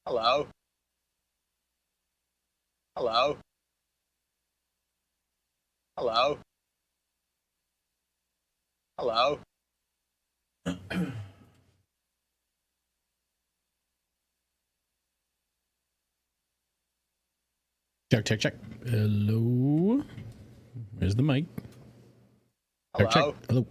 Hello? Hello? Hello? Hello? Check, check, check. Hello. Where's the mic? Check, check. Hello?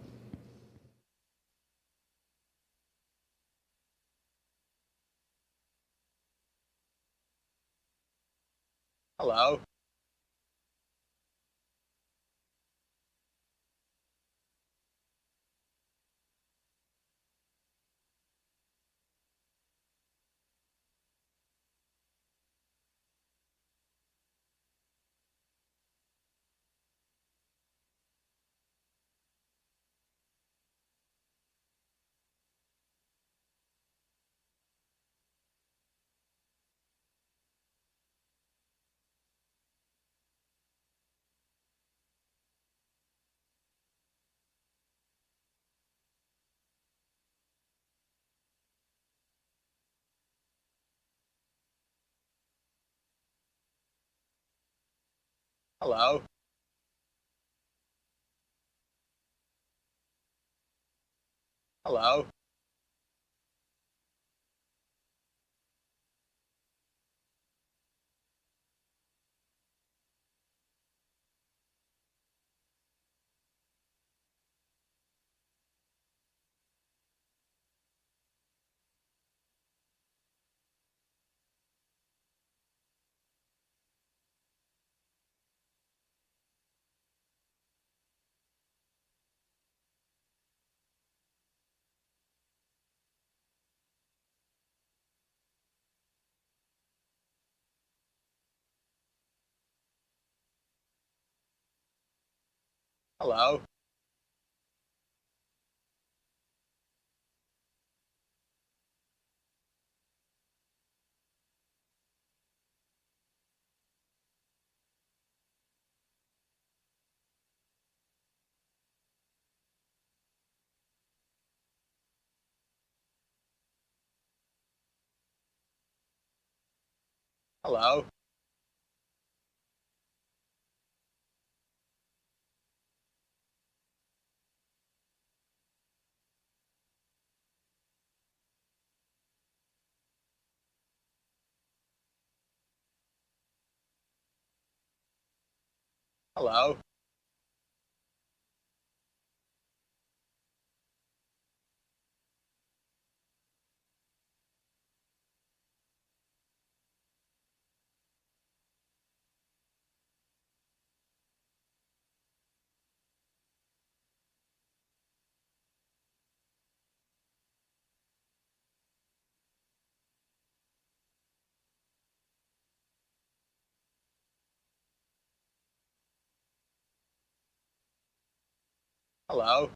Hello. Hello? Hello? Hello? Hello? Hello? Hello? Hello?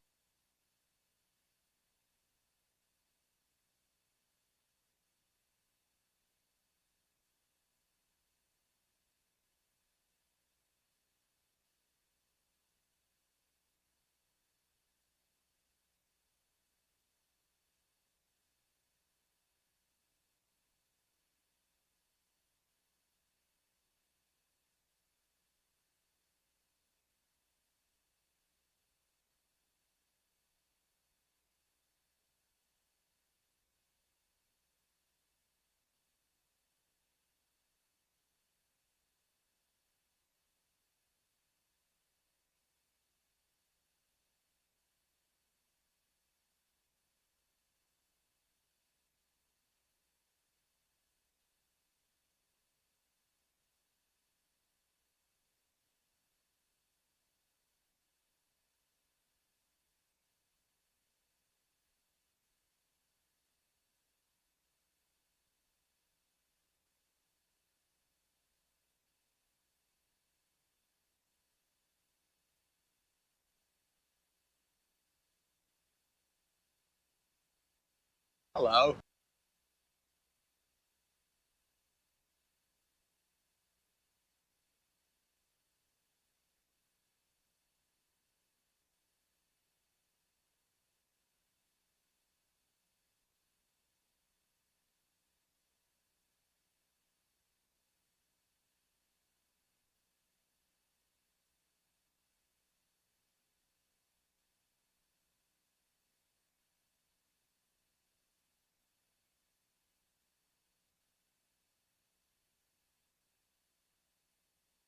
Hello?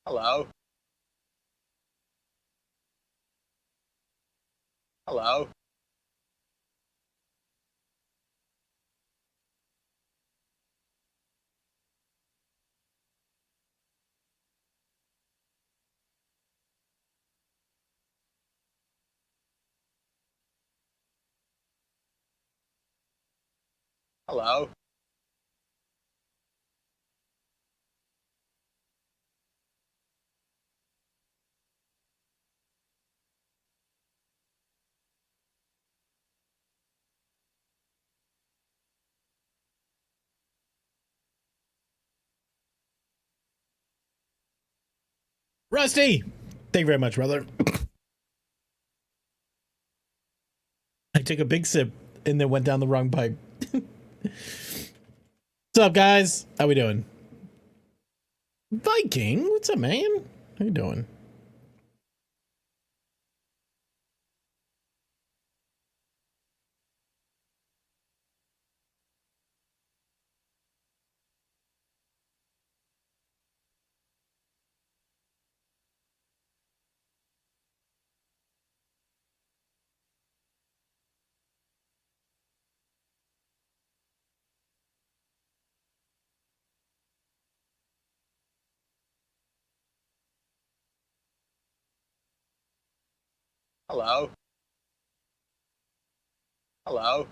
Hello. Hello. Hello. Rusty, thank you very much, brother. I took a big sip and then went down the wrong pipe. What's up, guys? How we doing? Viking, what's up, man? How you doing? Hello. Hello.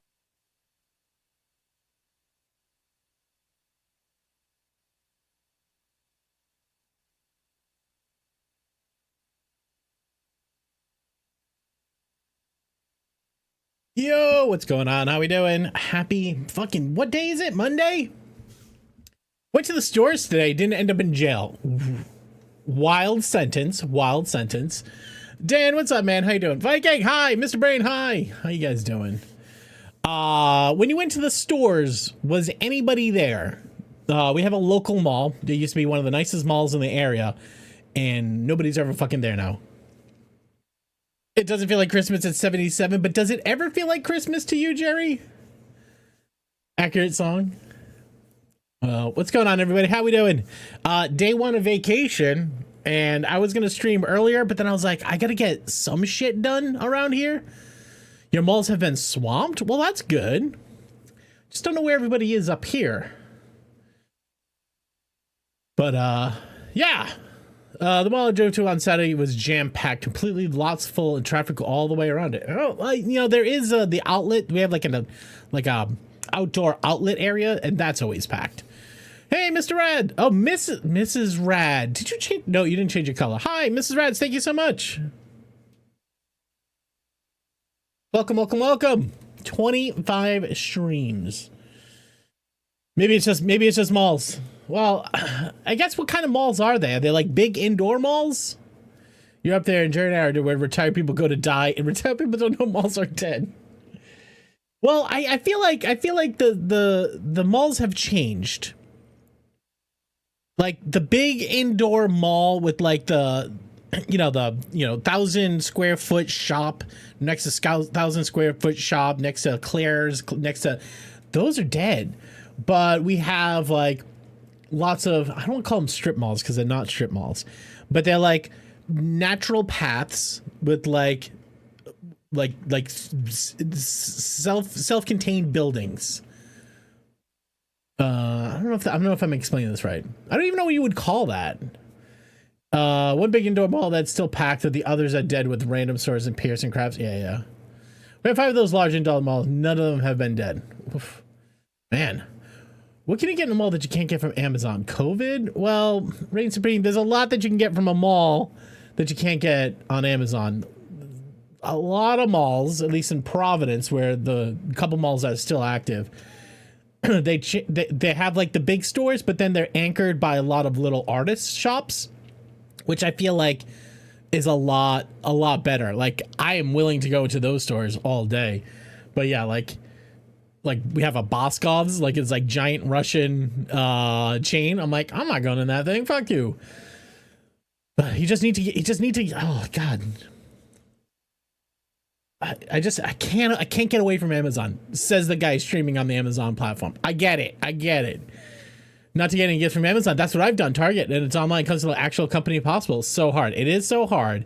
Yo, what's going on? How we doing? Happy fucking, what day is it? Monday? Went to the stores today, didn't end up in jail. Wild sentence, wild sentence. Dan, what's up, man? How you doing? Viking, hi. Mr. Brain, hi. How you guys doing? When you went to the stores, was anybody there? We have a local mall. It used to be one of the nicest malls in the area, and nobody's ever fucking there now. It doesn't feel like Christmas at 77, but does it ever feel like Christmas to you, Jerry? Accurate song. What's going on, everybody? How we doing? Day one of vacation, and I was gonna stream earlier, but then I was like, I gotta get some shit done around here. Your malls have been swamped? Well, that's good. Just don't know where everybody is up here. But, yeah. The mall I drove to on Saturday was jam-packed, completely, lots full, and traffic all the way around it. Oh, you know, there is the outlet. We have like a outdoor outlet area, and that's always packed. Hey, Mr. Rad. Oh, Mrs. Rad. Did you change? No, you didn't change your color. Hi, Mrs. Rad. Thank you so much. Welcome, welcome, welcome. 25 streams. Maybe it's just malls. Well, I guess what kind of malls are they? Are they like big indoor malls? You're up there in Jerry and I where retired people go to die, and retired people don't know malls are dead. Well, I feel like the malls have changed. Like the big indoor mall with like the 1,000 square foot shop next to 1,000 square foot shop next to Claire's those are dead. But we have like lots of, I don't want to call them strip malls because they're not strip malls, but they're like natural paths with like self-contained buildings. I don't know if I'm explaining this right. I don't even know what you would call that. One big indoor mall that's still packed, that the others are dead with random stores and Pearson crafts. Yeah. We have 5 of those large indoor malls. None of them have been dead. Oof. Man. What can you get in a mall that you can't get from Amazon? COVID? Well, reign supreme. There's a lot that you can get from a mall that you can't get on Amazon. A lot of malls, at least in Providence, where the couple malls that are still active, they have like the big stores, but then they're anchored by a lot of little artist shops, which I feel like is a lot better. Like I am willing to go to those stores all day, but yeah, like we have a Boscov's, like it's like giant Russian chain. I'm like, I'm not going in that thing. Fuck you. But you just need to. Oh God. I can't get away from Amazon, says the guy streaming on the Amazon platform. I get it. not to get any gifts from Amazon. That's what I've done. Target, and it's online comes to the actual company possible. It's so hard. It is so hard.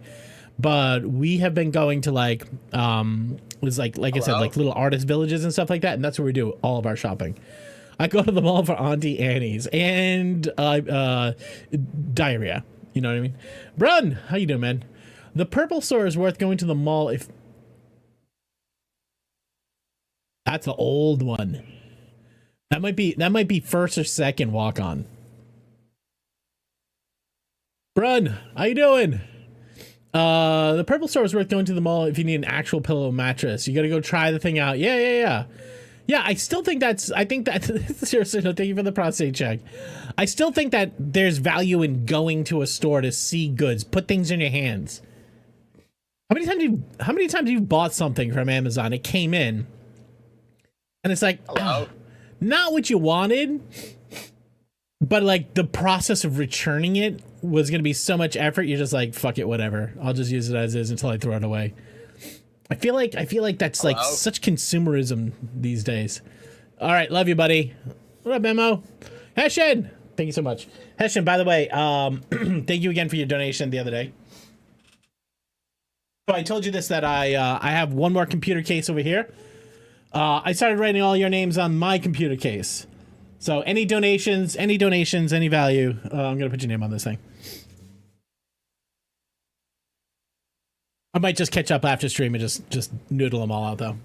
But we have been going to like it's like I said, like little artist villages and stuff like that, and that's where we do all of our shopping. I go to the mall for Auntie Annie's and diarrhea. You know what I mean? Brun, how you doing, man? The purple store is worth going to the mall if... That's the old one. That might be first or second walk on. Brun, how you doing? The purple store is worth going to the mall if you need an actual pillow mattress. You got to go try the thing out. Yeah. I still think I think that seriously, no, thank you for the prostate check. I still think that there's value in going to a store to see goods, put things in your hands. How many times you've bought something from Amazon? It came in and it's like, not what you wanted, but like the process of returning it was going to be so much effort. You're just like, fuck it, whatever. I'll just use it as is until I throw it away. I feel like that's like such consumerism these days. All right, love you, buddy. What up, Memo? Hessian, thank you so much. Hessian, by the way, thank you again for your donation the other day. So I told you this, that I have one more computer case over here. I started writing all your names on my computer case. So any donations, any value, I'm gonna put your name on this thing. I might just catch up after stream and just noodle them all out, though.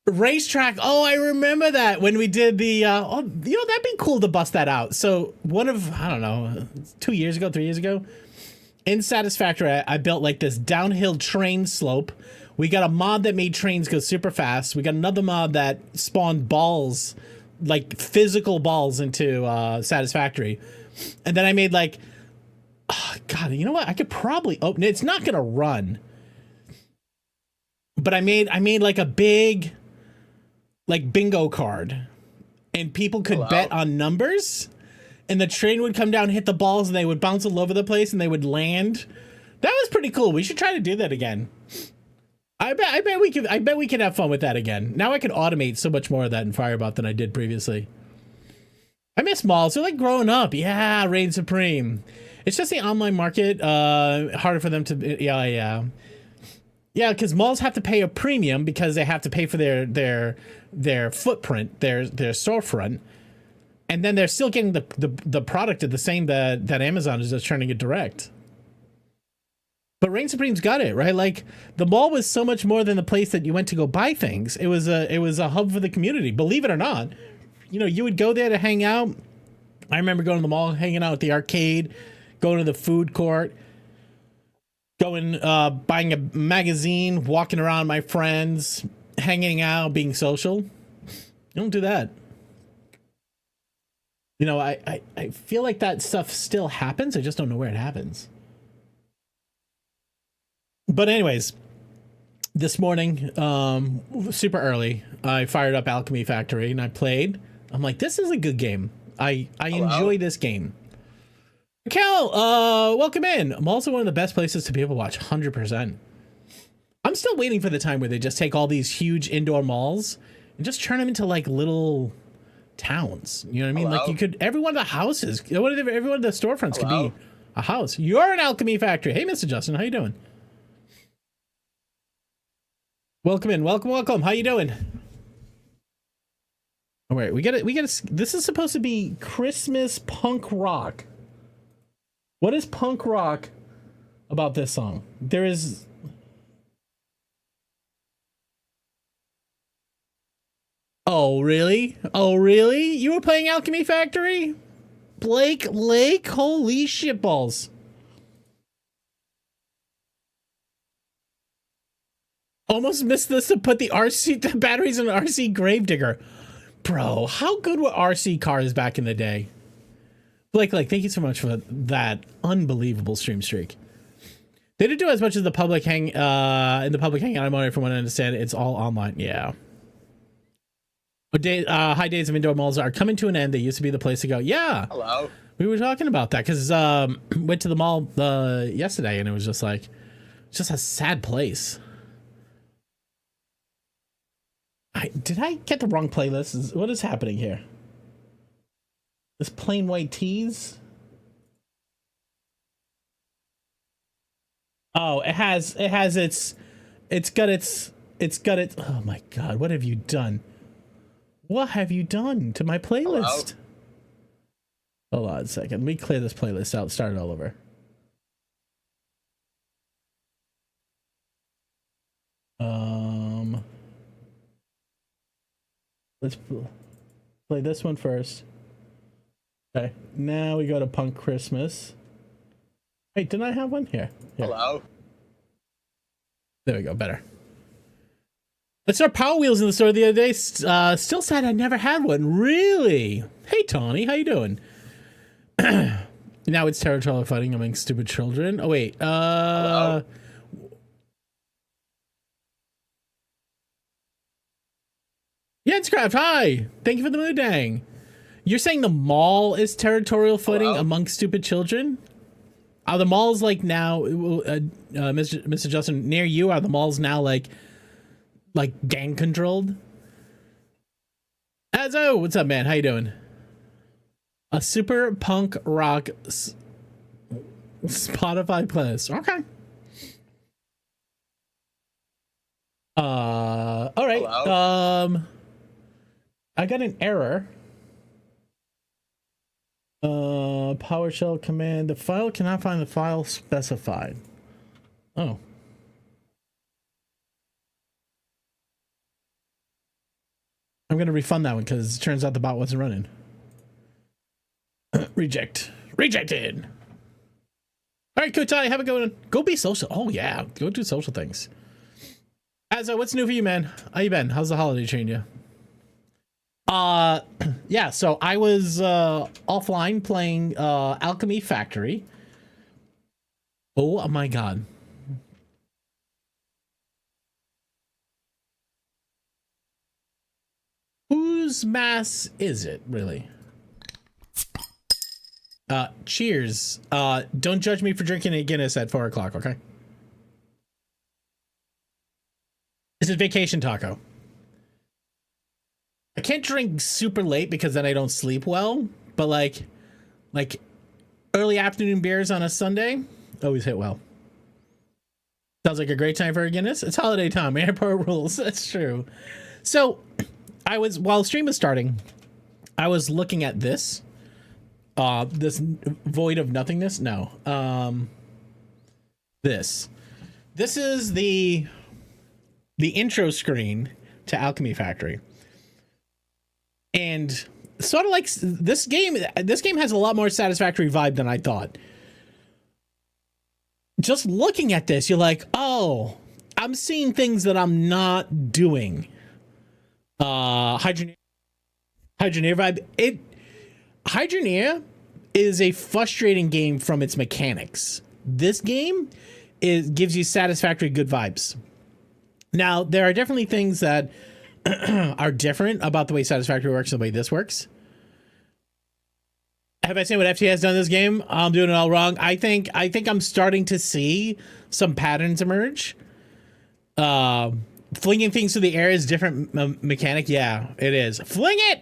Racetrack. Oh, I remember that when we did the, that'd be cool to bust that out. So one of, I don't know, 3 years ago, in Satisfactory, I built like this downhill train slope. We got a mod that made trains go super fast. We got another mod that spawned balls, like physical balls into Satisfactory. And then I made like, oh, God, you know what? I could probably open it. It's not going to run. But I made like a big, like bingo card. And people could bet on numbers. And the train would come down, hit the balls, and they would bounce all over the place, and they would land. That was pretty cool. We should try to do that again. I bet we can have fun with that again. Now I can automate so much more of that in Firebot than I did previously. I miss malls. They're like growing up. Yeah, reign supreme. It's just the online market, harder for them to, yeah, because malls have to pay a premium because they have to pay for their footprint, their storefront, and then they're still getting the product at the same that Amazon is just turning it direct. But Reign Supreme's got it, right? Like the mall was so much more than the place that you went to go buy things. It was a hub for the community, believe it or not. You know, you would go there to hang out. I remember going to the mall, hanging out at the arcade, going to the food court, going, buying a magazine, walking around with my friends, hanging out, being social. You don't do that. You know, I feel like that stuff still happens. I just don't know where it happens. But anyways, this morning, super early, I fired up Alchemy Factory and I played. I'm like, this is a good game. I enjoy this game. Cal, welcome in. I'm also one of the best places to be able to watch, 100%. I'm still waiting for the time where they just take all these huge indoor malls and just turn them into like little towns. You know what I mean? Like you could, every one of the houses, every one of the storefronts could be a house. You're an Alchemy Factory. Hey, Mr. Justin, how you doing? Welcome in. Welcome. How you doing? All right, we gotta. This is supposed to be Christmas punk rock. What is punk rock about this song? There is. Oh really? You were playing Alchemy Factory? Blake Lake? Holy shitballs. Almost missed this to put the batteries in an RC Gravedigger. Bro, how good were RC cars back in the day? Blake, thank you so much for that unbelievable stream streak. They didn't do as much as the public in the public hangout. I'm wondering, from what I understand, it's all online. Yeah. High days of indoor malls are coming to an end. They used to be the place to go. Yeah. Hello. We were talking about that because went to the mall yesterday and it was just like, it's just a sad place. Did I get the wrong playlist? What is happening here? This plain white tees. Oh, it has its, oh my God, what have you done? What have you done to my playlist? Hello? Hold on a second. Let me clear this playlist out, start it all over. Let's play this one first. Okay, now we go to Punk Christmas. Wait, didn't I have one? Here. Hello? There we go, better. I saw Power Wheels in the store the other day. Still sad I never had one. Really? Hey, Tawny, how you doing? Now it's territorial fighting among stupid children. Oh, wait. Hello? Jenscraft, hi! Thank you for the mood dang. You're saying the mall is territorial fighting among stupid children? Are the malls like now, Mr. Justin, near you, are the malls now like gang controlled? Azo, what's up, man? How you doing? A super punk rock Spotify playlist. Okay. All right. Hello? I got an error. PowerShell command. The file cannot find the file specified. Oh. I'm gonna refund that one because it turns out the bot wasn't running. Reject. Rejected. All right, Kutai, have a good one. Go be social. Oh yeah, go do social things. Azo, what's new for you, man? How you been? How's the holiday treating you? Yeah, so I was offline playing Alchemy Factory. Oh my God. Whose mass is it, really? Cheers. Don't judge me for drinking a Guinness at 4 o'clock, okay? This is Vacation Taco. I can't drink super late because then I don't sleep well, but like early afternoon beers on a Sunday always hit well. Sounds like a great time for a Guinness. It's holiday time. Airport rules. That's true. So while stream was starting, I was looking at this void of nothingness. No. This is the intro screen to Alchemy Factory. And sort of like this game has a lot more satisfactory vibe than I thought. Just looking at this, you're like, oh, I'm seeing things that I'm not doing. Hydroneer vibe. Hydroneer is a frustrating game from its mechanics. This game gives you satisfactory good vibes. Now, there are definitely things that are different about the way Satisfactory works and the way this works. Have I seen what FT has done in this game? I'm doing it all wrong. I think I'm starting to see some patterns emerge. Flinging things through the air is different mechanic. Yeah, it is. Fling it!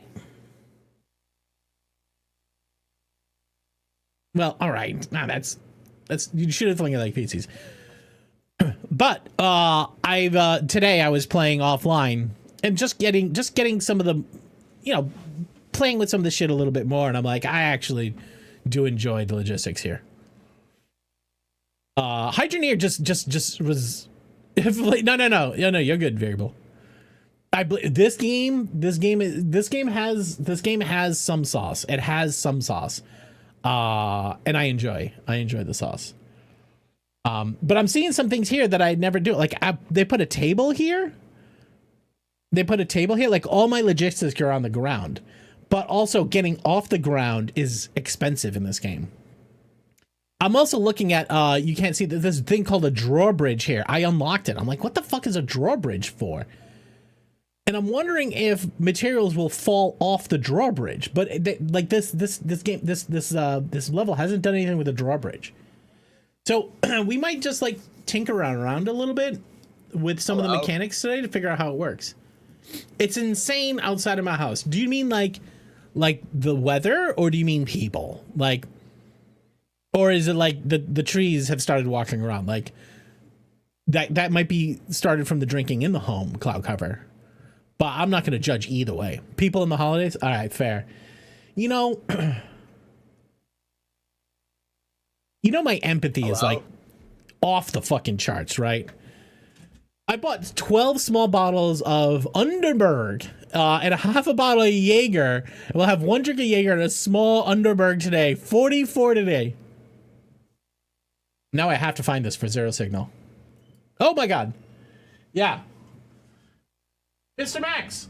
Well, all right. Nah, that's you should have flung it like PCs. But today I was playing offline and just getting some of the, playing with some of the shit a little bit more, and I'm like, I actually do enjoy the logistics here. Hydroneer just was no, you're good, variable. This game has some sauce. It has some sauce. And I enjoy the sauce. But I'm seeing some things here that I never do. Like they put a table here. Like all my logistics are on the ground, but also getting off the ground is expensive in this game. I'm also looking at, you can't see this thing called a drawbridge here. I unlocked it. I'm like, what the fuck is a drawbridge for? And I'm wondering if materials will fall off the drawbridge, but like this level hasn't done anything with the drawbridge. So we might just like tinker around a little bit with some of the mechanics today to figure out how it works. It's insane outside of my house. Do you mean like Like the weather, or do you mean people? Like, or is it like the trees have started walking around? Like that might be started from the drinking in the home cloud cover. But I'm not going to judge either way. People in the holidays, all right, fair. You know, my empathy is like off the fucking charts, right? I bought 12 small bottles of Underberg and a half a bottle of Jaeger. We'll have one drink of Jaeger and a small Underberg today. 44 today. Now I have to find this for Zero Signal. Oh my God. Yeah. Mr. Max.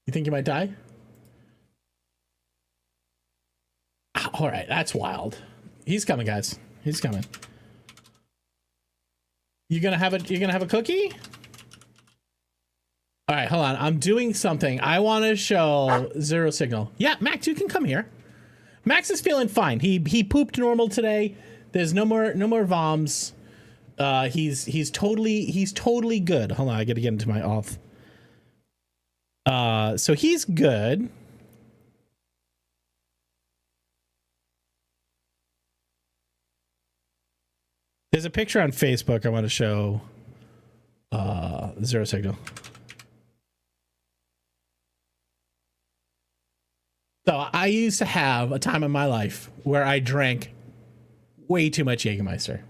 You think you might die? All right, that's wild. He's coming, guys. He's coming. You're gonna have a cookie? All right, hold on. I'm doing something. I want to show Zero Signal. Yeah, Max, you can come here. Max is feeling fine. He pooped normal today. There's no more voms. He's totally good. Hold on, I gotta get into my auth. So he's good. There's a picture on Facebook I want to show Zero Signal. So I used to have a time in my life where I drank way too much Jägermeister.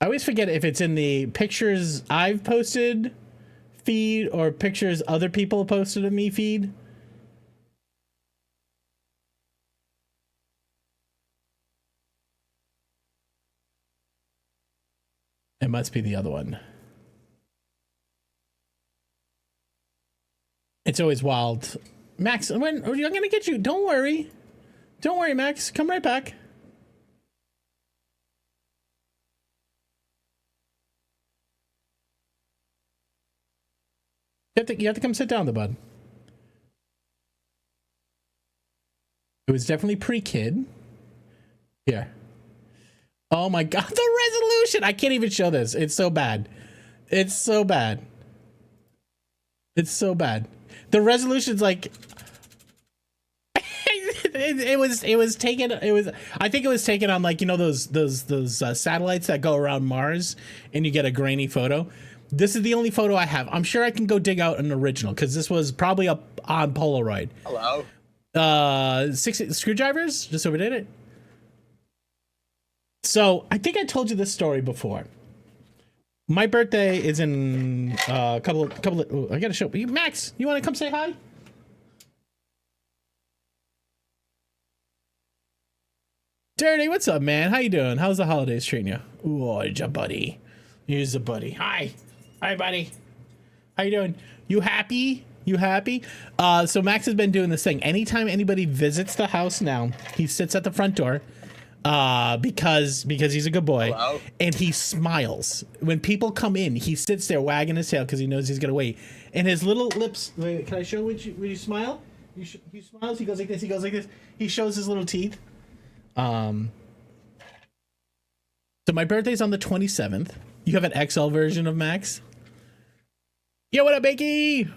I always forget if it's in the pictures I've posted feed or pictures other people posted of me feed. It must be the other one. It's always wild. Max, when I'm gonna get you. Don't worry. Don't worry, Max. Come right back. You have to come sit down, the bud. It was definitely pre-kid. Here. Oh my God, the resolution! I can't even show this. It's so bad. It's so bad. It's so bad. The resolution's like it was taken. I think it was taken on, like, you know, those satellites that go around Mars and you get a grainy photo. This is the only photo I have. I'm sure I can go dig out an original because this was probably up on Polaroid. Hello. 6 screwdrivers. Just overdid it. So I think I told you this story before. My birthday is in a couple of, I gotta show you. Max, you want to come say hi? Dirty, what's up, man? How you doing? How's the holidays treating you? Ooh, it's a buddy. Here's a buddy. Hi, buddy. How you doing? You happy? You happy? So Max has been doing this thing. Anytime anybody visits the house now, he sits at the front door. Because he's a good boy. Hello? And he smiles when people come in. He sits there wagging his tail because he knows he's gonna wait. And his little lips. Wait, can I show when you smile? He smiles. He goes like this. He goes like this. He shows his little teeth. So my birthday's on the 27th. You have an XL version of Max. Yo, what up, Bakey?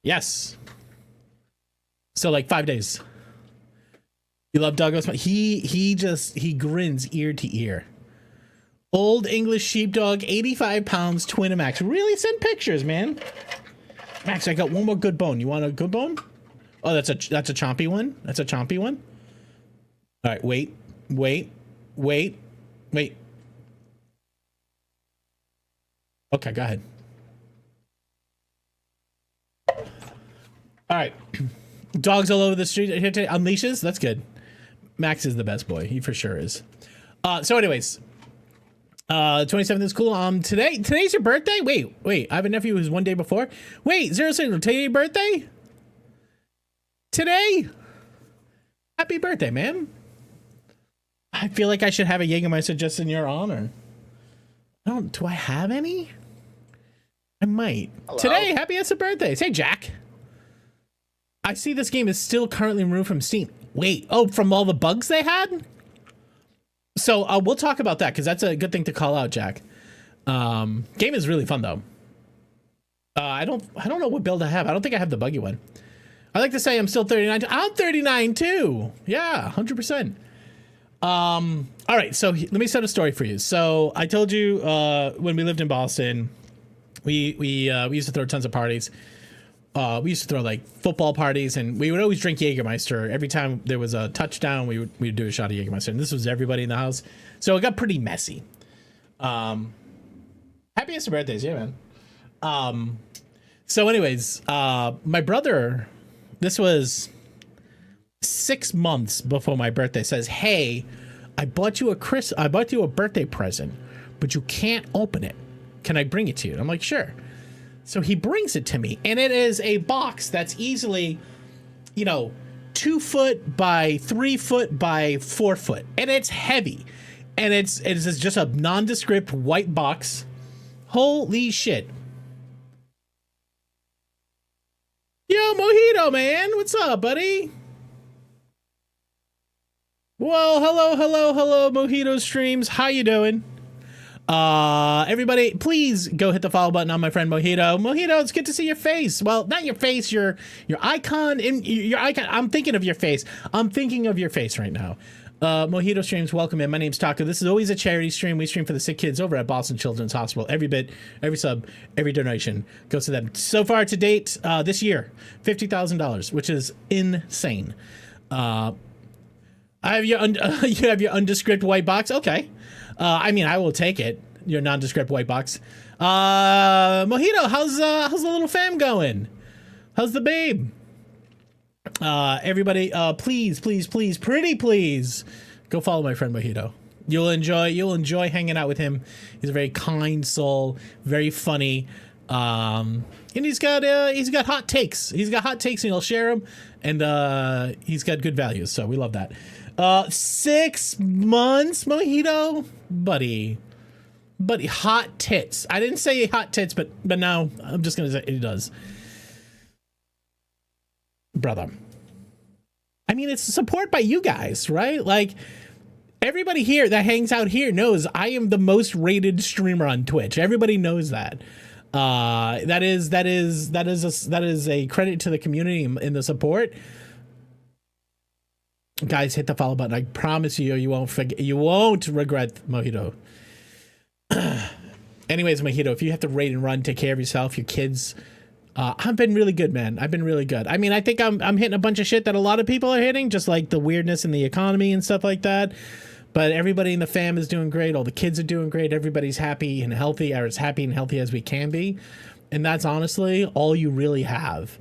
Yes. So like 5 days. You love Douglas? He grins ear to ear. Old English sheepdog, 85 pounds, twin Max. Really? Send pictures, man. Max, I got one more good bone. You want a good bone? Oh, that's a chompy one. That's a chompy one. All right, wait. Okay, go ahead. All right. Dogs all over the street on leashes. That's good. Max is the best boy. He for sure is. So anyways, 27th is cool. Today's your birthday? Wait. I have a nephew who's one day before. Wait, Zero Signal, today your birthday? Today? Happy birthday, man. I feel like I should have a Jägermeister just in your honor. Do I have any? I might. Hello. Today, happiest birthdays. Hey, Jack. I see this game is still currently removed from Steam. Wait, from all the bugs they had? So we'll talk about that because that's a good thing to call out, Jack. Game is really fun though. I don't know what build I have. I don't think I have the buggy one. I like to say I'm still 39. I'm 39 too. Yeah, 100%. All right, so let me set a story for you. So I told you when we lived in Boston, we used to throw tons of parties. We used to throw like football parties, and we would always drink Jägermeister. Every time there was a touchdown, we would do a shot of Jägermeister, and this was everybody in the house. So it got pretty messy. Happiest birthdays, yeah, man. So anyways, my brother, this was 6 months before my birthday, says, "Hey, I bought you a birthday present, but you can't open it. Can I bring it to you?" And I'm like, "Sure." So he brings it to me, and it is a box that's easily, 2 foot by 3 foot by 4 foot, and it's heavy, and it's just a nondescript white box. Holy shit! Yo, Mojito, man, what's up, buddy? Well, hello, Mojito Streams. How you doing? Everybody, please go hit the follow button on my friend Mojito. Mojito, it's good to see your face. Well, not your face, your icon. Your icon. I'm thinking of your face. I'm thinking of your face right now. Mojito Streams, welcome in. My name's Taco. This is always a charity stream. We stream for the sick kids over at Boston Children's Hospital. Every bit, every sub, every donation goes to them. So far to date, this year, $50,000, which is insane. I have you have your undescript white box. Okay. I mean, I will take it. Your nondescript white box. Mojito, how's the little fam going? How's the babe? Everybody, please, pretty please, go follow my friend Mojito. You'll enjoy hanging out with him. He's a very kind soul, very funny, and he's got hot takes. He's got hot takes, and he'll share them, and he's got good values. So we love that. 6 months, Mojito, buddy, hot tits. I didn't say hot tits, but now I'm just gonna say it does. Brother, I mean, it's support by you guys, right? Like, everybody here that hangs out here knows I am the most rated streamer on Twitch. Everybody knows that. That is a credit to the community and the support. Guys, hit the follow button. I promise you won't forget. You won't regret, Mojito. Anyways, Mojito, if you have to raid and run, take care of yourself, your kids. I've been really good, man. I've been really good. I mean, I think I'm hitting a bunch of shit that a lot of people are hitting, just like the weirdness in the economy and stuff like that. But everybody in the fam is doing great. All the kids are doing great. Everybody's happy and healthy, or as happy and healthy as we can be. And that's honestly all you really have.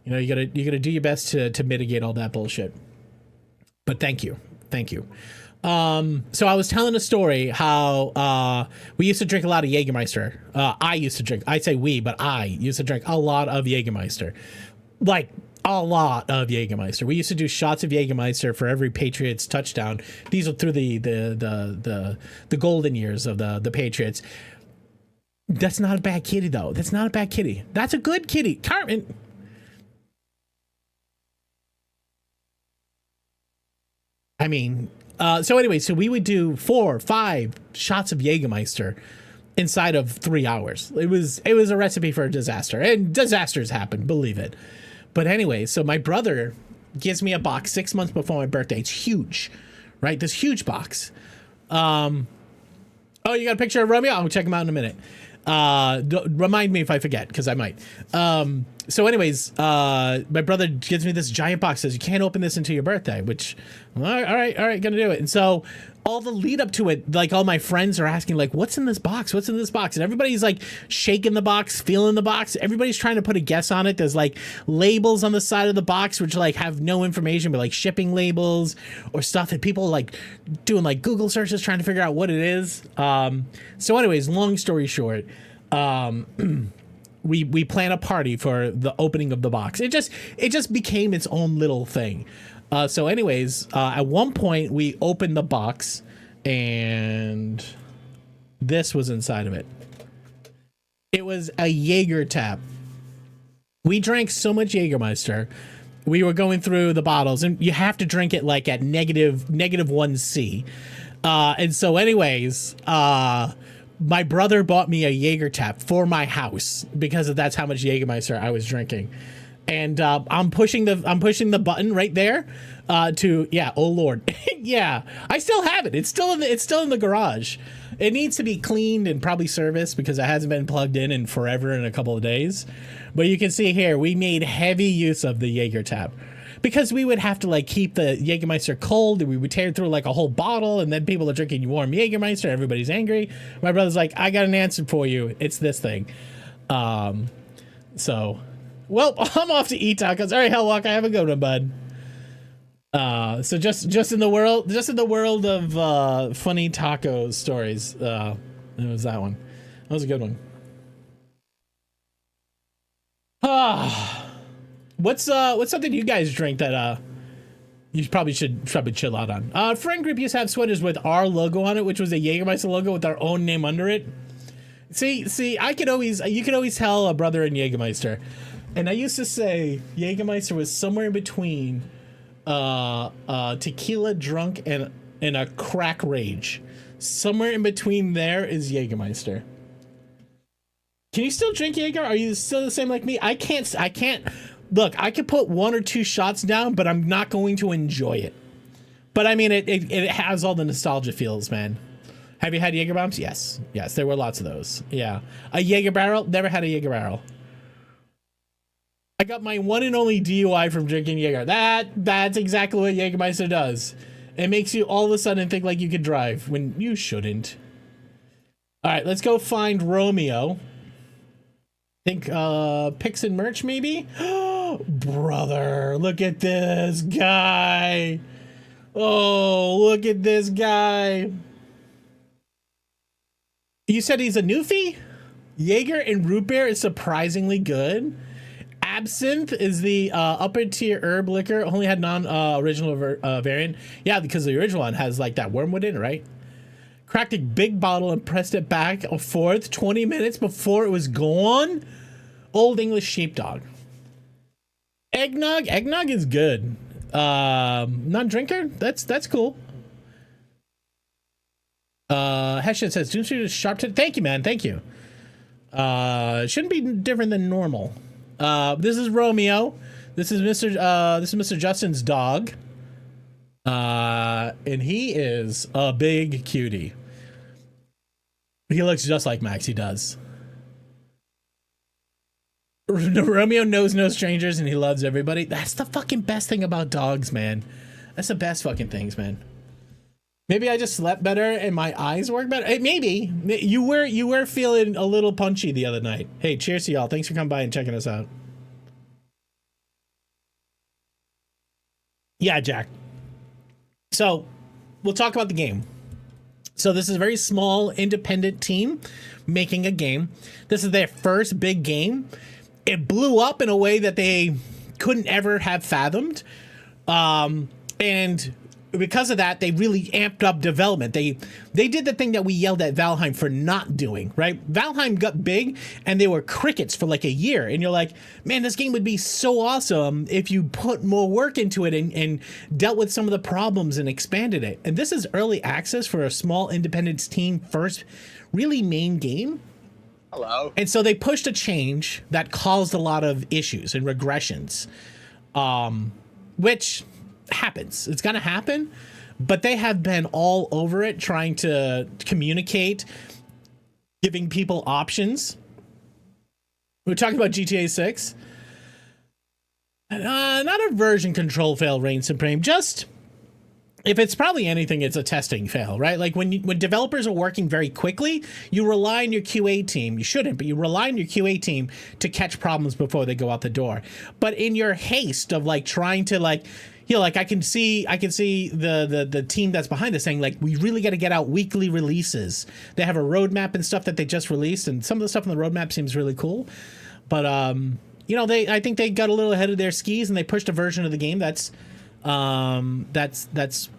You gotta do your best to mitigate all that bullshit. But thank you. So I was telling a story how we used to drink a lot of Jägermeister. I say we, but I used to drink a lot of Jägermeister. Like, a lot of Jägermeister. We used to do shots of Jägermeister for every Patriots touchdown. These are through the golden years of the Patriots. That's not a bad kitty, though. That's not a bad kitty. That's a good kitty. Carmen. I mean, so anyway, so we would do 4 or 5 shots of Jägermeister inside of 3 hours. It was a recipe for a disaster, and disasters happen, believe it. But anyway, so my brother gives me a box 6 months before my birthday. It's huge, right? This huge box. Oh, you got a picture of Romeo? I'll check him out in a minute. Remind me if I forget, because I might. So anyways, my brother gives me this giant box, says you can't open this until your birthday, which, all right, gonna do it. And so all the lead up to it, like, all my friends are asking, like, what's in this box? And everybody's like shaking the box, feeling the box. Everybody's trying to put a guess on it. There's like labels on the side of the box which like have no information, but like shipping labels or stuff that people like doing like Google searches trying to figure out what it is. So anyways, long story short, we plan a party for the opening of the box. It just became its own little thing. So anyways, at one point we opened the box and this was inside of it. It was a Jaeger tap. We drank so much Jägermeister. We were going through the bottles, and you have to drink it like at negative 1C. And so anyways, my brother bought me a Jaeger tap for my house because that's how much Jägermeister I was drinking. And I'm pushing the button right there oh Lord. Yeah, I still have it. It's still in the garage. It needs to be cleaned and probably serviced because it hasn't been plugged in forever, in a couple of days. But you can see here, we made heavy use of the Jaeger tap because we would have to like keep the Jägermeister cold, and we would tear through like a whole bottle, and then people are drinking warm Jägermeister. Everybody's angry. My brother's like, I got an answer for you. It's this thing. So, well, I'm off to eat tacos. All right, Hellwalk, I have a good one, bud. So just in the world of funny taco stories, it was that one. That was a good one. What's something you guys drink that you probably should chill out on? Friend group used to have sweaters with our logo on it, which was a Jägermeister logo with our own name under it. See, you could always tell a brother in Jägermeister. And I used to say Jägermeister was somewhere in between tequila drunk and a crack rage. Somewhere in between there is Jägermeister. Can you still drink Jaeger? Are you still the same like me? I can't. Look, I could put 1 or 2 shots down, but I'm not going to enjoy it. But I mean, it has all the nostalgia feels, man. Have you had Jaeger bombs? Yes, there were lots of those. Yeah, a Jaeger barrel. Never had a Jaeger barrel. I got my one and only DUI from drinking Jaeger. That's exactly what Jägermeister does. It makes you all of a sudden think like you could drive when you shouldn't. All right, let's go find Romeo. Think picks and merch maybe. Brother, look at this guy. Oh, look at this guy. You said he's a newfie? Jaeger and root beer is surprisingly good. Absinthe is the upper tier herb liquor. Only had non-original variant. Yeah, because the original one has like that wormwood in it, right? Cracked a big bottle and pressed it back and forth 20 minutes before it was gone. Old English sheepdog. Eggnog is good. Non-drinker, that's cool. Heshen says Doomstreet is sharp to. Thank you, man. Thank you. Shouldn't be different than normal. This is Romeo. This is Mr. Justin's dog. And he is a big cutie. He looks just like Max. He does. Romeo knows no strangers and he loves everybody. That's the fucking best thing about dogs, man. That's the best fucking things, man. Maybe I just slept better and my eyes work better. Maybe you were feeling a little punchy the other night. Hey, cheers to y'all. Thanks for coming by and checking us out. Yeah, Jack. So we'll talk about the game. So this is a very small independent team making a game. This is their first big game. It blew up in a way that they couldn't ever have fathomed. And because of that, they really amped up development. They did the thing that we yelled at Valheim for not doing, right? Valheim got big and they were crickets for like a year. And you're like, man, this game would be so awesome if you put more work into it and dealt with some of the problems and expanded it. And this is early access for a small independence team first really main game. Hello. And so they pushed a change that caused a lot of issues and regressions, which happens. It's going to happen, but they have been all over it trying to communicate, giving people options. We're talking about GTA 6. Not a version control fail reign supreme, just if it's probably anything, it's a testing fail, right? Like when developers are working very quickly, you rely on your QA team. You shouldn't, but you rely on your QA team to catch problems before they go out the door. But in your haste of like trying to like, you know, like I can see the team that's behind this saying like, we really got to get out weekly releases. They have a roadmap and stuff that they just released, and some of the stuff on the roadmap seems really cool. But you know, I think they got a little ahead of their skis and they pushed a version of the game that's That's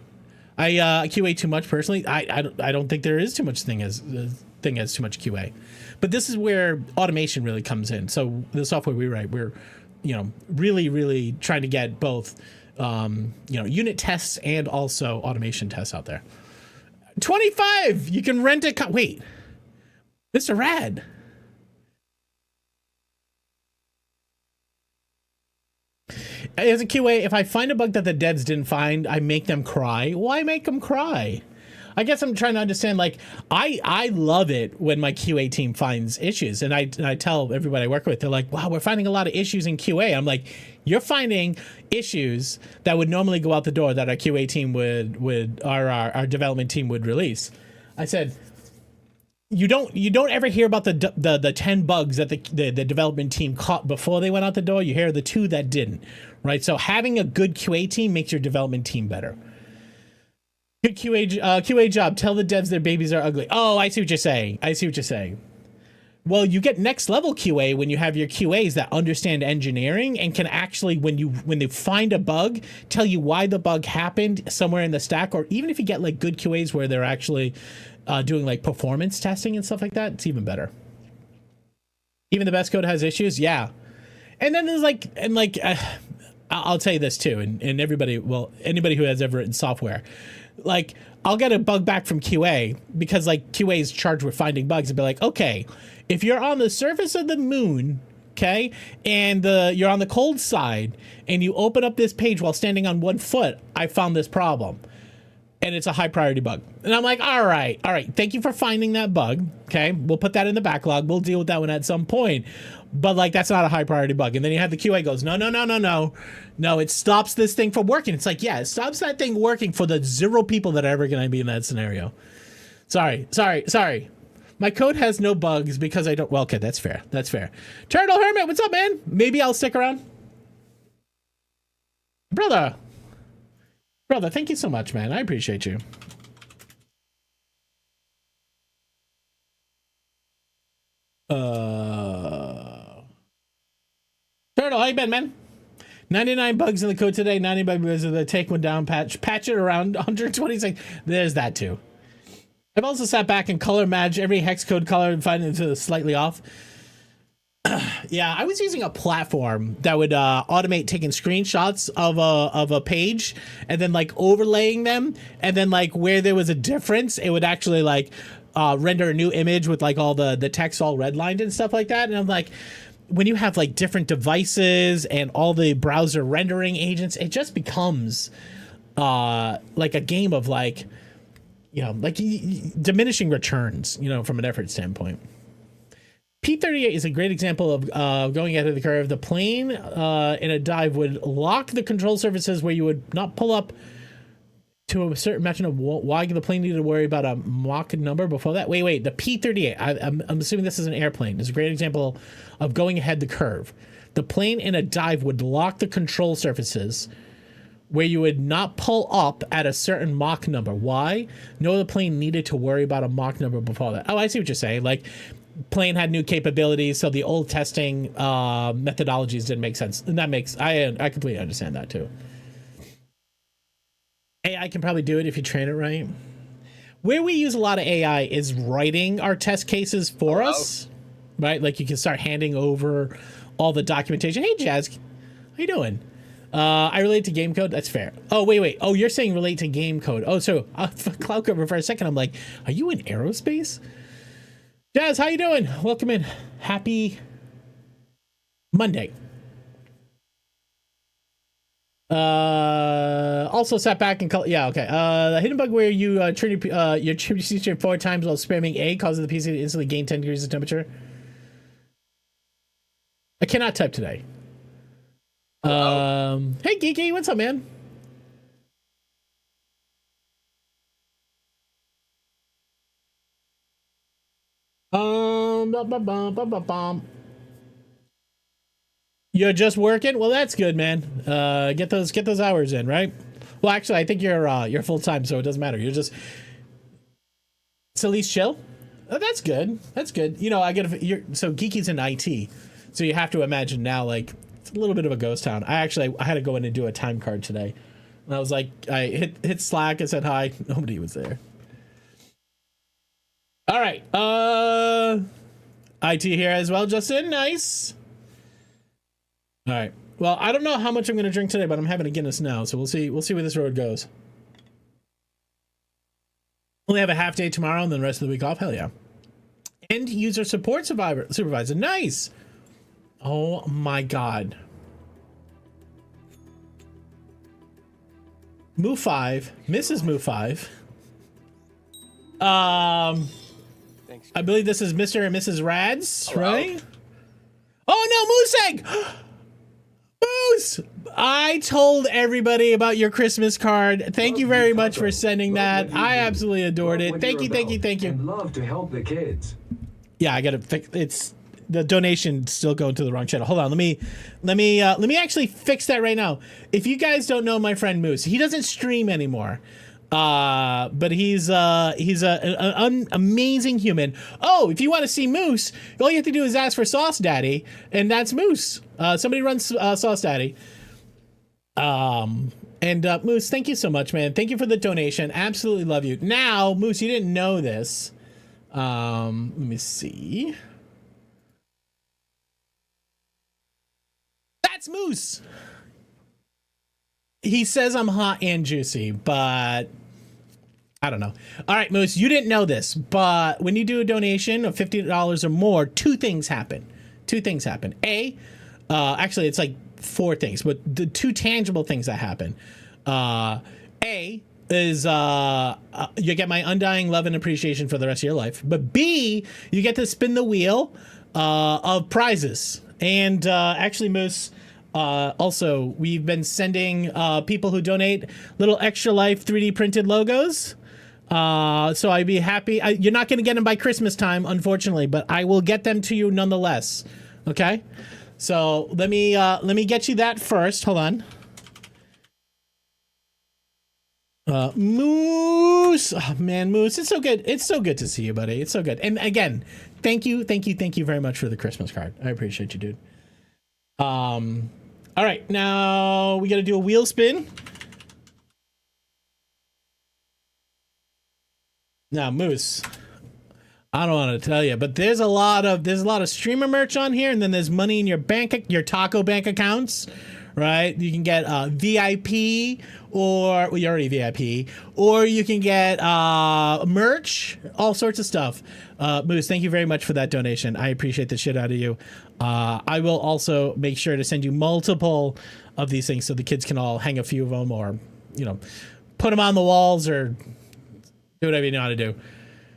I QA too much personally. I don't think there is too much thing as too much QA, but this is where automation really comes in. So the software we write, we're really trying to get both unit tests and also automation tests out there. 25. You can rent a wait, Mr. Rad. As a QA, if I find a bug that the devs didn't find, I make them cry. Why make them cry? I guess I'm trying to understand, like, I love it when my QA team finds issues, and I tell everybody I work with, they're like, wow, we're finding a lot of issues in QA. I'm like, you're finding issues that would normally go out the door that our QA team would our development team would release. I said, you don't ever hear about the 10 bugs that the development team caught before they went out the door. You hear the 2 that didn't, right? So having a good QA team makes your development team better. Good QA job. Tell the devs their babies are ugly. Oh, I see what you're saying. Well, you get next level QA when you have your QAs that understand engineering and can actually, when they find a bug, tell you why the bug happened somewhere in the stack, or even if you get like good QAs where they're actually doing like performance testing and stuff like that, it's even better. Even the best code has issues, yeah. And then there's I'll tell you this too, and anybody who has ever written software, like, I'll get a bug back from QA because like QA is charged with finding bugs and be like, okay, if you're on the surface of the moon, okay, and you're on the cold side and you open up this page while standing on 1 foot, I found this problem. And it's a high priority bug. And I'm like, all right. Thank you for finding that bug. Okay. We'll put that in the backlog. We'll deal with that one at some point. But like, that's not a high priority bug. And then you have the QA goes, no, it stops this thing from working. It's like, yeah, it stops that thing working for the 0 people that are ever going to be in that scenario. Sorry. My code has no bugs because I don't. Well, okay, that's fair. Turtle Hermit, what's up, man? Maybe I'll stick around. Brother, thank you so much, man. I appreciate you. Turtle, how you been, man? 99 bugs in the code today. 90 bugs in the take one down patch. Patch it around 126. There's that too. I've also sat back and color match every hex code color and find it slightly off. Yeah, I was using a platform that would automate taking screenshots of a page and then like overlaying them, and then like where there was a difference, it would actually like render a new image with like all the text all redlined and stuff like that. And I'm like, when you have like different devices and all the browser rendering agents, it just becomes like a game of like, like diminishing returns, from an effort standpoint. P38 is a great example of going ahead of the curve. The plane in a dive would lock the control surfaces where you would not pull up to a certain margin of why the plane needed to worry about a Mach number before that. Wait, the P38, I'm assuming this is an airplane. It's a great example of going ahead the curve. The plane in a dive would lock the control surfaces where you would not pull up at a certain Mach number. Why? No, the plane needed to worry about a Mach number before that. Oh, I see what you're saying. Like, plane had new capabilities, so the old testing methodologies didn't make sense. And that makes, I completely understand that too. AI can probably do it if you train it right. Where we use a lot of AI is writing our test cases for us, right? Like you can start handing over all the documentation. Hey, Jazz, how you doing? I relate to game code. That's fair. Oh, wait. Oh, you're saying relate to game code. Oh, so cloud cover for a second. I'm like, are you in aerospace? Jazz, how you doing? Welcome in. Happy Monday. Also sat back and yeah, okay. The hidden bug where you turn your CPU 4 times while spamming A causes the PC to instantly gain 10 degrees of temperature. I cannot type today. Hey Geeky, what's up, man? You're just working? Well, that's good, man. Get those hours in, right? Well, actually, I think you're full time, so it doesn't matter. It's at least chill. Oh, that's good. That's good. So Geeky's in IT, so you have to imagine now, like, it's a little bit of a ghost town. I had to go in and do a time card today. And I was like, I hit Slack. I said hi. Nobody was there. All right. IT here as well, Justin. Nice. All right. Well, I don't know how much I'm going to drink today, but I'm having a Guinness now, so we'll see. We'll see where this road goes. Only have a half day tomorrow, and then the rest of the week off. Hell yeah. End user support supervisor. Nice. Oh my god. Moo 5, Mrs. Moo 5. Thanks. I believe this is Mr. and Mrs. Rads, hello? Right? Oh no, Moose Egg! Moose! I told everybody about your Christmas card. Thank you very much for sending that. I absolutely adored it. Thank you. I'd love to help the kids. Yeah, I gotta fix it's the donation still going to the wrong channel. Hold on, let me actually fix that right now. If you guys don't know my friend Moose, he doesn't stream anymore. But he's an amazing human. Oh, if you want to see Moose, all you have to do is ask for Sauce Daddy, and that's Moose. Somebody runs Sauce Daddy. Moose, thank you so much, man. Thank you for the donation. Absolutely love you. Now, Moose, you didn't know this. Let me see. That's Moose. He says I'm hot and juicy, but I don't know. All right, Moose, you didn't know this, but when you do a donation of $50 or more, two things happen. Actually, it's like four things, but the two tangible things that happen. A is you get my undying love and appreciation for the rest of your life. But B, you get to spin the wheel of prizes. And actually, Moose, also, we've been sending people who donate little Extra Life 3D printed logos. So I'd be happy. You're not going to get them by Christmas time, unfortunately, but I will get them to you nonetheless. Okay? So let me get you that first. Hold on. Moose. Oh man, Moose, it's so good. It's so good to see you, buddy. It's so good. And again, thank you very much for the Christmas card. I appreciate you, dude. All right, now we got to do a wheel spin. Now, Moose, I don't want to tell you, but there's a lot of streamer merch on here, and then there's money in your taco bank accounts, right? You can get VIP, or well, you're already VIP, or you can get merch, all sorts of stuff. Moose, thank you very much for that donation. I appreciate the shit out of you. I will also make sure to send you multiple of these things so the kids can all hang a few of them, or put them on the walls, or do whatever you know how to do.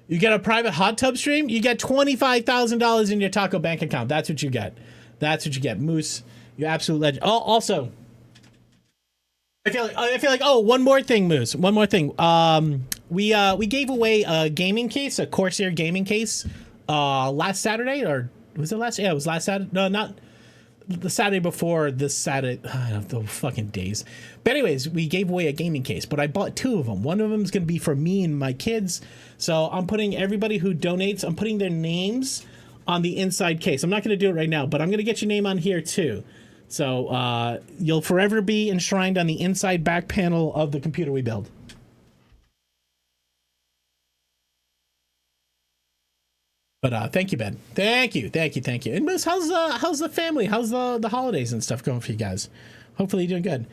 You get a private hot tub stream, you get $25,000 in your taco bank account. That's what you get. Moose, you absolute legend. Oh, also, I feel like oh, one more thing, Moose. One more thing. We gave away a gaming case, a Corsair gaming case, last Saturday, or was it last? Yeah, it was last Saturday. No, not the Saturday before this Saturday. I don't know, the fucking days. But anyways, we gave away a gaming case, but I bought two of them. One of them is going to be for me and my kids. So I'm putting everybody who donates, I'm putting their names on the inside case. I'm not going to do it right now, but I'm going to get your name on here too. So you'll forever be enshrined on the inside back panel of the computer we build. But thank you, Ben. Thank you. And Moose, how's the family? How's the holidays and stuff going for you guys? Hopefully you're doing good.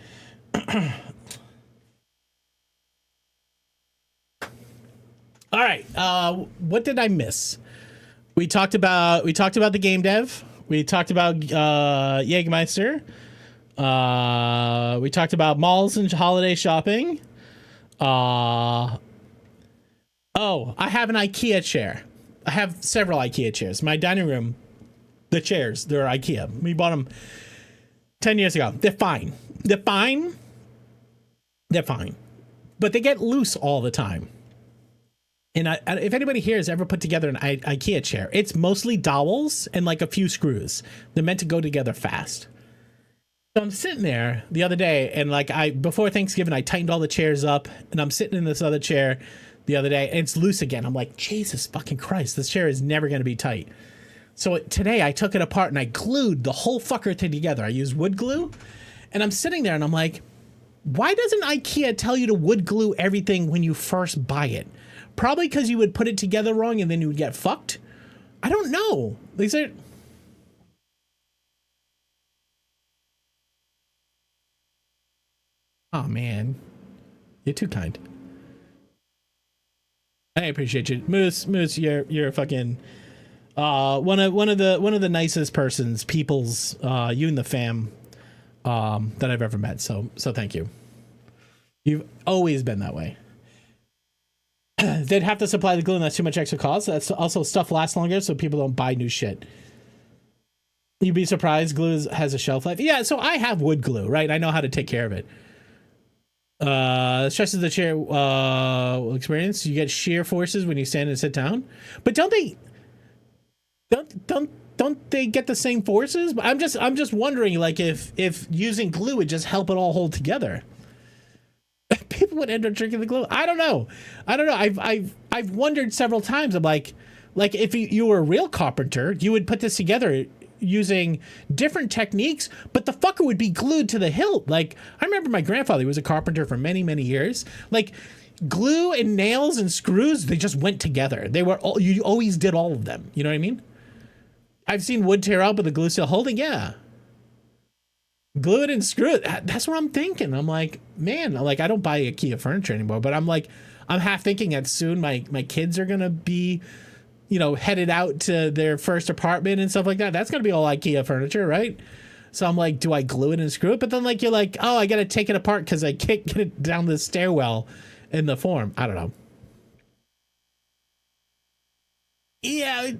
All right. What did I miss? We talked about the game dev. We talked about Jägermeister. We talked about malls and holiday shopping. Oh, I have an IKEA chair. I have several IKEA chairs. My dining room, the chairs, they're IKEA. We bought them 10 years ago. They're fine. But they get loose all the time. And if anybody here has ever put together an IKEA chair, it's mostly dowels and like a few screws. They're meant to go together fast. So I'm sitting there the other day, and before Thanksgiving, I tightened all the chairs up, and I'm sitting in this other chair the other day, and it's loose again. I'm like, Jesus fucking Christ, this chair is never going to be tight. So today I took it apart and I glued the whole fucker thing together. I used wood glue, and I'm sitting there and I'm like, Why doesn't IKEA tell you to wood glue everything when you first buy it? Probably because you would put it together wrong and then you would get fucked. I don't know. They said. Oh man, you're too kind. I appreciate you, Moose. You're a fucking one of the nicest peoples, you and the fam, that I've ever met. So thank you. You've always been that way. They'd have to supply the glue, and that's too much extra cost. That's also stuff lasts longer, so people don't buy new shit. You'd be surprised. Glue has a shelf life. Yeah, so I have wood glue, right? I know how to take care of it. Stresses the chair experience. You get shear forces when you stand and sit down, but don't they get the same forces? I'm just wondering, like, if using glue would just help it all hold together. People would end up drinking the glue. I don't know. I've wondered several times. I'm like if you were a real carpenter, you would put this together using different techniques, but the fucker would be glued to the hilt. Like, I remember my grandfather, he was a carpenter for many, many years. Like, glue and nails and screws, they just went together. You always did all of them. You know what I mean? I've seen wood tear out, but the glue still holding. Yeah. Glue it and screw it. That's what I'm thinking. I'm like, man, like, I don't buy IKEA furniture anymore, but I'm half thinking that soon my kids are going to be, headed out to their first apartment and stuff like that. That's going to be all IKEA furniture, right? So I'm like, do I glue it and screw it? But then, like, you're like, oh, I got to take it apart because I can't get it down the stairwell in the form. I don't know. Yeah,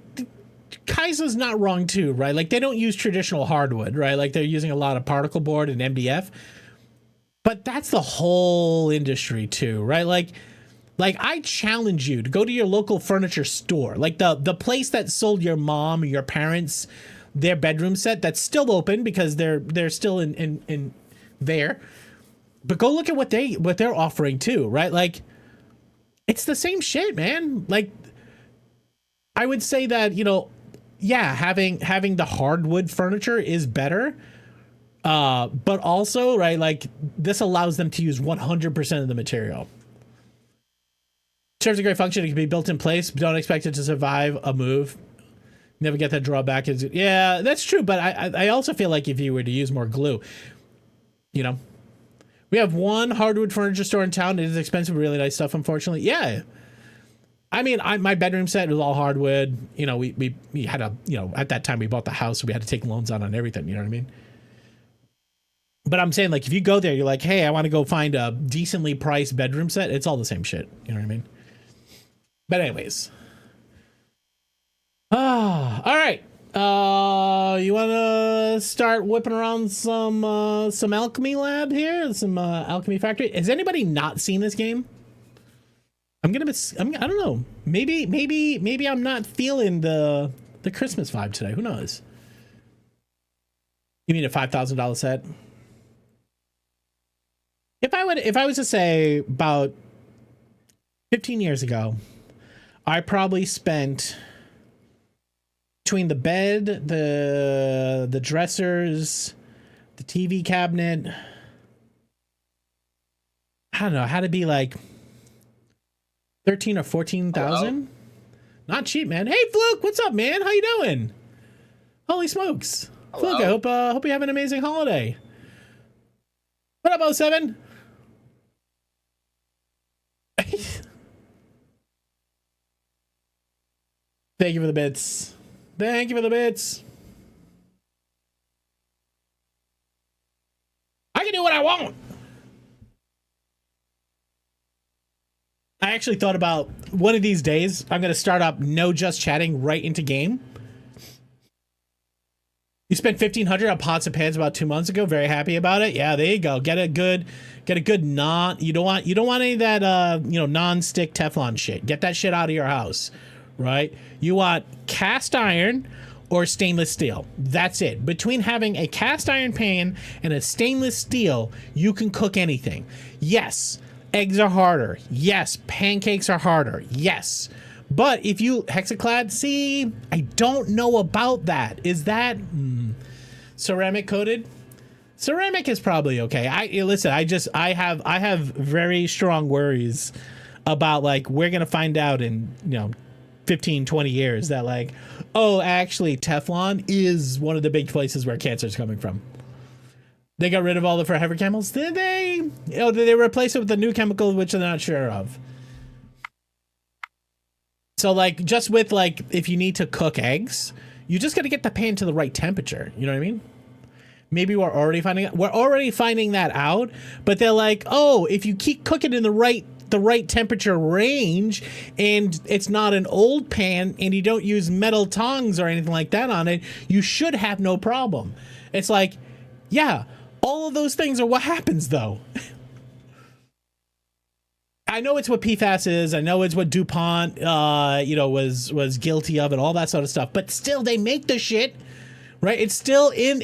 Kaiser's not wrong too, right? Like, they don't use traditional hardwood, right? Like, they're using a lot of particle board and MDF. But that's the whole industry too, right? Like I challenge you to go to your local furniture store, like the place that sold your mom or your parents their bedroom set that's still open because they're still in there. But go look at what they're offering too, right? Like, it's the same shit, man. Like, I would say that, yeah, having the hardwood furniture is better. But also, right, like, this allows them to use 100% of the material. Serves a great function. It can be built in place. Don't expect it to survive a move. Never get that drawback. Yeah, that's true. But I also feel like if you were to use more glue, we have one hardwood furniture store in town. It is expensive, really nice stuff, unfortunately. Yeah. I mean, my bedroom set was all hardwood. We had at that time we bought the house, so we had to take loans out on everything. You know what I mean? But I'm saying, like, if you go there, you're like, hey, I want to go find a decently priced bedroom set. It's all the same shit. You know what I mean? But anyways. All right. You want to start whipping around some Alchemy Lab here? Some Alchemy Factory? Has anybody not seen this game? I don't know. Maybe I'm not feeling the Christmas vibe today. Who knows? You mean a $5,000 set? If I was to say about 15 years ago, I probably spent between the bed, the dressers, the TV cabinet, I don't know, had to be like 13 or 14,000. Not cheap, man. Hey, Fluke, what's up, man? How you doing? Holy smokes. Hello. Fluke, I hope you have an amazing holiday. What up, 07? Thank you for the bits. Thank you for the bits. I can do what I want. I actually thought about one of these days, I'm going to start up no just chatting right into game. You spent $1,500 on pots and pans about 2 months ago. Very happy about it. Yeah, there you go. Get a good non. You don't want any of that non-stick Teflon shit. Get that shit out of your house, right? You want cast iron or stainless steel. That's it. Between having a cast iron pan and a stainless steel, you can cook anything. Yes, eggs are harder. Yes, pancakes are harder. Yes. But if you hexaclad, see, I don't know about that. Is that ceramic coated? Ceramic is probably okay. Listen, I have very strong worries about like we're going to find out in, 15, 20 years that like, oh, actually Teflon is one of the big places where cancer is coming from. They got rid of all the forever chemicals. Did they? Did they replace it with a new chemical which they're not sure of? So like just with like if you need to cook eggs, you just got to get the pan to the right temperature. You know what I mean? Maybe we're already finding that out, but they're like, oh, if you keep cooking in the right temperature range and it's not an old pan and you don't use metal tongs or anything like that on it, you should have no problem. It's like, yeah, all of those things are what happens though. I know it's what PFAS is. I know it's what DuPont, was guilty of and all that sort of stuff, but still they make the shit. Right, it's still in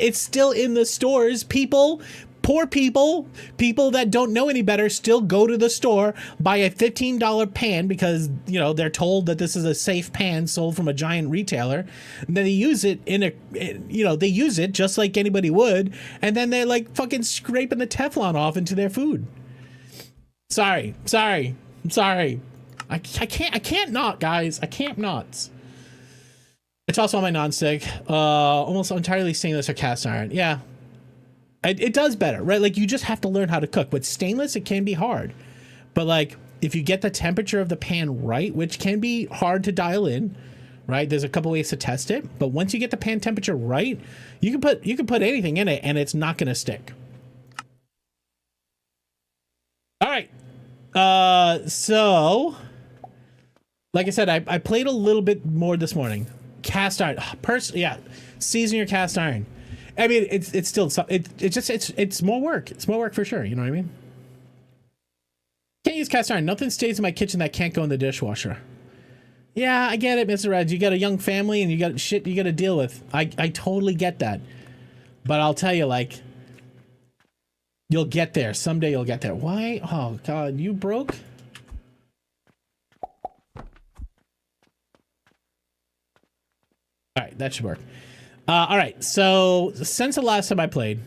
the stores. Poor people that don't know any better still go to the store, buy a $15 pan because they're told that this is a safe pan sold from a giant retailer. And then they use it they use it just like anybody would, and then they're like fucking scraping the Teflon off into their food. Sorry. I can't not, guys. I can't not. It's also on my nonstick, almost entirely stainless or cast iron. Yeah, it does better, right? Like you just have to learn how to cook. With stainless, it can be hard, but like if you get the temperature of the pan right, which can be hard to dial in, right? There's a couple ways to test it, but once you get the pan temperature right, you can put anything in it and it's not going to stick. All right, so like I said, I played a little bit more this morning. Cast iron, season your cast iron. I mean, it's still it's more work. It's more work for sure. You know what I mean? Can't use cast iron. Nothing stays in my kitchen that can't go in the dishwasher. Yeah, I get it, Mr. Reds. You got a young family and you got shit you got to deal with. I totally get that. But I'll tell you, like, you'll get there. Someday you'll get there. Why? Oh God, you broke? All right, that should work. All right, so since the last time I played,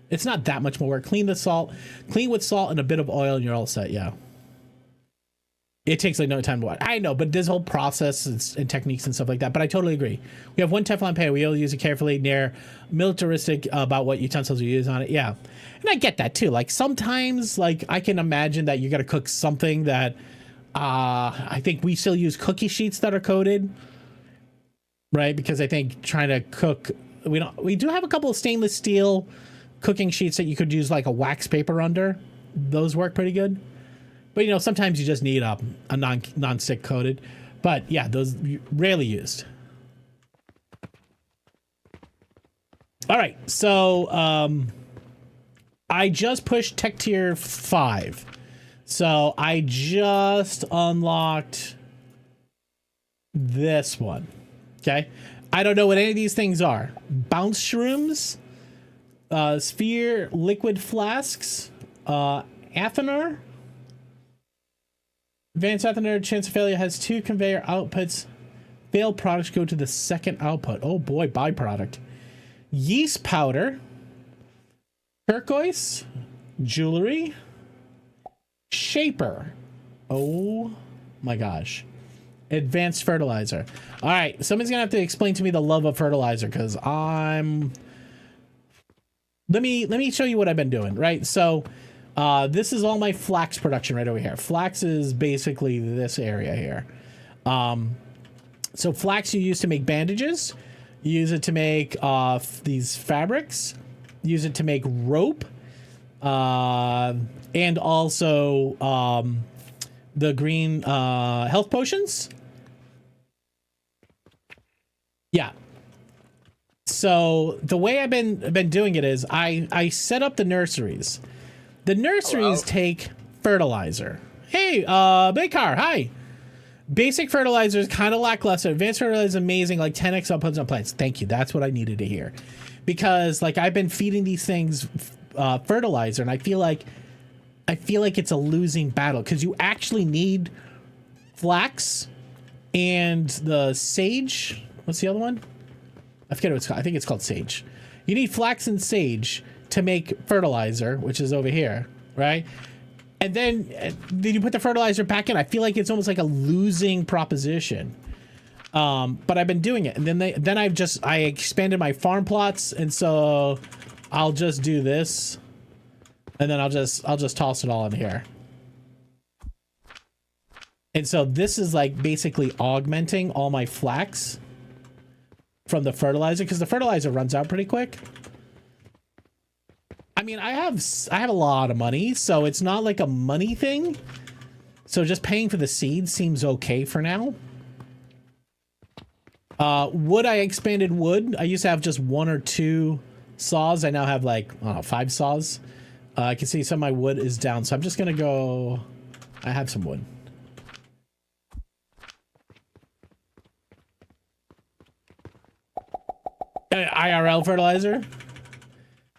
it's not that much more work. Clean with salt and a bit of oil, and you're all set. Yeah, it takes like no time to watch. I know, but this whole process and techniques and stuff like that. But I totally agree. We have one Teflon pan. We all use it carefully, near militaristic about what utensils you use on it. Yeah, and I get that too. Like sometimes, like I can imagine that you got to cook something that I think we still use cookie sheets that are coated. Right, because I think trying to cook, we do have a couple of stainless steel cooking sheets that you could use like a wax paper under. Those work pretty good. But sometimes you just need a non-stick coated. But yeah, those rarely used. All right, so I just pushed Tech Tier 5. So I just unlocked this one. Okay, I don't know what any of these things are. Bounce shrooms, sphere liquid flasks, Athenar. Advanced Athenar, chance of failure has 2 conveyor outputs. Failed products go to the second output. Oh boy, byproduct. Yeast powder, turquoise, jewelry, shaper. Oh my gosh. Advanced fertilizer. All right, somebody's gonna have to explain to me the love of fertilizer because let me show you what I've been doing. Right, so this is all my flax production right over here. Flax is basically this area here. So flax you use to make bandages, you use it to make these fabrics, use it to make rope, and also the green health potions. Yeah. So the way I've been doing it is I set up the nurseries. The nurseries take fertilizer. Hey, Bakar, hi. Basic fertilizer is kind of lackluster. Advanced fertilizer is amazing, like 10x outputs on plants. Thank you. That's what I needed to hear. Because like I've been feeding these things fertilizer, and I feel like it's a losing battle because you actually need flax and the sage. What's the other one? I forget what it's called. I think it's called sage. You need flax and sage to make fertilizer, which is over here, right? And then you put the fertilizer back in. I feel like it's almost like a losing proposition. But I've been doing it, and then I expanded my farm plots, and so I'll just do this, and then I'll just toss it all in here. And so this is like basically augmenting all my flax from the fertilizer, because the fertilizer runs out pretty quick. I mean, I have a lot of money, so it's not like a money thing. So just paying for the seeds seems okay for now. Wood, I expanded wood. I used to have just 1 or 2 saws. I now have like, I don't know, 5 saws. I can see some of my wood is down, so I'm just gonna go. I have some wood. IRL fertilizer.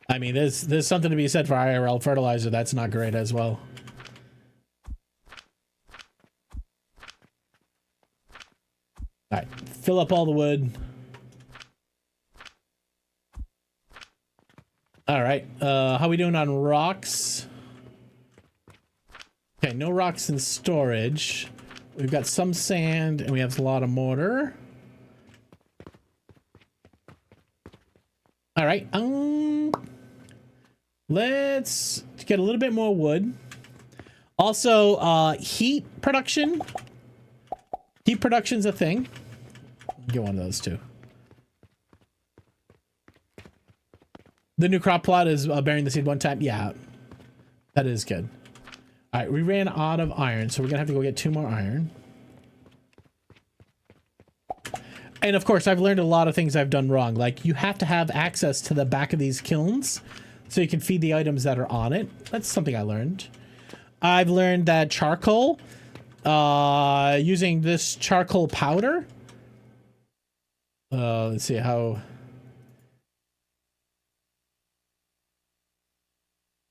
I mean, there's something to be said for IRL fertilizer. That's not great as well. All right, fill up all the wood. All right, how we doing on rocks? Okay, no rocks in storage. We've got some sand, and we have a lot of mortar. All right, let's get a little bit more wood. Also, heat production. Heat production's a thing. Get one of those too. The new crop plot is bearing the seed 1 time. Yeah, that is good. All right, we ran out of iron, so we're gonna have to go get 2 more iron. And of course, I've learned a lot of things I've done wrong. Like, you have to have access to the back of these kilns so you can feed the items that are on it. That's something I learned. I've learned that charcoal, using this charcoal powder. Let's see how.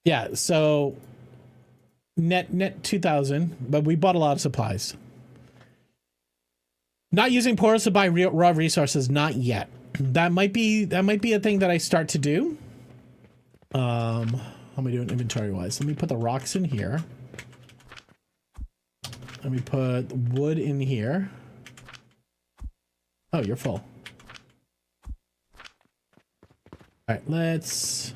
Yeah, so net 2,000, but we bought a lot of supplies. Not using portals to buy raw resources, not yet. That might be a thing that I start to do. How am I doing inventory wise? Let me put the rocks in here. Let me put wood in here. Oh, you're full. All right, let's.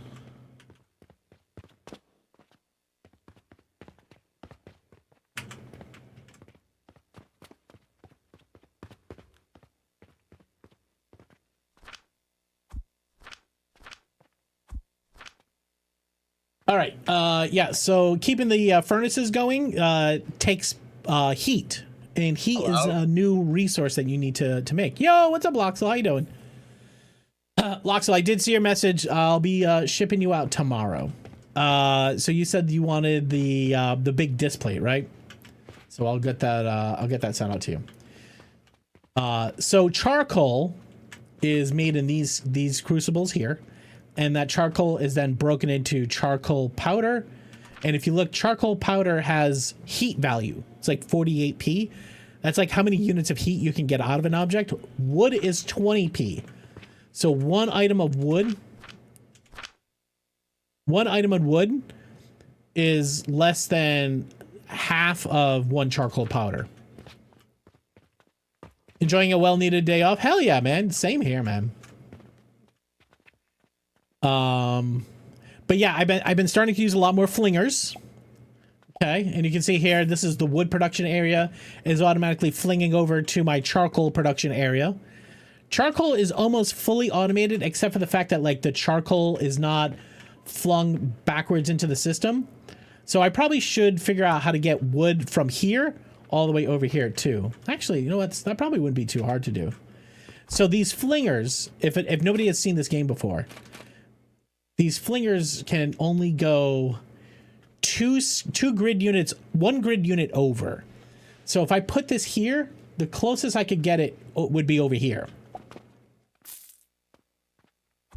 All right. Yeah. So keeping the furnaces going takes heat, and heat is a new resource that you need to make. Yo, what's up, Loxel? How you doing? Loxel, I did see your message. I'll be shipping you out tomorrow. So you said you wanted the big display, right? So I'll get that. I'll get that sent out to you. So charcoal is made in these crucibles here. And that charcoal is then broken into charcoal powder. And if you look, charcoal powder has heat value. It's like 48p. That's like how many units of heat you can get out of an object. Wood is 20p. So one item of wood is less than half of 1 charcoal powder. Enjoying a well-needed day off? Hell yeah, man. Same here, man. But yeah, I've been starting to use a lot more flingers. Okay, and you can see here, this is the wood production area. It is automatically flinging over to my charcoal production area. Charcoal is almost fully automated, except for the fact that like the charcoal is not flung backwards into the system. So I probably should figure out how to get wood from here all the way over here too. Actually, you know what? That probably wouldn't be too hard to do. So these flingers, if nobody has seen this game before, these flingers can only go two grid units, 1 grid unit over. So if I put this here, the closest I could get it would be over here.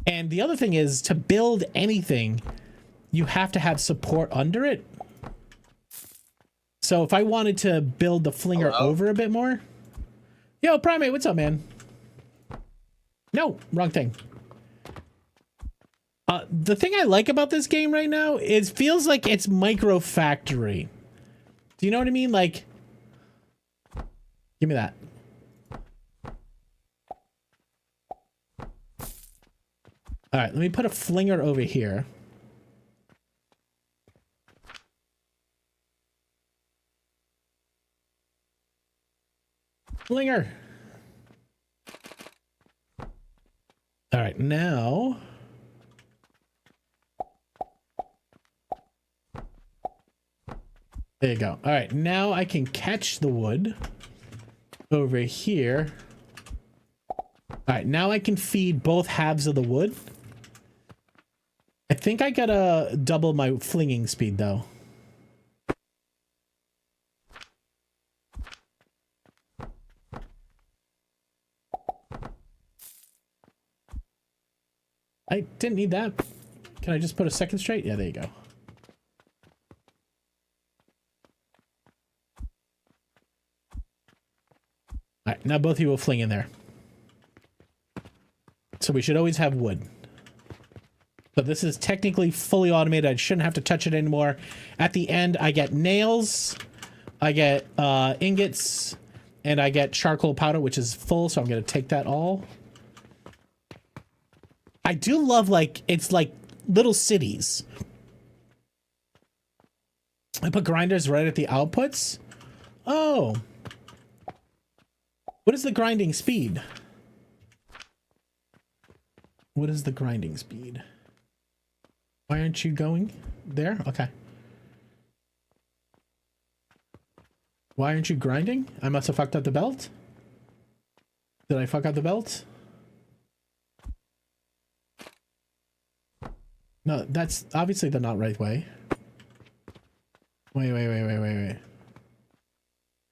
And the other thing is, to build anything, you have to have support under it. So if I wanted to build the flinger over a bit more. Yo, Primate, what's up, man? No, wrong thing. The thing I like about this game right now is feels like it's micro factory. Do you know what I mean? Like, give me that. All right, let me put a flinger over here. Flinger. All right, now. There you go. All right, now I can catch the wood over here. All right, now I can feed both halves of the wood. I think I gotta double my flinging speed though. I didn't need that. Can I just put a second straight? Yeah, there you go. All right, now both of you will fling in there. So we should always have wood. But this is technically fully automated. I shouldn't have to touch it anymore. At the end, I get nails, I get ingots, and I get charcoal powder, which is full, so I'm going to take that all. I do love, like, it's like little cities. I put grinders right at the outputs. Oh. What is the grinding speed? What is the grinding speed? Why aren't you going there? Okay. Why aren't you grinding? I must have fucked up the belt. Did I fuck up the belt? No, that's obviously the not right way. Wait.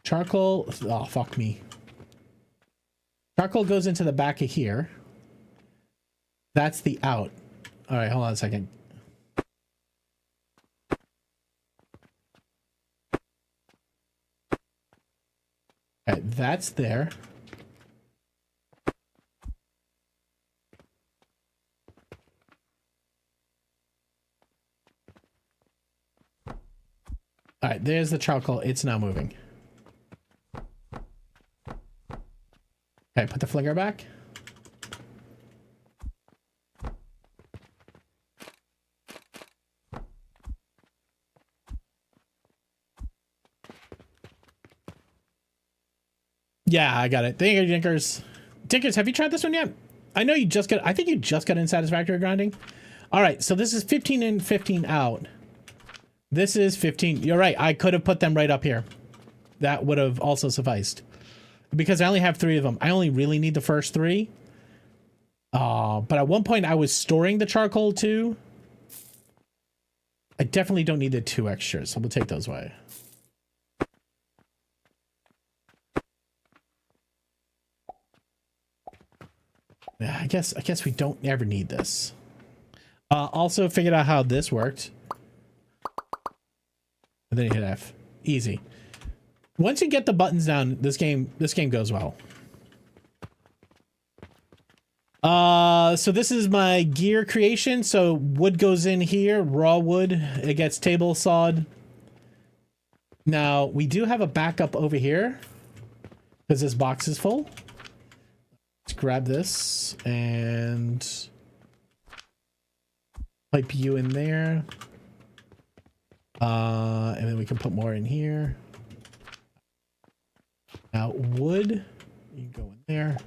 Charcoal. Oh, fuck me. Charcoal goes into the back of here. That's the out. All right, hold on a second. Okay, that's there. All right, there's the charcoal. It's now moving. Okay, put the flinger back. Yeah, I got it. Thank you, Dinkers. Dinkers, have you tried this one yet? I know you just got, I think you just got in satisfactory grinding. All right, so this is 15 in, 15 out. This is 15. You're right. I could have put them right up here. That would have also sufficed. Because I only have 3 of them. I only really need the first 3. But at one point I was storing the charcoal too. I definitely don't need the 2 extras, so we'll take those away. Yeah, I guess we don't ever need this. Also figured out how this worked. And then you hit F. Easy. Once you get the buttons down, this game goes well. So this is my gear creation. So wood goes in here, raw wood. It gets table sawed. Now we do have a backup over here because this box is full. Let's grab this and pipe you in there. And then we can put more in here. Now wood, you can go in there.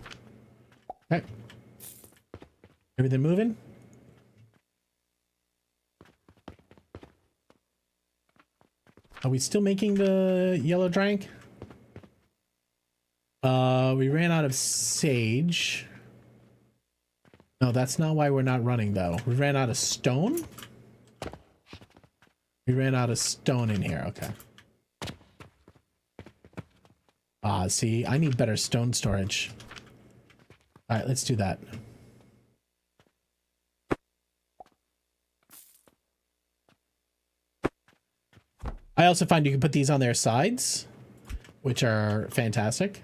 Okay. Everything moving? Are we still making the yellow drank? We ran out of sage. No, that's not why we're not running though. We ran out of stone? We ran out of stone in here, okay. See, I need better stone storage. All right, let's do that. I also find you can put these on their sides, which are fantastic.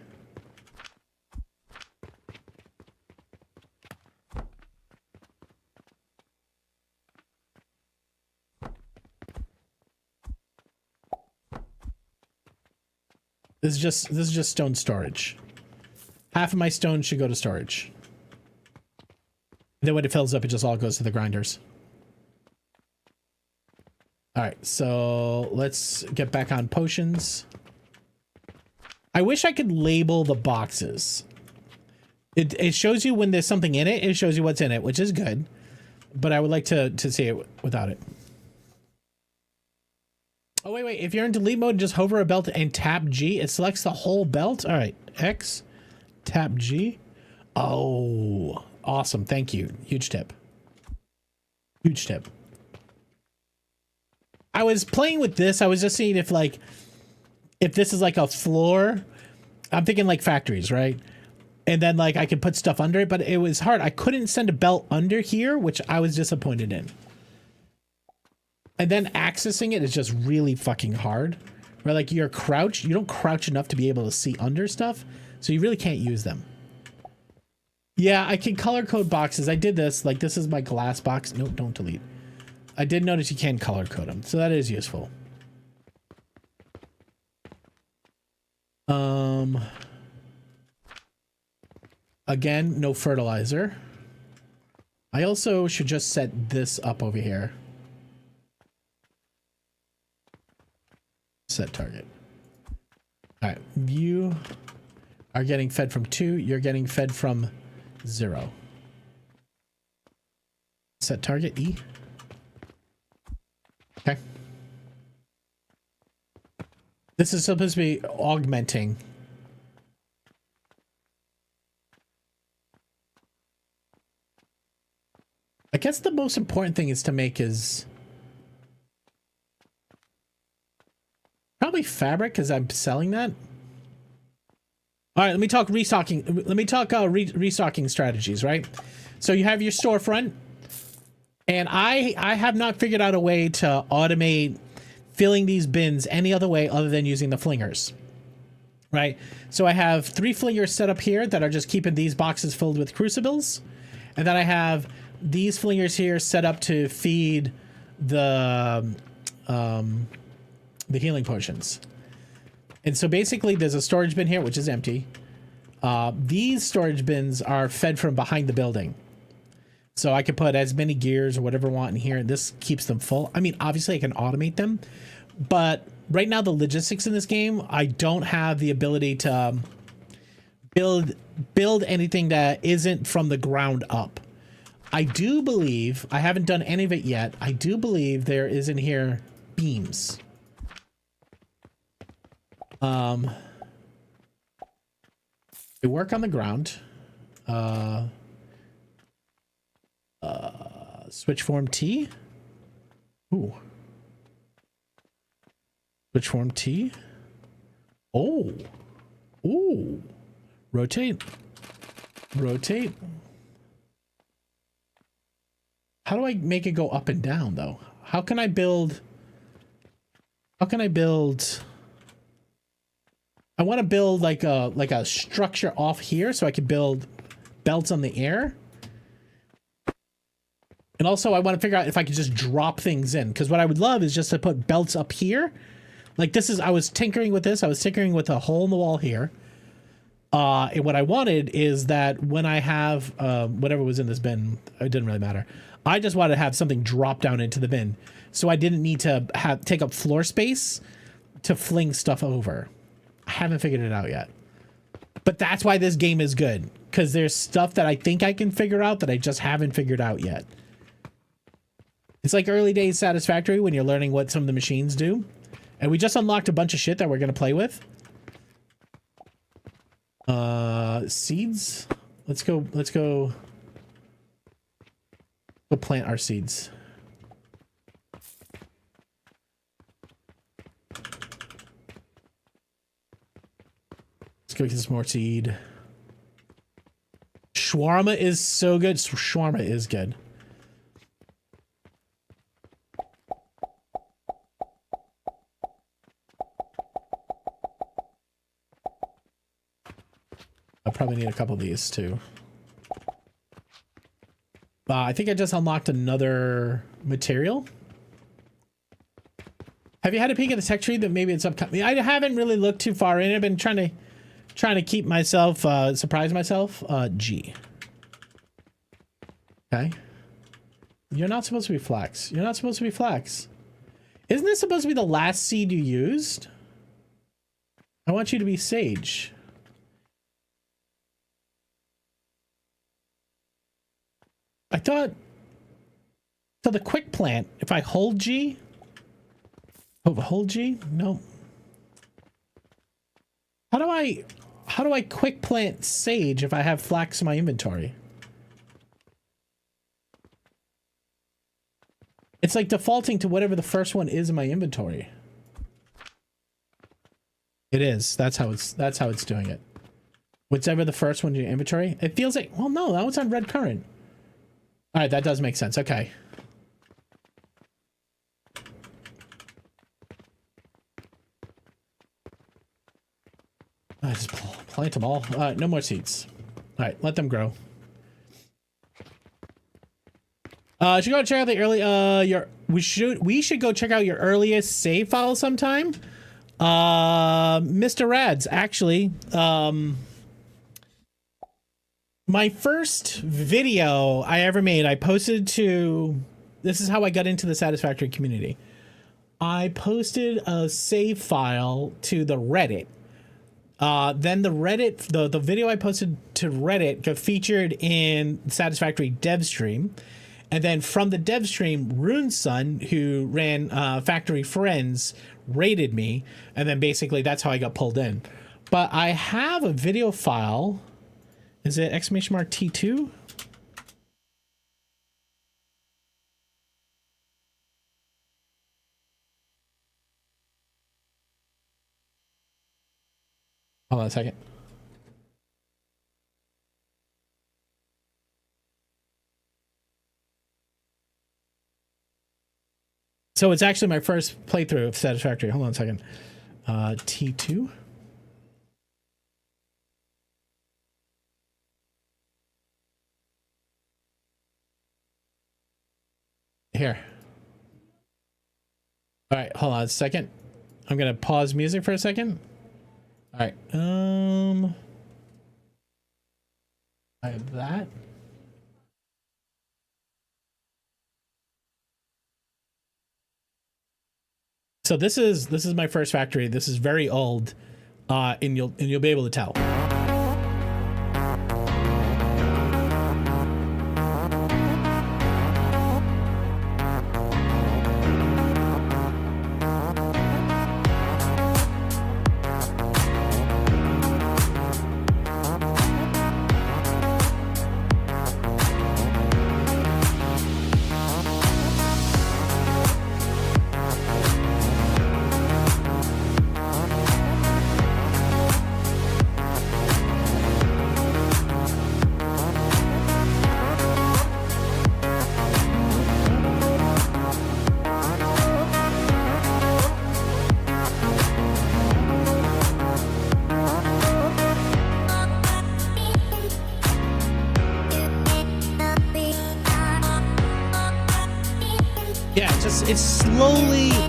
This is just stone storage. Half of my stone should go to storage. Then when it fills up, it just all goes to the grinders. All right, so let's get back on potions. I wish I could label the boxes. It shows you when there's something in it. It shows you what's in it, which is good. But I would like to see it without it. Oh, wait. If you're in delete mode, just hover a belt and tap G. It selects the whole belt. All right, X, tap G. Oh, awesome. Thank you. Huge tip. Huge tip. I was playing with this. I was just seeing if this is like a floor. I'm thinking like factories, right? And then like I could put stuff under it, but it was hard. I couldn't send a belt under here, which I was disappointed in. And then accessing it is just really fucking hard. Where like you're crouched, you don't crouch enough to be able to see under stuff, so you really can't use them. Yeah, I can color code boxes. I did this. Like this is my glass box. No, don't delete. I did notice you can color code them, so that is useful. Again, no fertilizer. I also should just set this up over here. Set target. All right, you are getting fed from 2. You're getting fed from 0. Set target E. Okay. This is supposed to be augmenting. I guess the most important thing is to make is probably fabric, because I'm selling that. All right, let me talk restocking. Let me talk restocking strategies, right? So you have your storefront, and I have not figured out a way to automate filling these bins any other way other than using the flingers, right? So I have 3 flingers set up here that are just keeping these boxes filled with crucibles, and then I have these flingers here set up to feed the healing potions. And so basically there's a storage bin here, which is empty. These storage bins are fed from behind the building. So I could put as many gears or whatever I want in here, and this keeps them full. I mean, obviously I can automate them, but right now the logistics in this game, I don't have the ability to build anything that isn't from the ground up. I do believe, I haven't done any of it yet, I do believe there is in here beams. They work on the ground. Switch form T. Ooh. Switch form T. Oh. Ooh. Rotate. Rotate. How do I make it go up and down though? How can I build? I want to build like a structure off here so I can build belts on the air. And also I want to figure out if I could just drop things in, because what I would love is just to put belts up here. Like this is, I was tinkering with this. I was tinkering with a hole in the wall here. And what I wanted is that when I have whatever was in this bin, it didn't really matter. I just wanted to have something drop down into the bin, so I didn't need to take up floor space to fling stuff over. I haven't figured it out yet, but that's why this game is good, because there's stuff that I think I can figure out that I just haven't figured out yet. It's like early days Satisfactory when you're learning what some of the machines do, and we just unlocked a bunch of shit that we're gonna play with. Seeds. Let's go plant our seeds. Let's go get some more seed. Shawarma is so good. Shawarma is good. I'll probably need a couple of these too. I think I just unlocked another material. Have you had a peek at the tech tree that maybe it's upcoming? I haven't really looked too far in. I've been trying to keep myself, surprise myself. G. Okay. You're not supposed to be flax. You're not supposed to be flax. Isn't this supposed to be the last seed you used? I want you to be sage. I thought... So the quick plant, if I hold G... Oh, hold G? No. How do I quick plant sage if I have flax in my inventory? It's like defaulting to whatever the first one is in my inventory. It is. That's how it's doing it. Whichever the first one in your inventory. It feels like, well, no, that one's on red current. All right, that does make sense. Okay. I just plant them all. No more seeds. All right, let them grow. Should go check out the early we should go check out your earliest save file sometime. Mr. Rads, actually, my first video I ever made, I posted to, this is how I got into the Satisfactory community. I posted a save file to the Reddit. Then the Reddit, the video I posted to Reddit got featured in Satisfactory dev stream. And then from the dev stream, RuneSun, who ran Factory Friends, rated me. And then basically that's how I got pulled in. But I have a video file. Is it !T2? Hold on a second. So it's actually my first playthrough of Satisfactory. Hold on a second. T2. Here. All right, hold on a second. I'm gonna pause music for a second. All right. I have that. So this is my first factory. This is very old, and you'll be able to tell.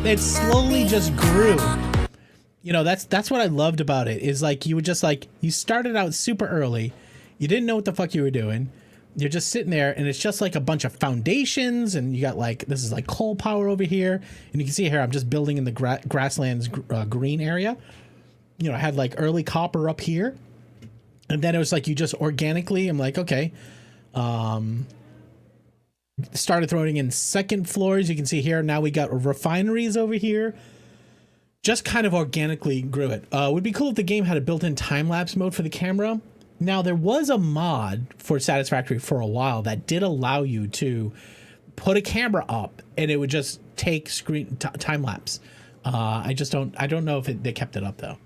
It slowly just grew. You know, that's what I loved about it, is like you would just like, you started out super early, you didn't know what the fuck you were doing, you're just sitting there and it's just like a bunch of foundations, and you got like, this is like coal power over here, and you can see here I'm just building in the grasslands green area. You know, I had like early copper up here, and then it was like you just organically, I'm like, okay, started throwing in second floors. You can see here now we got refineries over here. Just kind of organically grew it. Would be cool if the game had a built-in time-lapse mode for the camera. Now there was a mod for Satisfactory for a while that did allow you to put a camera up and it would just take screen time-lapse. I don't know if they kept it up though.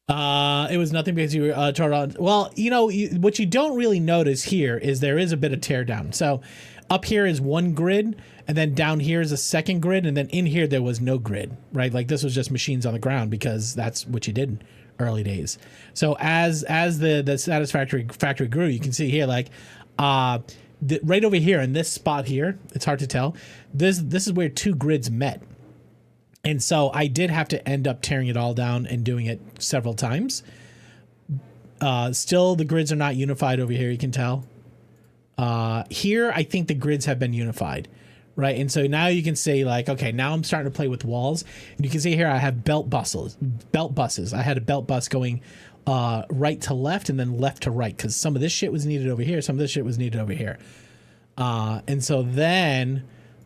It was nothing because you were turned on. Well, you know, what you don't really notice here is there is a bit of teardown. So up here is one grid, and then down here is a second grid, and then in here there was no grid, right? Like this was just machines on the ground because that's what you did in early days. So as the Satisfactory factory grew, you can see here like right over here in this spot here, it's hard to tell. This is where two grids met. And so I did have to end up tearing it all down and doing it several times. Still, the grids are not unified over here, you can tell. Here, I think the grids have been unified, right? And so now you can say like, okay, now I'm starting to play with walls. And you can see here I have belt buses. I had a belt bus going right to left and then left to right because some of this shit was needed over here. Some of this shit was needed over here. And so then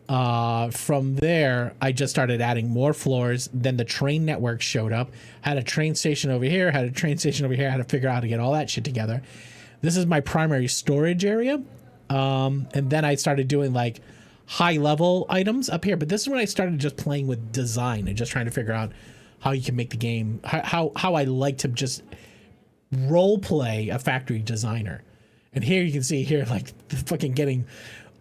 from there, I just started adding more floors. Then the train network showed up. Had a train station over here, had a train station over here. I had to figure out how to get all that shit together. This is my primary storage area. And then I started doing like high level items up here. But this is when I started just playing with design and just trying to figure out how you can make the game, how I like to just role play a factory designer. And here you can see here, like fucking getting,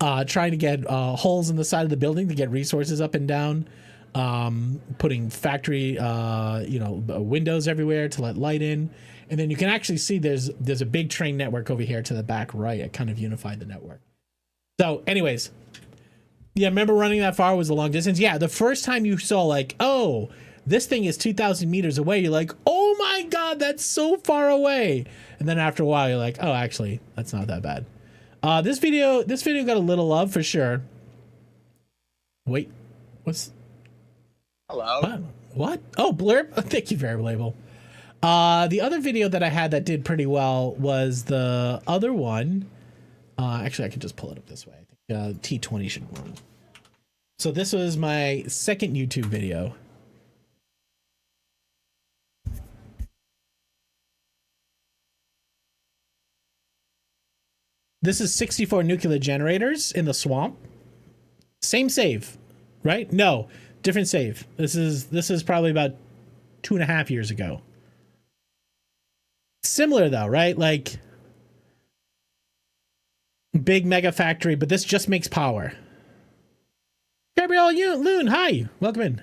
trying to get holes in the side of the building to get resources up and down, putting factory, windows everywhere to let light in. And then you can actually see there's a big train network over here to the back right. It kind of unified the network. So anyways, yeah, remember running that far was a long distance? Yeah, the first time you saw like, oh, this thing is 2,000 meters away, you're like, oh my God, that's so far away. And then after a while, you're like, oh, actually, that's not that bad. This video got a little love for sure. Wait, what's... Hello. What? Oh, blurb. Thank you, Variable Label. The other video that I had that did pretty well was the other one. Actually, I can just pull it up this way. I think T20 should run. So this was my second YouTube video. This is 64 nuclear generators in the swamp. Same save, right? No, different save. This is probably about 2.5 years ago. Similar though, right? Like big mega factory, but this just makes power. Gabrielle Loon, hi, welcome in.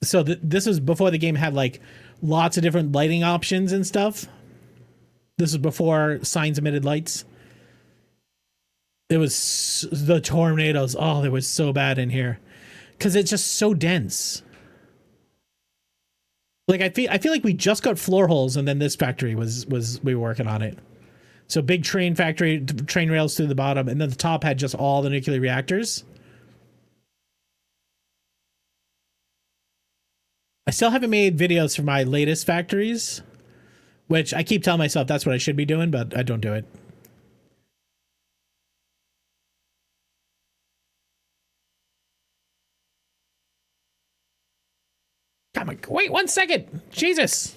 So this was before the game had like lots of different lighting options and stuff. This is before signs emitted lights. It was the tornadoes. Oh, they were so bad in here because it's just so dense. Like I feel like we just got floor holes and then this factory was we were working on it. So big train factory, train rails through the bottom, and then the top had just all the nuclear reactors. I still haven't made videos for my latest factories, which I keep telling myself that's what I should be doing, but I don't do it. Come on, wait 1 second. Jesus.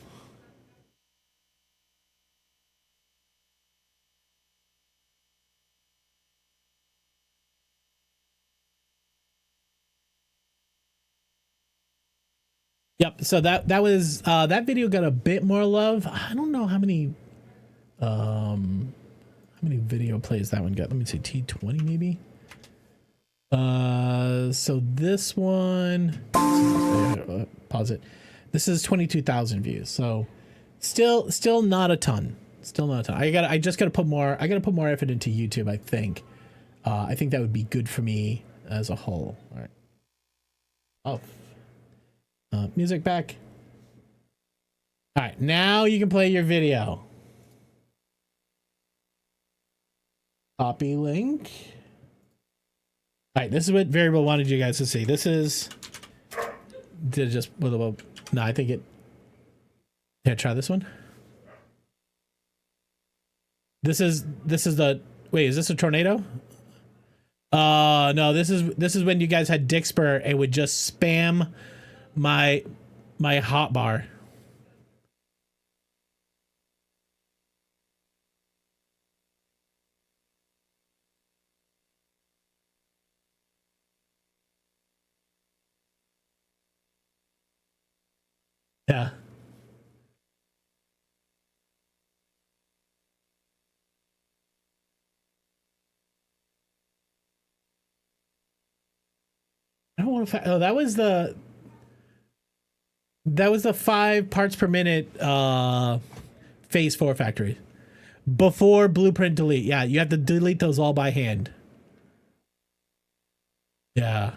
Yep. So that was that video got a bit more love. I don't know how many video plays that one got. Let me see, T20 maybe. So this one, pause it. This is 22,000 views. So still not a ton. Still not a ton. I just gotta put more. I gotta put more effort into YouTube. I think that would be good for me as a whole. All right. Oh. Music back. All right, now you can play your video. Copy link. All right, this is what Variable wanted you guys to see. This is just no, I think it. Yeah, try this one. This is the wait. Is this a tornado? No. This is when you guys had Dixper and would just spam my hotbar. Yeah. I don't want to. Oh, that was the. That was the 5 parts per minute phase 4 factory. Before blueprint delete. Yeah, you have to delete those all by hand. Yeah.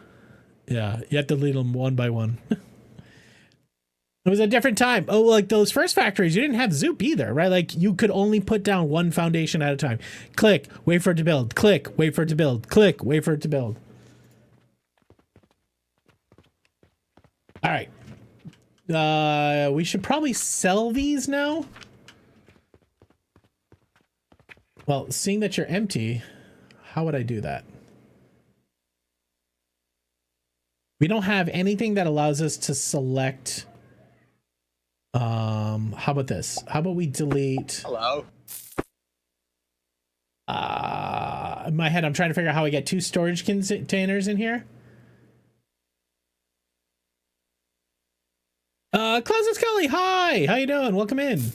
Yeah, you have to delete them one by one. It was a different time. Oh, like those first factories, you didn't have Zoop either, right? Like you could only put down one foundation at a time. Click, wait for it to build. Click, wait for it to build. Click, wait for it to build. All right. We should probably sell these now. Well, seeing that you're empty, how would I do that? We don't have anything that allows us to select. How about this? How about we delete? Hello. In my head, I'm trying to figure out how I get 2 storage containers in here. Closet Scully, hi! How you doing? Welcome in.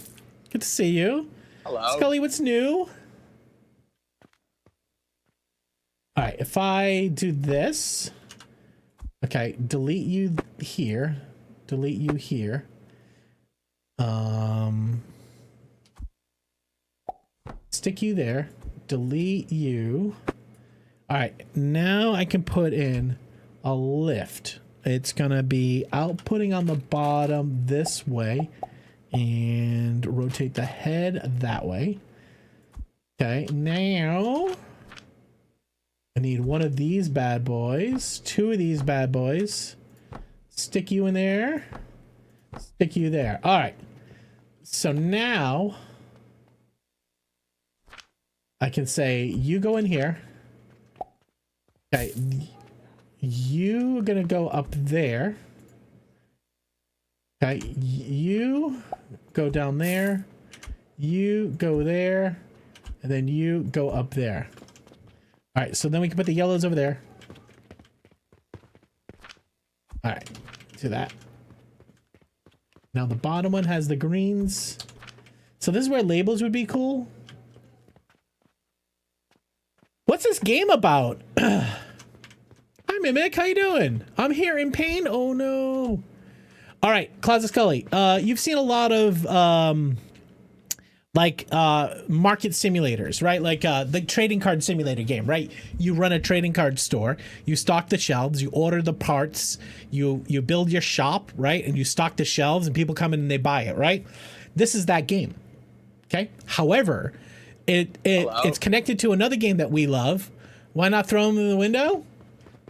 Good to see you. Hello. Scully, what's new? All right, if I do this, okay, delete you here, delete you here. Stick you there, delete you. All right, now I can put in a lift. It's gonna be outputting on the bottom this way and rotate the head that way. Okay, now I need one of these bad boys, 2 of these bad boys. Stick you in there, stick you there. All right, so now I can say you go in here. Okay, you are gonna go up there. Okay, you go down there, you go there, and then you go up there. All right, so then we can put the yellows over there. All right, do that. Now the bottom one has the greens. So this is where labels would be cool. What's this game about? Hi, Mimic, how you doing? I'm here in pain. Oh no. All right, Closet Scully. You've seen a lot of market simulators, right? Like the trading card simulator game, right? You run a trading card store, you stock the shelves, you order the parts, you build your shop, right? And you stock the shelves and people come in and they buy it, right? This is that game. Okay. However, it's connected to another game that we love. Why not throw them in the window?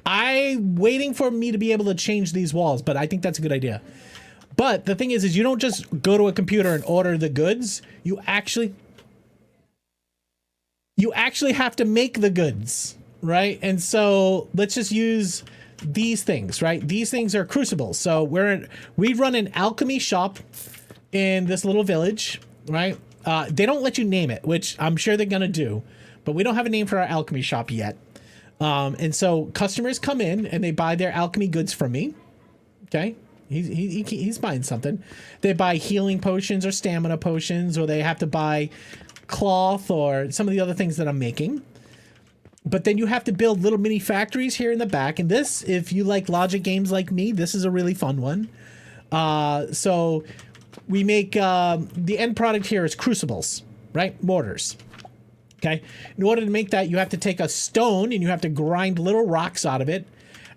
I'm waiting for me to be able to change these walls, but I think that's a good idea. But the thing is you don't just go to a computer and order the goods. You actually have to make the goods, right? And so let's just use these things, right? These things are crucibles. So we run an alchemy shop in this little village, right? They don't let you name it, which I'm sure they're gonna do, but we don't have a name for our alchemy shop yet. And so customers come in and they buy their alchemy goods from me. Okay. He's buying something. They buy healing potions or stamina potions, or they have to buy cloth or some of the other things that I'm making. But then you have to build little mini factories here in the back. And this, if you like logic games like me, this is a really fun one. So we make, the end product here is crucibles, right? Mortars. Okay. In order to make that, you have to take a stone and you have to grind little rocks out of it.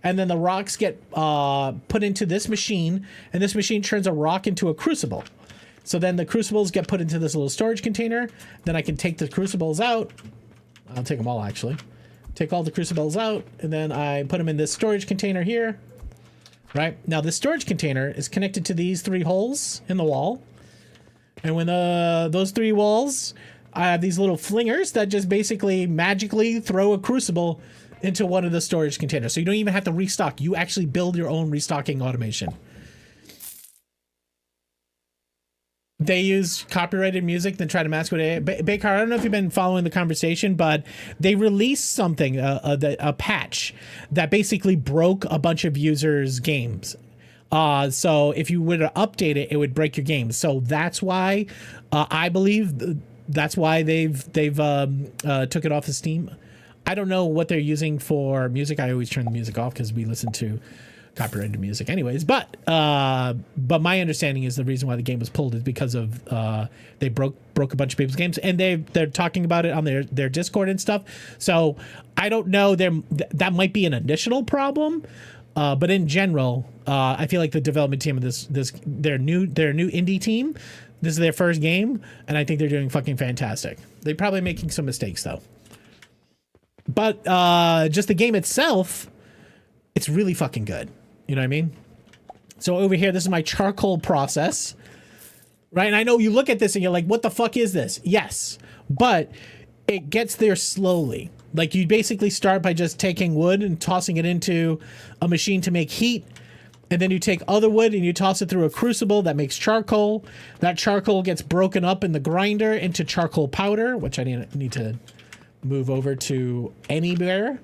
And then the rocks get put into this machine, and this machine turns a rock into a crucible. So then the crucibles get put into this little storage container. Then I can take the crucibles out. I'll take them all, actually. Take all the crucibles out, and then I put them in this storage container here. Right? Now, this storage container is connected to these 3 holes in the wall. And when those 3 walls, I have these little flingers that just basically magically throw a crucible into one of the storage containers. So you don't even have to restock. You actually build your own restocking automation. They use copyrighted music, then try to mask it. Baker, I don't know if you've been following the conversation, but they released something, a patch that basically broke a bunch of users' games. So if you were to update it, it would break your games. So that's why I believe that's why they've took it off of Steam. I don't know what they're using for music. I always turn the music off because we listen to copyrighted music anyways. But my understanding is the reason why the game was pulled is because of they broke a bunch of people's games, and they're talking about it on their Discord and stuff. So I don't know, that might be an additional problem, but in general, I feel like the development team of this their new indie team, this is their first game, and I think they're doing fucking fantastic. They're probably making some mistakes though, but just the game itself, it's really fucking good. You know what I mean? So over here, this is my charcoal process, right? And I know you look at this and you're like, what the fuck is this? Yes, but it gets there slowly. Like, you basically start by just taking wood and tossing it into a machine to make heat. And then you take other wood and you toss it through a crucible that makes charcoal. That charcoal gets broken up in the grinder into charcoal powder, which I need to move over to anywhere.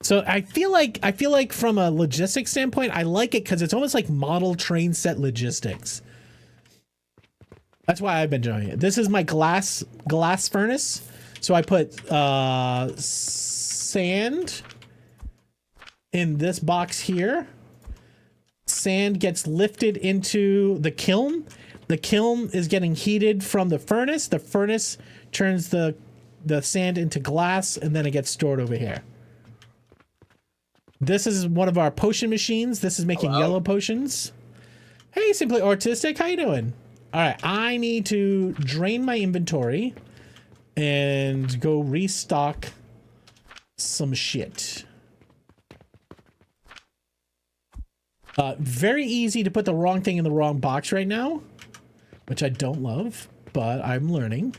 So I feel like from a logistics standpoint, I like it because it's almost like model train set logistics. That's why I've been enjoying it. This is my glass furnace. So I put sand in this box here. Sand gets lifted into the kiln. The kiln is getting heated from the furnace. The furnace turns the sand into glass, and then it gets stored over here. This is one of our potion machines. This is making yellow potions. Hey, Simply Artistic, how you doing? All right, I need to drain my inventory and go restock some shit. Very easy to put the wrong thing in the wrong box right now, which I don't love, but I'm learning.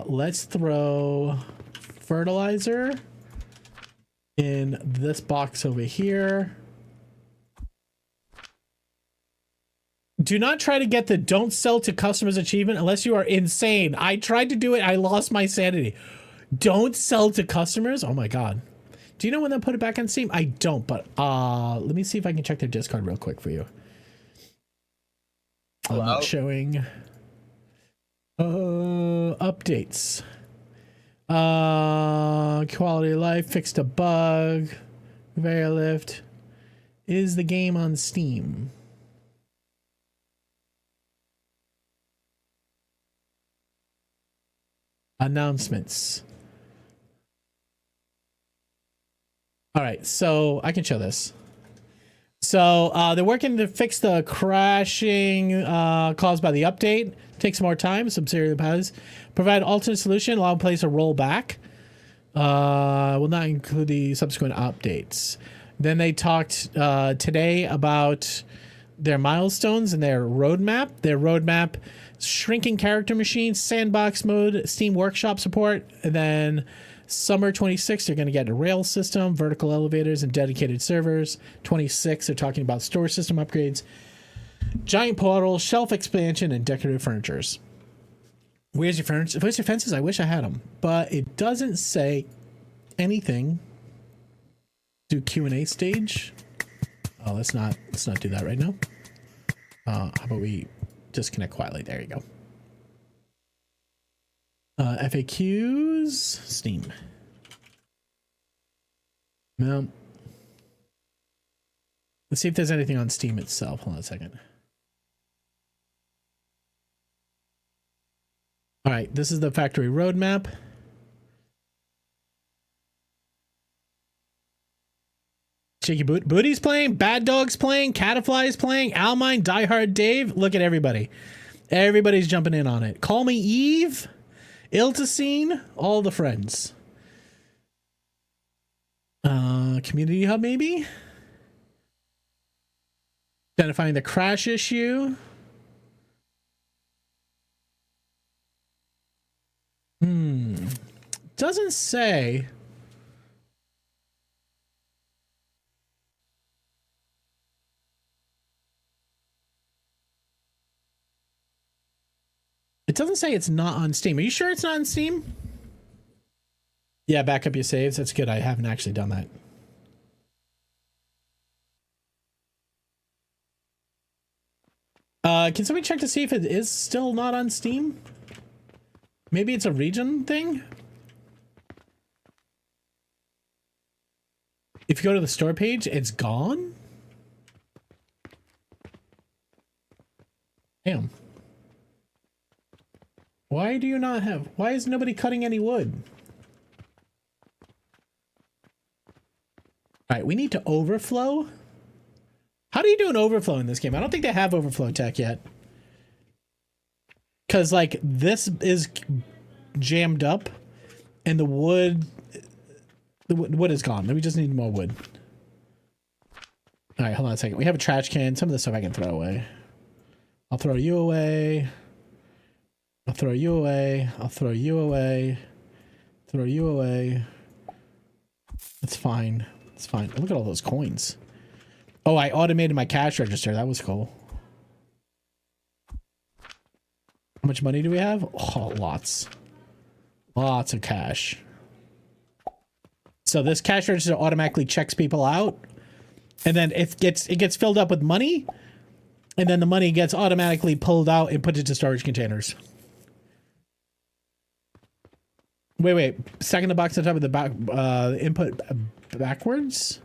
Let's throw fertilizer in this box over here. Do not try to get the don't sell to customers achievement unless you are insane. I tried to do it. I lost my sanity. Don't sell to customers. Oh my God. Do you know when they put it back on Steam? I don't, but let me see if I can check their Discord real quick for you. Hello? I'm not showing updates. Quality of life, fixed a bug, conveyor lift. Is the game on Steam? Announcements. All right, so I can show this. So they're working to fix the crashing caused by the update. Takes more time. Some serious paths. Provide alternate solution. Allow players to roll back. Will not include the subsequent updates. Then they talked today about their milestones and their roadmap. Their roadmap: shrinking character machines, sandbox mode, Steam Workshop support, and then summer 26 they're going to get a rail system, vertical elevators, and dedicated servers. 26 they're talking about store system upgrades, giant portal, shelf expansion, and decorative furnitures. Where's your furniture? Where's your fences? I wish I had them, but it doesn't say anything. Do Q&A stage. Oh, let's not do that right now. How about we disconnect quietly? There you go. FAQs, Steam. No. Let's see if there's anything on Steam itself. Hold on a second. All right, this is the factory roadmap. Shaky Booty's playing, Bad Dog's playing, Catafly's playing, Almine, Diehard Dave. Look at everybody. Everybody's jumping in on it. Call Me Eve, Iltacine, all the friends. Community Hub, maybe? Identifying the crash issue. Doesn't say. It doesn't say it's not on Steam. Are you sure it's not on Steam? Yeah, back up your saves. That's good. I haven't actually done that. Can somebody check to see if it is still not on Steam? Maybe it's a region thing? If you go to the store page, it's gone? Damn. Why do you not have... Why is nobody cutting any wood? Alright, we need to overflow. How do you do an overflow in this game? I don't think they have overflow tech yet. Because, like, this is jammed up, and the wood... The wood is gone. We just need more wood. Alright, hold on a second. We have a trash can. Some of this stuff I can throw away. I'll throw you away. I'll throw you away. I'll throw you away. Throw you away. It's fine. It's fine. Look at all those coins. Oh, I automated my cash register. That was cool. How much money do we have? Oh, lots. Lots of cash. So this cash register automatically checks people out. And then it gets filled up with money. And then the money gets automatically pulled out and put into storage containers. Wait. Second the box on top of the back, input backwards.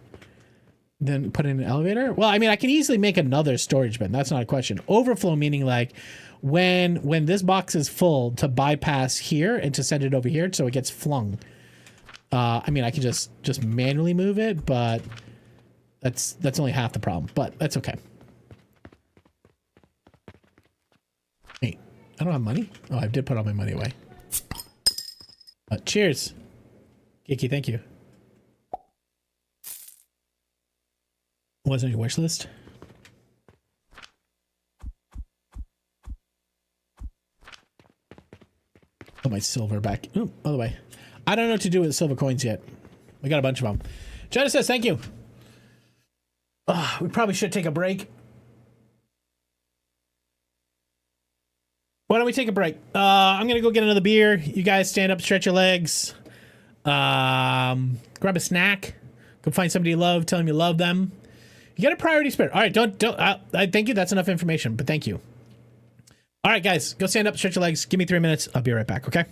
Then put in an elevator. Well, I mean, I can easily make another storage bin. That's not a question. Overflow meaning like when this box is full to bypass here and to send it over here so it gets flung. I mean, I can just manually move it, but that's only half the problem. But that's okay. Hey, I don't have money. Oh, I did put all my money away. Cheers. Geeky, thank you. What's on your wish list? Oh, my silver back. Oh, by the way, I don't know what to do with silver coins yet. We got a bunch of them. Jenna says, thank you. We probably should take a break. Why don't we take a break? I'm going to go get another beer. You guys stand up, stretch your legs. Grab a snack. Go find somebody you love. Tell them you love them. You got a priority spirit. All right, don't. Thank you. That's enough information, but thank you. All right, guys, go stand up, stretch your legs. Give me 3 minutes. I'll be right back, okay?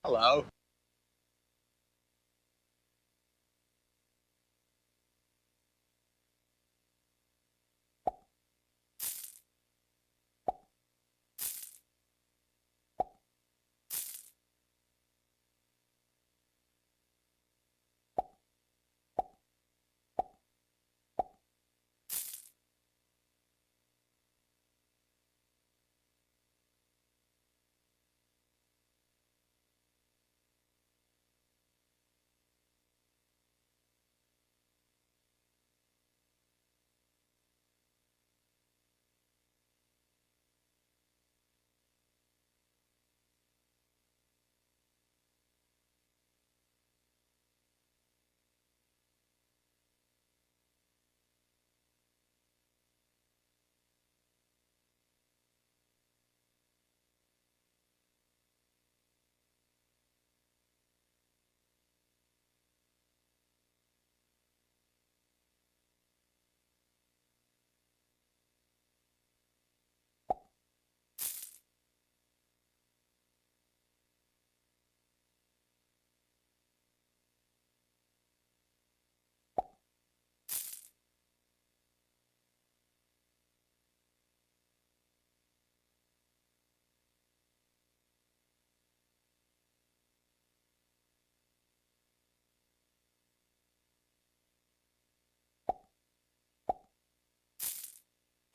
Hello.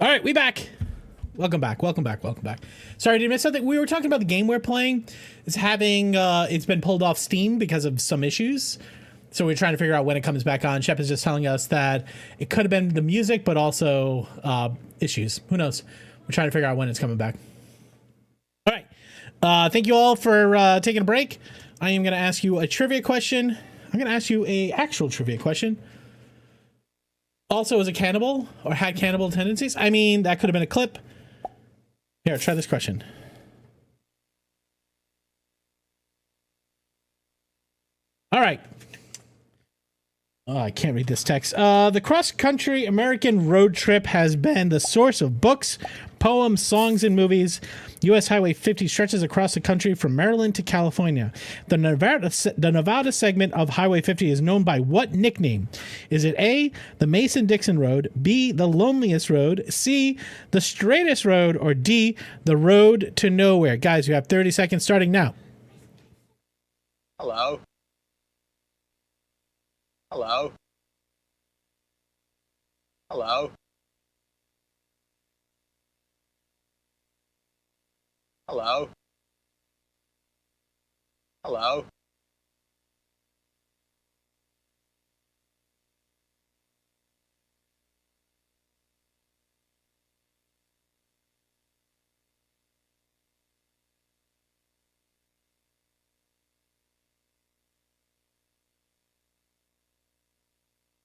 All right, we back. Welcome back. Sorry, did you miss something? We were talking about the game we're playing. It's having, it's been pulled off Steam because of some issues. So we're trying to figure out when it comes back on. Shep is just telling us that it could have been the music, but also issues. Who knows? We're trying to figure out when it's coming back. All right. Thank you all for taking a break. I am going to ask you a trivia question. I'm going to ask you a actual trivia question. Also, is a cannibal or had cannibal tendencies? I mean, that could have been a clip. Here, try this question. All right. Oh, I can't read this text. The cross-country American road trip has been the source of books, poems, songs, and movies. U.S. Highway 50 stretches across the country from Maryland to California. The Nevada segment of Highway 50 is known by what nickname? Is it A, the Mason-Dixon Road, B, the Loneliest Road, C, the Straightest Road, or D, the Road to Nowhere? Guys, you have 30 seconds starting now. Hello. Hello. Hello. Hello. Hello.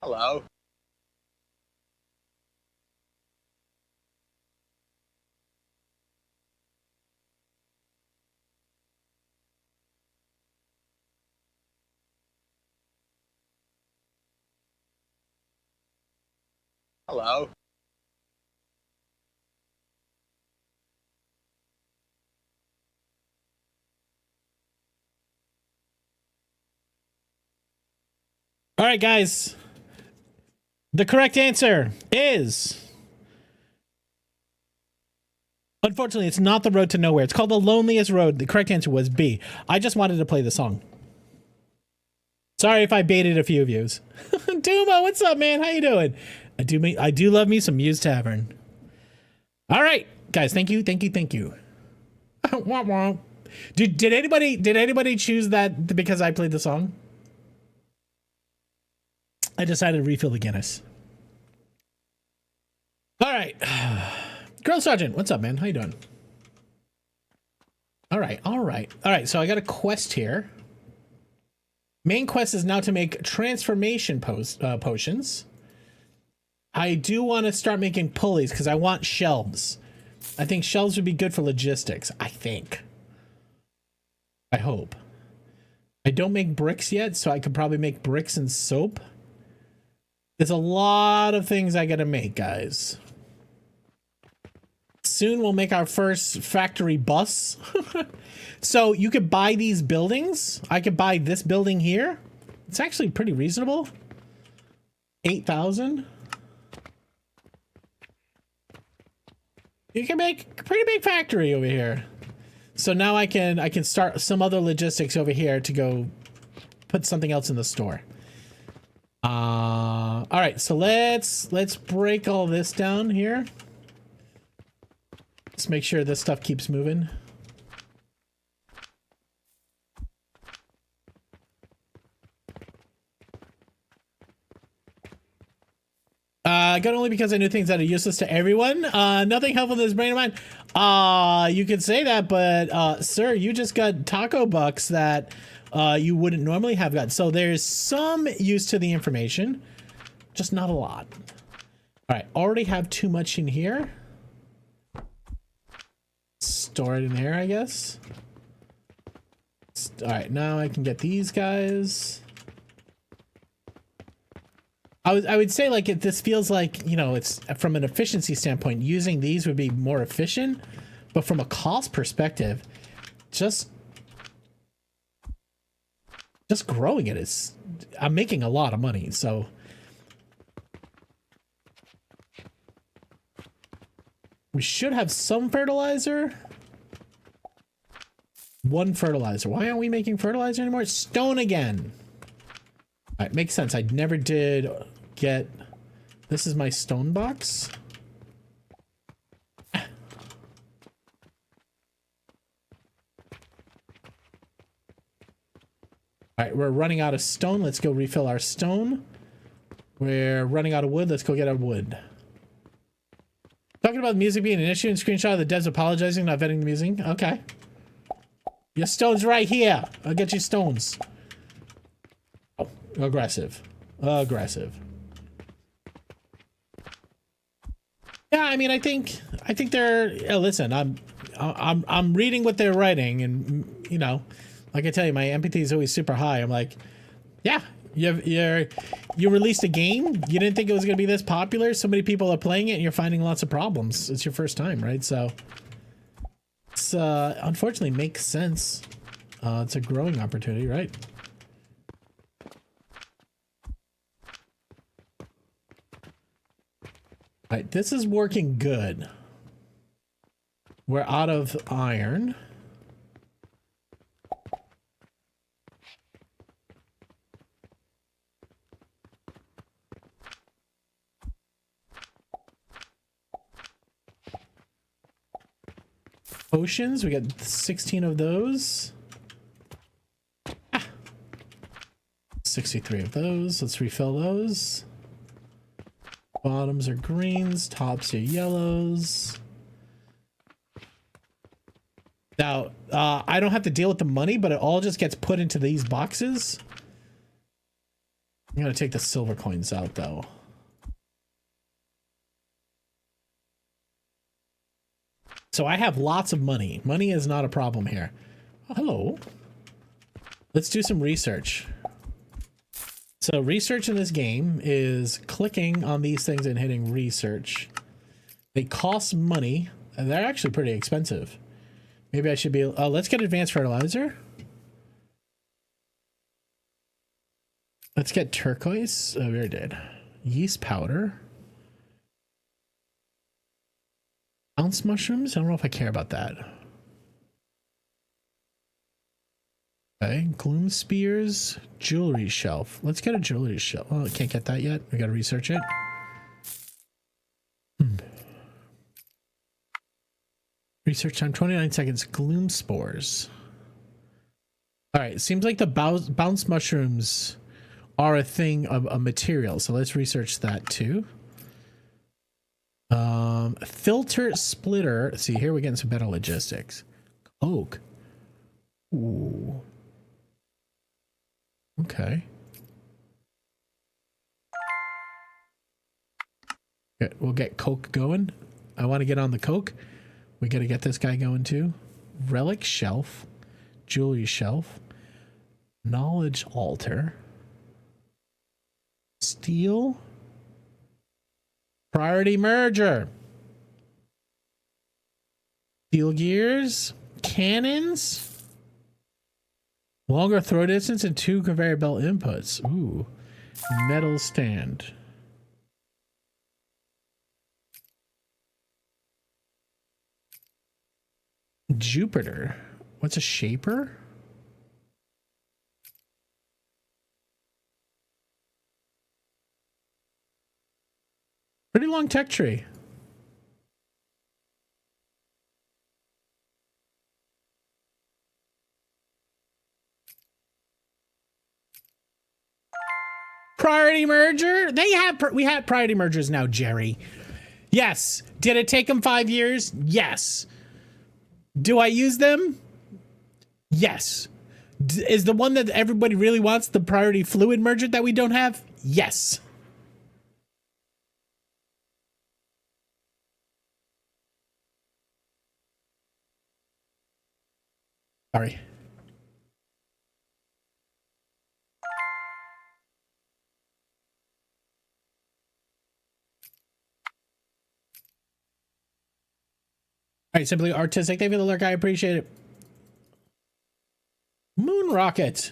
Hello. Hello. All right, guys. The correct answer is... Unfortunately, it's not the Road to Nowhere. It's called the Loneliest Road. The correct answer was B. I just wanted to play the song. Sorry if I baited a few of yous. Duma, what's up, man? How you doing? I do love me some Muse Tavern. All right, guys. Thank you. Womp womp. Did anybody choose that because I played the song? I decided to refill the Guinness. All right. Girl Sergeant, what's up, man? How you doing? All right. So I got a quest here. Main quest is now to make transformation potions. I do want to start making pulleys because I want shelves. I think shelves would be good for logistics. I hope. I don't make bricks yet, so I could probably make bricks and soap. There's a lot of things I gotta make, guys. Soon we'll make our first factory bus. So you could buy these buildings. I could buy this building here. It's actually pretty reasonable. 8,000. You can make a pretty big factory over here. So now I can start some other logistics over here to go put something else in the store. All right, so let's break all this down here. Let's make sure this stuff keeps moving. Got only because I knew things that are useless to everyone. Nothing helpful in this brain of mine. You could say that, but sir, you just got taco bucks that you wouldn't normally have got. So there's some use to the information, just not a lot. All right, already have too much in here. Store it in there, I guess. All right, now I can get these guys. I would say, like, if this feels like, you know, it's from an efficiency standpoint, using these would be more efficient, but from a cost perspective, just growing it is, I'm making a lot of money. So we should have some fertilizer. One fertilizer. Why aren't we making fertilizer anymore? Stone again. All right, makes sense. I never did get... This is my stone box. right, we're running out of stone. Let's go refill our stone. We're running out of wood. Let's go get our wood. Talking about the music being an issue and screenshot of the devs apologizing, not vetting the music. Okay. Your stone's right here. I'll get you stones. Oh, aggressive. Aggressive. Yeah, I mean, I think they're. Listen, I'm reading what they're writing, and you know, like I tell you, my empathy is always super high. I'm like, yeah, you released a game. You didn't think it was gonna be this popular. So many people are playing it, and you're finding lots of problems. It's your first time, right? So, it's unfortunately makes sense. It's a growing opportunity, right? Right, this is working good. We're out of iron. Potions, we got 16 of those. 63 of those. Let's refill those. Bottoms are greens, tops are yellows. Now, I don't have to deal with the money, but it all just gets put into these boxes. I'm gonna take the silver coins out, though. So I have lots of money. Money is not a problem here. Oh, hello. Let's do some research. So research in this game is clicking on these things and hitting research. They cost money, and they're actually pretty expensive. Maybe I should be... let's get advanced fertilizer. Let's get turquoise. Oh, we already did. Yeast powder. Ounce mushrooms? I don't know if I care about that. Okay, gloom spears, jewelry shelf. Let's get a jewelry shelf. Oh, I can't get that yet. We gotta research it. Research time 29 seconds. Gloom spores. All right, seems like the bounce mushrooms are a thing of a material, so let's research that too. Filter splitter. See, here we're getting some better logistics. Coke. Ooh. Okay. Okay, we'll get Coke going. I want to get on the Coke. We got to get this guy going too. Relic shelf. Jewelry shelf. Knowledge altar. Steel. Priority merger. Steel gears. Cannons. Longer throw distance and 2 conveyor belt inputs. Ooh. Metal stand. Jupiter. What's a shaper? Pretty long tech tree. Priority merger? We have priority mergers now, Jerry. Yes. Did it take them 5 years? Yes. Do I use them? Yes. Is the one that everybody really wants the priority fluid merger that we don't have? Yes. Sorry. All right, simply artistic. Thank you for the lurk. I appreciate it. Moon rocket.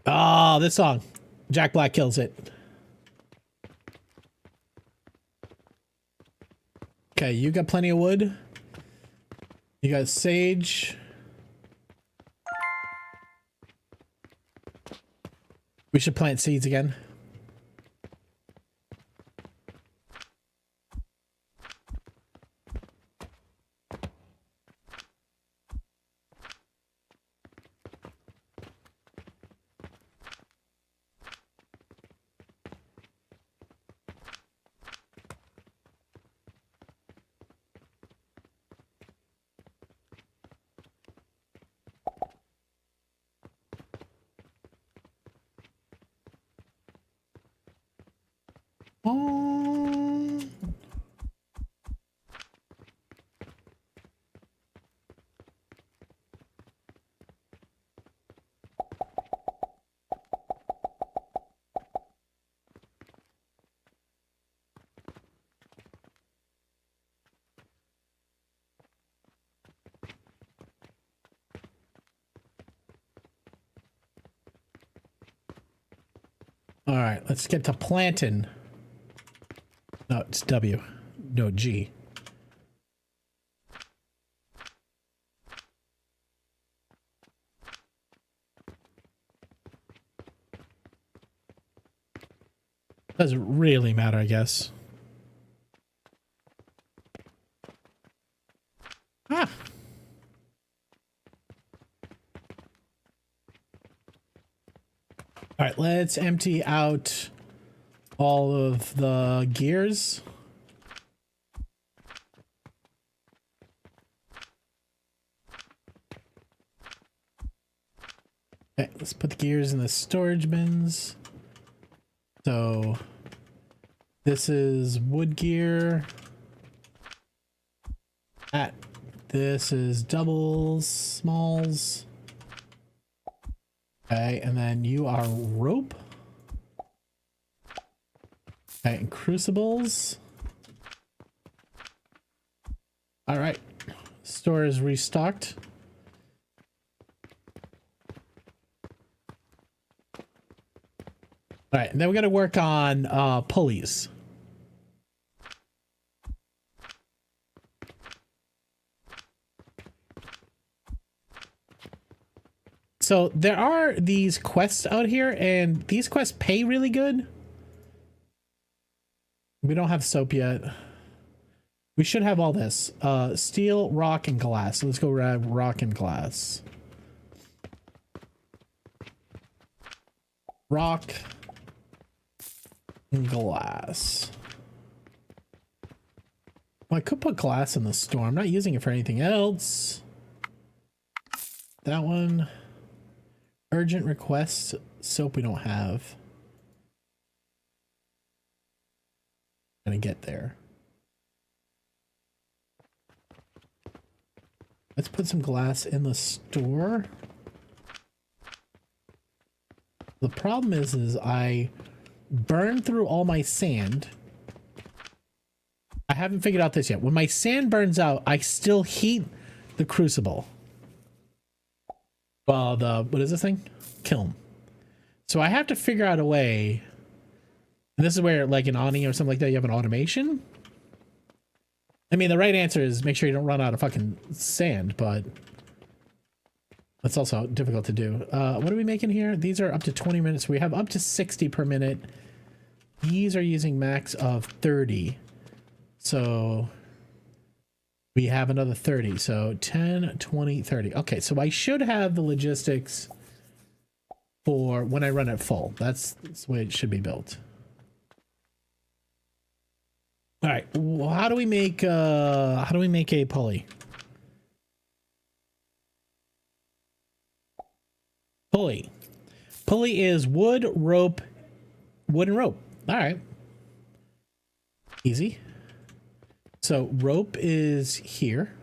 Oh, this song. Jack Black kills it. Okay, you got plenty of wood. You got sage. We should plant seeds again. Oh. All right, let's get to planting. No, it's W. No, G. Doesn't really matter, I guess. Ah. All right, let's empty out all of the gears. Okay, let's put the gears in the storage bins. So this is wood gear. This is doubles, smalls. Okay, and then you are rope. Okay, and crucibles. All right, store is restocked. All right, and then we got to work on pulleys. So there are these quests out here, and these quests pay really good. We don't have soap yet. We should have all this. Steel, rock, and glass. So let's go grab rock and glass. Rock and glass. Well, I could put glass in the store. I'm not using it for anything else. That one. Urgent request. Soap we don't have. Gonna get there. Let's put some glass in the store. The problem is I burned through all my sand. I haven't figured out this yet. When my sand burns out, I still heat the crucible. Well, what is this thing? Kiln. So I have to figure out a way. And this is where, like an awning or something like that, you have an automation. I mean, the right answer is make sure you don't run out of fucking sand, but that's also difficult to do. What are we making here? These are up to 20 minutes. We have up to 60 per minute. These are using max of 30. So we have another 30. So 10, 20, 30. Okay, so I should have the logistics for when I run it full. That's the way it should be built. All right, well, how do we make a pulley? Pulley is wood, rope, wood and rope. All right, easy. So rope is here.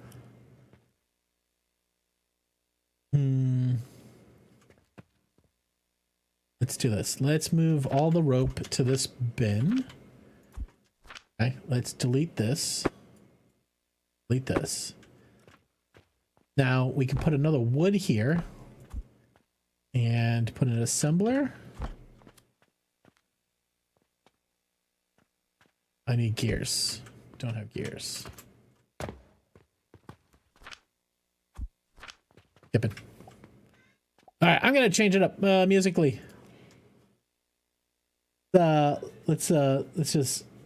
Let's do this. Let's move all the rope to this bin. Okay, let's delete this. Delete this. Now we can put another wood here and put an assembler. I need gears. Don't have gears. Skipping. All right, I'm gonna change it up musically.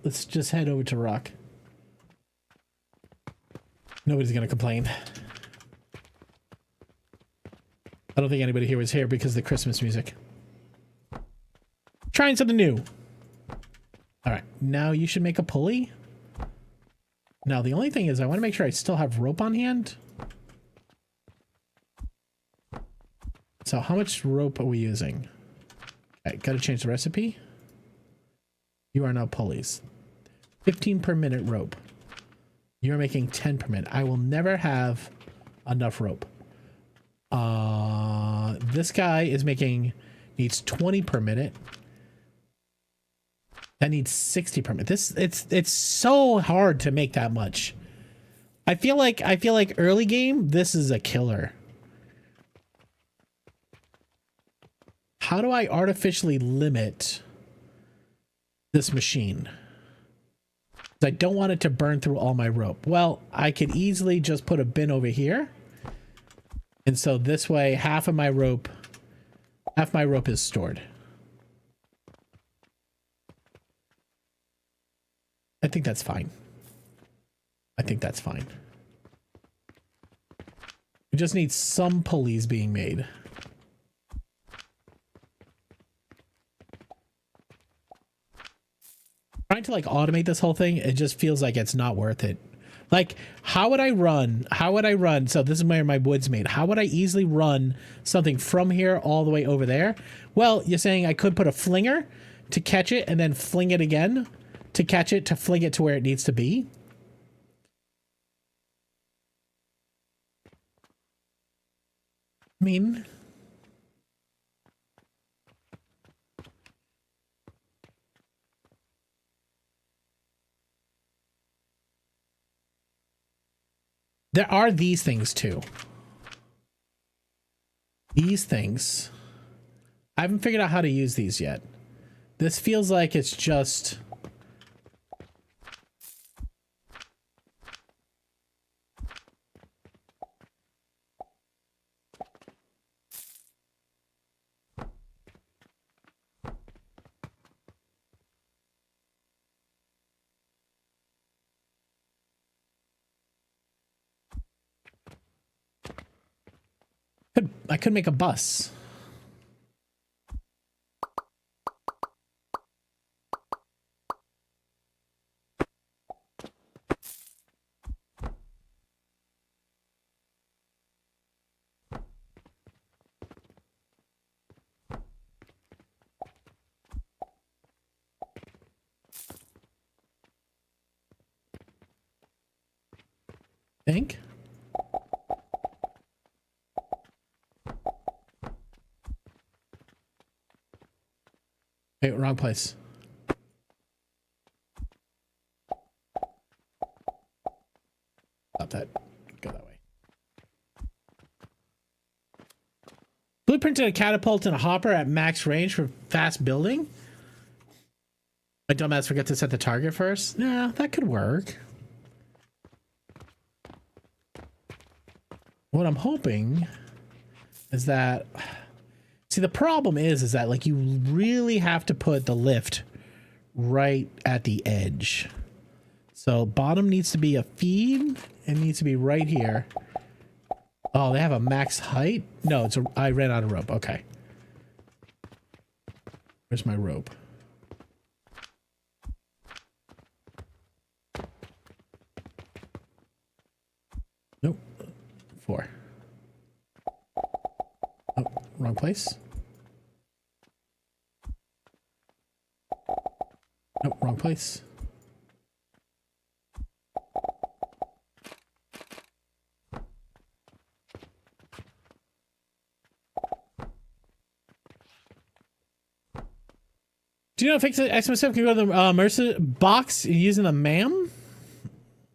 Let's just head over to rock. Nobody's gonna complain. I don't think anybody here was here because of the Christmas music. Trying something new. All right, now you should make a pulley. Now the only thing is I want to make sure I still have rope on hand. So how much rope are we using? Okay, gotta change the recipe. You are now pulleys. 15 per minute rope. You're making 10 per minute. I will never have enough rope. This guy is needs 20 per minute. That needs 60 per minute. It's so hard to make that much. I feel like early game, this is a killer. How do I artificially limit this machine? I don't want it to burn through all my rope. Well, I could easily just put a bin over here. And so this way, half my rope is stored. I think that's fine. I think that's fine. We just need some pulleys being made. Trying to like automate this whole thing, it just feels like it's not worth it. Like, how would I run? So this is where my wood's made. How would I easily run something from here all the way over there? Well, you're saying I could put a flinger to catch it and then fling it again to catch it, to fling it to where it needs to be. I mean, there are these things too. These things. I haven't figured out how to use these yet. This feels like it's just... I could make a bus. Think. Hey, wrong place. Stop that. Go that way. Blueprinted a catapult and a hopper at max range for fast building. My dumbass forgot to set the target first. Nah, that could work. What I'm hoping is that... See, the problem is that like you really have to put the lift right at the edge. So bottom needs to be a feed. It needs to be right here. Oh, they have a max height? No, I ran out of rope. Okay. Where's my rope? Nope. 4. Oh, wrong place. Nope, wrong place. Do you know if Xmas can go to the Mercer box using the MAM?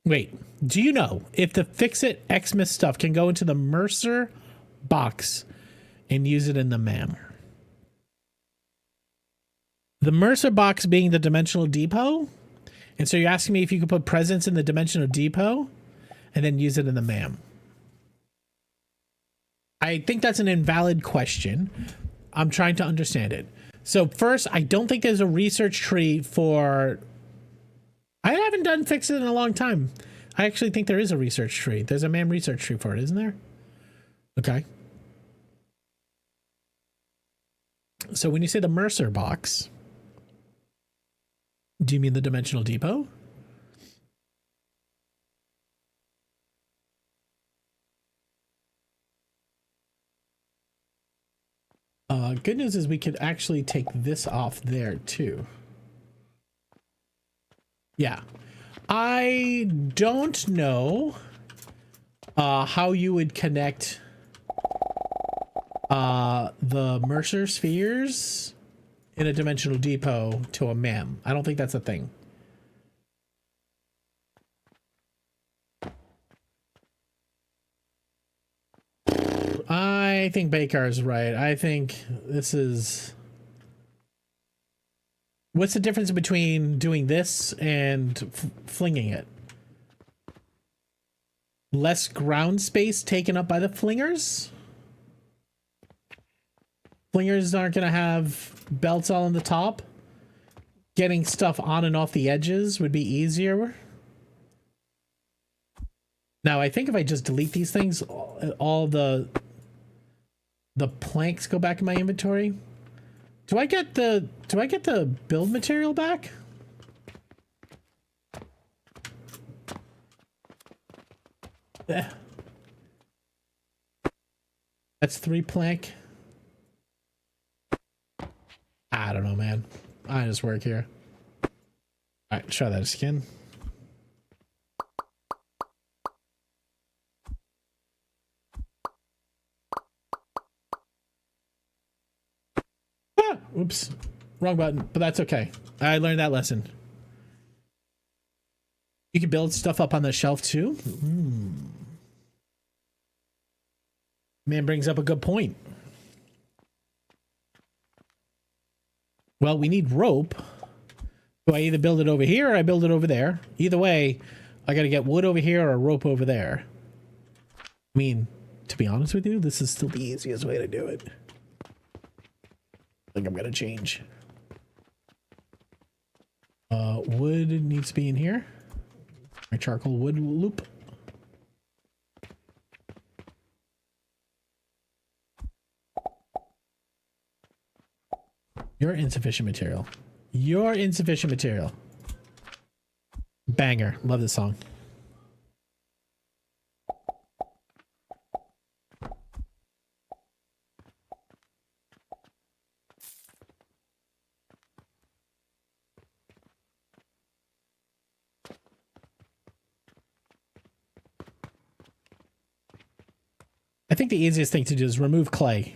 Wait, do you know if the Fix-It Xmas stuff can go into the Mercer box and use it in the MAM? The Mercer box being the dimensional depot. And so you're asking me if you could put presents in the dimensional depot and then use it in the MAM. I think that's an invalid question. I'm trying to understand it. So first, I don't think there's a research tree for... I haven't done Fix-It in a long time. I actually think there is a research tree. There's a MAM research tree for it, isn't there? Okay. So when you say the Mercer box, do you mean the dimensional depot? Good news is we could actually take this off there too. Yeah. I don't know how you would connect the Mercer spheres in a dimensional depot to a MAM. I don't think that's a thing. I think Bakar's right. I think this is... What's the difference between doing this and flinging it? Less ground space taken up by the flingers? Flingers aren't going to have belts all on the top. Getting stuff on and off the edges would be easier. Now, I think if I just delete these things, all the planks go back in my inventory. Do I get the build material back? Yeah. That's 3 plank. I don't know, man. I just work here. All right, try that skin. Ah, oops. Wrong button, but that's okay. I learned that lesson. You can build stuff up on the shelf too. Man brings up a good point. Well, we need rope. Do I either build it over here or I build it over there? Either way, I gotta get wood over here or a rope over there. I mean, to be honest with you, this is still the easiest way to do it. I think I'm gonna change. Wood needs to be in here. My charcoal wood loop. You're insufficient material. You're insufficient material. Banger. Love this song. I think the easiest thing to do is remove clay.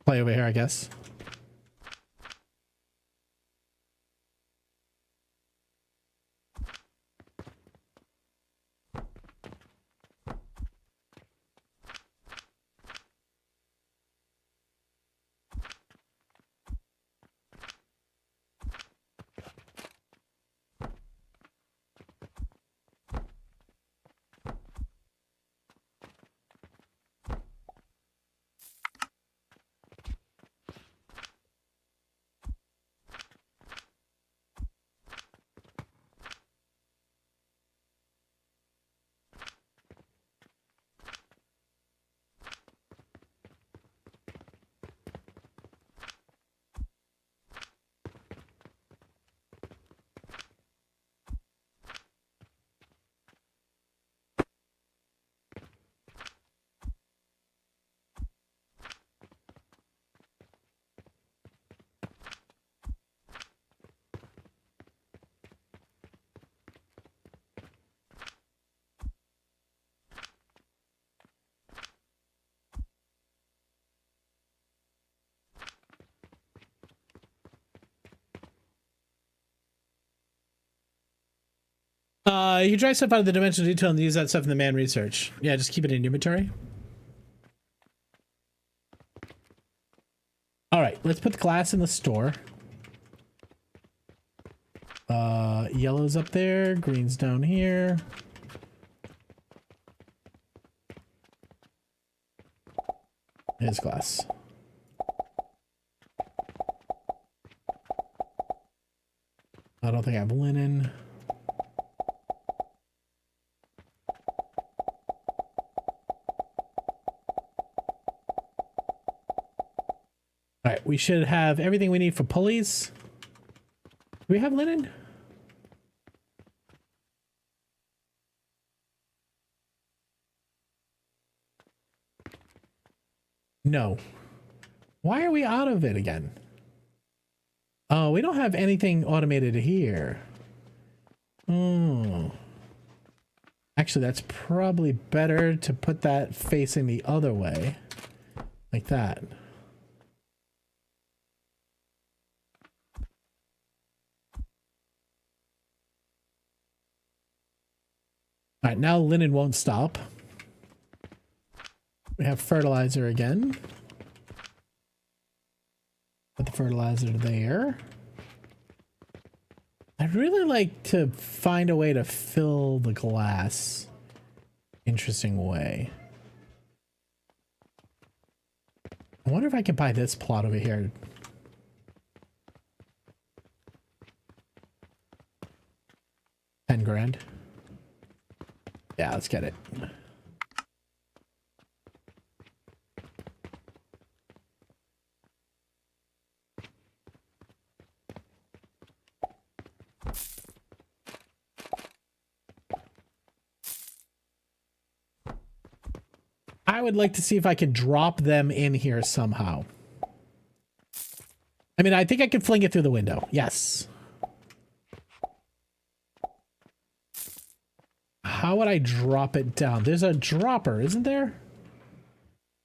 Clay over here, I guess. You can try stuff out of the dimensional detail and use that stuff in the man research. Yeah, just keep it in inventory. All right, let's put the glass in the store. Yellow's up there, green's down here. There's glass. I don't think I have linen. All right, we should have everything we need for pulleys. Do we have linen? No. Why are we out of it again? Oh, we don't have anything automated here. Hmm. Actually, that's probably better to put that facing the other way. Like that. All right, now linen won't stop. We have fertilizer again. Put the fertilizer there. I'd really like to find a way to fill the glass. Interesting way. I wonder if I can buy this plot over here. $10,000. Yeah, let's get it. I would like to see if I can drop them in here somehow. I mean, I think I can fling it through the window. Yes. How would I drop it down? There's a dropper, isn't there?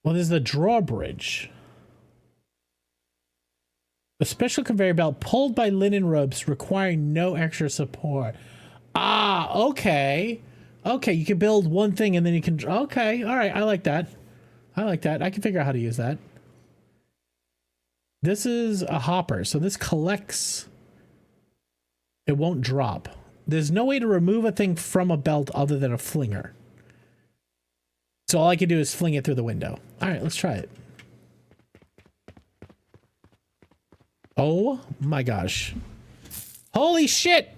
Well, there's the drawbridge. A special conveyor belt pulled by linen ropes requiring no extra support. Ah, okay. Okay, you can build one thing and then you can... Okay, all right, I like that. I like that. I can figure out how to use that. This is a hopper, so this collects... It won't drop. There's no way to remove a thing from a belt other than a flinger. So all I can do is fling it through the window. All right, let's try it. Oh my gosh. Holy shit!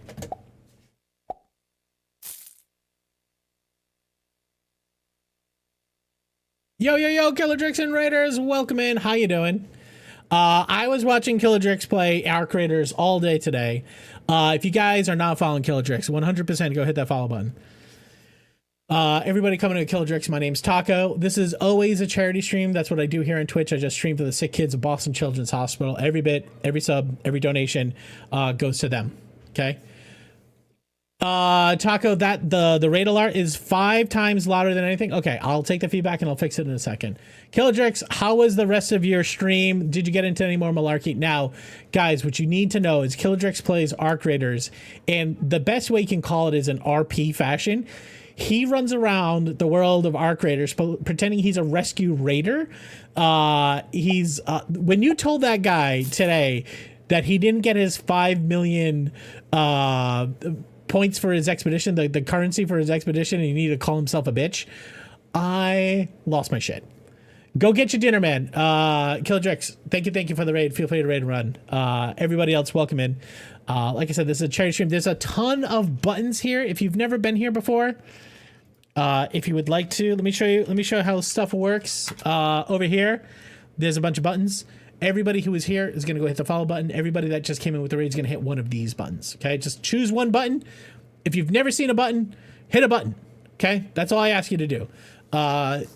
Yo, yo, yo, Killer Drix and Raiders, welcome in. How you doing? I was watching Killer Drix play Arc Raiders all day today. If you guys are not following Killer Drix, 100% go hit that follow button. Everybody coming to Killer Drix, my name's Taco. This is always a charity stream. That's what I do here on Twitch. I just stream for the sick kids of Boston Children's Hospital. Every bit, every sub, every donation goes to them. Okay? Taco, that the raid alert is 5 times louder than anything. Okay, I'll take the feedback and I'll fix it in a second. Killer Drix, how was the rest of your stream? Did you get into any more malarkey? Now, guys, what you need to know is Killer Drix plays Arc Raiders, and the best way you can call it is an RP fashion. He runs around the world of Arc Raiders pretending he's a rescue raider. When you told that guy today that he didn't get his 5 million points for his expedition, the currency for his expedition, and he needed to call himself a bitch, I lost my shit. Go get your dinner, man. Killer Drix, thank you for the raid. Feel free to raid and run. Everybody else, welcome in. Like I said, this is a charity stream. There's a ton of buttons here. If you've never been here before, if you would like to, let me show you how stuff works. Over here, there's a bunch of buttons. Everybody who is here is going to go hit the follow button. Everybody that just came in with the raid is going to hit one of these buttons. Okay, just choose one button. If you've never seen a button, hit a button. Okay, that's all I ask you to do.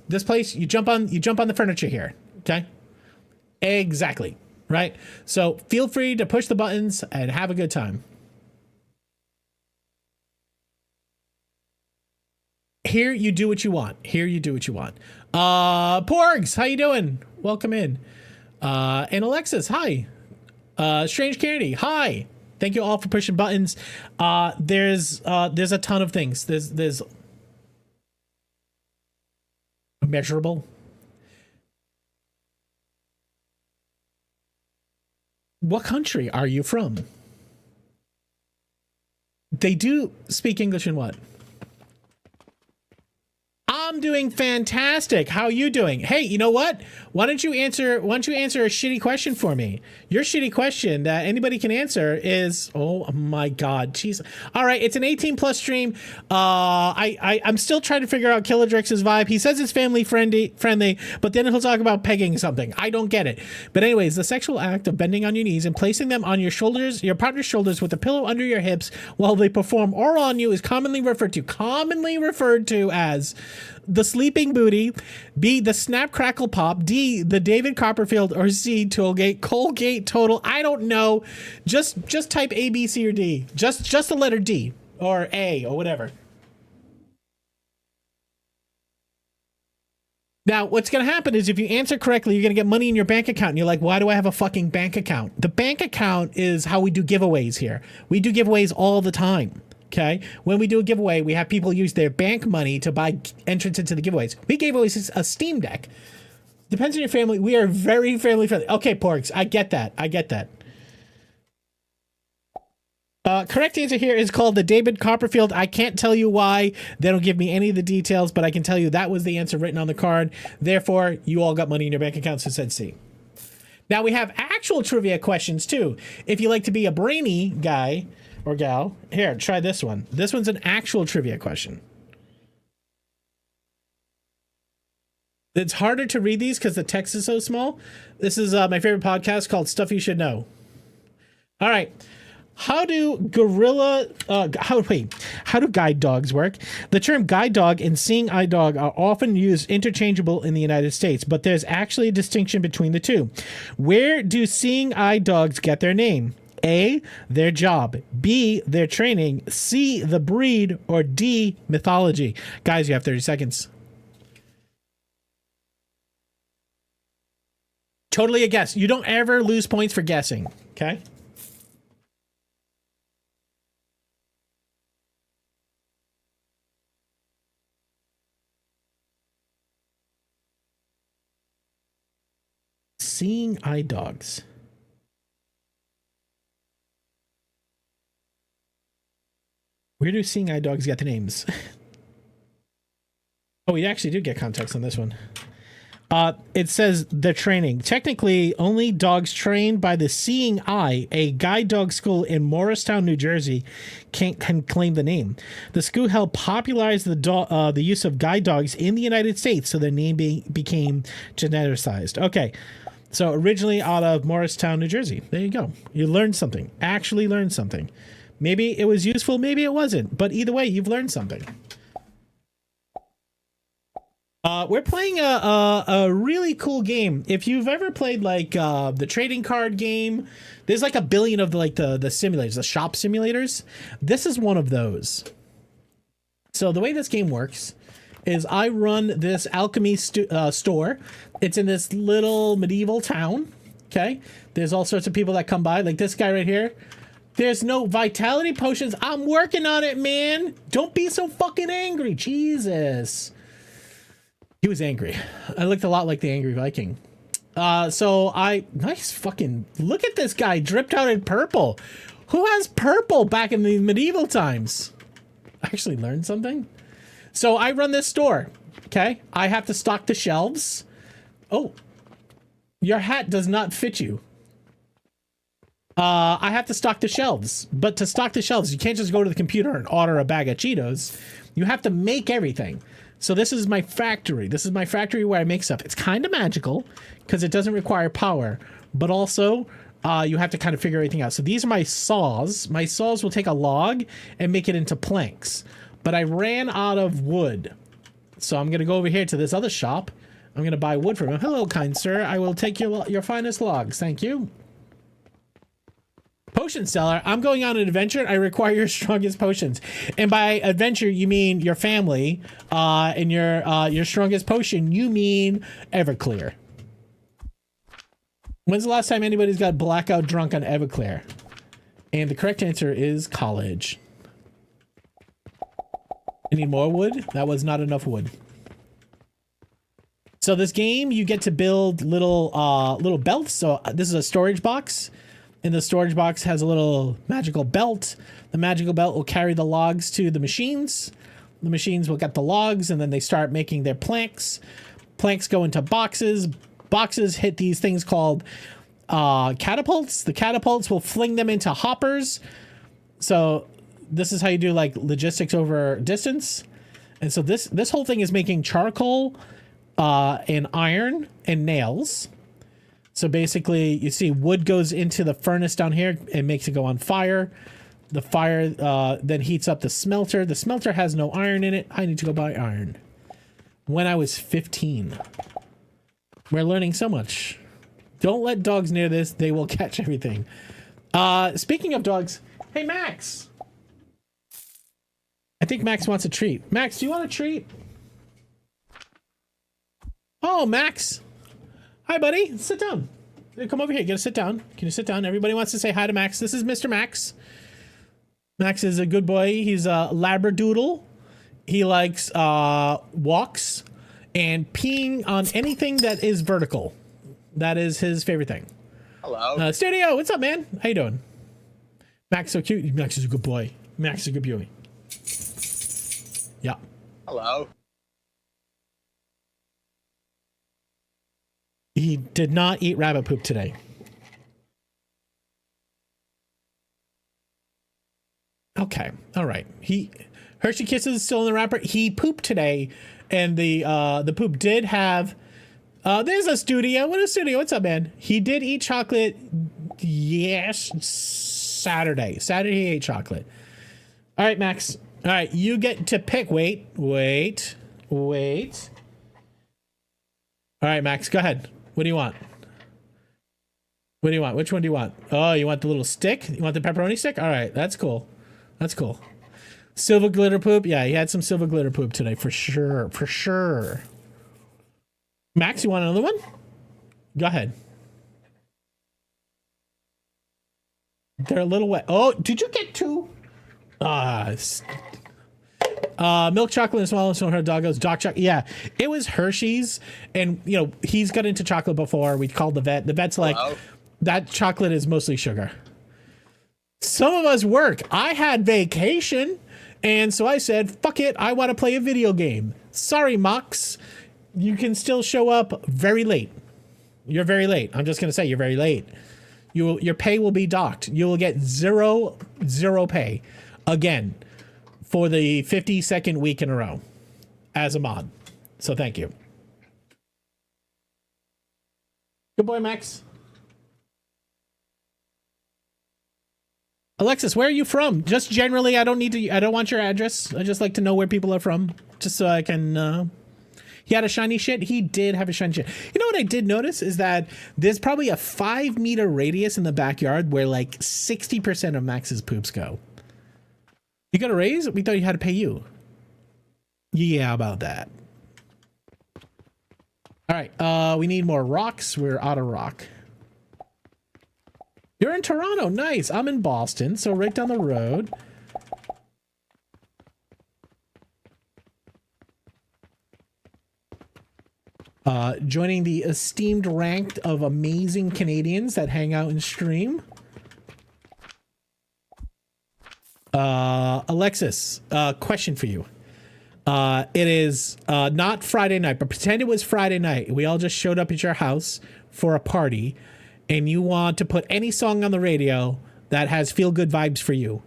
This place, you jump on the furniture here. Okay, exactly right. So feel free to push the buttons and have a good time. Here you do what you want. Here you do what you want. Porgs, how you doing? Welcome in. And Alexis, hi. Strange Candy, hi. Thank you all for pushing buttons. There's a ton of things. There's measurable. What country are you from? They do speak English in what? I'm doing fantastic. How are you doing? Hey, you know what? Why don't you answer a shitty question for me? Your shitty question that anybody can answer is, oh my God, jeez. All right, it's an 18+ stream. I'm still trying to figure out Killer Drix's vibe. He says it's family friendly, but then he'll talk about pegging something. I don't get it. But anyways, the sexual act of bending on your knees and placing them on your shoulders, your partner's shoulders, with a pillow under your hips while they perform oral on you is commonly referred to as the Sleeping Booty, B, the Snap Crackle Pop, D, the David Copperfield, or C, Tollgate, Colgate Total. I don't know. Just type A, B, C, or D. Just the letter D or A or whatever. Now, what's going to happen is if you answer correctly, you're going to get money in your bank account. And you're like, why do I have a fucking bank account? The bank account is how we do giveaways here. We do giveaways all the time. Okay. When we do a giveaway, we have people use their bank money to buy entrance into the giveaways. We gave away a Steam Deck. Depends on your family. We are very family friendly. Okay, Porks. I get that. Correct answer here is called the David Copperfield. I can't tell you why. They don't give me any of the details, but I can tell you that was the answer written on the card. Therefore, you all got money in your bank account, so said C. Now we have actual trivia questions too. If you like to be a brainy guy or gal, here, try this one. This one's an actual trivia question. It's harder to read these because the text is so small. This is my favorite podcast called Stuff You Should Know. All right. How do guide dogs work? The term guide dog and seeing eye dog are often used interchangeable in the United States, but there's actually a distinction between the two. Where do seeing eye dogs get their name? A, their job, B, their training, C, the breed, or D, mythology. Guys, you have 30 seconds. Totally a guess. You don't ever lose points for guessing, okay? Seeing eye dogs. Where do seeing eye dogs get the names? Oh, we actually do get context on this one. It says the training. Technically, only dogs trained by the Seeing Eye, a guide dog school in Morristown, New Jersey, can claim the name. The school helped popularize the use of guide dogs in the United States, so their name became genericized. Okay, so originally out of Morristown, New Jersey. There you go. You learned something. Actually learned something. Maybe it was useful, maybe it wasn't. But either way, you've learned something. We're playing a really cool game. If you've ever played like the trading card game, there's like a billion of the simulators, the shop simulators. This is one of those. So the way this game works is I run this Alchemy store. It's in this little medieval town. Okay. There's all sorts of people that come by, like this guy right here. There's no vitality potions. I'm working on it, man. Don't be so fucking angry. Jesus. He was angry. I looked a lot like the Angry Viking. Nice fucking, look at this guy dripped out in purple. Who has purple back in the medieval times? I actually learned something. So I run this store. Okay. I have to stock the shelves. Oh, your hat does not fit you. I have to stock the shelves, but to stock the shelves, you can't just go to the computer and order a bag of Cheetos. You have to make everything. So this is my factory. This is my factory where I make stuff. It's kind of magical because it doesn't require power, but also you have to kind of figure everything out. So these are my saws. My saws will take a log and make it into planks, but I ran out of wood. So I'm going to go over here to this other shop. I'm going to buy wood from him. Hello, kind sir. I will take your finest logs. Thank you. Potion seller, I'm going on an adventure. I require your strongest potions. And by adventure, you mean your family. And your strongest potion, you mean Everclear. When's the last time anybody's got blackout drunk on Everclear? And the correct answer is college. I need more wood. That was not enough wood. So this game, you get to build little belts. So this is a storage box. And the storage box has a little magical belt. The magical belt will carry the logs to the machines. The machines will get the logs, and then they start making their planks. Planks go into boxes. Boxes hit these things called catapults. The catapults will fling them into hoppers. So this is how you do like logistics over distance. And so this whole thing is making charcoal and iron and nails. So basically, you see wood goes into the furnace down here and makes it go on fire. The fire then heats up the smelter. The smelter has no iron in it. I need to go buy iron. when I was 15. We're learning so much. Don't let dogs near this. They will catch everything. Speaking of dogs, hey, Max. I think Max wants a treat. Max, do you want a treat? Oh, Max. Hi, buddy. Sit down. Come over here. You gotta sit down. Can you sit down? Everybody wants to say hi to Max. This is Mr. Max. Max is a good boy. He's a Labradoodle. He likes walks and peeing on anything that is vertical. That is his favorite thing. Hello. Studio, what's up, man? How you doing? Max so cute. Max is a good boy. Max is a good boy. Yeah. Hello. He did not eat rabbit poop today. Okay. All right. Hershey Kisses is still in the wrapper. He pooped today, and the poop did have. There's a studio. What is studio? What's up, man? He did eat chocolate. Yes, Saturday. Saturday he ate chocolate. All right, Max. All right, you get to pick. Wait. All right, Max. Go ahead. What do you want? What do you want? Which one do you want? Oh, you want the little stick? You want the pepperoni stick? All right, that's cool. That's cool. Silver glitter poop. Yeah, he had some silver glitter poop today for sure. For sure. Max, you want another one? Go ahead. They're a little wet. Oh, did you get two? Milk chocolate and swallow so her dog goes dark chocolate. Yeah, it was Hershey's, and you know he's got into chocolate before. We called the vet. The vet's like, that chocolate is mostly sugar. Some of us work. I had vacation, and so I said, fuck it, I want to play a video game. Sorry, Mox. You can still show up very late. You're very late. I'm just going to say you're very late. Your pay will be docked. You will get zero pay again for the 52nd week in a row as a mod. So thank you. Good boy, Max. Alexis, where are you from? Just generally, I don't want your address. I just like to know where people are from, just so I can. He had a shiny shit. He did have a shiny shit. You know what I did notice is that there's probably a 5-meter radius in the backyard where like 60% of Max's poops go. You got a raise? We thought you had to pay you. Yeah, about that. All right. We need more rocks. We're out of rock. You're in Toronto. Nice. I'm in Boston, so right down the road. Joining the esteemed rank of amazing Canadians that hang out and stream. Alexis, question for you. It is not Friday night, but pretend it was Friday night. We all just showed up at your house for a party, and you want to put any song on the radio that has feel-good vibes for you.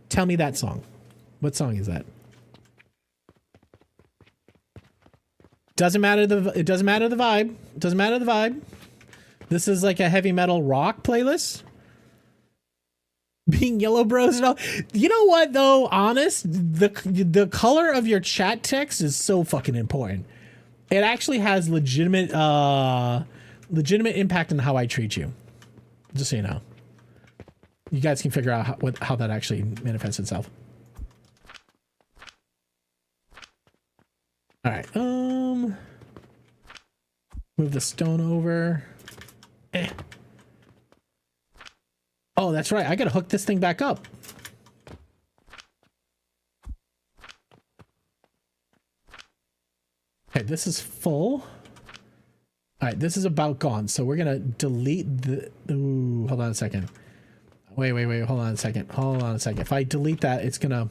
Tell me that song. What song is that? Doesn't matter it doesn't matter the vibe. Doesn't matter the vibe. This is like a heavy metal rock playlist. Being yellow bros and all. You know what though? Honest, the color of your chat text is so fucking important. It actually has legitimate impact on how I treat you. Just so you know. You guys can figure out how that actually manifests itself. All right. Move the stone over. Oh, that's right. I gotta hook this thing back up. Okay, this is full. All right, this is about gone. So we're gonna delete the. Ooh, hold on a second. Wait. Hold on a second. If I delete that, it's gonna.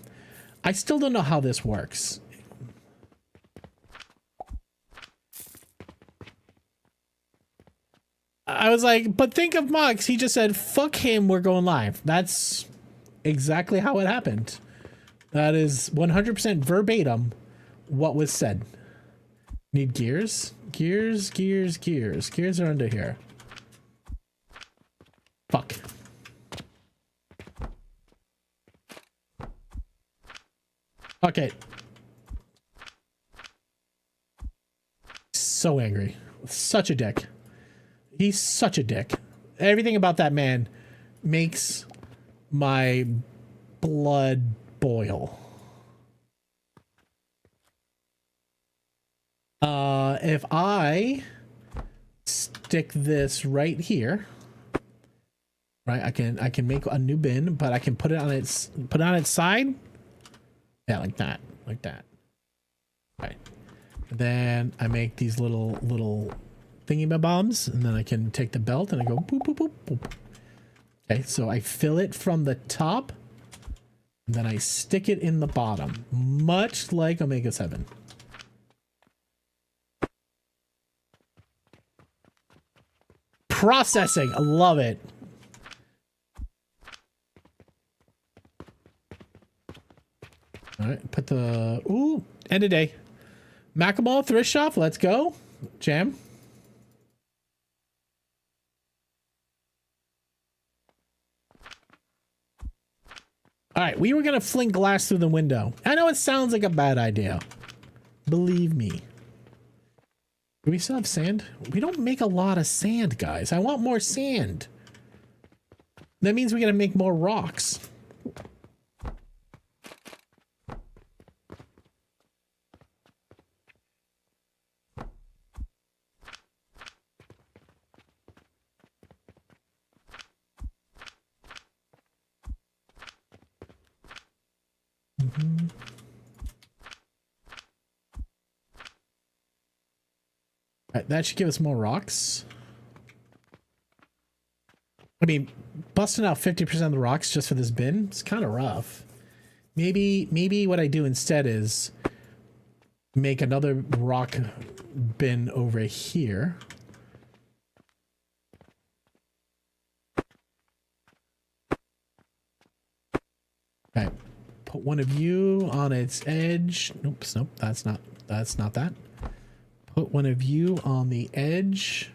I still don't know how this works. I was like, but think of Mox. He just said, fuck him, we're going live. That's exactly how it happened. That is 100% verbatim what was said. Need gears? Gears are under here. Fuck. Okay. so angry. Such a dick. He's such a dick. Everything about that man makes my blood boil. If I stick this right here, right, I can make a new bin, but I can put it on its side. Yeah, like that. Right. Then I make these little thingy bombs, and then I can take the belt and I go boop boop boop boop. Okay, so I fill it from the top, and then I stick it in the bottom, much like Omega 7. Processing, I love it. All right, put the end of day. Macklemore thrift shop, let's go. Jam. All right, we were gonna fling glass through the window. I know it sounds like a bad idea. Believe me. Do we still have sand? We don't make a lot of sand, guys. I want more sand. That means we gotta make more rocks. Alright, that should give us more rocks. I mean, busting out 50% of the rocks just for this bin is kind of rough. Maybe what I do instead is make another rock bin over here. Okay, put one of you on its edge. Nope, that's not that. Put one of you on the edge.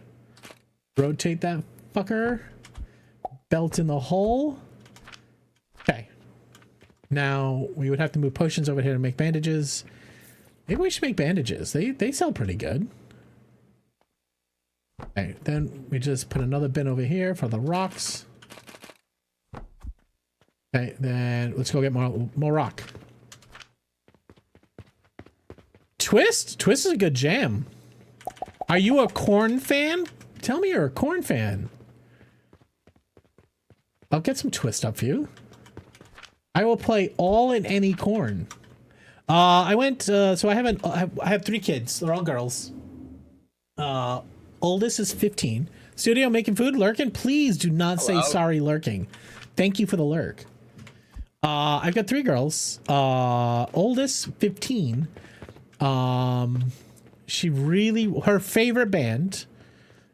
Rotate that fucker. Belt in the hole. Okay. Now we would have to move potions over here to make bandages. Maybe we should make bandages. They sell pretty good. Okay, then we just put another bin over here for the rocks. Okay, then let's go get more rock. Twist is a good jam. Are you a corn fan? Tell me you're a corn fan. I'll get some Twist up for you. I will play all and any corn. I went, so I have 3 kids. They're all girls. Oldest is 15. Studio making food, lurking. Please do not say sorry, lurking. Thank you for the lurk. I've got 3 girls. Oldest 15. Her favorite band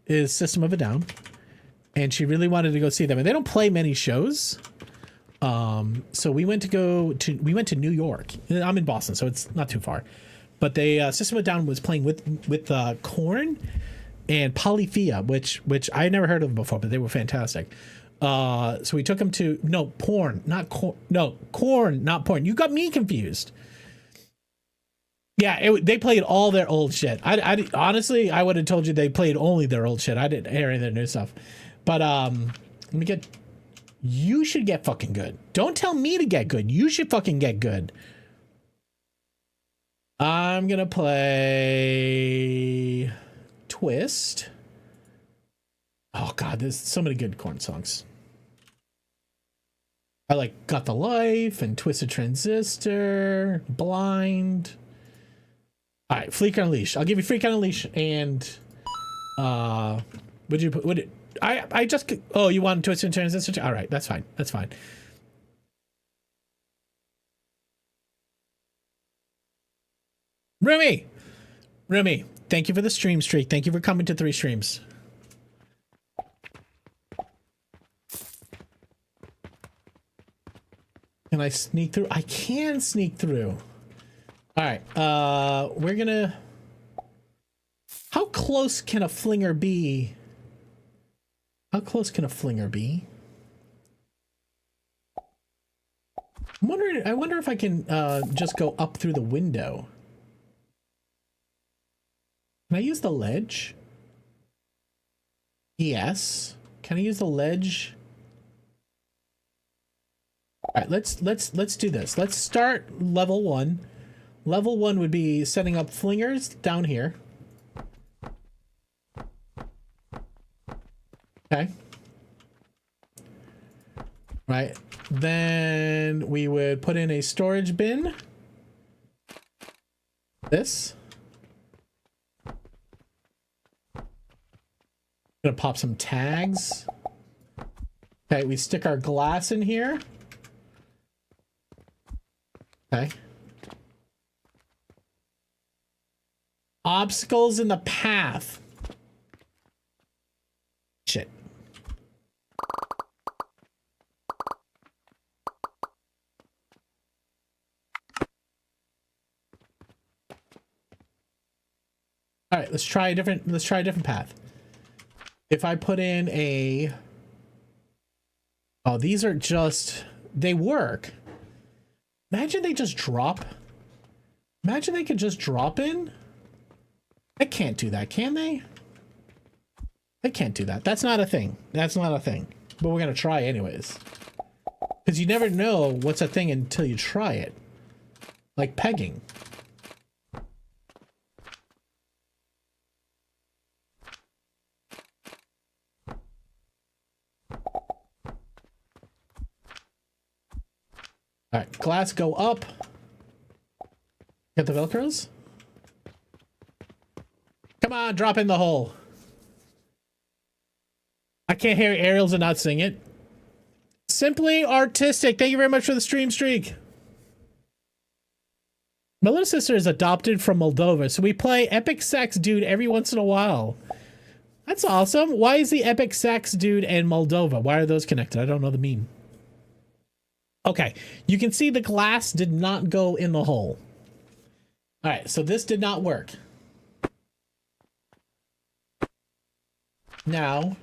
is System of a Down, and she really wanted to go see them, and they don't play many shows. So we went to New York. I'm in Boston, so it's not too far, but System of a Down was playing with Korn and Polyphia, which I never heard of before, but they were fantastic. So we took them to Korn, not porn. You got me confused. Yeah, they played all their old shit. I honestly, I would have told you they played only their old shit. I didn't hear any of their new stuff. But you should get fucking good. Don't tell me to get good. You should fucking get good. I'm gonna play Twist. Oh god, there's so many good Korn songs. I like Got the Life and Twisted Transistor, Blind. All right, Freak on a Leash. I'll give you Freak on a Leash and would you put I just you want Twisted Transistor? All right, that's fine. That's fine. Rumi, thank you for the stream streak. Thank you for coming to 3 streams. Can I sneak through? I can sneak through. All right, we're gonna... How close can a flinger be? How close can a flinger be? I wonder if I can just go up through the window. Can I use the ledge? Yes. Can I use the ledge? All right, let's do this. Let's start level 1. Level 1 would be setting up flingers down here. Okay. Right. Then we would put in a storage bin. This. Gonna pop some tags. Okay, we stick our glass in here. Okay. Obstacles in the path. Shit. All right, let's try a different path. If I put in a... Oh, these are just... They work. Imagine they just drop. Imagine they could just drop in. They can't do that, can they? They can't do that. That's not a thing. That's not a thing. But we're going to try anyways. Because you never know what's a thing until you try it. Like pegging. All right, glass go up. Get the Velcros. Come on, drop in the hole. I can't hear Ariel's and not sing it. Simply artistic. Thank you very much for the stream streak. My little sister is adopted from Moldova, so we play Epic Sax Dude every once in a while. That's awesome. Why is the Epic Sax Dude and Moldova? Why are those connected? I don't know the meme. Okay, you can see the glass did not go in the hole. All right, so this did not work. Now,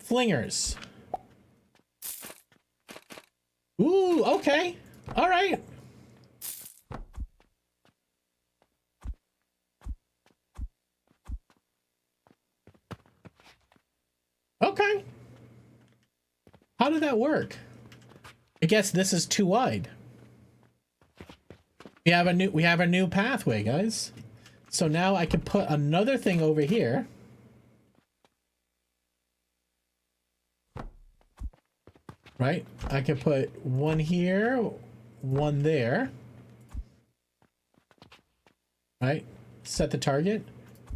flingers. Ooh, okay. All right. Okay. How did that work? I guess this is too wide. We have a new pathway, guys. So now I can put another thing over here. Right? I can put one here, one there. Right? Set the target.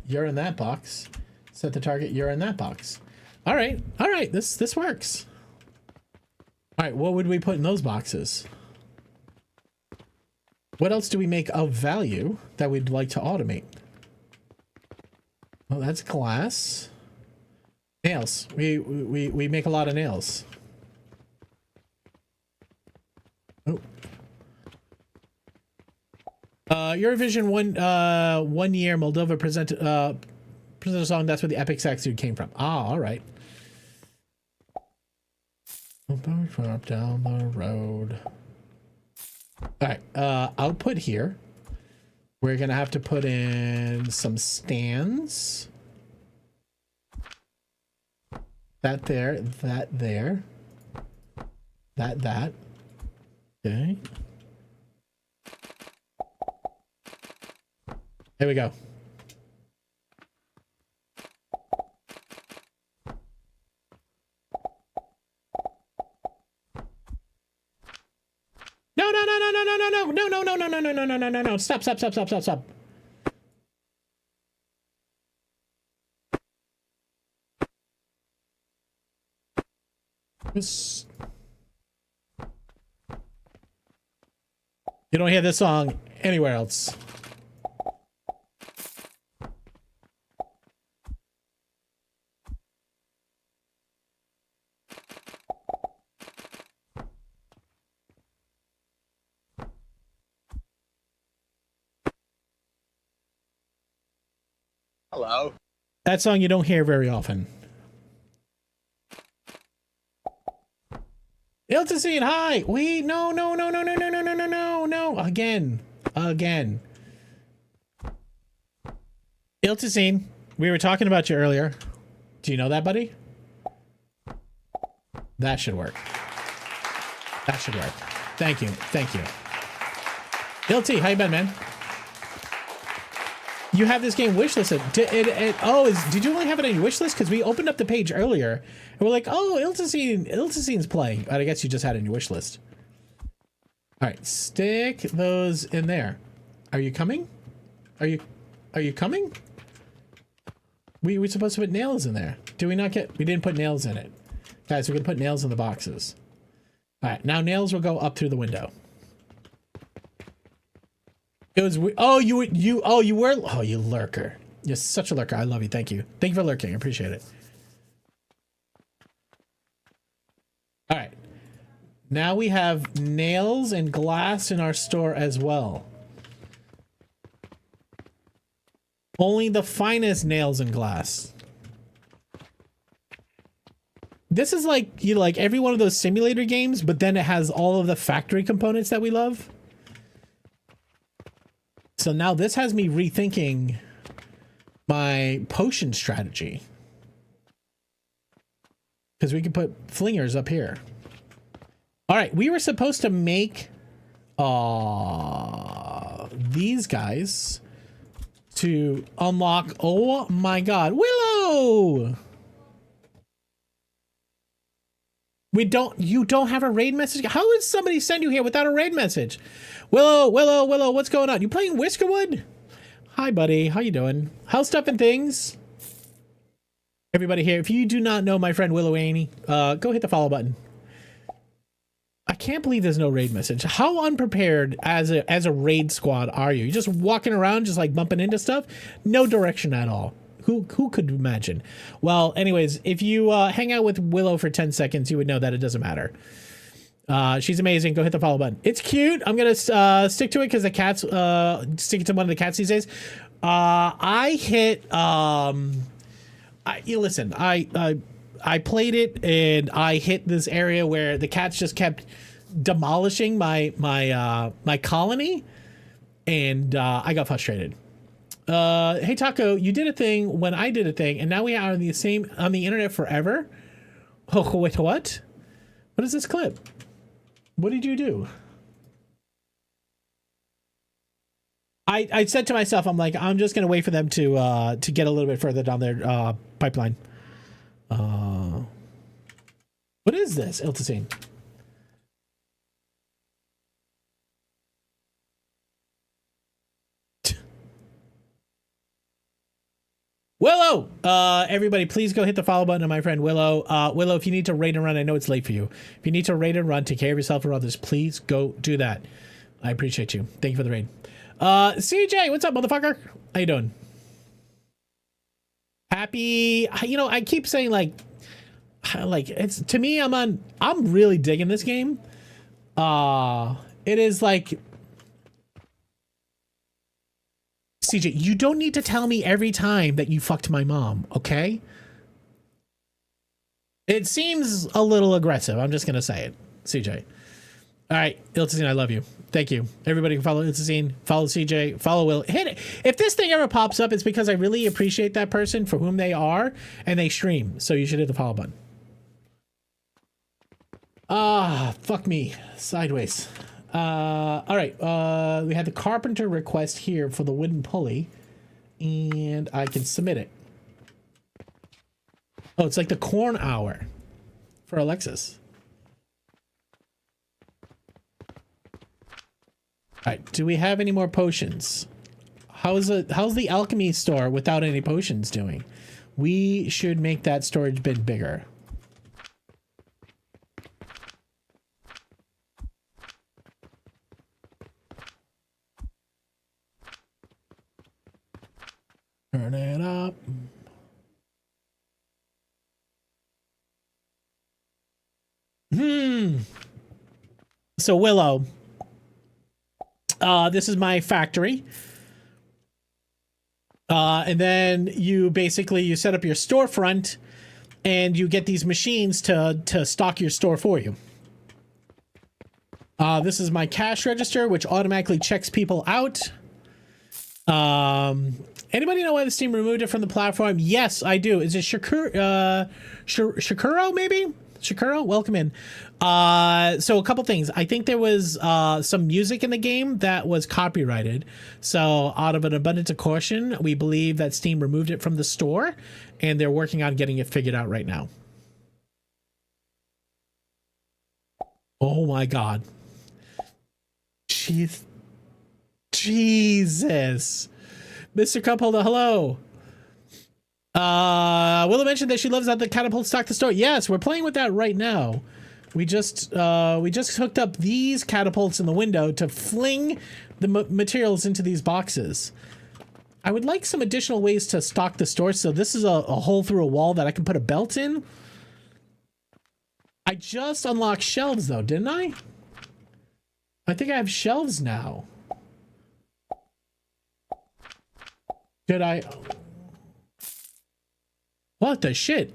You're in that box. Set the target. You're in that box. All right. All right. This works. All right. What would we put in those boxes? What else do we make of value that we'd like to automate? Well, that's glass. Nails. We make a lot of nails. Oh. Eurovision one year Moldova presented a song. That's where the Epic Sax Dude came from. Ah, all right. Up down the road. All right. Output here. We're gonna have to put in some stands. That there. That there. That. Okay. There we go. No. Stop. This... You don't hear this song anywhere else. Hello. That song you don't hear very often. Iltacine, hi! Wait, no. Again. Iltazine, we were talking about you earlier. Do you know that, buddy? That should work. That should work. Thank you. Thank you. Ilty, how you been, man? You have this game wishlisted. Did you only have it on your wishlist? Because we opened up the page earlier and we're like, oh, Iltazine's playing. But I guess you just had it in your wishlist. All right, stick those in there. Are you coming? Are you coming? We're supposed to put nails in there. Do we not get? We didn't put nails in it, guys. We're gonna put nails in the boxes. All right, now nails will go up through the window. It was. Oh, you were. Oh, you lurker. You're such a lurker. I love you. Thank you. Thank you for lurking. I appreciate it. All right. Now we have nails and glass in our store as well. Only the finest nails and glass. This is like, you know, like every one of those simulator games, but then it has all of the factory components that we love. So now this has me rethinking my potion strategy. Because we can put flingers up here. All right, we were supposed to make these guys to unlock. Oh my God, Willow! You don't have a raid message? How would somebody send you here without a raid message? Willow, what's going on? You playing Whiskerwood? Hi, buddy. How you doing? How's stuff and things? Everybody here, if you do not know my friend Willow Annie, go hit the follow button. I can't believe there's no raid message. How unprepared as a raid squad are you? You're just walking around, just like bumping into stuff? No direction at all. Who could imagine? Well, anyways, if you hang out with Willow for 10 seconds, you would know that it doesn't matter. She's amazing. Go hit the follow button. It's cute. I'm gonna stick to it because the cats stick to one of the cats these days. I played it and I hit this area where the cats just kept demolishing my colony, and I got frustrated. Hey Taco, you did a thing when I did a thing, and now we are on the internet forever. Oh wait, what? What is this clip? What did you do? I said to myself, I'm like, I'm just gonna wait for them to get a little bit further down their pipeline. What is this, Iltazine? Willow! Everybody, please go hit the follow button on my friend Willow. Willow, if you need to raid and run, I know it's late for you. If you need to raid and run, take care of yourself or others, please go do that. I appreciate you. Thank you for the raid. CJ, what's up, motherfucker? How you doing? Happy, you know, I keep saying like it's, to me, I'm really digging this game. It is like, CJ, you don't need to tell me every time that you fucked my mom, okay? It seems a little aggressive. I'm just gonna say it, CJ. All right, Iltazine, I love you. Thank you. Everybody can follow Iltazine, follow CJ, follow Will. Hit it. If this thing ever pops up, it's because I really appreciate that person for whom they are, and they stream. So you should hit the follow button. Fuck me. Sideways. All right. We had the carpenter request here for the wooden pulley, and I can submit it. Oh, it's like the corn hour for Alexis. All right. Do we have any more potions? How's the alchemy store without any potions doing? We should make that storage bin bigger. Turn it up. So Willow, this is my factory. And then you set up your storefront and you get these machines to stock your store for you. This is my cash register, which automatically checks people out. Anybody know why the Steam removed it from the platform? Yes, I do. Is it Shakuro maybe? Shakuro, welcome in. So a couple things. I think there was some music in the game that was copyrighted. So out of an abundance of caution, we believe that Steam removed it from the store, and they're working on getting it figured out right now. Oh my God. Jeez. Jesus. Mr. Cupholder, hello. Willow mentioned that she loves that the catapult stock the store. Yes, we're playing with that right now. We just hooked up these catapults in the window to fling the materials into these boxes. I would like some additional ways to stock the store. So this is a hole through a wall that I can put a belt in. I just unlocked shelves though, didn't I? I think I have shelves now. Did I? What the shit?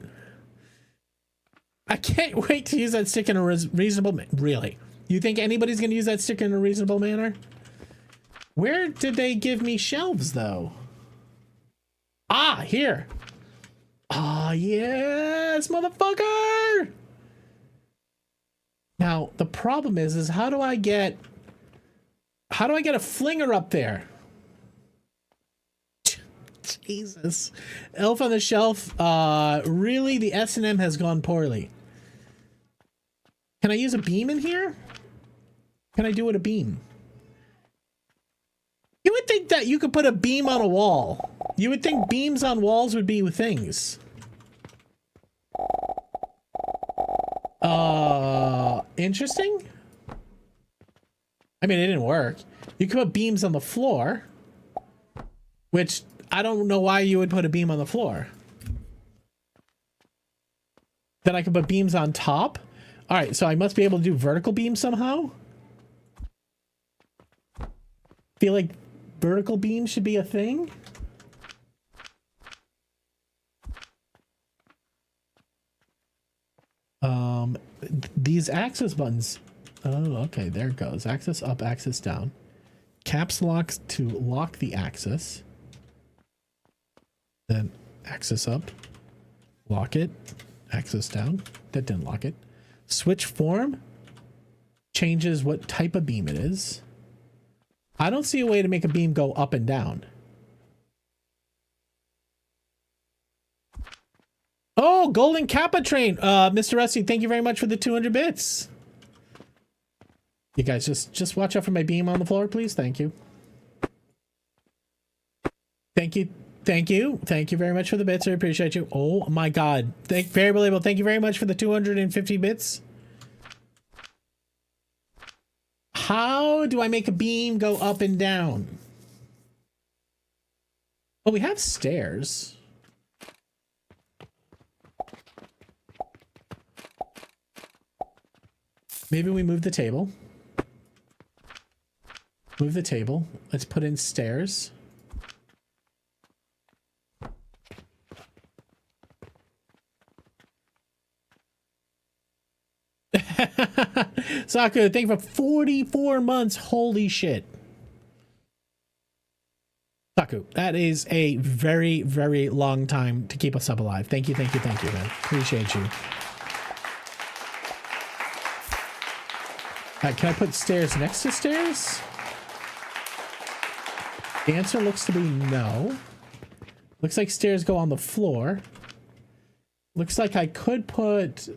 I can't wait to use that stick in a reasonable really? You think anybody's gonna use that stick in a reasonable manner? Where did they give me shelves though? Ah, here. Ah, yes, motherfucker. Now the problem is how do I get a flinger up there? Jesus. Elf on the Shelf, really the S&M has gone poorly. Can I use a beam in here? Can I do it a beam? You would think that you could put a beam on a wall. You would think beams on walls would be things. Interesting. I mean, it didn't work. You could put beams on the floor, which I don't know why you would put a beam on the floor. Then I could put beams on top. All right, so I must be able to do vertical beams somehow. Feel like vertical beams should be a thing. These axis buttons. Oh, okay, there it goes. Axis up, axis down. Caps locks to lock the axis. Then axis up, lock it, axis down. That didn't lock it. Switch form changes what type of beam it is. I don't see a way to make a beam go up and down. Oh, Golden Kappa Train. Mr. Rusty, thank you very much for the 200 bits. You guys just watch out for my beam on the floor, please. Thank you. Thank you. Thank you. Thank you very much for the bits. I appreciate you. Oh my God. Very believable. Thank you very much for the 250 bits. How do I make a beam go up and down? Oh, we have stairs. Maybe we move the table. Move the table. Let's put in stairs. Saku, thank you for 44 months. Holy shit. Saku, that is a very, very long time to keep us up alive. Thank you, thank you, thank you, man. Appreciate you. Can I put stairs next to stairs? The answer looks to be no. Looks like stairs go on the floor. Looks like I could put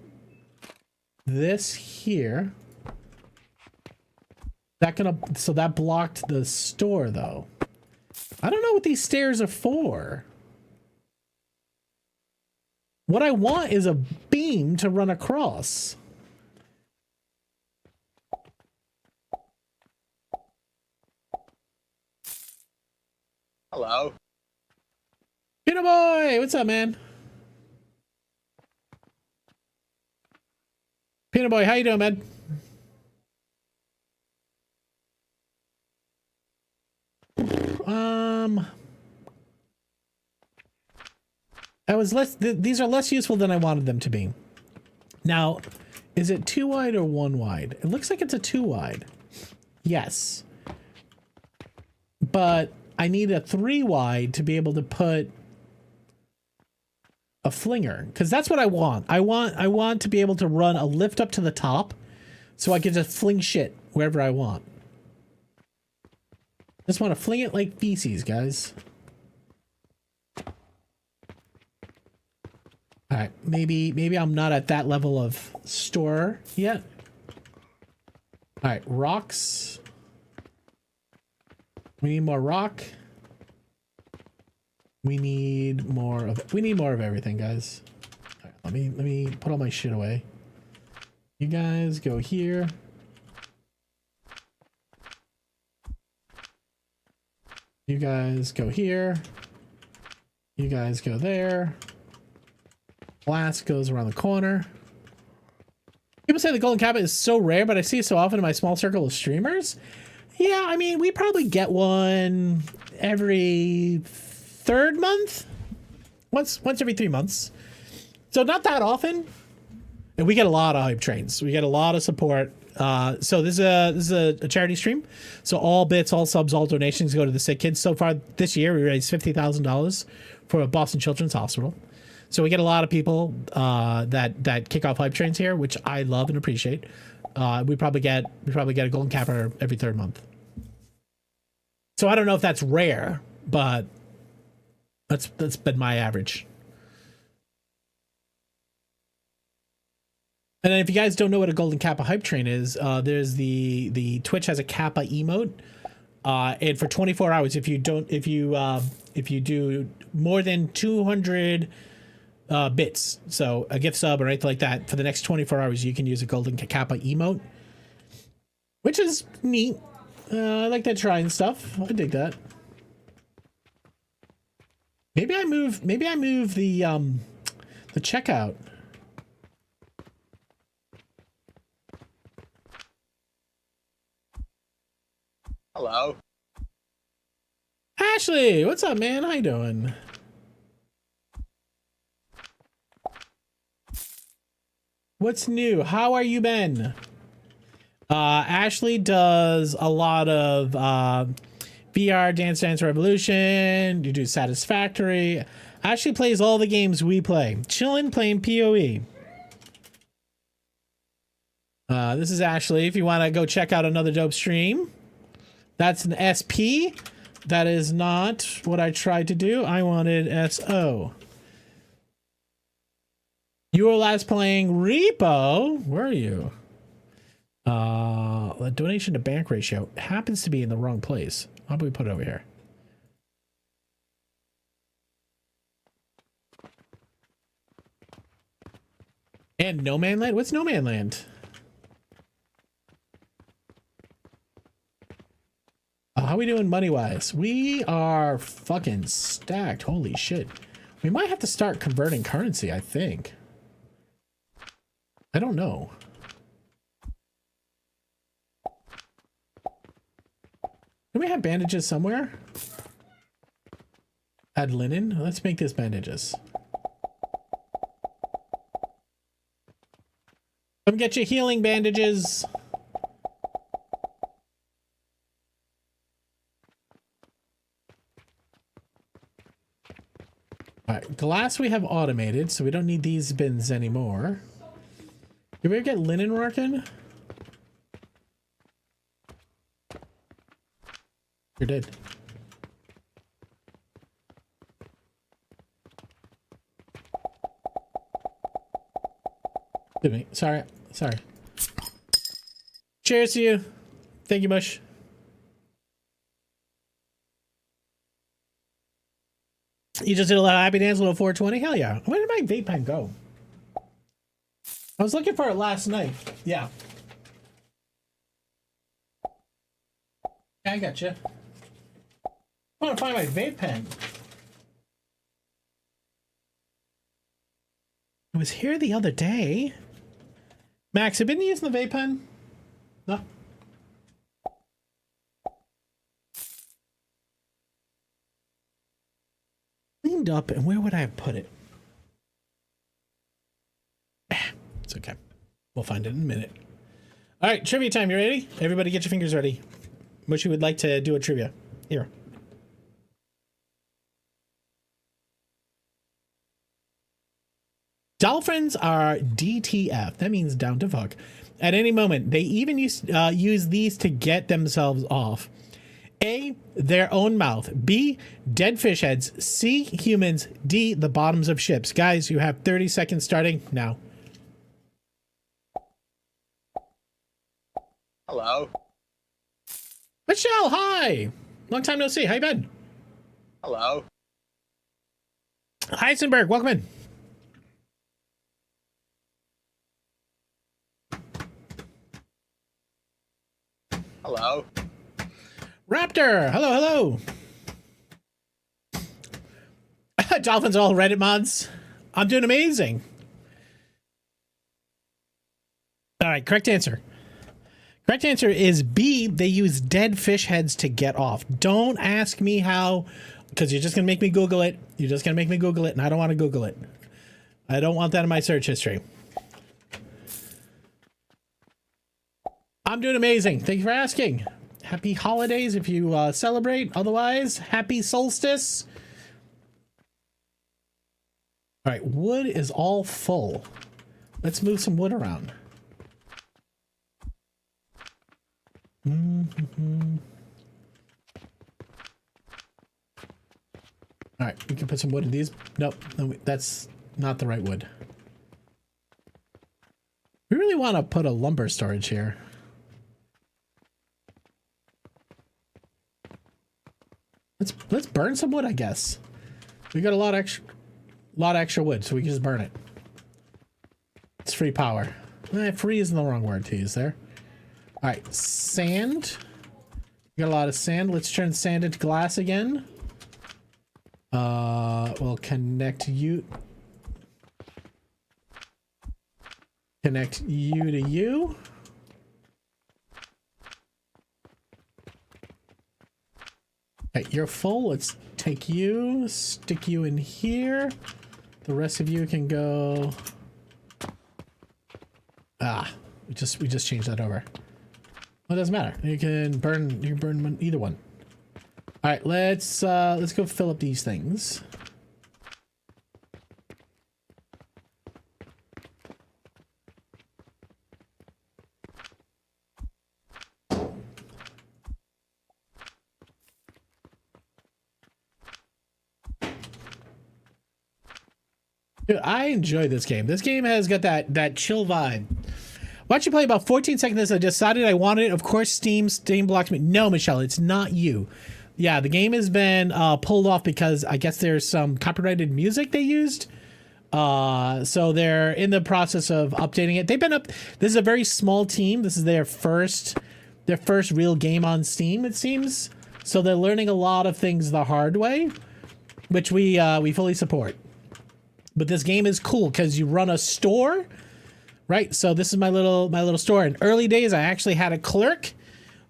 this here. So that blocked the store though. I don't know what these stairs are for. What I want is a beam to run across. Hello. Peanut Boy, what's up, man? Peanut Boy, how you doing, man? These are less useful than I wanted them to be. Now, is it 2 wide or 1 wide? It looks like it's a 2 wide. Yes. But I need a 3 wide to be able to put a flinger, because that's what I want. I want to be able to run a lift up to the top so I can just fling shit wherever I want. Just want to fling it like feces, guys. All right, maybe I'm not at that level of store yet. All right, rocks. We need more rock. We need more of everything, guys. All right, let me put all my shit away. You guys go here. You guys go here. You guys go there. Glass goes around the corner. People say the golden cabinet is so rare, but I see it so often in my small circle of streamers. Yeah, I mean, we probably get one every 3rd month. Once every 3 months. So not that often. And we get a lot of hype trains. We get a lot of support. So this is a charity stream. So all bits, all subs, all donations go to the sick kids. So far this year, we raised $50,000 for Boston Children's Hospital. So we get a lot of people that kick off hype trains here, which I love and appreciate. We probably get a golden capper every 3rd month. So I don't know if that's rare, but that's been my average. And then if you guys don't know what a golden kappa hype train is, there's the Twitch has a kappa emote, and for 24 hours, if you do more than 200 bits, so a gift sub or anything like that, for the next 24 hours, you can use a golden kappa emote, which is neat. I like that shrine stuff. I dig that. Maybe I move the checkout. Hello. Ashley, what's up, man? How you doing? What's new? How are you been? Ashley does a lot of VR, Dance Dance Revolution. You do Satisfactory. Ashley plays all the games we play. Chillin', playing PoE. This is Ashley. If you want to go check out another dope stream. That's an SP. That is not what I tried to do. I wanted SO. You were last playing Repo. Where are you? The donation to bank ratio happens to be in the wrong place. How about we put it over here? And No Man Land? What's No Man Land? How we doing money-wise? We are fucking stacked. Holy shit. We might have to start converting currency, I think. I don't know. Do we have bandages somewhere? Add linen? Let's make this bandages. Come get your healing bandages. Alright, glass we have automated, so we don't need these bins anymore. Did we ever get linen working? Sure did. Excuse me. Sorry. Cheers to you. Thank you, Mush. You just did a little happy dance, a little 420? Hell yeah. Where did my vape pen go? I was looking for it last night. Yeah. I got you. I want to find my vape pen. It was here the other day. Max, have you been using the vape pen? No. Cleaned up, and where would I have put it? It's okay. We'll find it in a minute. All right, trivia time. You ready? Everybody get your fingers ready. Mushy would like to do a trivia. Here. Dolphins are DTF. That means down to fuck. At any moment, they even use these to get themselves off. A, their own mouth. B, dead fish heads. C, humans. D, the bottoms of ships. Guys, you have 30 seconds starting now. Hello. Michelle, hi. Long time no see. How you been? Hello. Heisenberg, welcome in. Hello. Raptor, hello, hello. Dolphins all Reddit mods. I'm doing amazing. All right, correct answer. Correct answer is B. They use dead fish heads to get off. Don't ask me how, because you're just going to make me Google it. You're just going to make me Google it, and I don't want to Google it. I don't want that in my search history. I'm doing amazing. Thank you for asking. Happy holidays if you celebrate. Otherwise, happy solstice. All right, wood is all full. Let's move some wood around. All right, we can put some wood in these. Nope, no, that's not the right wood. We really want to put a lumber storage here. Let's burn some wood, I guess. We got a lot of extra wood, so we can just burn it. It's free power. Free isn't the wrong word to use there. All right, sand. We got a lot of sand. Let's turn sand into glass again. We'll connect you. Connect you to you. Okay, you're full. Let's take you, stick you in here. The rest of you can go. We just changed that over. Well, it doesn't matter. You can burn either one. All right, let's go fill up these things. Dude, I enjoy this game. This game has got that chill vibe. Watch you play about 14 seconds. I decided I wanted it. Of course, Steam blocked me. No, Michelle, it's not you. Yeah, the game has been pulled off because I guess there's some copyrighted music they used. So they're in the process of updating it. They've been up. This is a very small team. This is their first real game on Steam, it seems. So they're learning a lot of things the hard way, which we fully support. But this game is cool because you run a store, right? So this is my little store. In early days, I actually had a clerk,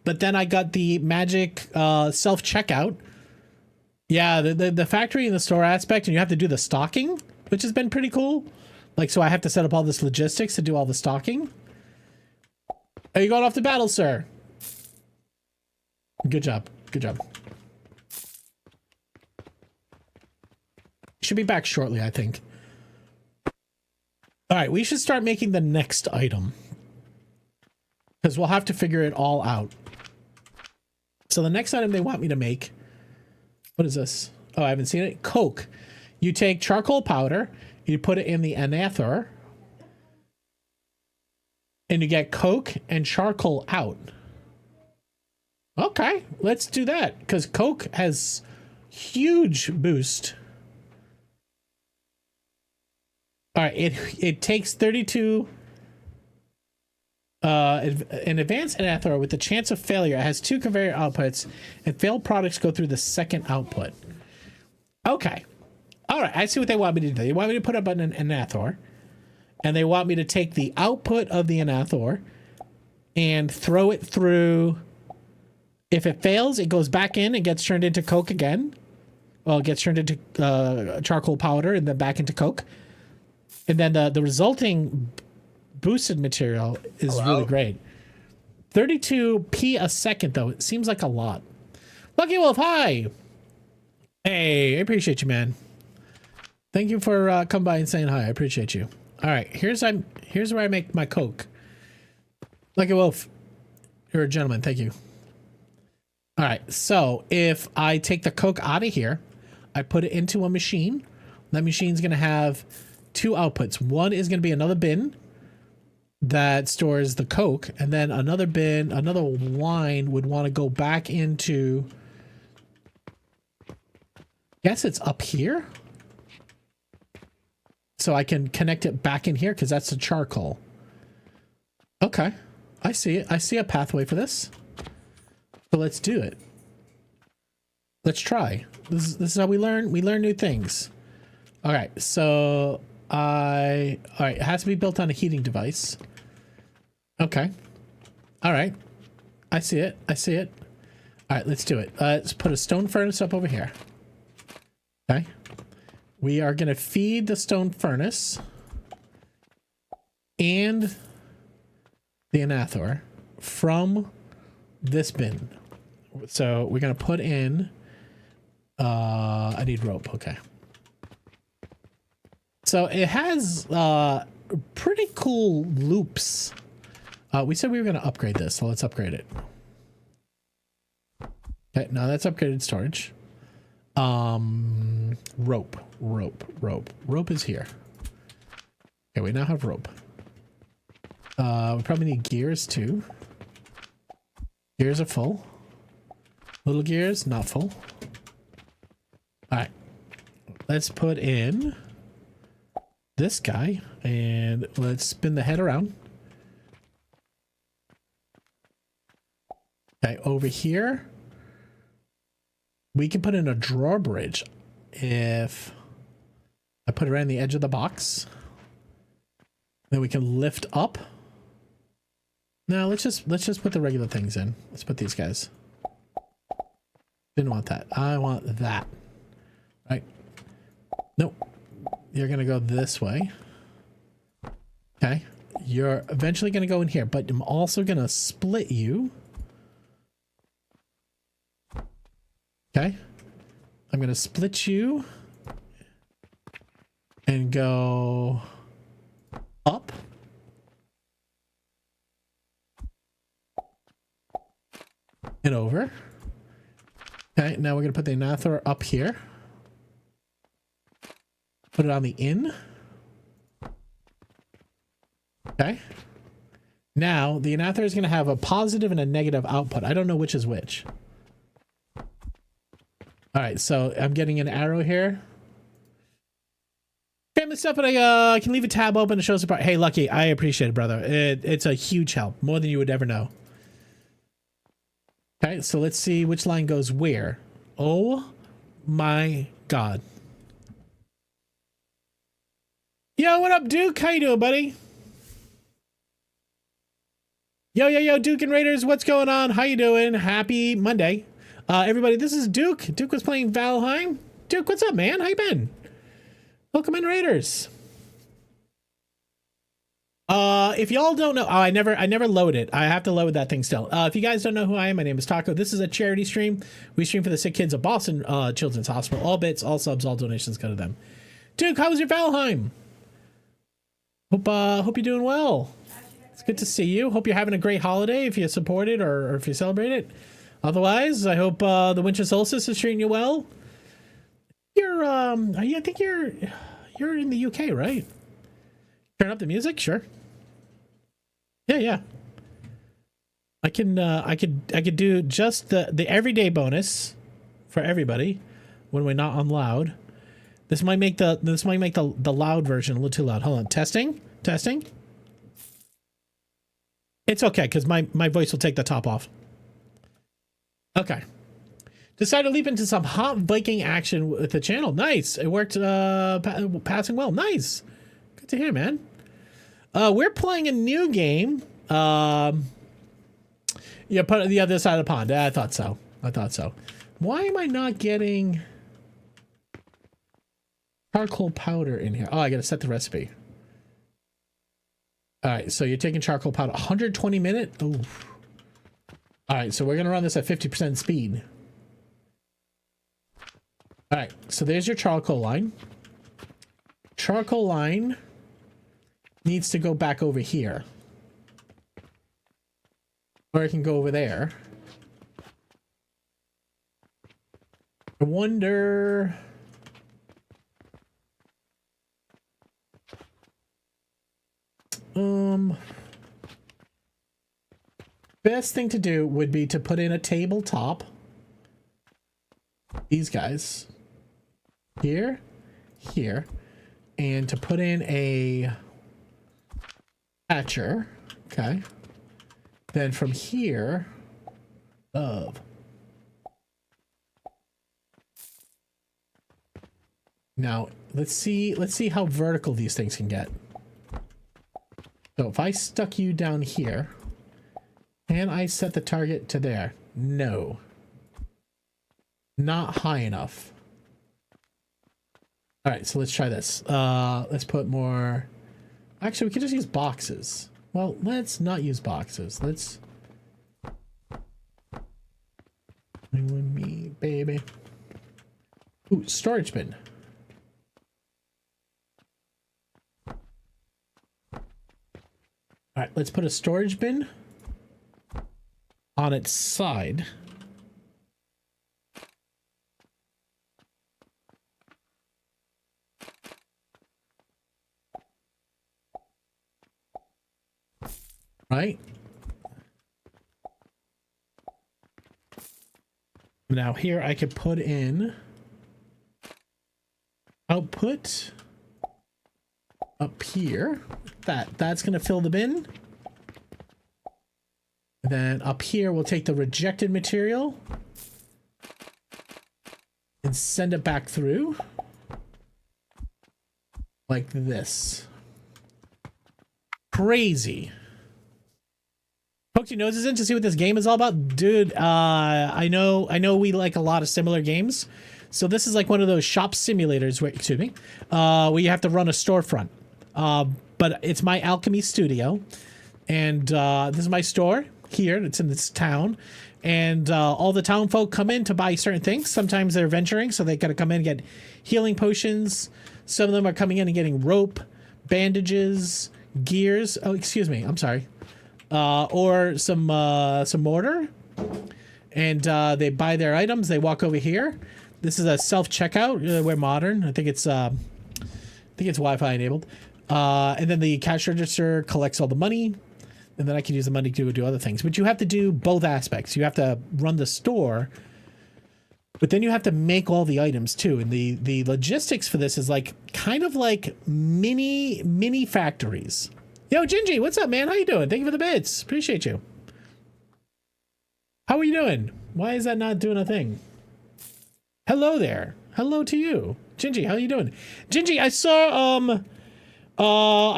but then I got the magic self-checkout. Yeah, the factory and the store aspect, and you have to do the stocking, which has been pretty cool. Like, so I have to set up all this logistics to do all the stocking. Are you going off to battle, sir? Good job. Good job. Should be back shortly, I think. All right, we should start making the next item, because we'll have to figure it all out. So the next item they want me to make, what is this? Oh, I haven't seen it. Coke. You take charcoal powder, you put it in the anather, and you get Coke and charcoal out. Okay, let's do that, because Coke has huge boost. All right, it takes 32. An advanced anather with the chance of failure. It has 2 conveyor outputs, and failed products go through the second output. Okay. All right, I see what they want me to do. They want me to put up an anather, and they want me to take the output of the anather and throw it through. If it fails, it goes back in and gets turned into Coke again. Well, it gets turned into charcoal powder and then back into Coke. And then the resulting boosted material is really great. 32p a second, though. It seems like a lot. Lucky Wolf, hi. Hey, I appreciate you, man. Thank you for coming by and saying hi. I appreciate you. All right, here's where I make my Coke. Like a wolf. You're a gentleman. Thank you. All right, so if I take the Coke out of here, I put it into a machine. That machine's going to have two outputs. One is going to be another bin that stores the Coke, and then another bin, another line would want to go back into, guess it's up here. So I can connect it back in here because that's the charcoal. Okay, I see it. I see a pathway for this. So let's do it. Let's try. This is how we learn. We learn new things. All right, so all right, it has to be built on a heating device. Okay. All right. I see it. I see it. All right, let's do it. Let's put a stone furnace up over here. Okay. We are going to feed the stone furnace and the anathor from this bin. So we're going to put in, I need rope. Okay. So it has pretty cool loops. We said we were going to upgrade this, so let's upgrade it. Okay, now that's upgraded storage. Rope. Rope is here. Okay, we now have rope. We probably need gears too. Gears are full. Little gears, not full. All right, let's put in this guy and let's spin the head around. Okay, over here, we can put in a drawbridge if I put it right on the edge of the box. Then we can lift up. Now let's just put the regular things in. Let's put these guys. Didn't want that. I want that. Right? Nope. You're gonna go this way. Okay. You're eventually gonna go in here, but I'm also gonna split you. Okay. I'm gonna split you and go up. And over. Okay, now we're gonna put the anathor up here. Put it on the in. Okay. Now the anathor is gonna have a positive and a negative output. I don't know which is which. All right, so I'm getting an arrow here. Family stuff, but I can leave a tab open to show support. Hey, Lucky, I appreciate it, brother. It's a huge help, more than you would ever know. Okay, so let's see which line goes where. Oh my God. Yo, what up, Duke? How you doing, buddy? Yo, Duke and Raiders, what's going on? How you doing? Happy Monday. Everybody, this is Duke. Duke was playing Valheim. Duke, what's up, man? How you been? Welcome in, Raiders. If y'all don't know, I never load it. I have to load that thing still. If you guys don't know who I am, my name is Taco. This is a charity stream. We stream for the sick kids of Boston Children's Hospital. All bits, all subs, all donations go to them. Duke, how was your Valheim? Hope you're doing well. It's good to see you. Hope you're having a great holiday if you support it or if you celebrate it. Otherwise, I hope the winter solstice is treating you well. I think you're in the UK, right? Turn up the music, sure. Yeah. I could do just the everyday bonus for everybody when we're not on loud. This might make the loud version a little too loud. Hold on, testing. It's okay because my voice will take the top off. Okay. Decided to leap into some hot Viking action with the channel. Nice. It worked passing well. Nice. Good to hear, man. We're playing a new game. Yeah, put it on the other side of the pond. I thought so. Why am I not getting charcoal powder in here? Oh, I gotta set the recipe. All right, so you're taking charcoal powder. 120 minute. Ooh. All right, so we're gonna run this at 50% speed. All right, so there's your charcoal line. charcoal line needs to go back over here. Or it can go over there. I wonder... Best thing to do would be to put in a tabletop. These guys. Here. Here. And to put in a hatcher. Okay. Then from here. Now, let's see how vertical these things can get. So if I stuck you down here, can I set the target to there? No. Not high enough. All right, so let's try this. Let's put more... Actually, we could just use boxes. Well, let's not use boxes. Let's... You and me, baby. Ooh, storage bin. All right, let's put a storage bin on its side. Right? Now here I could put in output up here. That's going to fill the bin. And then up here we'll take the rejected material and send it back through like this. Crazy. Poked your noses in to see what this game is all about, dude. I know we like a lot of similar games, so this is like one of those shop simulators where, excuse me, where you have to run a storefront. But it's my Alchemy studio, and this is my store here. It's in this town, and all the town folk come in to buy certain things. Sometimes they're venturing, so they gotta come in and get healing potions. Some of them are coming in and getting rope, bandages, gears. Oh, excuse me, I'm sorry. Or some mortar, and they buy their items. They walk over here. This is a self-checkout. We're modern. I think it's Wi-Fi enabled. And then the cash register collects all the money, and then I can use the money to do other things. But you have to do both aspects. You have to run the store, but then you have to make all the items too. And the logistics for this is like kind of like mini factories. Yo, Gingy, what's up, man? How you doing? Thank you for the bits. Appreciate you. How are you doing? Why is that not doing a thing? Hello there. Hello to you. Gingy, how you doing? Gingy, I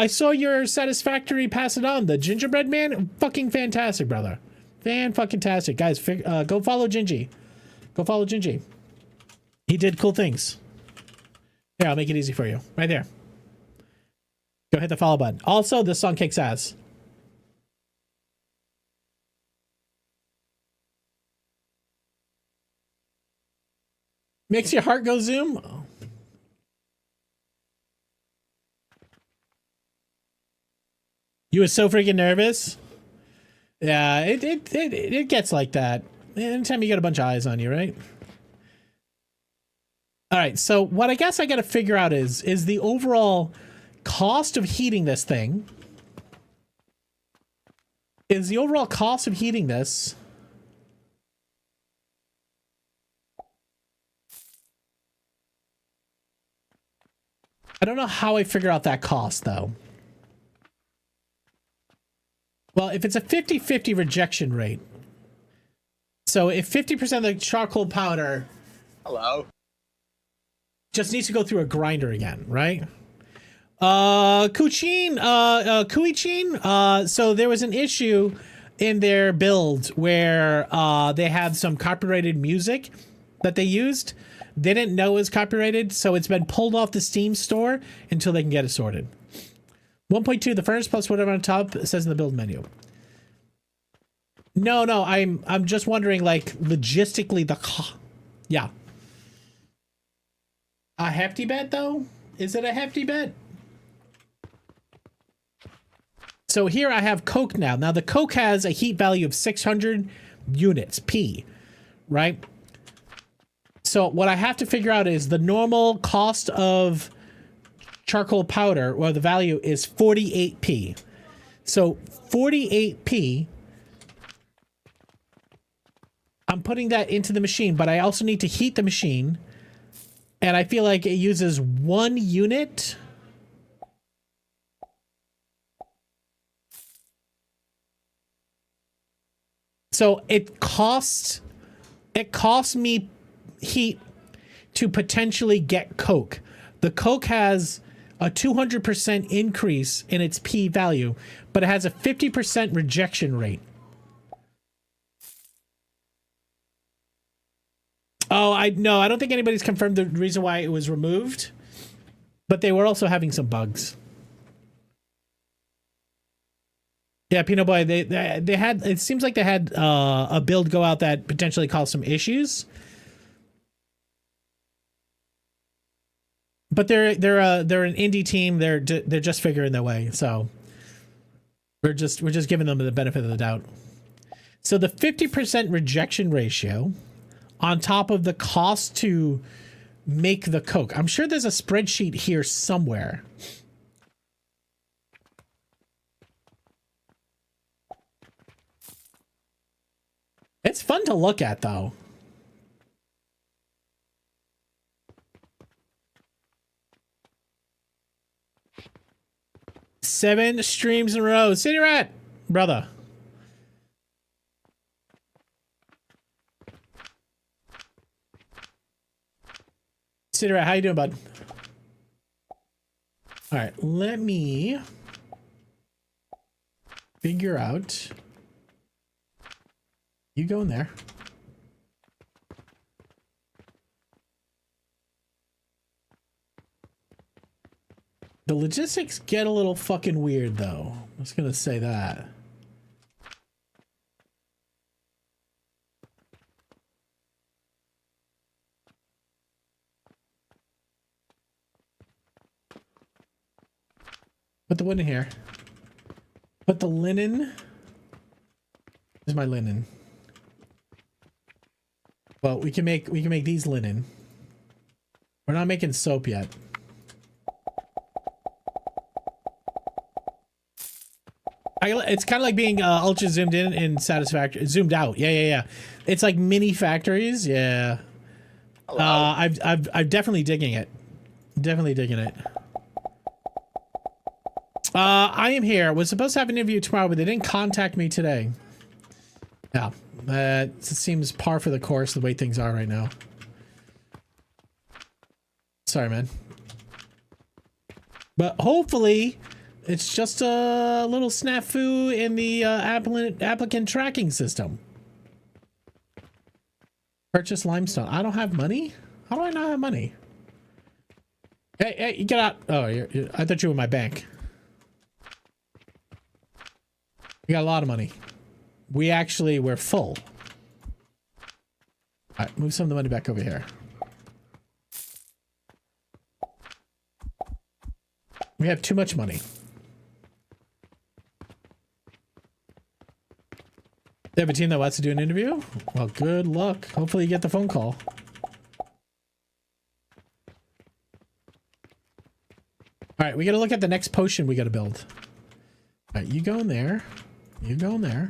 saw your Satisfactory pass it on. The gingerbread man, fucking fantastic, brother. Fan-fucking-tastic. Guys, go follow Gingy. Go follow Gingy. He did cool things. Here, I'll make it easy for you. Right there. Go hit the follow button. Also, this song kicks ass. Makes your heart go zoom. Oh. You were so freaking nervous. Yeah, it gets like that. Anytime you get a bunch of eyes on you, right? All right, so what I guess I got to figure out is the overall cost of heating this thing. Is the overall cost of heating this I don't know how I figure out that cost though. Well, if it's a 50-50 rejection rate, so if 50% of the charcoal powder just needs to go through a grinder again, right? Kuichin, so there was an issue in their build where they had some copyrighted music that they used. They didn't know it was copyrighted, so it's been pulled off the Steam store until they can get it sorted. 1.2, the furnace plus whatever on top says in the build menu. No, I'm just wondering, like, logistically, yeah. A hefty bet, though? Is it a hefty bet? So here I have Coke now. Now the Coke has a heat value of 600 units, P, right? So what I have to figure out is the normal cost of charcoal powder, well, the value is 48p. So 48p, I'm putting that into the machine, but I also need to heat the machine. And I feel like it uses 1 unit. So it costs me heat to potentially get Coke. The Coke has a 200% increase in its P value, but it has a 50% rejection rate. Oh, I don't think anybody's confirmed the reason why it was removed, but they were also having some bugs. Yeah, Peanut Boy, they had, it seems like they had a build go out that potentially caused some issues. But they're an indie team. They're just figuring their way. So we're just giving them the benefit of the doubt. So the 50% rejection ratio on top of the cost to make the Coke. I'm sure there's a spreadsheet here somewhere. It's fun to look at, though. Seven streams in a row. City Rat, brother. City Rat, how you doing, bud? All right, let me figure out. You go in there. The logistics get a little fucking weird, though. I was gonna say that. Put the wood in here. Put the linen. Here's my linen. Well, we can make these linen. We're not making soap yet. It's kind of like being ultra zoomed in and satisfactory, zoomed out. Yeah. It's like mini factories. Yeah. I'm definitely digging it. Definitely digging it. I am here. Was supposed to have an interview tomorrow, but they didn't contact me today. Yeah. It seems par for the course the way things are right now. Sorry, man. But hopefully it's just a little snafu in the applicant tracking system. Purchase limestone. I don't have money? How do I not have money? Hey, you get out. Oh, I thought you were in my bank. We got a lot of money. We're full. All right, move some of the money back over here. We have too much money. They have a team that wants to do an interview? Well, good luck. Hopefully you get the phone call. All right, we got to look at the next potion we got to build. All right, you go in there. You go in there.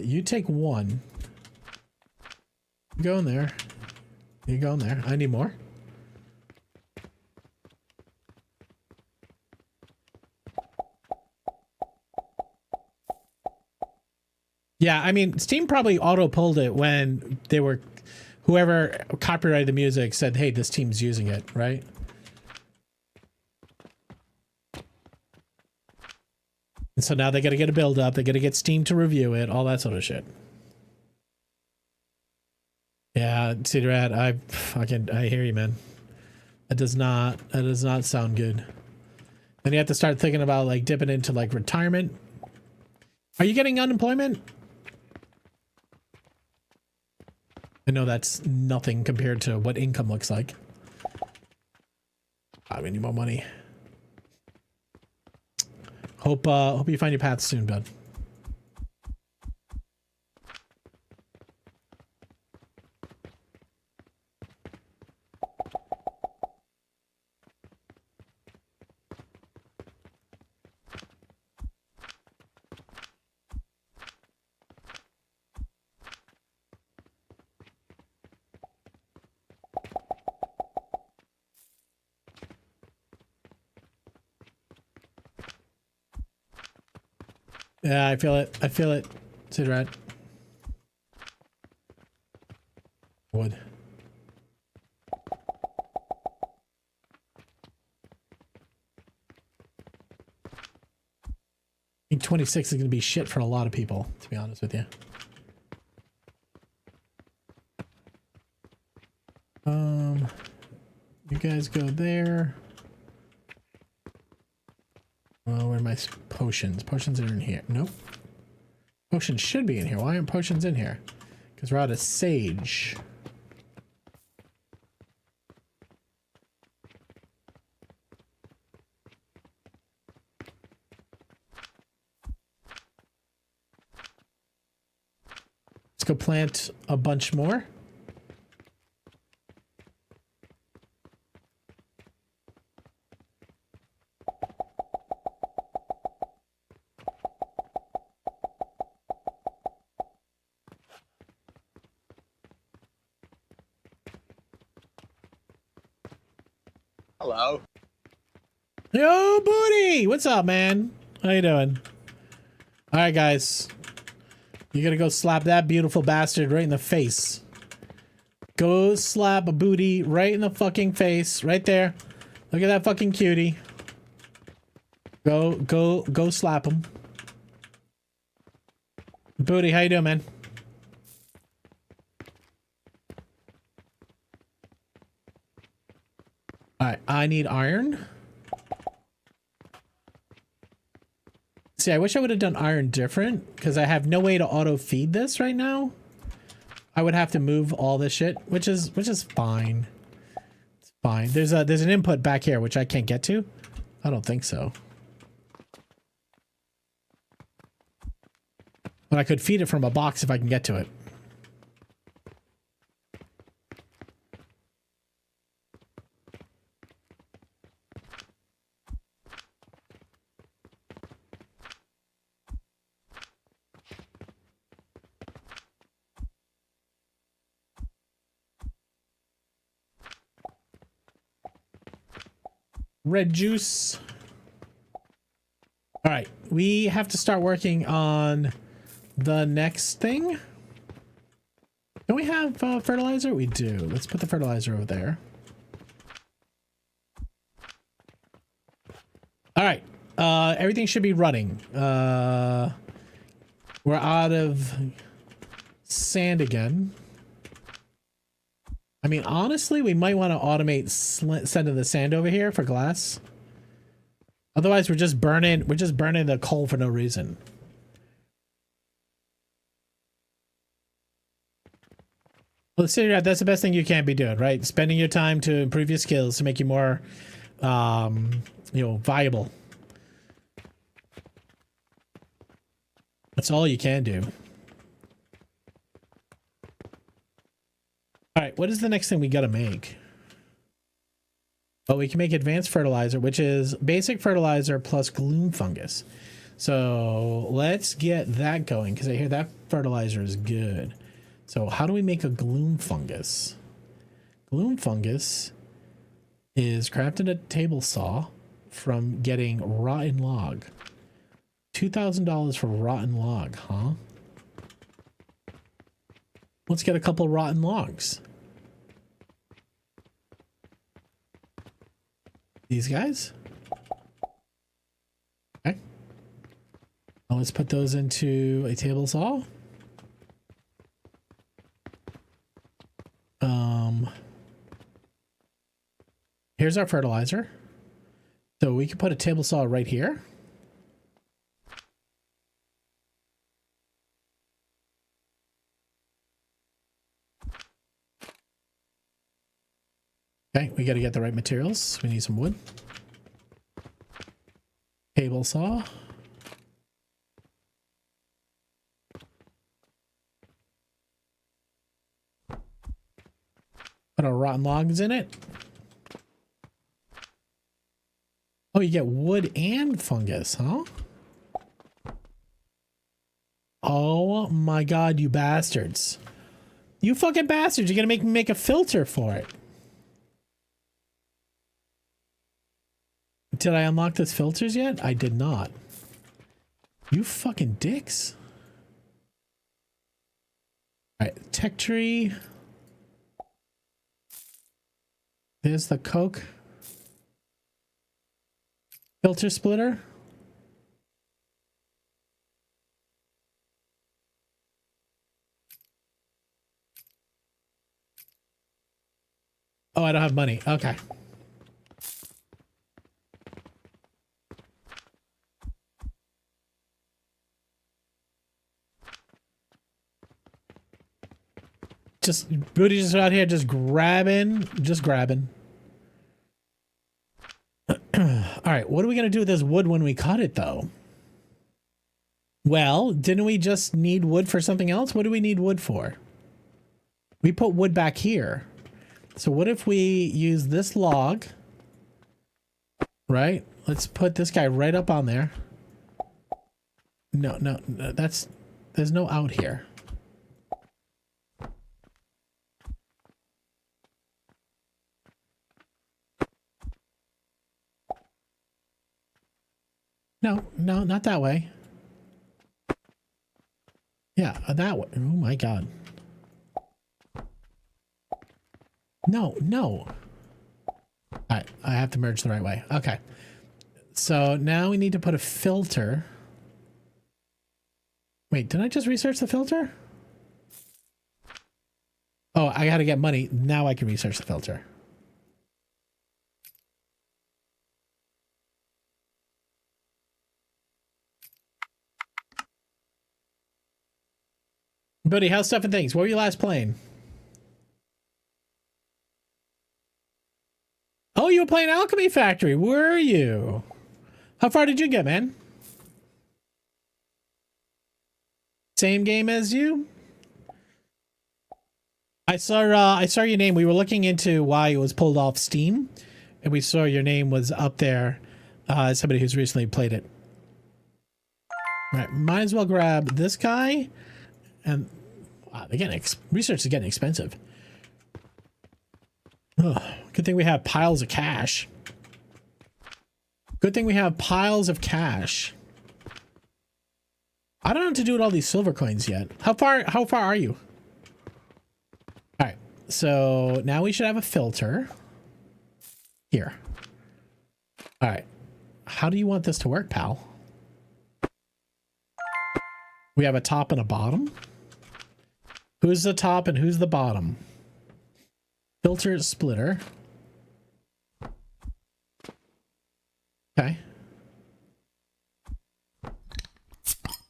You take one. You go in there. You go in there. I need more. Yeah, I mean, Steam probably auto-pulled it when they were... Whoever copyrighted the music said, hey, this team's using it, right? And so now they got to get a build up. They got to get Steam to review it. All that sort of shit. Yeah, Cedar Rat, I hear you, man. That does not sound good. Then you have to start thinking about like dipping into like retirement. Are you getting unemployment? I know that's nothing compared to what income looks like. we need more money. Hope you find your path soon, bud. Yeah, I feel it. I feel it. Sid Rat. Wood. I think 26 is going to be shit for a lot of people, to be honest with you. You guys go there. Oh, where are my potions? Potions are in here. Nope. Potions should be in here. Why aren't potions in here? Because we're out of sage. Let's go plant a bunch more. Hello. Yo, Booty! What's up, man? How you doing? All right, guys. You gotta go slap that beautiful bastard right in the face. Go slap a Booty right in the fucking face. Right there. Look at that fucking cutie. Go slap him. Booty, how you doing, man? Alright, I need iron. See, I wish I would have done iron different, because I have no way to auto feed this right now. I would have to move all this shit, which is fine. It's fine. There's an input back here which I can't get to. I don't think so. But I could feed it from a box if I can get to it. Red juice. All right, we have to start working on the next thing. Don't we have fertilizer? We do. Let's put the fertilizer over there. All right, everything should be running. We're out of sand again. I mean, honestly, we might want to automate sending the sand over here for glass. Otherwise, we're just burning the coal for no reason. Well, that's the best thing you can be doing, right? Spending your time to improve your skills to make you more, viable. That's all you can do. All right, what is the next thing we gotta make? Oh, we can make advanced fertilizer, which is basic fertilizer plus gloom fungus. So let's get that going, because I hear that fertilizer is good. So how do we make a gloom fungus? Gloom fungus is crafted a table saw from getting rotten log. $2,000 for rotten log, huh? Let's get a couple rotten logs. These guys? Okay. Now let's put those into a table saw. Here's our fertilizer. So we can put a table saw right here. Okay, we got to get the right materials. We need some wood. Table saw. Put our rotten logs in it. Oh, you get wood and fungus, huh? Oh my god, you bastards. You fucking bastards, you're gonna make me make a filter for it. Did I unlock those filters yet? I did not. You fucking dicks. Alright, tech tree. There's the coke. Filter splitter. Oh, I don't have money. Okay. Just Booty just out here just grabbing. All right, what are we going to do with this wood when we cut it, though? Well, didn't we just need wood for something else? What do we need wood for? We put wood back here. So what if we use this log, right? Let's put this guy right up on there. No, there's no out here. No, not that way. Yeah, that way. Oh my god. No. Alright, I have to merge the right way. Okay. So now we need to put a filter. Wait, did I just research the filter? Oh, I gotta get money. Now I can research the filter. Buddy, how's stuff and things? What were you last playing? Oh, you were playing Alchemy Factory. Were you? How far did you get, man? Same game as you? I saw your name. We were looking into why it was pulled off Steam, and we saw your name was up there as somebody who's recently played it. All right, might as well grab this guy. And wow, again, research is getting expensive. Ugh, good thing we have piles of cash. Good thing we have piles of cash. I don't know what to do with all these silver coins yet. How far are you? All right, so now we should have a filter here. All right, how do you want this to work, pal? We have a top and a bottom. Who's the top and who's the bottom? Filter splitter. Okay.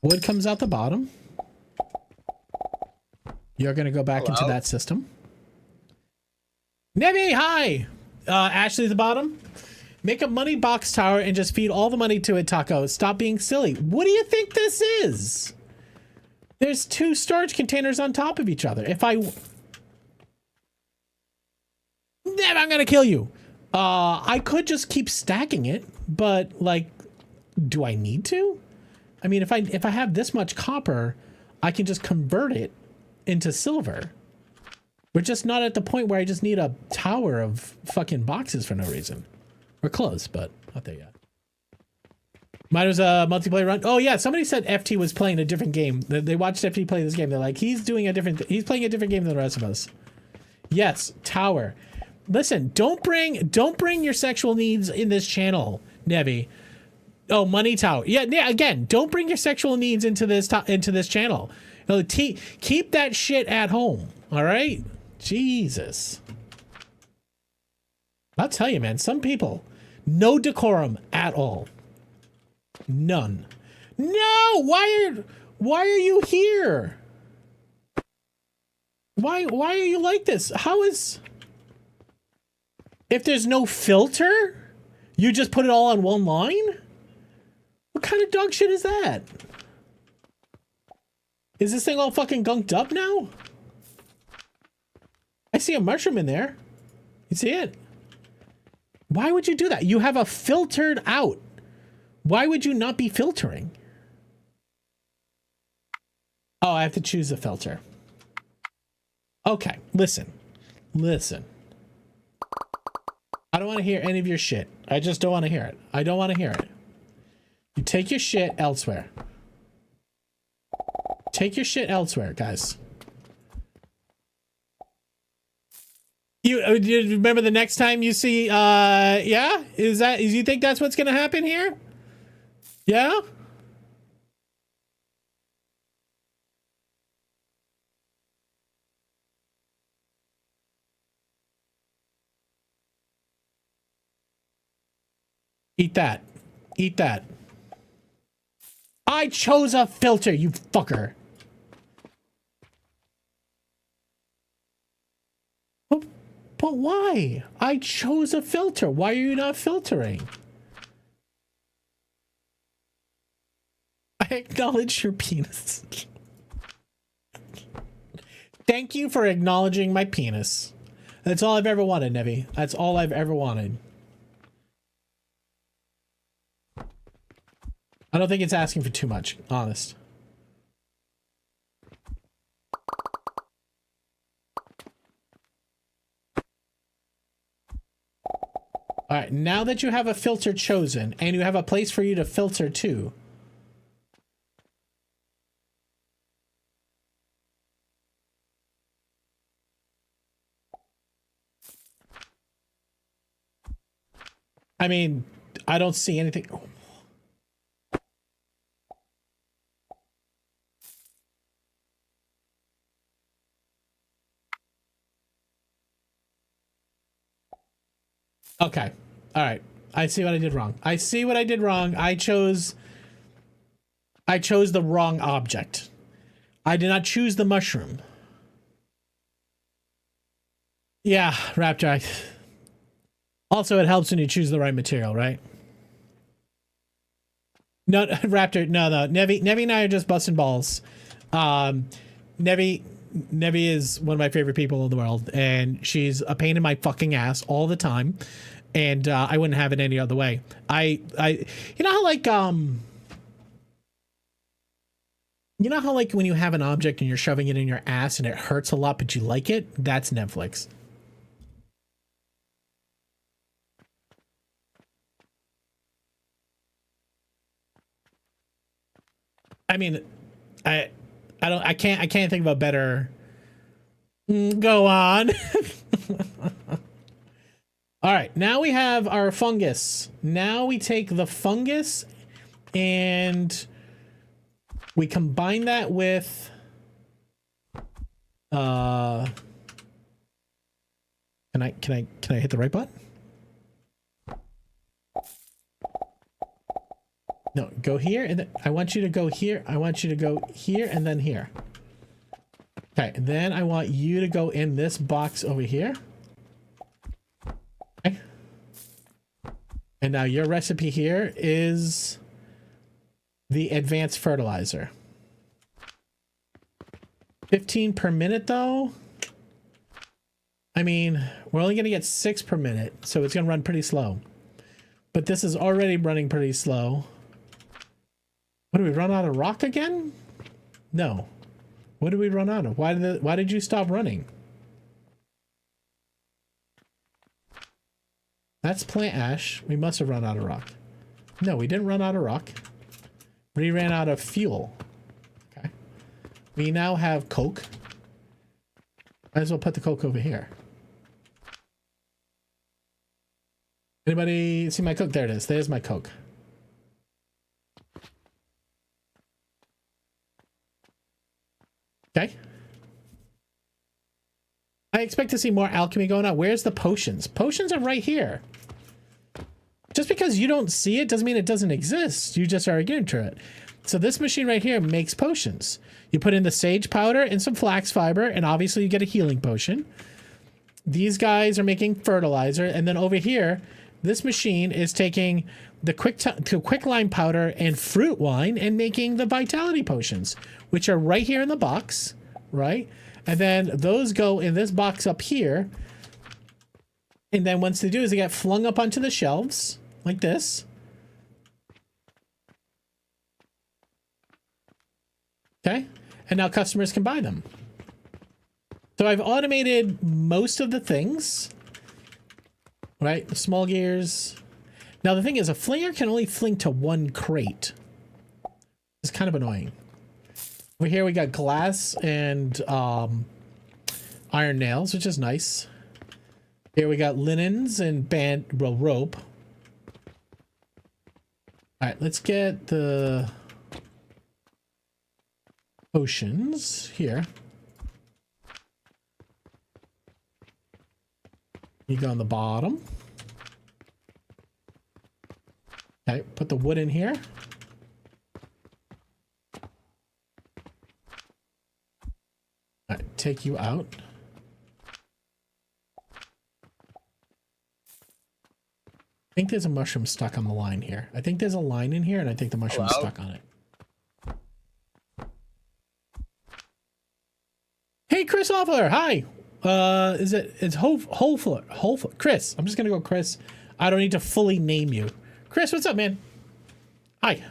Wood comes out the bottom. You're going to go back into that system. Nebby, hi! Ashley the bottom. Make a money box tower and just feed all the money to it, Taco. Stop being silly. What do you think this is? There's 2 storage containers on top of each other. If I... Then I'm gonna kill you. I could just keep stacking it, but, like, do I need to? I mean, if I have this much copper, I can just convert it into silver. We're just not at the point where I just need a tower of fucking boxes for no reason. We're close, but not there yet. Mine was a multiplayer run. Oh yeah, somebody said FT was playing a different game. They watched FT play this game. They're like, he's playing a different game than the rest of us. Yes, tower. Listen, don't bring your sexual needs in this channel, Nevi. Oh, money tower. Yeah. Again, don't bring your sexual needs into this channel. No, keep that shit at home. All right. Jesus. I'll tell you, man. Some people, no decorum at all. None. No. Why are you here? Why are you like this? How is? If there's no filter, you just put it all on one line? What kind of dog shit is that? Is this thing all fucking gunked up now? I see a mushroom in there. You see it? Why would you do that? You have a filtered out. Why would you not be filtering? Oh, I have to choose a filter. Okay, listen. Listen. I don't want to hear any of your shit. I just don't want to hear it. I don't want to hear it. You take your shit elsewhere. Take your shit elsewhere, guys. You remember the next time you see, yeah? You think that's what's gonna happen here? Yeah? Eat that. Eat that. I chose a filter, you fucker. But why? I chose a filter. Why are you not filtering? I acknowledge your penis. Thank you for acknowledging my penis. That's all I've ever wanted, Nevi. That's all I've ever wanted. I don't think it's asking for too much, honest. All right, now that you have a filter chosen and you have a place for you to filter to, I mean, I don't see anything. Okay. All right. I see what I did wrong. I see what I did wrong. I chose the wrong object. I did not choose the mushroom. Yeah, Raptor. Also, it helps when you choose the right material, right? No, Raptor. No. Nevi and I are just busting balls. Nevi is one of my favorite people in the world, and she's a pain in my fucking ass all the time, and I wouldn't have it any other way. You know how like when you have an object and you're shoving it in your ass and it hurts a lot, but you like it? That's Netflix. I mean, I can't think of a better. Go on. All right, now we have our fungus. Now we take the fungus and we combine that with can I hit the right button? No, go here, and then I want you to go here. I want you to go here and then here. Okay, and then I want you to go in this box over here. Okay. And now your recipe here is the advanced fertilizer. 15 per minute though. I mean, we're only gonna get 6 per minute, so it's gonna run pretty slow. But this is already running pretty slow. What, did we run out of rock again? No. What did we run out of? Why did you stop running? That's plant ash. We must have run out of rock. No, we didn't run out of rock. We ran out of fuel. Okay. We now have coke. Might as well put the coke over here. Anybody see my coke? There it is. There's my coke. Okay. I expect to see more alchemy going on. Where's the potions? Potions are right here. Just because you don't see it doesn't mean it doesn't exist. You just are ignorant to it. So this machine right here makes potions. You put in the sage powder and some flax fiber, and obviously you get a healing potion. These guys are making fertilizer. And then over here, this machine is taking the quicklime powder and fruit wine and making the vitality potions, which are right here in the box, right? And then those go in this box up here. And then once they do is they get flung up onto the shelves like this. Okay. And now customers can buy them. So I've automated most of the things, right? The small gears. Now the thing is, a flinger can only fling to one crate. It's kind of annoying. Over here we got glass and iron nails, which is nice. Here we got linens and rope. All right, let's get the potions here. You go on the bottom. Okay, put the wood in here. All right, take you out. I think there's a mushroom stuck on the line here. I think there's a line in here, and I think the mushroom's stuck on it. Hey, Chris Hoffler, hi. It's Holfler. Chris. I'm just gonna go Chris. I don't need to fully name you. Chris, what's up, man? Hi.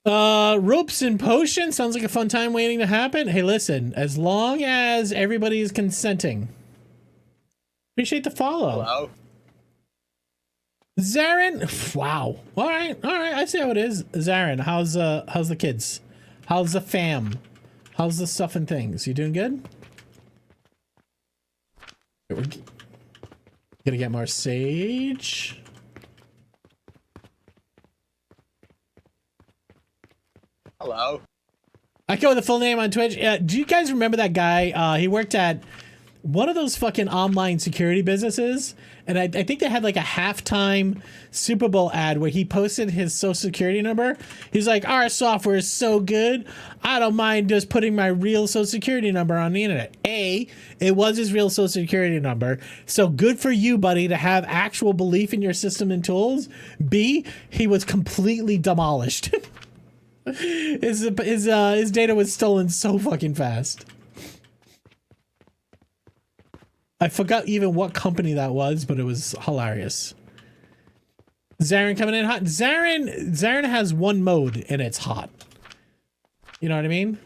Ropes and potions sounds like a fun time waiting to happen. Hey, listen, as long as everybody is consenting. Appreciate the follow. Hello. Zarin, wow. All right, I see how it is. Zarin, how's the kids? How's the fam? How's the stuff and things? You doing good? We're gonna get more sage. Hello. I go with the full name on Twitch. Do you guys remember that guy? He worked at one of those fucking online security businesses, and I think they had like a halftime Super Bowl ad where he posted his social security number. He's like, our software is so good, I don't mind just putting my real social security number on the internet. A, it was his real social security number, so good for you, buddy, to have actual belief in your system and tools. B, he was completely demolished. His data was stolen so fucking fast. I forgot even what company that was, but it was hilarious. Zarin coming in hot. Zarin has one mode and it's hot. You know what I mean?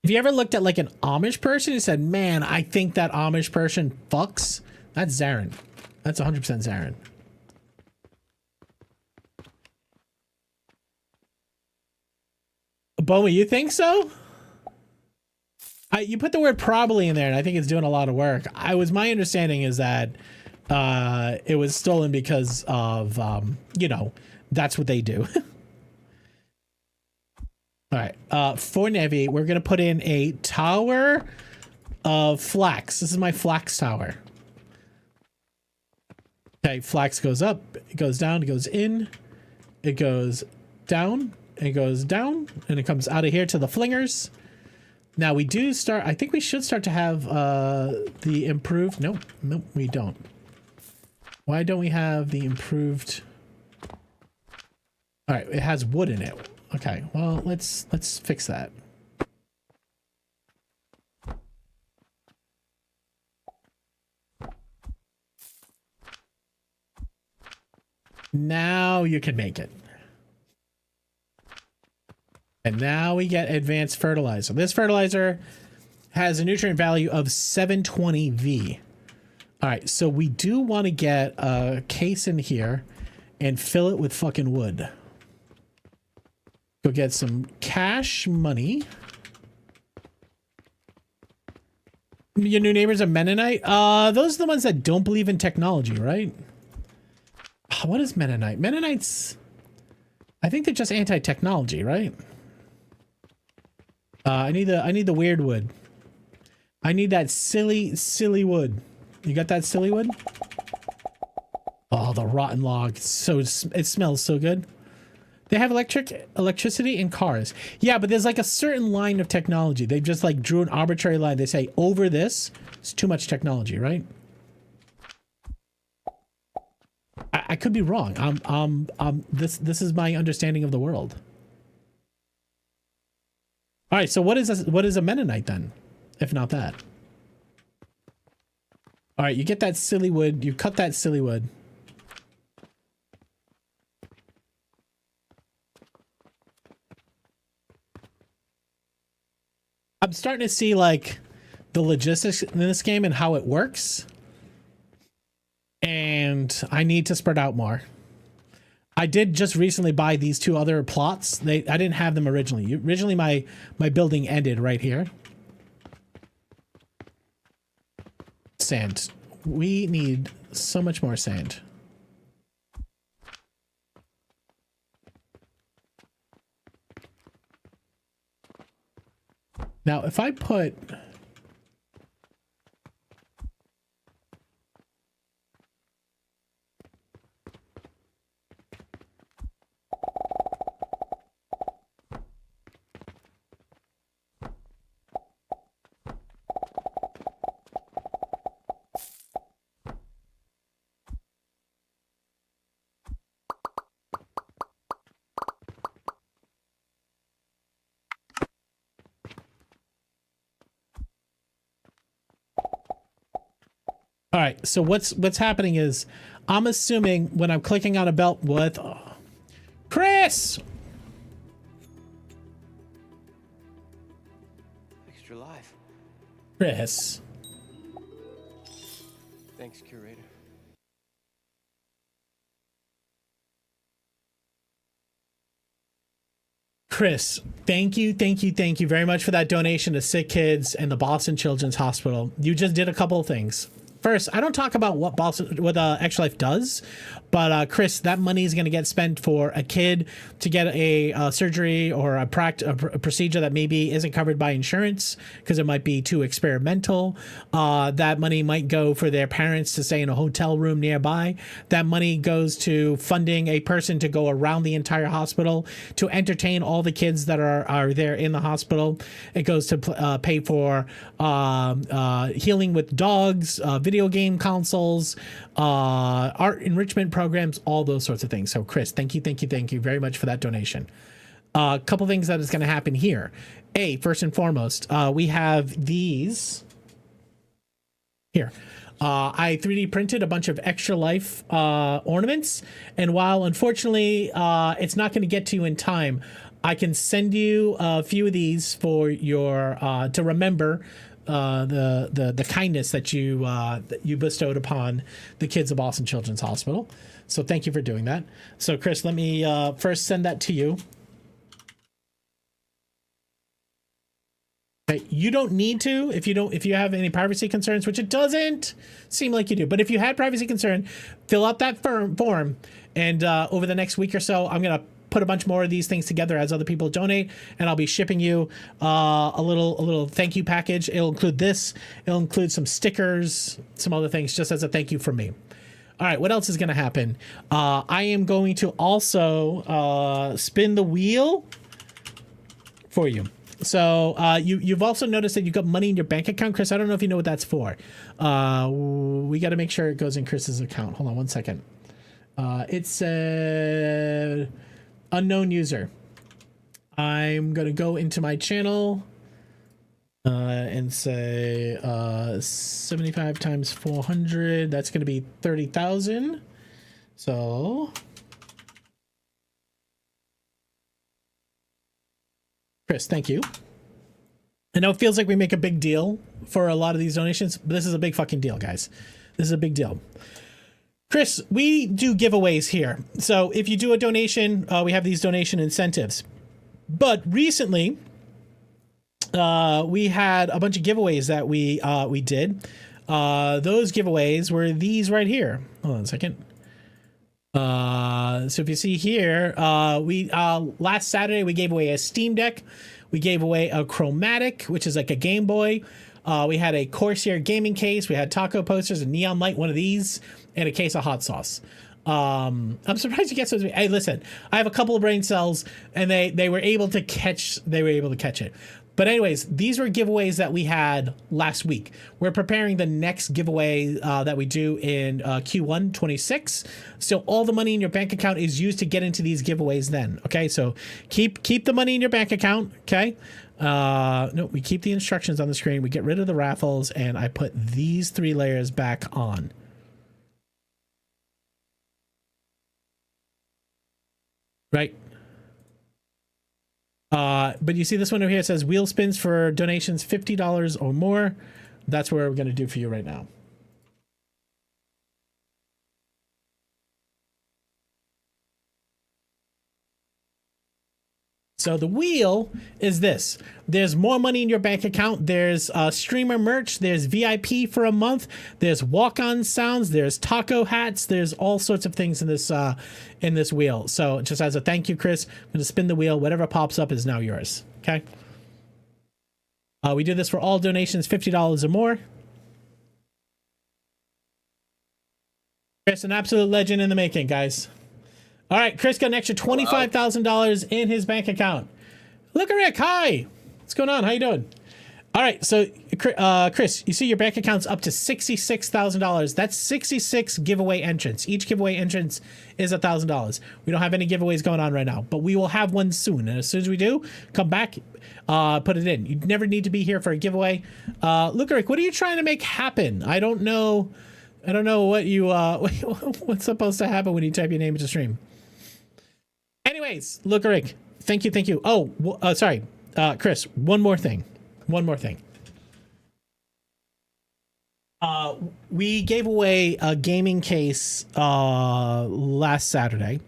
If you ever looked at like an Amish person and said, man, I think that Amish person fucks, that's Zarin. That's 100% Zarin. Bowie, you think so? You put the word probably in there, and I think it's doing a lot of work. My understanding is that it was stolen because of, you know, that's what they do. All right. For Nevi, we're going to put in a tower of flax. This is my flax tower. Okay, flax goes up, it goes down, it goes in, it goes down, it goes down, and it comes out of here to the flingers. Now we do start, I think we should start to have the improved, nope, we don't. Why don't we have the improved? All right, it has wood in it. Okay, well, let's fix that. Now you can make it. And now we get advanced fertilizer. This fertilizer has a nutrient value of 720V. All right, so we do want to get a case in here and fill it with fucking wood. Go get some cash money. Your new neighbors are Mennonite? Those are the ones that don't believe in technology, right? What is Mennonite? Mennonites, I think they're just anti-technology, right? I need the weird wood. I need that silly wood. You got that silly wood? Oh, the rotten log. It smells so good. They have electricity in cars. Yeah, but there's like a certain line of technology. They just like drew an arbitrary line. They say over this, it's too much technology, right? I could be wrong. This is my understanding of the world. All right, so what is a Mennonite then, if not that? All right, you get that silly wood. You cut that silly wood. I'm starting to see like the logistics in this game and how it works. And I need to spread out more. I did just recently buy these two other plots. I didn't have them originally. Originally my building ended right here. Sand. We need so much more sand. Now, if I put... All right, so what's happening is I'm assuming when I'm clicking on a belt with Chris. Extra life. Chris. Thanks, curator. Chris, thank you very much for that donation to Sick Kids and the Boston Children's Hospital. You just did a couple of things. First, I don't talk about what Extra Life does, but Chris, that money is going to get spent for a kid to get a surgery or a procedure that maybe isn't covered by insurance because it might be too experimental. That money might go for their parents to stay in a hotel room nearby. That money goes to funding a person to go around the entire hospital to entertain all the kids that are there in the hospital. It goes to pay for healing with dogs, video game consoles, art enrichment programs, all those sorts of things. So Chris, thank you very much for that donation. A couple things that is going to happen here. First and foremost, we have these here. I 3D printed a bunch of Extra Life ornaments, and while unfortunately it's not going to get to you in time, I can send you a few of these for your to remember the kindness that you bestowed upon the kids of Boston Children's Hospital. So thank you for doing that. So Chris, let me first send that to you. Okay, you don't need to if you have any privacy concerns, which it doesn't seem like you do. But if you had privacy concern, fill out that form, and over the next week or so, I'm gonna put a bunch more of these things together as other people donate, and I'll be shipping you a little thank you package. It'll include this. It'll include some stickers, some other things, just as a thank you from me. All right, what else is going to happen? I am going to also spin the wheel for you. So you've also noticed that you've got money in your bank account, Chris. I don't know if you know what that's for. We got to make sure it goes in Chris's account. Hold on one second. It said unknown user. I'm going to go into my channel and say 75 times 400. That's going to be 30,000. So Chris, thank you. I know it feels like we make a big deal for a lot of these donations, but this is a big fucking deal, guys. This is a big deal. Chris, we do giveaways here. So if you do a donation, we have these donation incentives. But recently, we had a bunch of giveaways that we did. Those giveaways were these right here. Hold on a second. So if you see here, we last Saturday we gave away a Steam Deck. We gave away a Chromatic, which is like a Game Boy. We had a Corsair gaming case. We had taco posters, a neon light, one of these, and a case of hot sauce. I'm surprised you get so. Hey, listen, I have a couple of brain cells, and they were able to catch it. But anyways, these were giveaways that we had last week. We're preparing the next giveaway that we do in Q1 26. So all the money in your bank account is used to get into these giveaways then. Okay, so keep the money in your bank account. Okay. No, we keep the instructions on the screen. We get rid of the raffles, and I put these 3 layers back on. Right. But you see this one over here, it says wheel spins for donations $50 or more. That's what we're going to do for you right now. So the wheel is this. There's more money in your bank account. There's streamer merch. There's VIP for a month. There's walk-on sounds. There's taco hats. There's all sorts of things in this wheel. So just as a thank you, Chris, I'm going to spin the wheel. Whatever pops up is now yours. Okay. We do this for all donations $50 or more. Chris, an absolute legend in the making, guys. All right, Chris got an extra $25,000 in his bank account. Look at Rick. Hi. What's going on? How you doing? All right, so Chris, you see your bank account's up to $66,000. That's 66 giveaway entrants. Each giveaway entrance is $1,000. We don't have any giveaways going on right now, but we will have one soon. And as soon as we do, come back, put it in. You never need to be here for a giveaway. Look, Rick, what are you trying to make happen? I don't know what you what's supposed to happen when you type your name into stream. Anyways, look, Rick, thank you. Oh, sorry, Chris, one more thing. We gave away a gaming case last Saturday.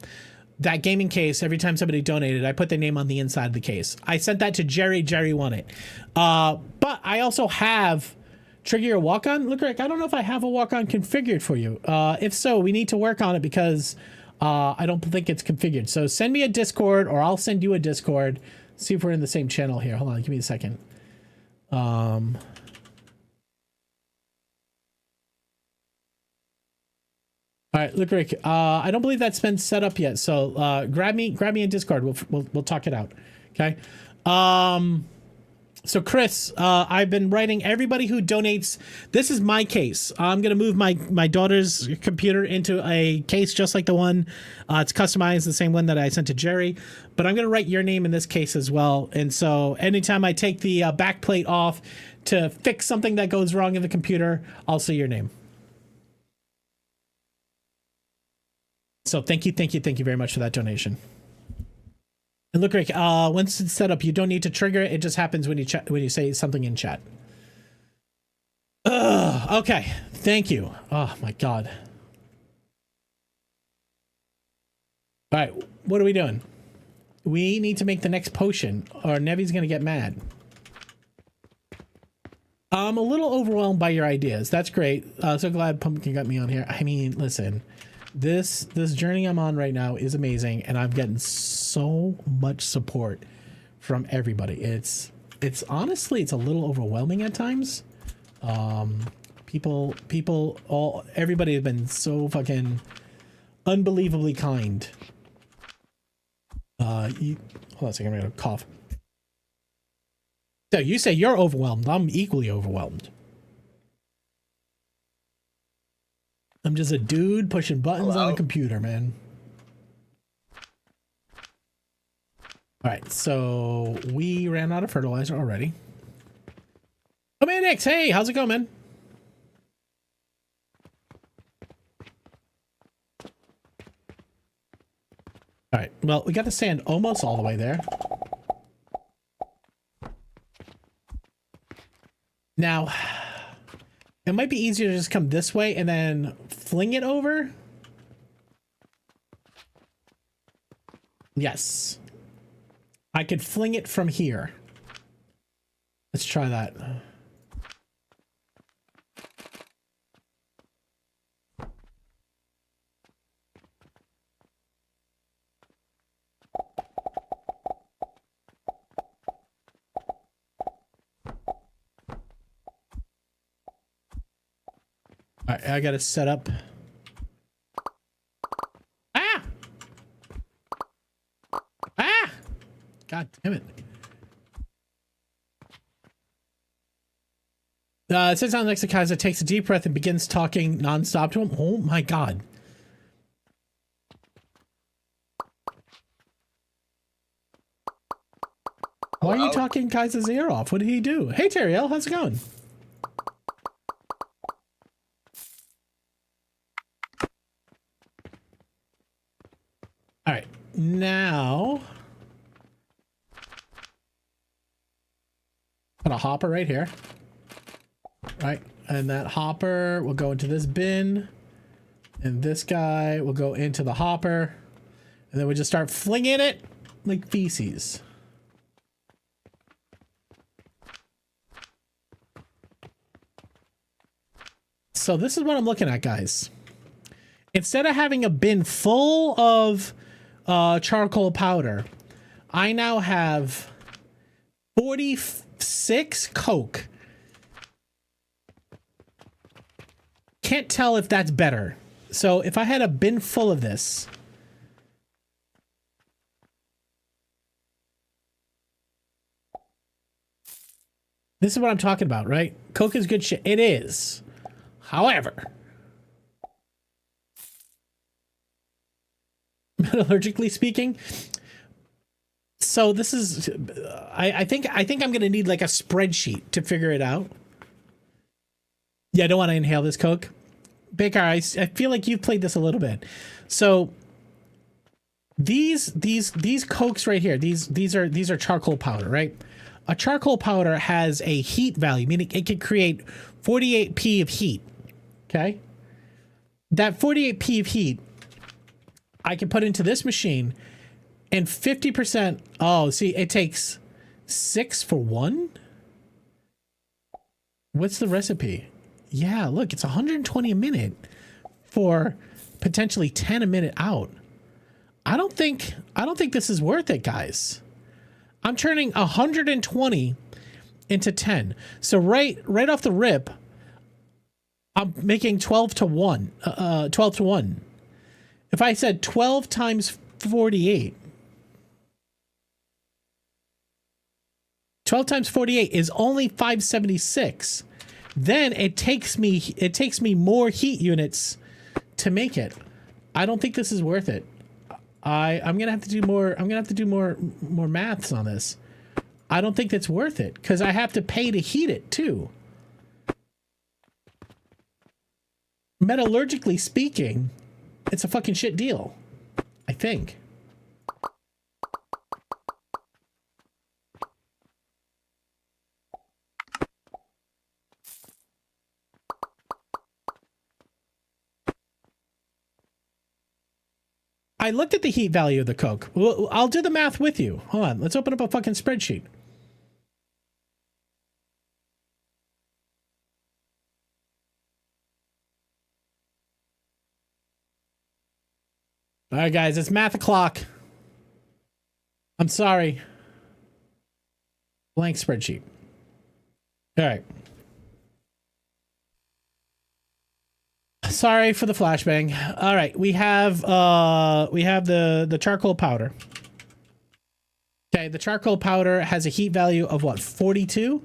That gaming case, every time somebody donated, I put their name on the inside of the case. I sent that to Jerry. Jerry won it. But I also have trigger your walk-on. Look, Rick, I don't know if I have a walk-on configured for you. If so, we need to work on it because I don't think it's configured. So send me a Discord, or I'll send you a Discord. See if we're in the same channel here. Hold on, give me a second. All right, look, Rick. I don't believe that's been set up yet. So grab me in Discord. We'll talk it out. Okay. So Chris, I've been writing everybody who donates. This is my case. I'm going to move my daughter's computer into a case just like the one. It's customized, the same one that I sent to Jerry. But I'm going to write your name in this case as well. And so anytime I take the back plate off to fix something that goes wrong in the computer, I'll see your name. So thank you very much for that donation. And look, Rick, once it's set up, you don't need to trigger it. It just happens when you say something in chat. Okay, thank you. Oh my God. All right, what are we doing? We need to make the next potion, or Nevi's gonna get mad. I'm a little overwhelmed by your ideas. That's great. So glad Pumpkin got me on here. I mean, listen. This journey I'm on right now is amazing, and I'm getting so much support from everybody. It's honestly, it's a little overwhelming at times. Everybody has been so fucking unbelievably kind. Hold on a second, I'm gonna cough. So you say you're overwhelmed. I'm equally overwhelmed. I'm just a dude pushing buttons on a computer, man. All right, so we ran out of fertilizer already. Come in, Nix. Hey, how's it going, man? All right, well, we got the sand almost all the way there. Now, it might be easier to just come this way and then fling it over. Yes. I could fling it from here. Let's try that. All right, I got to set up. God damn it. It sits down next to Kaiser, takes a deep breath, and begins talking nonstop to him. Oh my god. Why are you talking Kaiser's ear off? What did he do? Hey, Teriel, how's it going? All right, now put a hopper right here. Right, and that hopper will go into this bin, and this guy will go into the hopper, and then we just start flinging it like feces. So this is what I'm looking at, guys. Instead of having a bin full of charcoal powder, I now have 46 Coke. Can't tell if that's better. So if I had a bin full of this, this is what I'm talking about, right? Coke is good shit. It is. However, metallurgically speaking, so this is, I think I'm gonna need like a spreadsheet to figure it out. Yeah, I don't want to inhale this Coke. Baker, I feel like you've played this a little bit. So these Cokes right here, these are charcoal powder, right? A charcoal powder has a heat value, meaning it can create 48p of heat. Okay, that 48p of heat I can put into this machine, and 50%. Oh, see, it takes 6 for 1. What's the recipe? Yeah, look, it's 120 a minute for potentially 10 a minute out. I don't think this is worth it, guys. I'm turning 120 into 10. So right off the rip, I'm making 12 to 1. 12 to 1. If I said 12 times 48, 12 times 48 is only 576. Then it takes me more heat units to make it. I don't think this is worth it. I'm gonna have to do more. I'm gonna have to do more maths on this. I don't think that's worth it because I have to pay to heat it too. Metallurgically speaking, it's a fucking shit deal, I think. I looked at the heat value of the Coke. Well, I'll do the math with you. Hold on. Let's open up a fucking spreadsheet. All right, guys, it's math o'clock. I'm sorry. Blank spreadsheet. All right. Sorry for the flashbang. All right, we have the charcoal powder. Okay, the charcoal powder has a heat value of what? 42?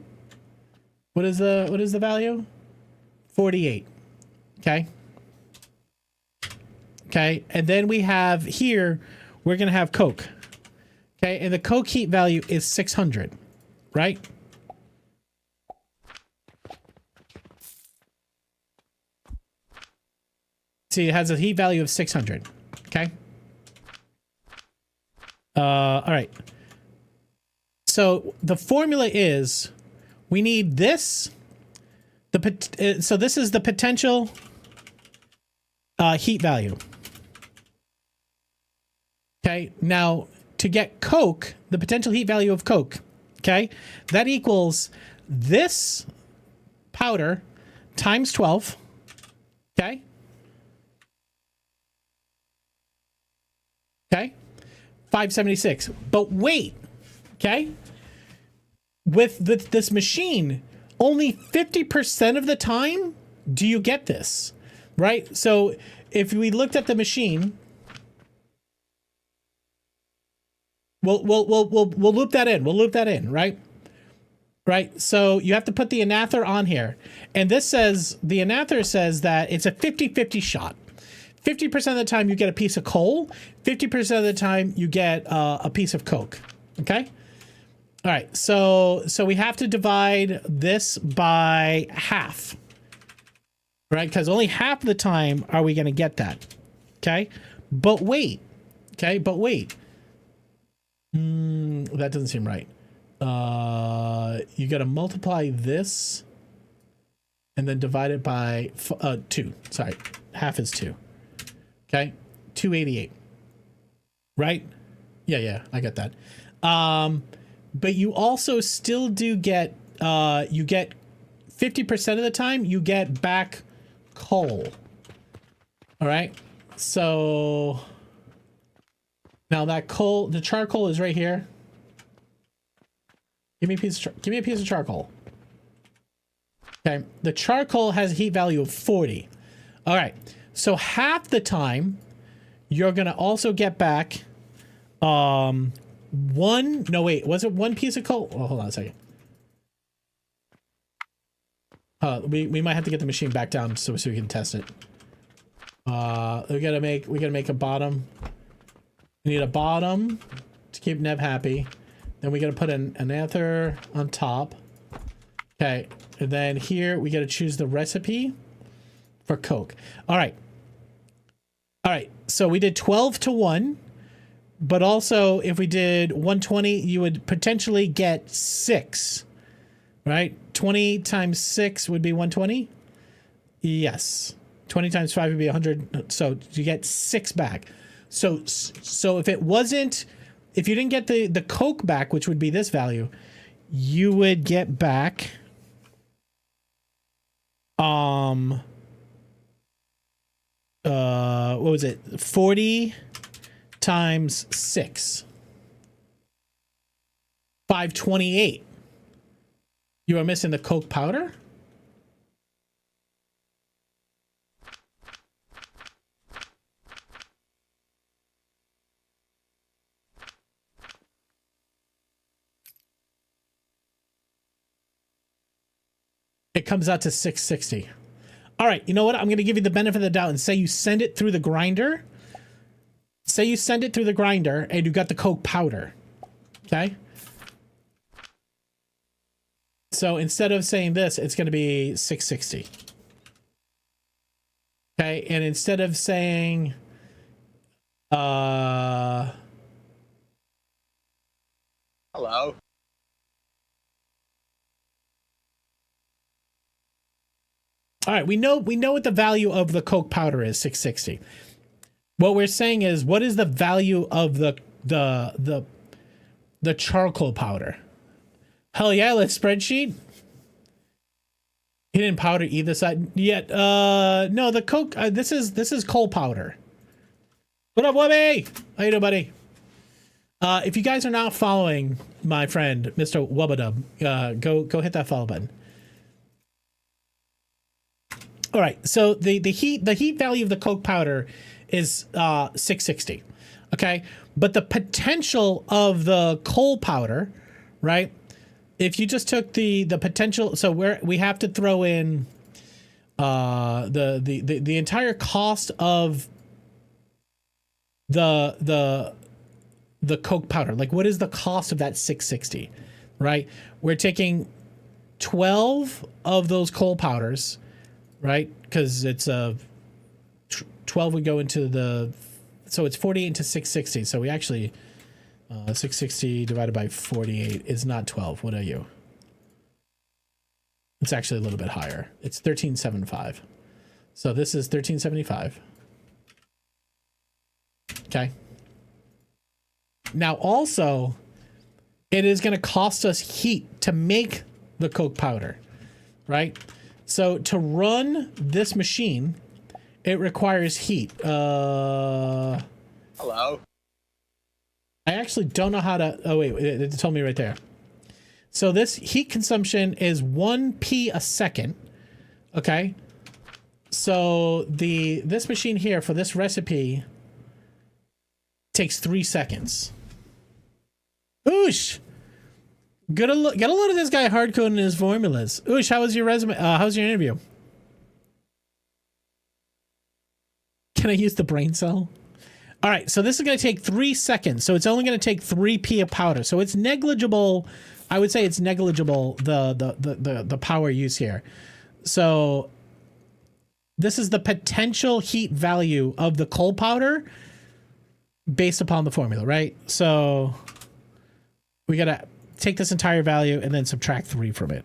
What is the value? 48. Okay. Okay, and then we have here, we're gonna have Coke. Okay, and the Coke heat value is 600, right? See, it has a heat value of 600. Okay. All right. So the formula is, we need this. So this is the potential heat value. Okay. Now to get Coke, the potential heat value of Coke. Okay, that equals this powder times 12. Okay. Okay, 576. But wait, okay? With this machine, only 50% of the time do you get this, right? So if we looked at the machine, We'll loop that in. We'll loop that in, right? Right. So you have to put the anather on here. And this says, the anather says that it's a 50-50 shot. 50% of the time you get a piece of coal. 50% of the time you get a piece of coke. Okay. All right. So we have to divide this by half. Right? Because only half of the time are we going to get that. Okay. But wait. Okay. But wait. That doesn't seem right. You got to multiply this and then divide it by 2. Sorry. Half is 2. Okay. 288. Right? Yeah, I got that. But you also still do get, you get 50% of the time you get back coal. All right. So now that coal, the charcoal is right here. Give me a piece of charcoal. Okay. The charcoal has a heat value of 40. All right. So half the time you're going to also get back, was it one piece of coal? Oh, hold on a second. We might have to get the machine back down so we can test it. We gotta make a bottom. We need a bottom to keep Nev happy. Then we gotta put an anather on top. Okay, and then here we gotta choose the recipe for Coke. All right. So we did 12 to 1, but also if we did 120, you would potentially get 6. Right? 20 times 6 would be 120. Yes. 20 times 5 would be 100. So you get 6 back. So if you didn't get the Coke back, which would be this value, you would get back what was it? 40 times 6. 528. You are missing the Coke powder? It comes out to 660. All right, you know what? I'm going to give you the benefit of the doubt and say you send it through the grinder. Say you send it through the grinder and you got the Coke powder. Okay? So instead of saying this, it's going to be 660. Okay, and instead of saying Hello. all right, we know what the value of the Coke powder is, 660. What we're saying is, what is the value of the charcoal powder? Hell yeah, let's spreadsheet. He didn't powder either side yet. No, the Coke. This is coal powder. What up, Wubby? How you doing, buddy? If you guys are not following my friend Mr. Wubbadub, go hit that follow button. All right, so the heat value of the Coke powder is 660. Okay, but the potential of the coal powder, right? If you just took the potential, so we have to throw in the entire cost of the Coke powder. Like, what is the cost of that 660? Right? We're taking 12 of those coal powders, right? Because it's 12 would go into the, so it's 48 into 660. So we actually 660 divided by 48 is not 12. What are you? It's actually a little bit higher. It's 1375. So this is 1375. Okay. Now also, it is going to cost us heat to make the Coke powder, right? So to run this machine, it requires heat. Hello. I actually don't know how to, oh wait, it told me right there. So this heat consumption is 1p a second. Okay. So this machine here for this recipe takes 3 seconds. Oosh. Get a load of this guy hard coding his formulas. Oosh, how was your resume? How's your interview? Can I use the brain cell? All right, so this is going to take 3 seconds. So it's only going to take 3p of powder. So it's negligible. I would say it's negligible, the power use here. So this is the potential heat value of the coal powder based upon the formula, right? So we got to take this entire value and then subtract 3 from it.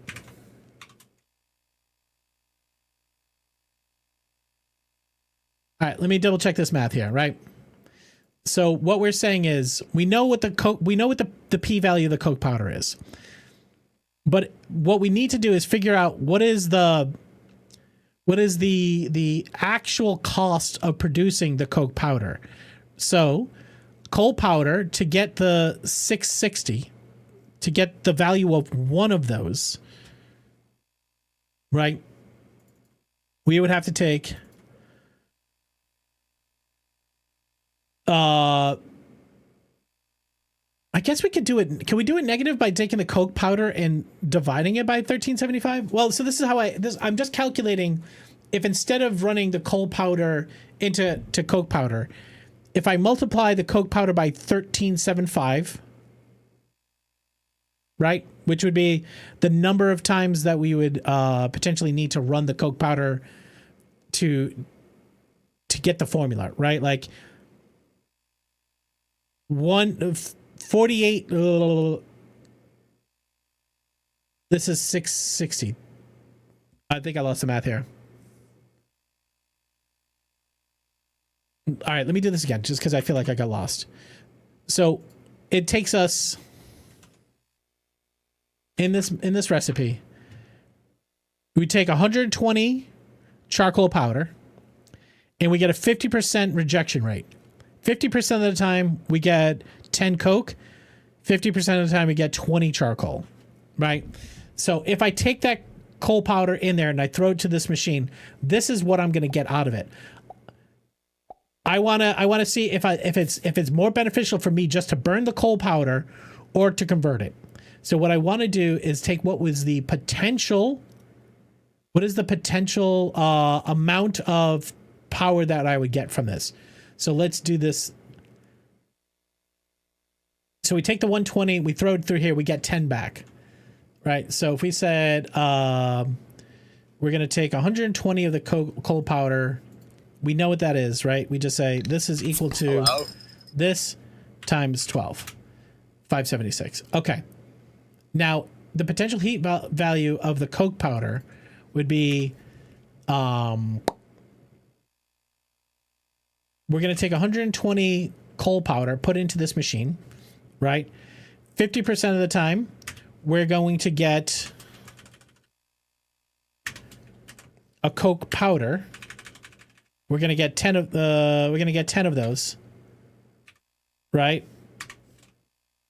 All right, let me double check this math here, right? So what we're saying is we know what the p value of the coke powder is. But what we need to do is figure out what is the actual cost of producing the coke powder. So coal powder, to get the 660, to get the value of one of those, right? We would have to take I guess we could do it. Can we do it negative by taking the coke powder and dividing it by 1375? Well, so this is how I'm just calculating if instead of running the coal powder into coke powder, if I multiply the coke powder by 1375, right? Which would be the number of times that we would potentially need to run the coke powder to get the formula, right? Like 48. This is 660. I think I lost the math here. All right, let me do this again, just because I feel like I got lost. So it takes us in this recipe. We take 120 charcoal powder, and we get a 50% rejection rate. 50% of the time we get 10 coke, 50% of the time we get 20 charcoal, right? So if I take that coal powder in there and I throw it to this machine, this is what I'm going to get out of it. I want to see if it's more beneficial for me just to burn the coal powder or to convert it. So what I want to do is take what is the potential amount of power that I would get from this. So let's do this. So we take the 120, we throw it through here, we get 10 back, right? So if we said we're going to take 120 of the coal powder, we know what that is, right? We just say this is equal to this times 12, 576. Okay. Now, the potential heat value of the coke powder would be we're going to take 120 coal powder, put into this machine, right? 50% of the time, we're going to get a coke powder. We're going to get 10 of those, right?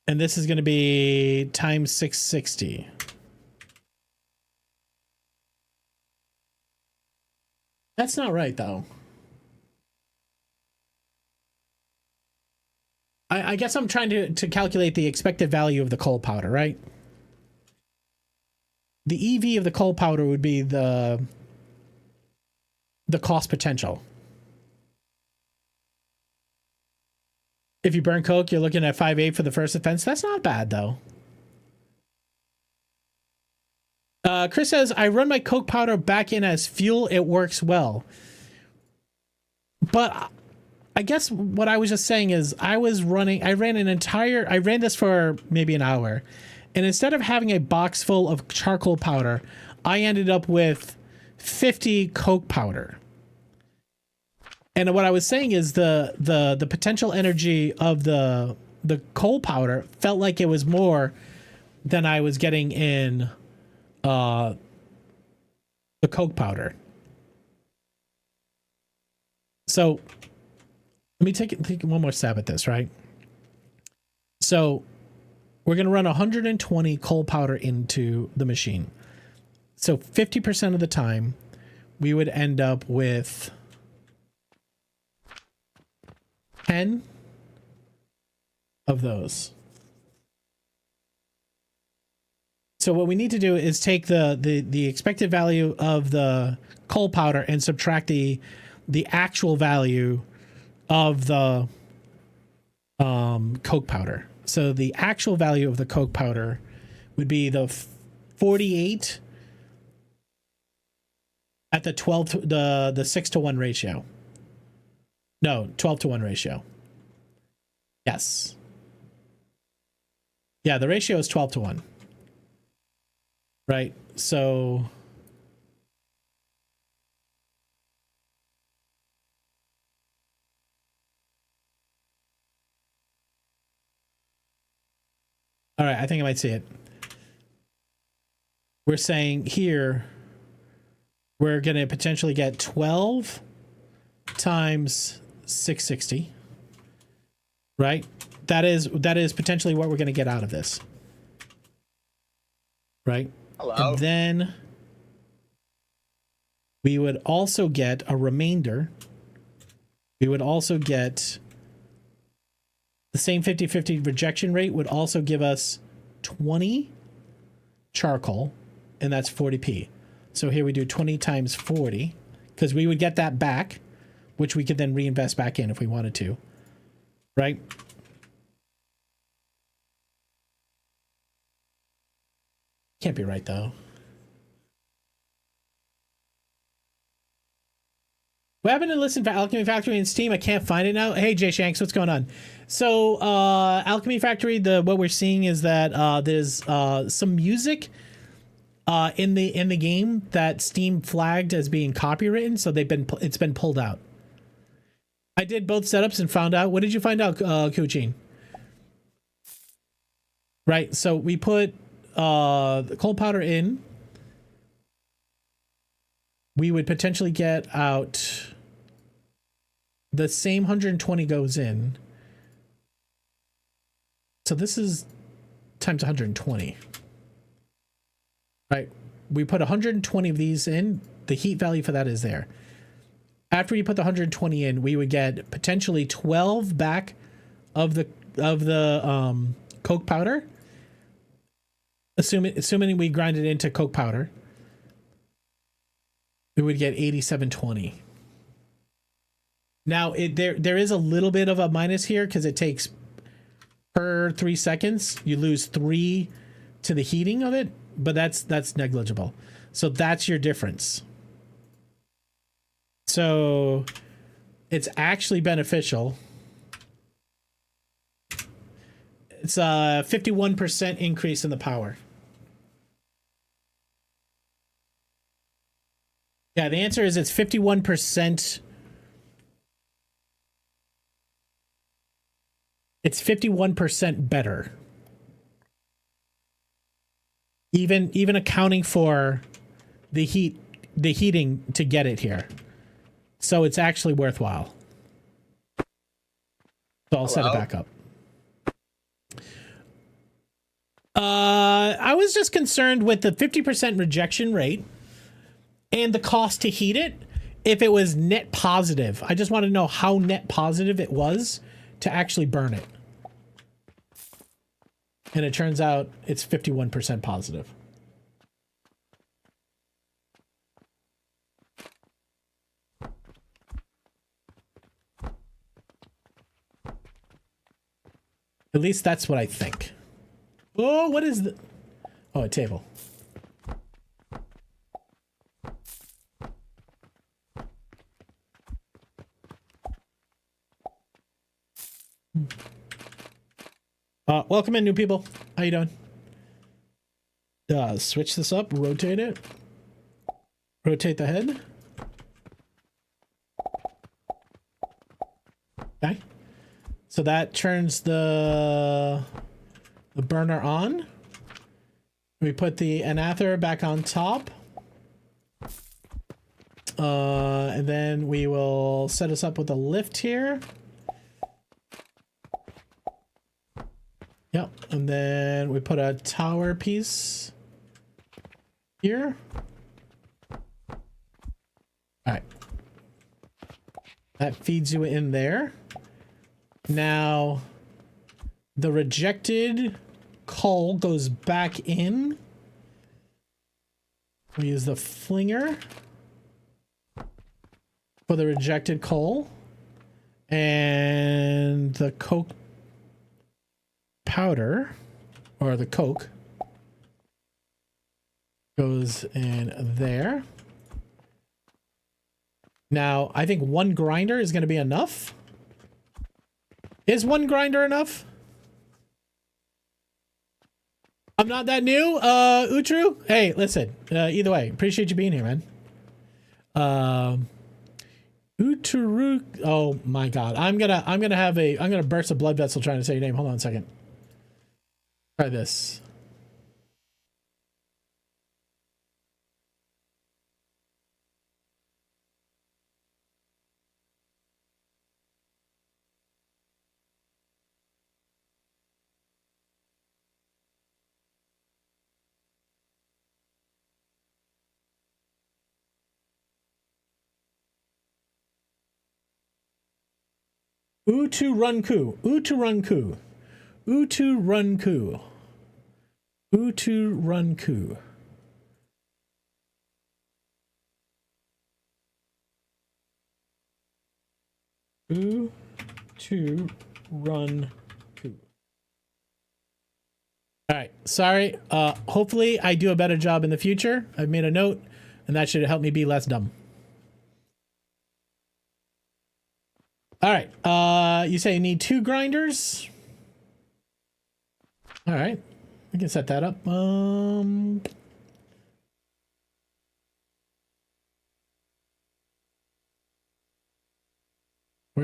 And this is going to be times 660. That's not right, though. I guess I'm trying to calculate the expected value of the coal powder, right? The EV of the coal powder would be the cost potential. If you burn coke, you're looking at 5.8 for the first offense. That's not bad, though. Chris says, I run my coke powder back in as fuel. It works well. But I guess what I was just saying is I ran this for maybe an hour. And instead of having a box full of charcoal powder, I ended up with 50 coke powder. And what I was saying is the potential energy of the coal powder felt like it was more than I was getting in the coke powder. So let me take one more stab at this, right? So we're going to run 120 coal powder into the machine. So 50% of the time, we would end up with 10 of those. So what we need to do is take the expected value of the coal powder and subtract the actual value of the coke powder. So the actual value of the coke powder would be the 48 at the 12 to, the 6-to-1 ratio. No, 12-to-1 ratio. Yes. Yeah, the ratio is 12-to-1. Right. So all right, I think I might see it. We're saying here we're going to potentially get 12 times 660. Right? That is potentially what we're going to get out of this. Right? Hello. And then we would also get a remainder. We would also get the same 50-50 rejection rate would also give us 20 charcoal, and that's 40p. So here we do 20 times 40, because we would get that back, which we could then reinvest back in if we wanted to. Right? Can't be right, though. What happened to listen for Alchemy Factory and Steam? I can't find it now. Hey, Jay Shanks, what's going on? So, Alchemy Factory, what we're seeing is that there's some music in the game that Steam flagged as being copywritten, so it's been pulled out. I did both setups and found out. What did you find out, Kuchin? Right, so we put the coal powder in. We would potentially get out the same 120 goes in. So this is times 120. Right. We put 120 of these in. The heat value for that is there. After you put the 120 in, we would get potentially 12 back of the coke powder. Assuming we grind it into coke powder, we would get 8720. Now there is a little bit of a minus here because it takes per 3 seconds you lose 3 to the heating of it, but that's negligible. So that's your difference. So it's actually beneficial. It's a 51% increase in the power. Yeah, the answer is it's 51%. It's 51% better. Even accounting for the heating to get it here. So it's actually worthwhile. So I'll set it back up. I was just concerned with the 50% rejection rate and the cost to heat it. If it was net positive, I just want to know how net positive it was to actually burn it. And it turns out it's 51% positive. At least that's what I think. Oh, what is the... Oh, a table. Welcome in, new people. How you doing? Switch this up, rotate it. Rotate the head. Okay. So that turns the burner on. We put the anather back on top. And then we will set us up with a lift here. Yep, and then we put a tower piece here. All right. That feeds you in there. Now, the rejected coal goes back in We use the flinger for the rejected coal. And the coke powder, or the coke, goes in there. Now, I think one grinder is going to be enough. Is one grinder enough? I'm not that new, Utru. Hey, listen, either way, appreciate you being here, man. Uturu. Oh my god. I'm gonna burst a blood vessel trying to say your name. Hold on a second. Try this. Uturunku. Uturunku. Uturunku. Uturunku. Uturunku. All right. Sorry. Hopefully I do a better job in the future. I've made a note, and that should help me be less dumb. All right. You say you need 2 grinders. All right. We can set that up. Where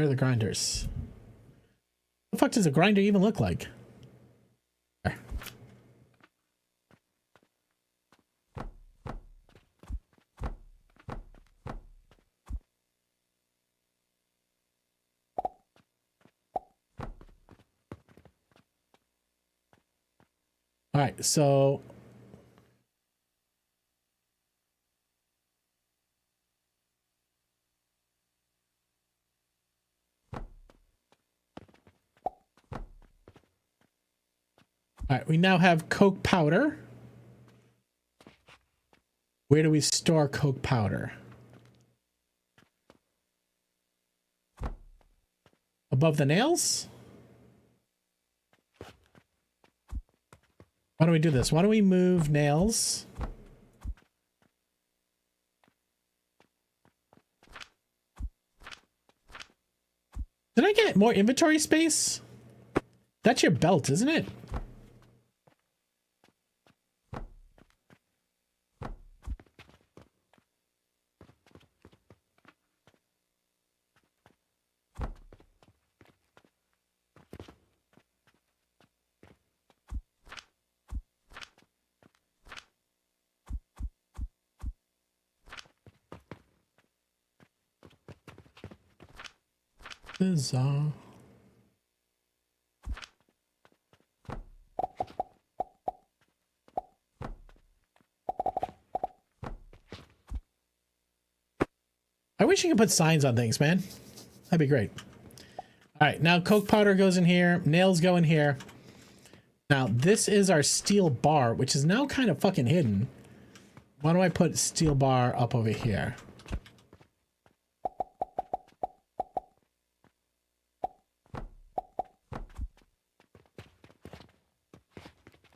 are the grinders? What the fuck does a grinder even look like? There. All right, so all right, we now have coke powder. Where do we store coke powder? Above the nails? Why don't we do this? Why don't we move nails? Did I get more inventory space? That's your belt, isn't it? Bizarre. I wish you could put signs on things, man. That'd be great. All right, now coke powder goes in here. Nails go in here. Now, this is our steel bar, which is now kind of fucking hidden. Why don't I put steel bar up over here?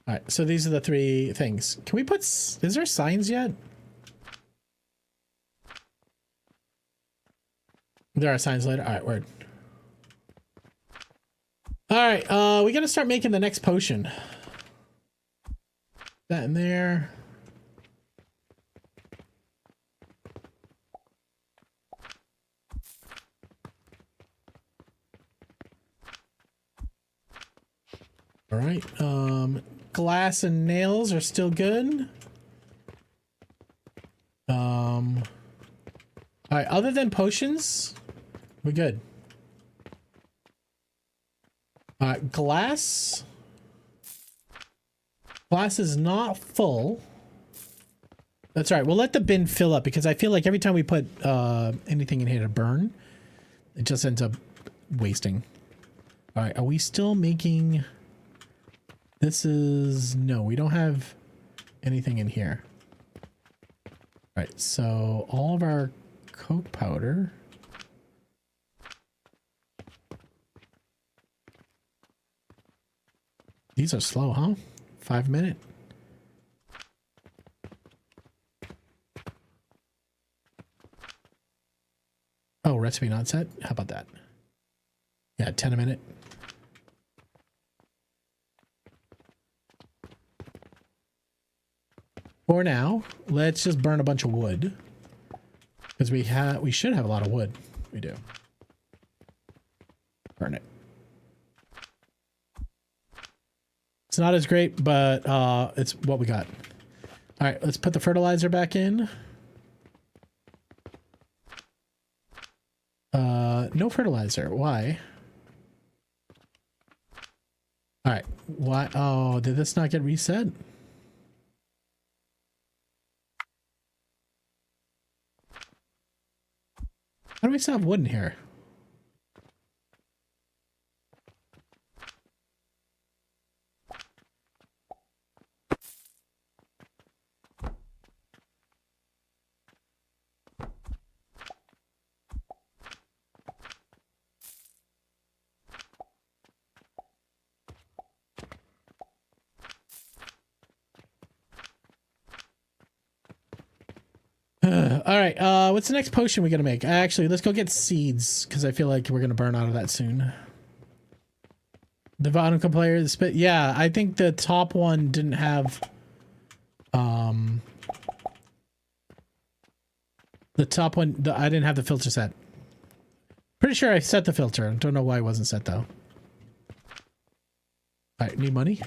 All right, so these are the 3 things. Can we put... Is there signs yet? There are signs later. All right, word. All right, we gotta start making the next potion. That in there. All right, glass and nails are still good. All right, other than potions, we're good. Glass. Glass is not full. That's all right. We'll let the bin fill up because I feel like every time we put anything in here to burn, it just ends up wasting. All right, are we still making... This is... No, we don't have anything in here. Right, so all of our coke powder. These are slow, huh? 5 minute. Oh, recipe not set? How about that? Yeah, 10 a minute. For now, let's just burn a bunch of wood. Because we should have a lot of wood. We do. Burn it. It's not as great, but it's what we got. All right, let's put the fertilizer back in. No fertilizer. Why? All right. Why? Oh, did this not get reset? How do we still have wood in here? All right, what's the next potion we gotta make? Actually, let's go get seeds because I feel like we're gonna burn out of that soon. The bottom player, the spit. Yeah, I think the top one didn't have. The top one, I didn't have the filter set. Pretty sure I set the filter. Don't know why it wasn't set though. All right, need money.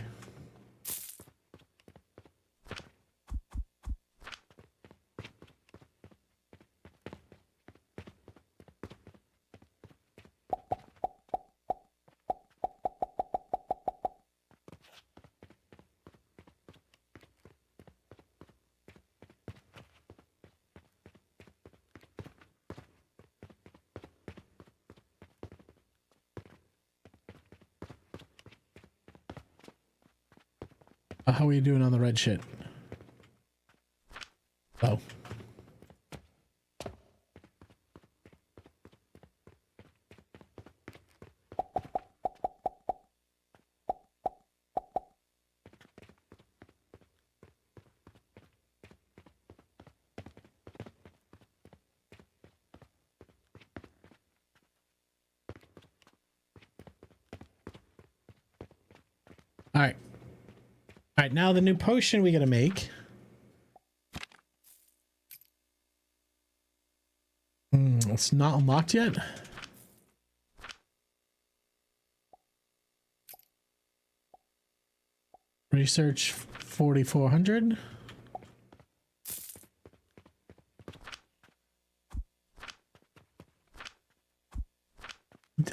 How are you doing on the red shit? Oh. All right. All right, now the new potion we gotta make. It's not unlocked yet. Research 4,400.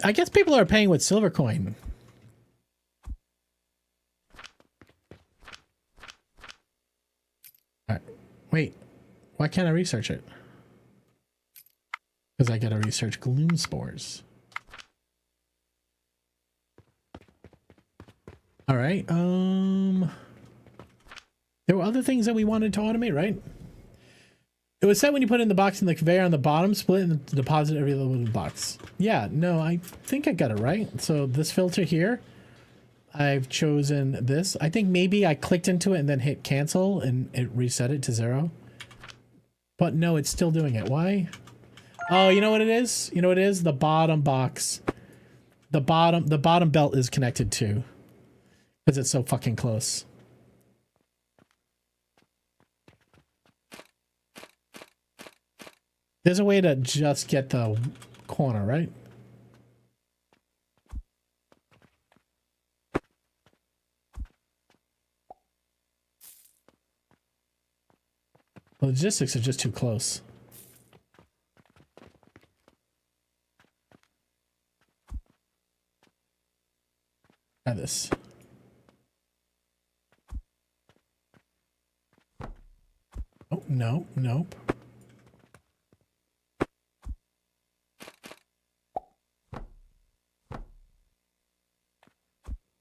I guess people are paying with silver coin. Wait, why can't I research it? Because I gotta research gloom spores. All right. There were other things that we wanted to automate, right? It was set when you put in the box in the conveyor on the bottom, split and deposit every little bit of the box. Yeah, no, I think I got it right. So this filter here, I've chosen this. I think maybe I clicked into it and then hit cancel and it reset it to 0. But no, it's still doing it. Why? Oh, you know what it is? You know what it is? The bottom box. The bottom belt is connected to. Because it's so fucking close. There's a way to just get the corner, right? The logistics are just too close. Try this. Oh, no, nope.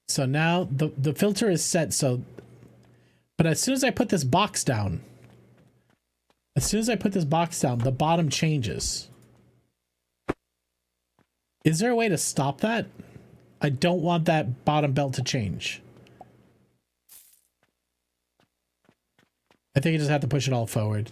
So now the filter is set, so but as soon as I put this box down, As soon as I put this box down, the bottom changes. Is there a way to stop that? I don't want that bottom belt to change. I think I just have to push it all forward.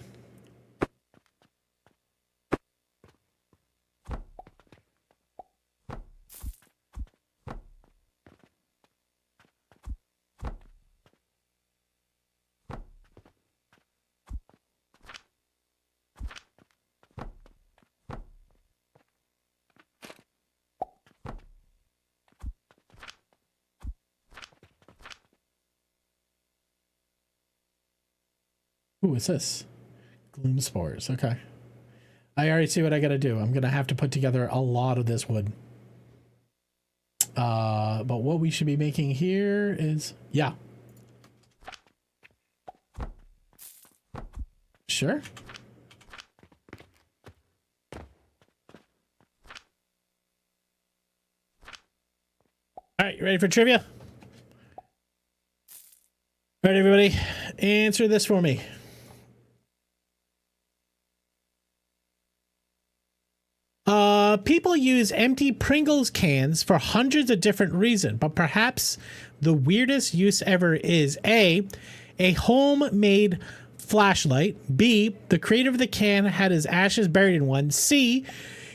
Ooh, what's this? Gloom spores. Okay. I already see what I gotta do. I'm gonna have to put together a lot of this wood. But what we should be making here is, yeah. Sure. All right, you ready for trivia? All right, everybody, answer this for me. People use empty Pringles cans for hundreds of different reasons, but perhaps the weirdest use ever is A, homemade flashlight. B, the creator of the can had his ashes buried in one. C,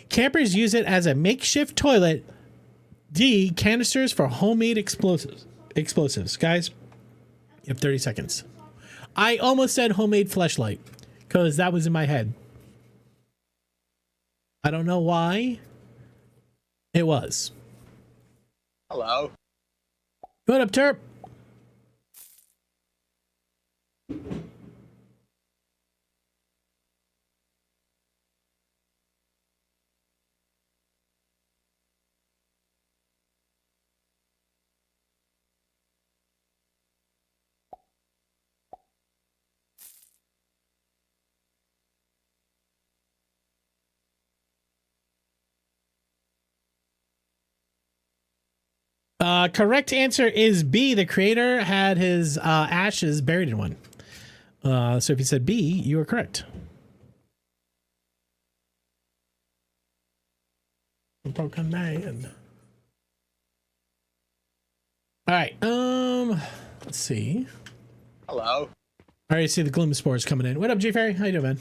campers use it as a makeshift toilet. D, canisters for homemade explosives. Guys, you have 30 seconds. I almost said homemade flashlight because that was in my head. I don't know why. It was. Hello. What up, Terp? Correct answer is B. The creator had his ashes buried in one. So if you said B, you are correct. Broken man. All right. Let's see. Hello. I already see the gloom spores coming in. What up, G Fairy? How you doing, man?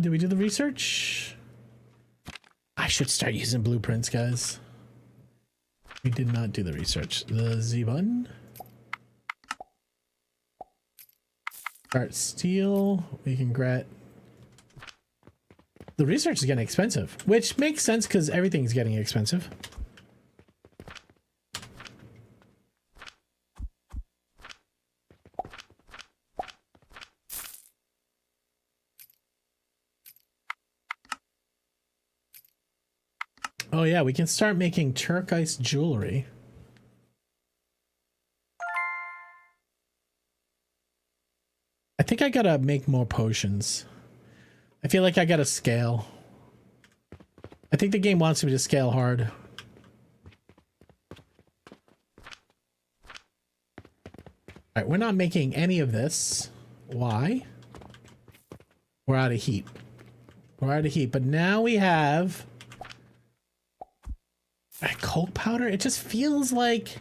Did we do the research? I should start using blueprints, guys. We did not do the research. The Z button. Start steel. We can get. The research is getting expensive, which makes sense because everything's getting expensive. Oh yeah, we can start making turquoise jewelry. I think I gotta make more potions. I feel like I gotta scale. I think the game wants me to scale hard. Alright, we're not making any of this. Why? We're out of heat. We're out of heat, but now we have coke powder. It just feels like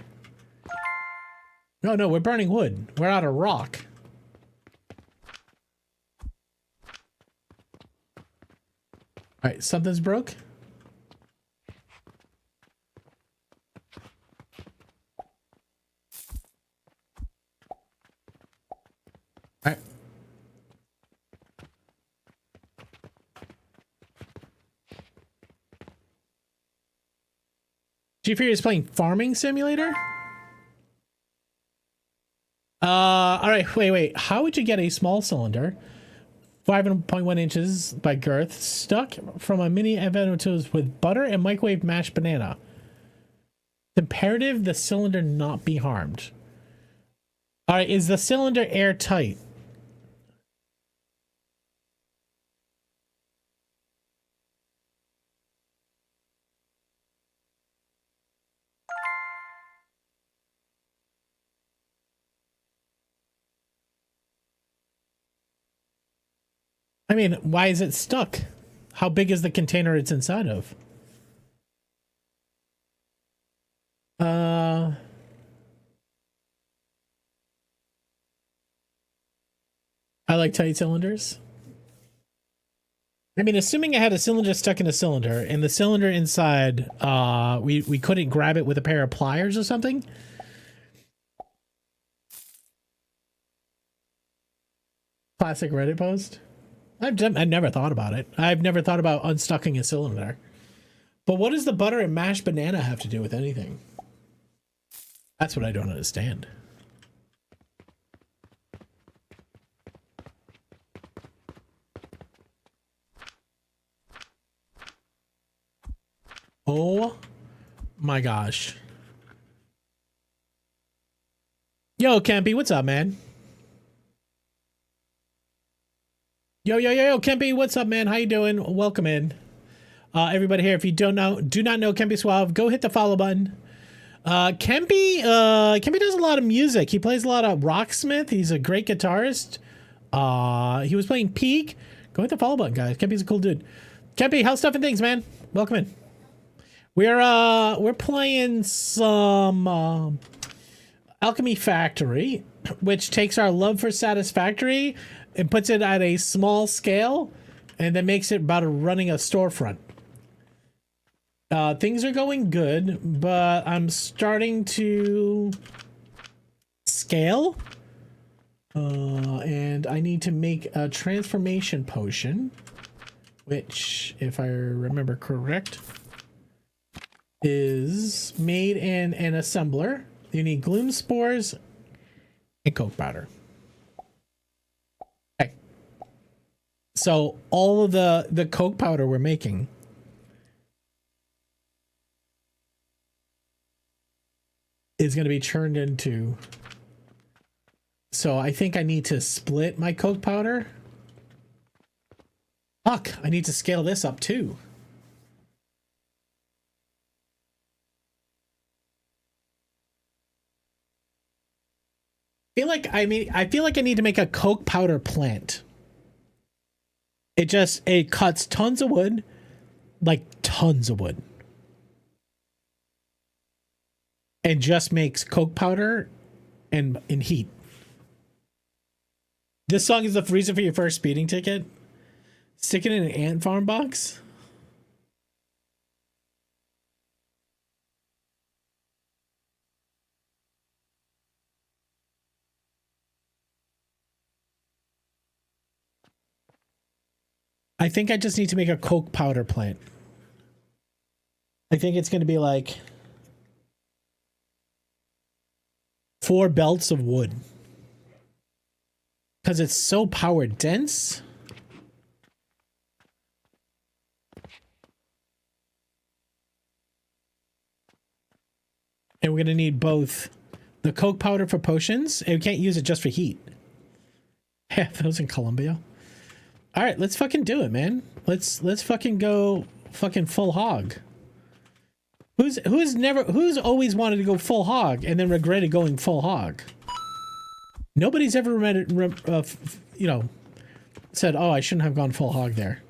no, we're burning wood. We're out of rock. All right, something's broke. All right. G-Fury is playing Farming Simulator? All right, wait. How would you get a small cylinder, 5.1 inches by girth, stuck from a mini Aventos with butter and microwave mashed banana? Imperative the cylinder not be harmed. All right, is the cylinder airtight? I mean, why is it stuck? How big is the container it's inside of? I like tight cylinders. I mean, assuming I had a cylinder stuck in a cylinder and the cylinder inside, we couldn't grab it with a pair of pliers or something. Classic Reddit post. I've never thought about it. I've never thought about unstucking a cylinder. But what does the butter and mashed banana have to do with anything? That's what I don't understand. Oh my gosh. Yo, Campy, what's up, man? Yo, Kempy, what's up, man? How you doing? Welcome in. Everybody here, if you do not know Kempy Suave, go hit the follow button. Kempy does a lot of music. He plays a lot of rocksmith. He's a great guitarist. He was playing Peak. Go hit the follow button, guys. Kempy's a cool dude. Kempy, how's stuff and things, man? Welcome in. We're playing some Alchemy Factory, which takes our love for Satisfactory and puts it at a small scale and then makes it about running a storefront. Things are going good, but I'm starting to scale. And I need to make a transformation potion, which, if I remember correct, is made in an assembler. You need gloom spores and coke powder. Okay. So all of the coke powder we're making is going to be churned into. So I think I need to split my coke powder. Fuck, I need to scale this up too. I feel like I need to make a coke powder plant. It cuts tons of wood, like tons of wood, and just makes coke powder and heat. This song is the reason for your first speeding ticket. Stick it in an ant farm box. I think I just need to make a coke powder plant. I think it's going to be like 4 belts of wood. Because it's so power dense. And we're going to need both the coke powder for potions, and we can't use it just for heat. Yeah, those in Colombia. All right, let's fucking do it, man. Let's fucking go fucking full hog. Who's always wanted to go full hog and then regretted going full hog? Nobody's ever said, "Oh, I shouldn't have gone full hog there."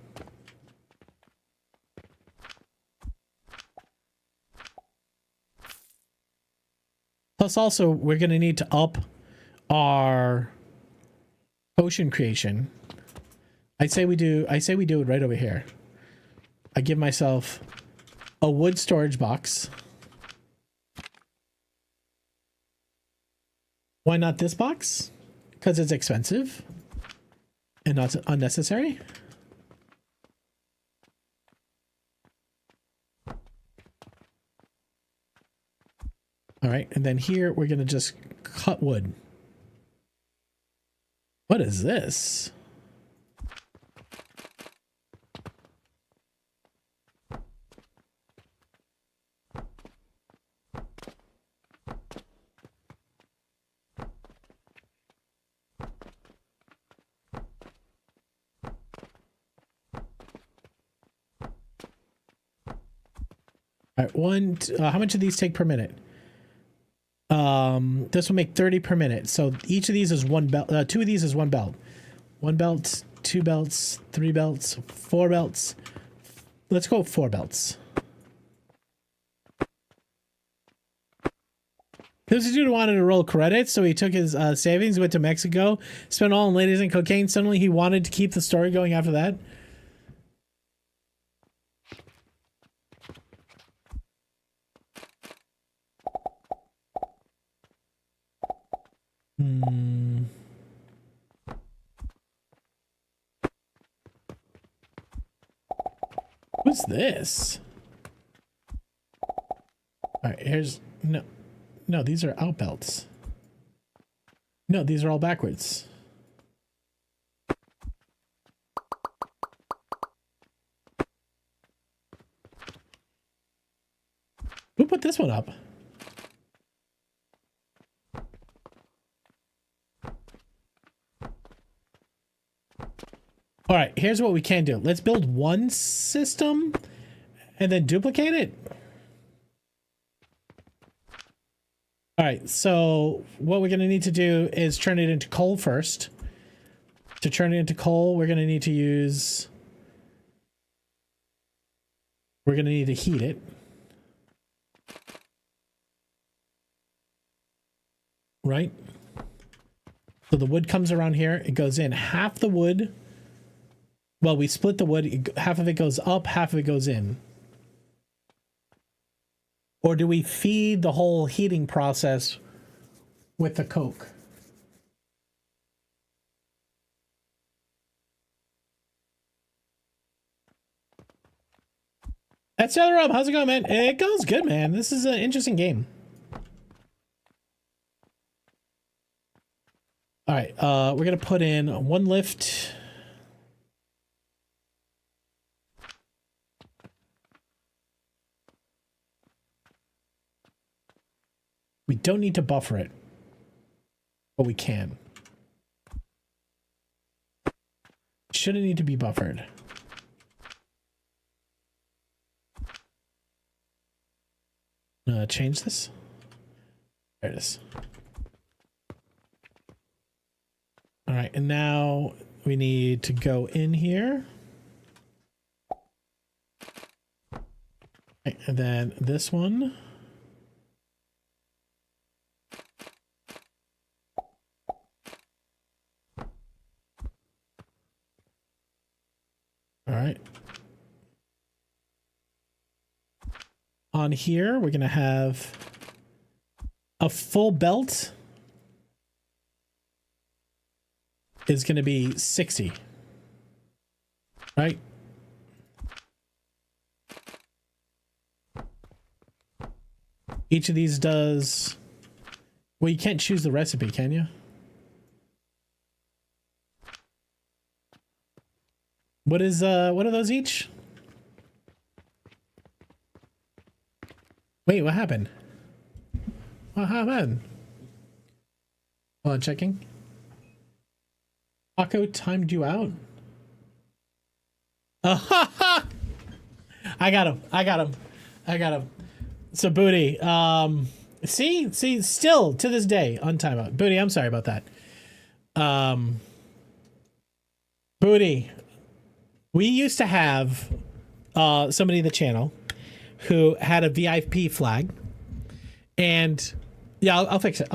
Plus, also, we're gonna need to up our potion creation. I say we do it right over here. I give myself a wood storage box. Why not this box? Because it's expensive and not unnecessary. All right, and then here we're gonna just cut wood. What is this? All right, how much do these take per minute? This will make 30 per minute. So each of these is one belt. Two of these is one belt. One belt, two belts, three belts, four belts. Let's go 4 belts. This dude wanted to roll credits, so he took his savings, went to Mexico, spent all on ladies and cocaine. Suddenly he wanted to keep the story going after that. What's this? All right, here's no, these are out belts. No, these are all backwards. Who put this one up? All right, here's what we can do. Let's build one system and then duplicate it. All right, so what we're going to need to do is turn it into coal first. To turn it into coal, we're going to need to use... We're going to need to heat it. Right? So the wood comes around here. It goes in. Half the wood... Well, we split the wood. Half of it goes up, half of it goes in. Or do we feed the whole heating process with the coke? That's the other Rob. How's it going, man? It goes good, man. This is an interesting game. All right, we're gonna put in one lift. We don't need to buffer it, but we can. Shouldn't need to be buffered. Change this. There it is. All right, and now we need to go in here. Okay, and then this one. All right. On here, we're going to have a full belt is going to be 60. Right? Each of these does... Well, you can't choose the recipe, can you? What are those each? Wait, what happened? What happened? Hold on, checking. Paco timed you out? I got him. So Booty, see, still to this day on timeout. Booty, I'm sorry about that. Booty, we used to have somebody in the channel who had a VIP flag, and yeah, I'll fix it.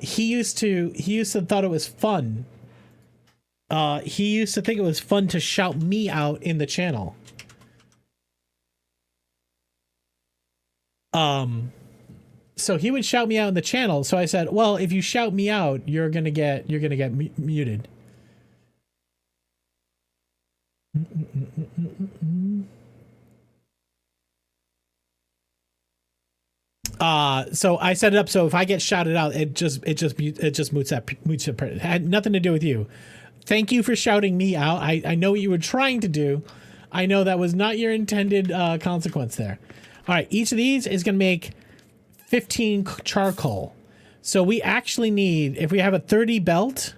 He used to thought it was fun. He used to think it was fun to shout me out in the channel. So he would shout me out in the channel. So I said, well, if you shout me out, you're gonna get muted. So I set it up so if I get shouted out, it just moots it. It had nothing to do with you. Thank you for shouting me out. I know what you were trying to do. I know that was not your intended consequence there. All right, each of these is going to make 15 charcoal. So we actually need, if we have a 30 belt,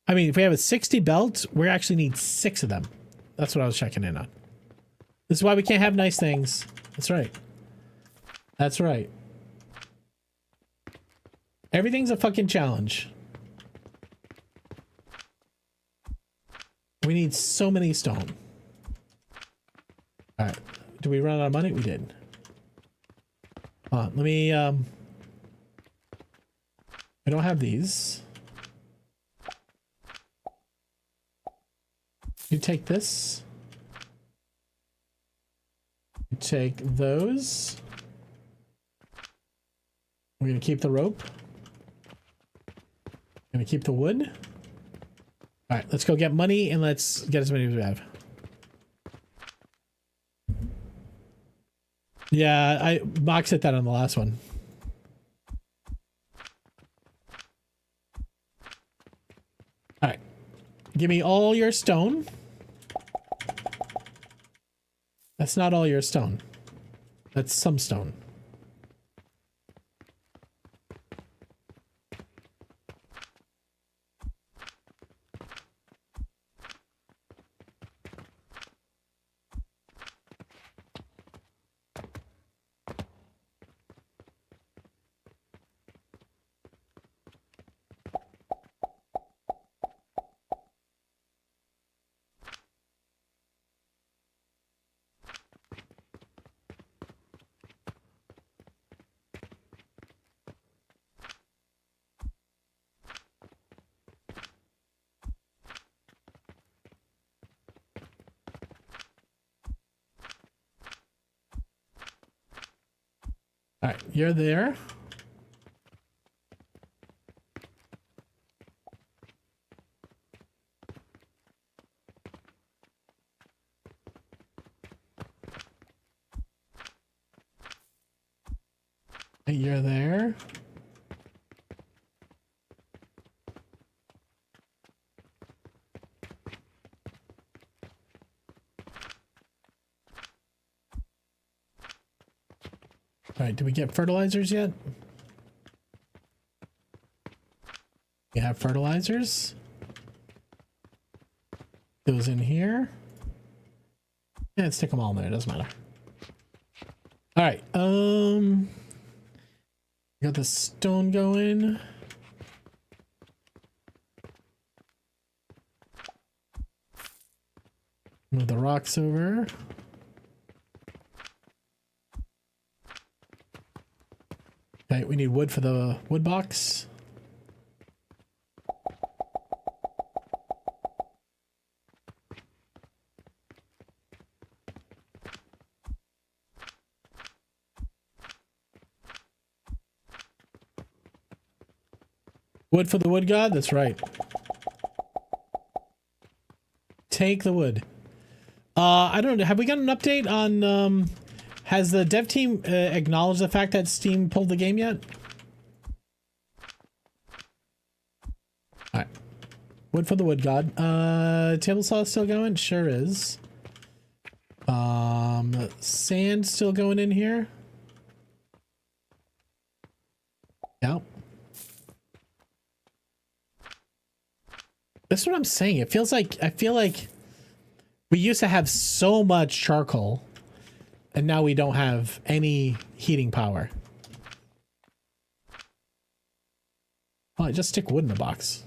if we have a 60 belt, we actually need 6 of them. That's what I was checking in on. This is why we can't have nice things. That's right. That's right. Everything's a fucking challenge. We need so many stone. All right. Do we run out of money? We did. Let me, I don't have these. You take this. You take those. We're gonna keep the rope. Gonna keep the wood. All right, let's go get money and let's get as many as we have. Yeah, I box hit that on the last one. All right, give me all your stone. That's not all your stone. That's some stone. All right, you're there. You're there. All right, do we get fertilizers yet? We have fertilizers. Those in here. Yeah, let's stick them all in there. It doesn't matter. All right. Got the stone going. Move the rocks over. Okay, we need wood for the wood box. Wood for the wood god? That's right. Take the wood. I don't know. Have we got an update on, has the dev team acknowledged the fact that Steam pulled the game yet? Alright. Wood for the wood god. Table saw still going? Sure is. Sand still going in here? Yep. That's what I'm saying. I feel like we used to have so much charcoal and now we don't have any heating power. Oh, I just stick wood in the box.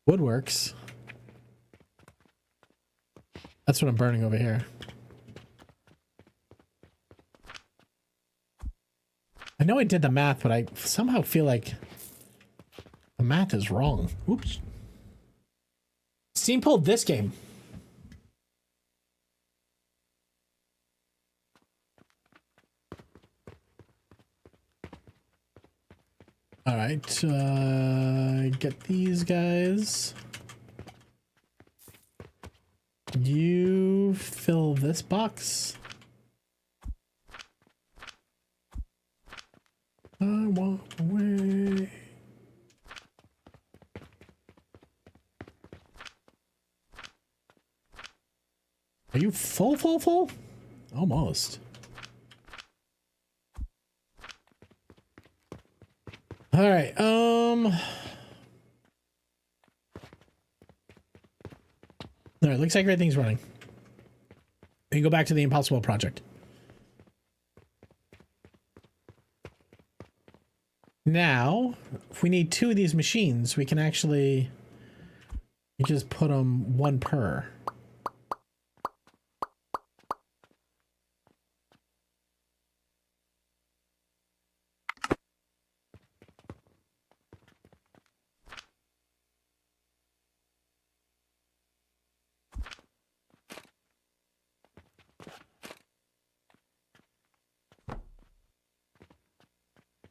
Wood works. That's what I'm burning over here. I know I did the math, but I somehow feel like the math is wrong. Oops. Steam pulled this game. All right, get these guys. You fill this box. I walk away. Are you full? Almost. All right, all right, looks like everything's running. We can go back to the Impossible Project. Now, if we need 2 of these machines, we can actually just put them 1 per.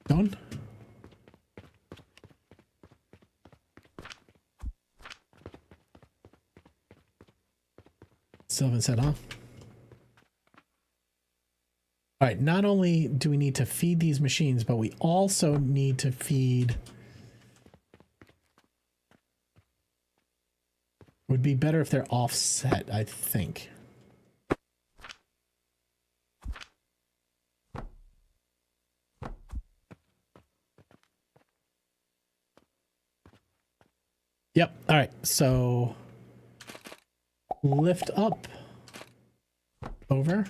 Done. Sylvan said, huh? All right, not only do we need to feed these machines, but we also need to feed... Would be better if they're offset, I think. Yep, all right, so... Lift up. Over.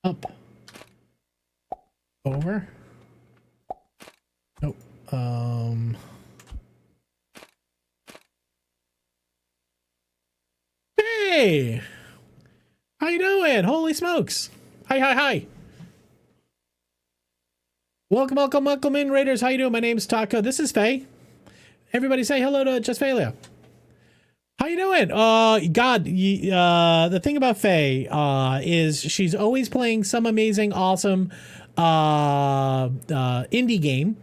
Up. Over. Nope. Hey! How you doing? Holy smokes! Hi, hi, hi! Welcome, welcome, welcome in, Raiders. How you doing? My name's Taco. This is Faye. Everybody say hello to Just Failure. How you doing? God, the thing about Faye is she's always playing some amazing, awesome indie game.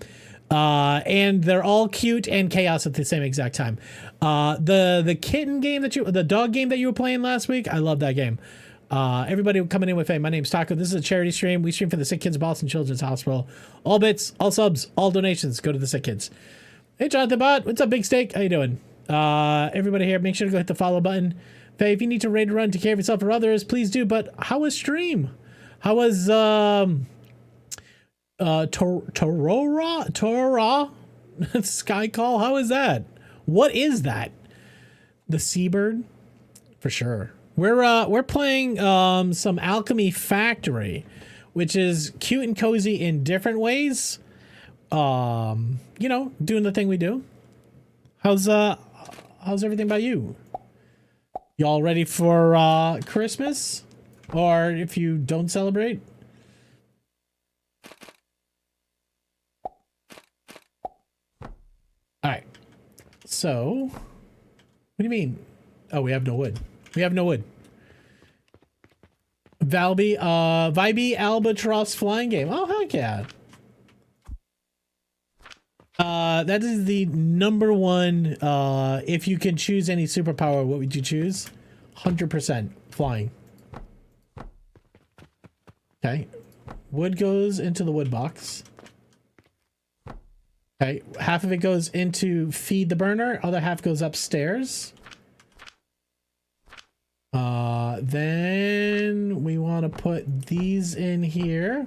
And they're all cute and chaos at the same exact time. The kitten game the dog game that you were playing last week, I love that game. Everybody coming in with Faye. My name's Taco. This is a charity stream. We stream for the Sick Kids Boston Children's Hospital. All bits, all subs, all donations go to the Sick Kids. Hey, Jonathan Bot. What's up, Big Steak? How you doing? Everybody here, make sure to go hit the follow button. Faye, if you need to raid or run to care of yourself or others, please do. But how was stream? How was Torora Sky Call? How is that? What is that? The Seabird? For sure. We're playing some Alchemy Factory, which is cute and cozy in different ways. You know, doing the thing we do. How's everything about you? Y'all ready for Christmas? Or if you don't celebrate? Alright. So, what do you mean? Oh, we have no wood. We have no wood. Vibey Albatross flying game. Oh, heck yeah. That is the number one, if you could choose any superpower, what would you choose? 100% flying. Okay. Wood goes into the wood box. Okay. Half of it goes into feed the burner. Other half goes upstairs. Then we want to put these in here.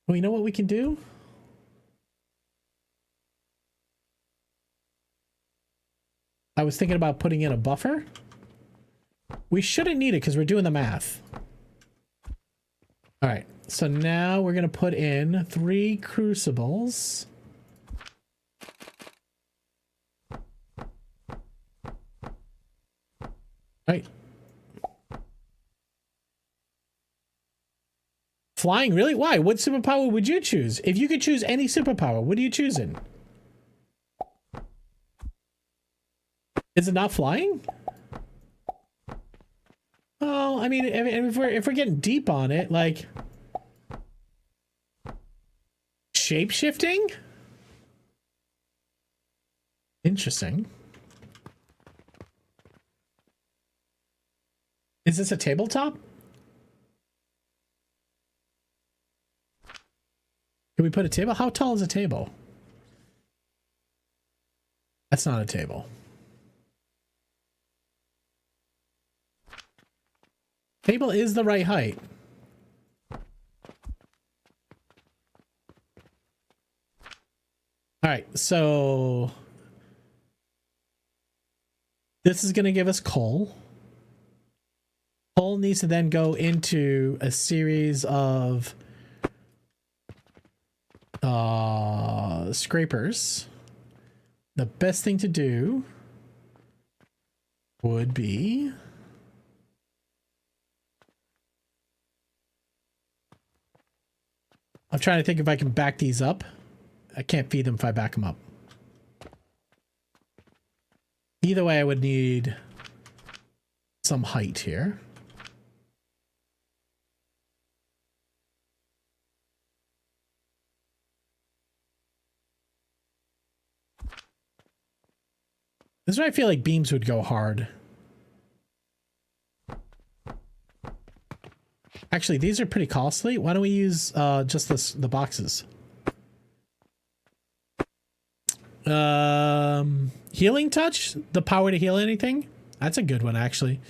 Well, you know what we can do? I was thinking about putting in a buffer. We shouldn't need it because we're doing the math. All right, so now we're going to put in 3 crucibles. Right. Flying, really? Why? What superpower would you choose? If you could choose any superpower, what are you choosing? Is it not flying? Oh, I mean, if we're getting deep on it, like shape-shifting? Interesting. Is this a tabletop? Can we put a table? How tall is a table? That's not a table. Table is the right height. All right, so This is going to give us coal. Coal needs to then go into a series of scrapers. The best thing to do would be I'm trying to think if I can back these up. I can't feed them if I back them up. Either way, I would need some height here. This is where I feel like beams would go hard. Actually, these are pretty costly. Why don't we use just the boxes? Healing touch? The power to heal anything? That's a good one, actually.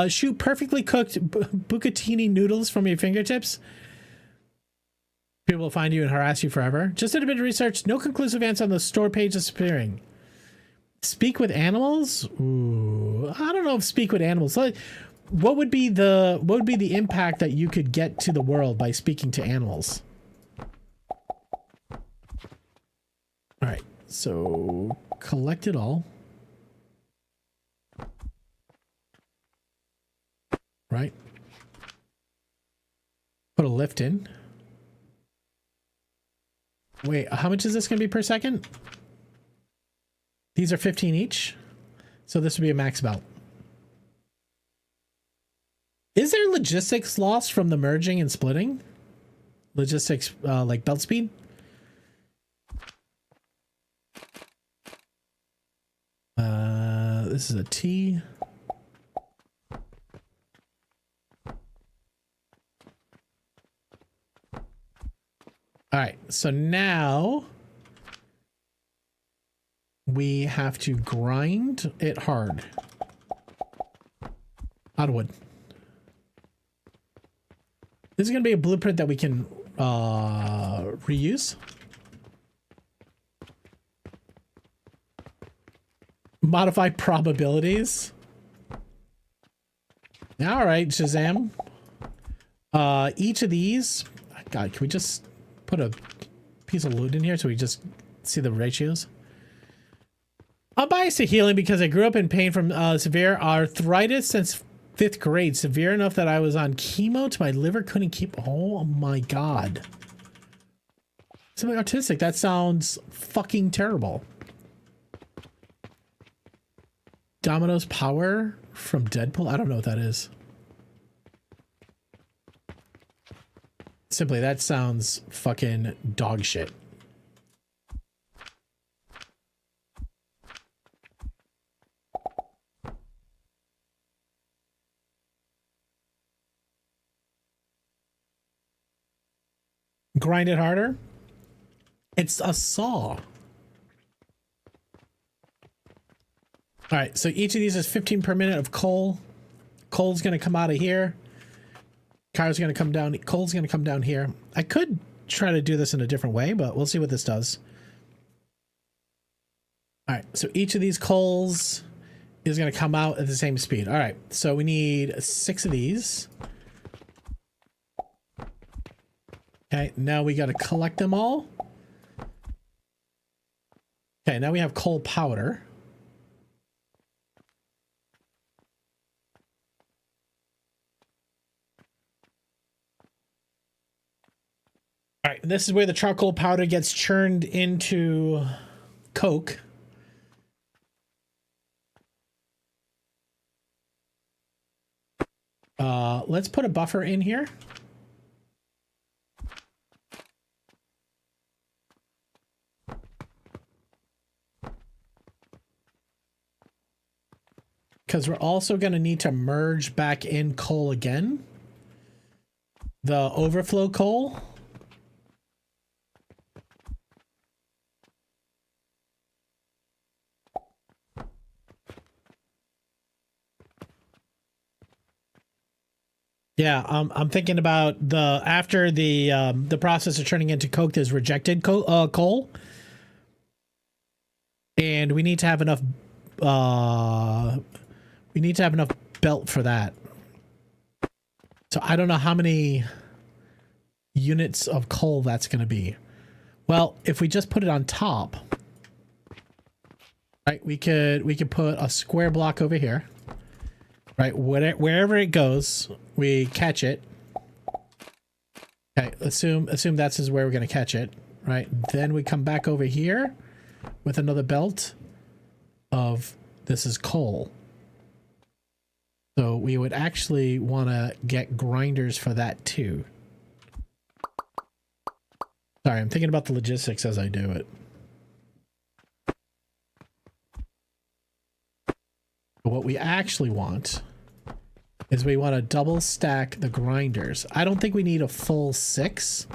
Shoot perfectly cooked bucatini noodles from your fingertips. People will find you and harass you forever. Just did a bit of research. No conclusive answer on the store page disappearing. Speak with animals? Ooh, I don't know if speak with animals. What would be the impact that you could get to the world by speaking to animals? All right, so collect it all. Right. Put a lift in. Wait, how much is this going to be per second? These are 15 each. So this would be a max belt. Is there logistics loss from the merging and splitting? Logistics, like belt speed? This is a T. All right, so now we have to grind it hard. Out of wood. This is going to be a blueprint that we can reuse. Modify probabilities. All right, Shazam. Each of these, God, can we just put a piece of loot in here so we just see the ratios? I'm biased to healing because I grew up in pain from severe arthritis since 5th grade. Severe enough that I was on chemo to my liver couldn't keep. Oh my God. Something artistic. That sounds fucking terrible. Domino's power from Deadpool? I don't know what that is. Simply, that sounds fucking dog shit. Grind it harder. It's a saw. All right, so each of these is 15 per minute of coal. Coal's gonna come out of here. Car's gonna come down. Coal's gonna come down here. I could try to do this in a different way, but we'll see what this does. All right, so each of these coals is gonna come out at the same speed. All right, so we need 6 of these. Okay, now we gotta collect them all. Okay, now we have coal powder. All right, this is where the charcoal powder gets churned into coke. Let's put a buffer in here. Because we're also going to need to merge back in coal again. The overflow coal. Yeah, I'm thinking about after the process of turning into coke, there's rejected coal, and we need to have enough we need to have enough belt for that. So I don't know how many units of coal that's going to be. Well, if we just put it on top, right, we could put a square block over here, right, wherever it goes, we catch it. Okay, assume that's is where we're going to catch it, right? Then we come back over here with another belt of this is coal. So we would actually want to get grinders for that too. Sorry, I'm thinking about the logistics as I do it. But what we actually want is we want to double stack the grinders. I don't think we need a full 6.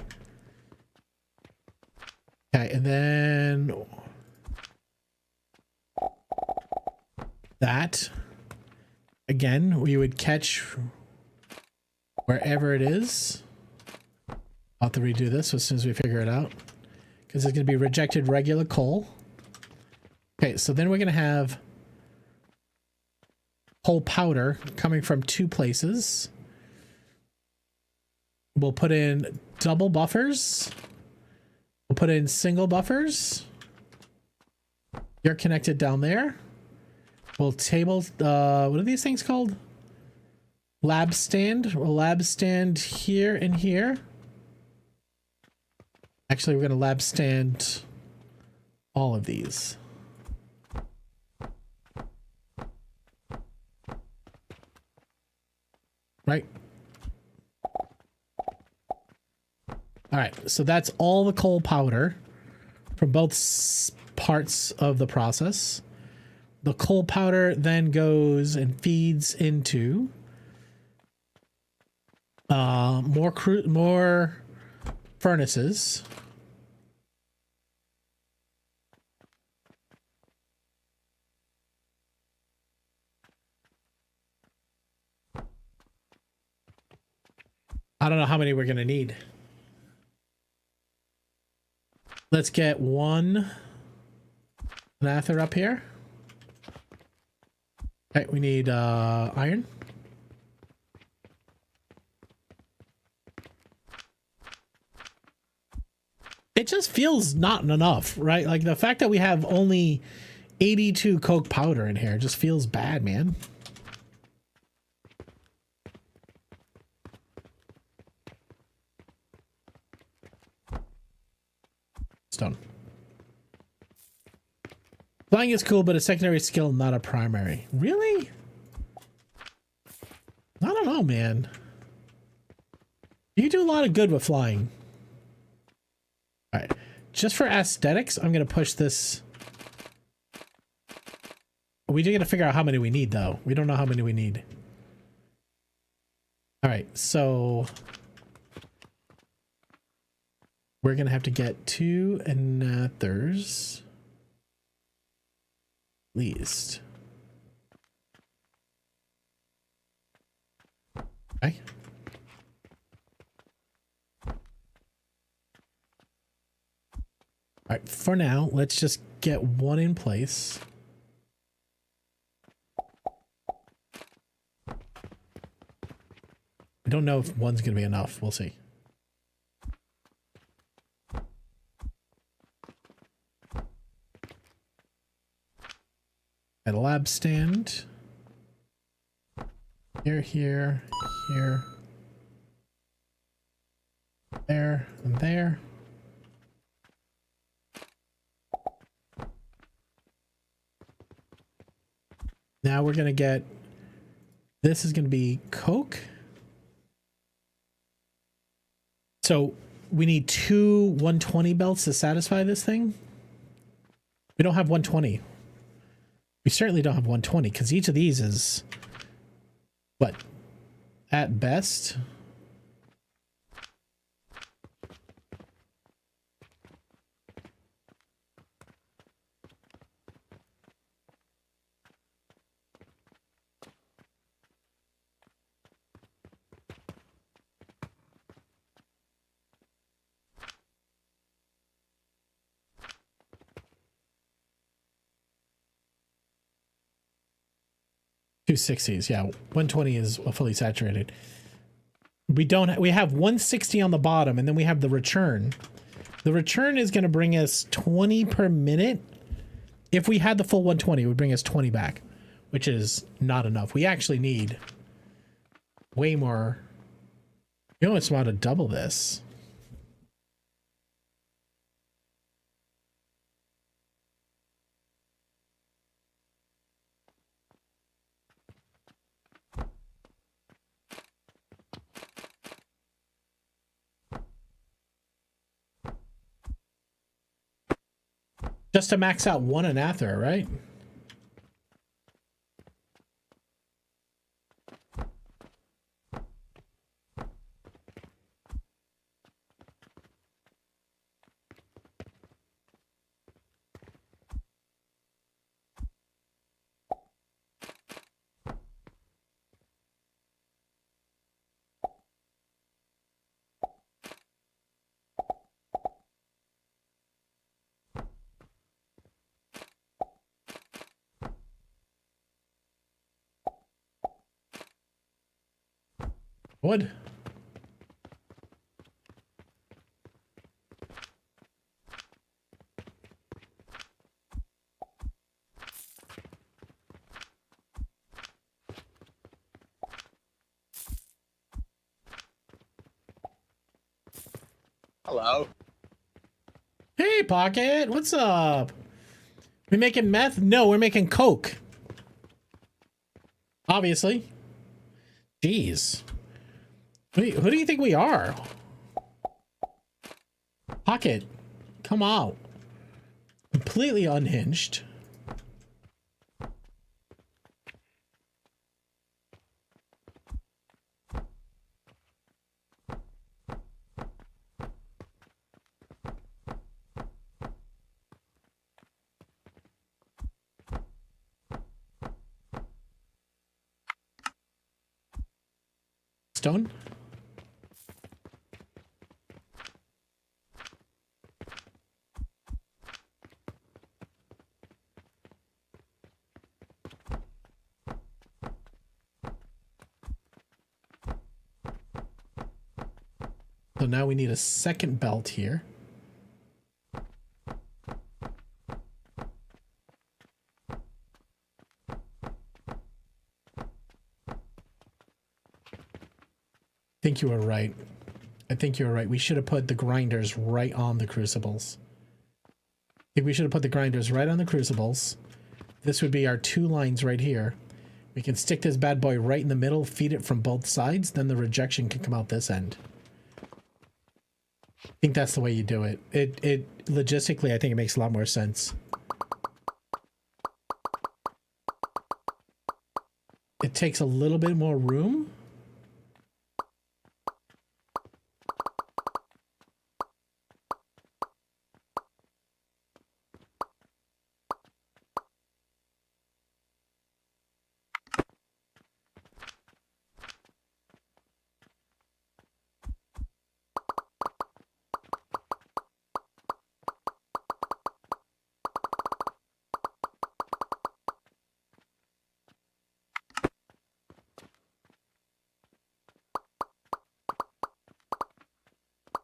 Okay, and then that. Again, we would catch wherever it is. I'll have to redo this as soon as we figure it out. Because it's going to be rejected regular coal. Okay, so then we're going to have coal powder coming from 2 places. We'll put in double buffers. We'll put in single buffers. You're connected down there. We'll table, what are these things called? Lab stand. We'll lab stand here and here. Actually, we're going to lab stand all of these. Right? All right, so that's all the coal powder from both parts of the process. The coal powder then goes and feeds into more furnaces. I don't know how many we're going to need. Let's get one Nather up here. Okay, we need iron. It just feels not enough, right? Like the fact that we have only 82 coke powder in here just feels bad, man. Stone. Flying is cool, but a secondary skill, not a primary. Really? I don't know, man. You do a lot of good with flying. All right. Just for aesthetics, I'm going to push this. We do got to figure out how many we need, though. We don't know how many we need. All right. So we're going to have to get 2 Nathers. Least. Okay. All right, for now, let's just get one in place. I don't know if one's going to be enough. We'll see. At a lab stand. Here, here, here. There, and there. Now we're going to get, this is going to be coke. So we need 2 120 belts to satisfy this thing. We don't have 120. We certainly don't have 120 because each of these is, what, at best? 260s, yeah. 120 is fully saturated. We have 160 on the bottom, and then we have the return. The return is going to bring us 20 per minute. If we had the full 120, it would bring us 20 back, which is not enough. We actually need way more. You know, it's about to double this. Just to max out one Anathera, right? Wood. Hello. Hey, Pocket, what's up? We making meth? No, we're making coke. Obviously. Jeez. Who do you think we are? Pocket, come out. Completely unhinged. Stone? So now we need a second belt here. I think you were right. I think you were right. We should have put the grinders right on the crucibles. I think we should have put the grinders right on the crucibles. This would be our two lines right here. We can stick this bad boy right in the middle, feed it from both sides, then the rejection can come out this end. I think that's the way you do it. It logistically, I think it makes a lot more sense. It takes a little bit more room.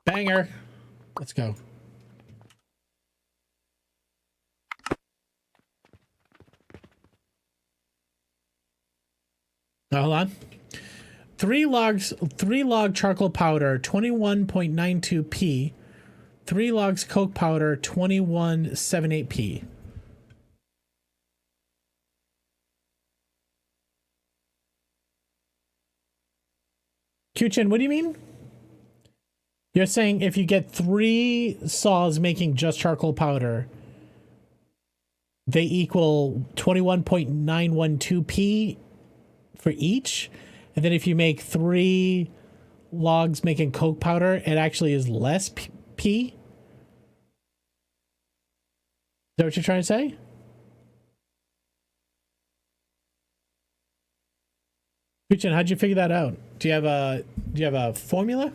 Banger. Let's go. Now, hold on. 3 log charcoal powder, 21.92p. 3 logs coke powder, 21.78p. Q-Chin, what do you mean? You're saying if you get 3 saws making just charcoal powder, they equal 21.912p for each? And then if you make 3 logs making coke powder, it actually is less p? Is that what you're trying to say? Kuchin, how'd you figure that out? Do you have a formula?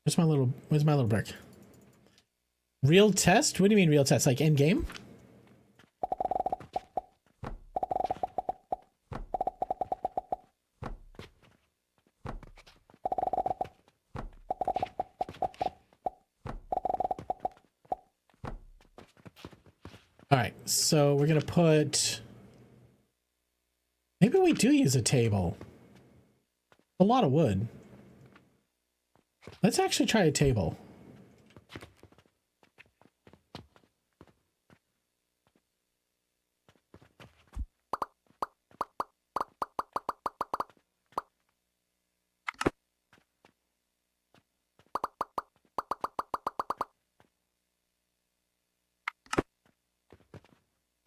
Where's my little brick? Real test? What do you mean real test? Like end game? All right, so we're gonna put. Maybe we do use a table. A lot of wood. Let's actually try a table.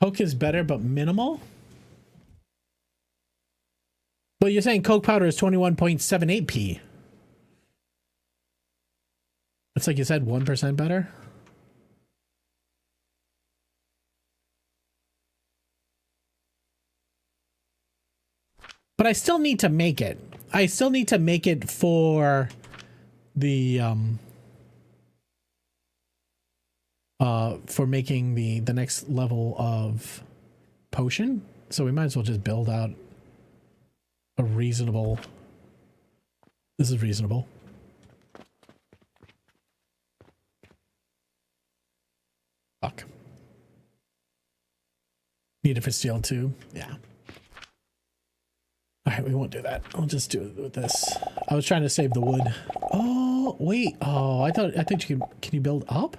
Coke is better, but minimal? Well, you're saying Coke powder is 21.78p. It's like you said, 1% better? But I still need to make it. I still need to make it for the for making the next level of potion. So we might as well just build out a reasonable. This is reasonable. Fuck. Need it for steel too. Yeah. All right, we won't do that. I'll just do it with this. I was trying to save the wood. Oh wait. Oh, I thought you could. Can you build up?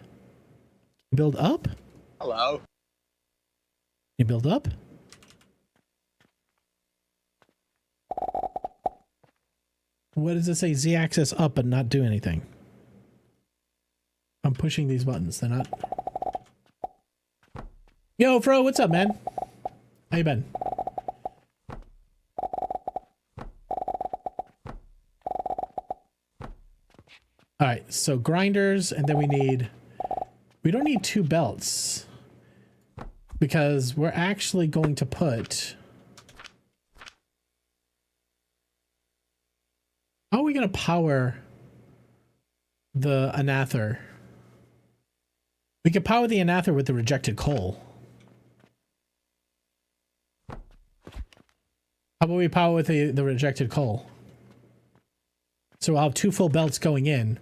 Build up? Hello. You build up? What does it say? Z-axis up but not do anything. I'm pushing these buttons. They're not. Yo, Fro, what's up, man? How you been? All right, so grinders, and then we don't need 2 belts because we're actually going to put. How are we going to power the Anather? We could power the Anather with the rejected coal. How about we power with the rejected coal? So we'll have 2 full belts going in,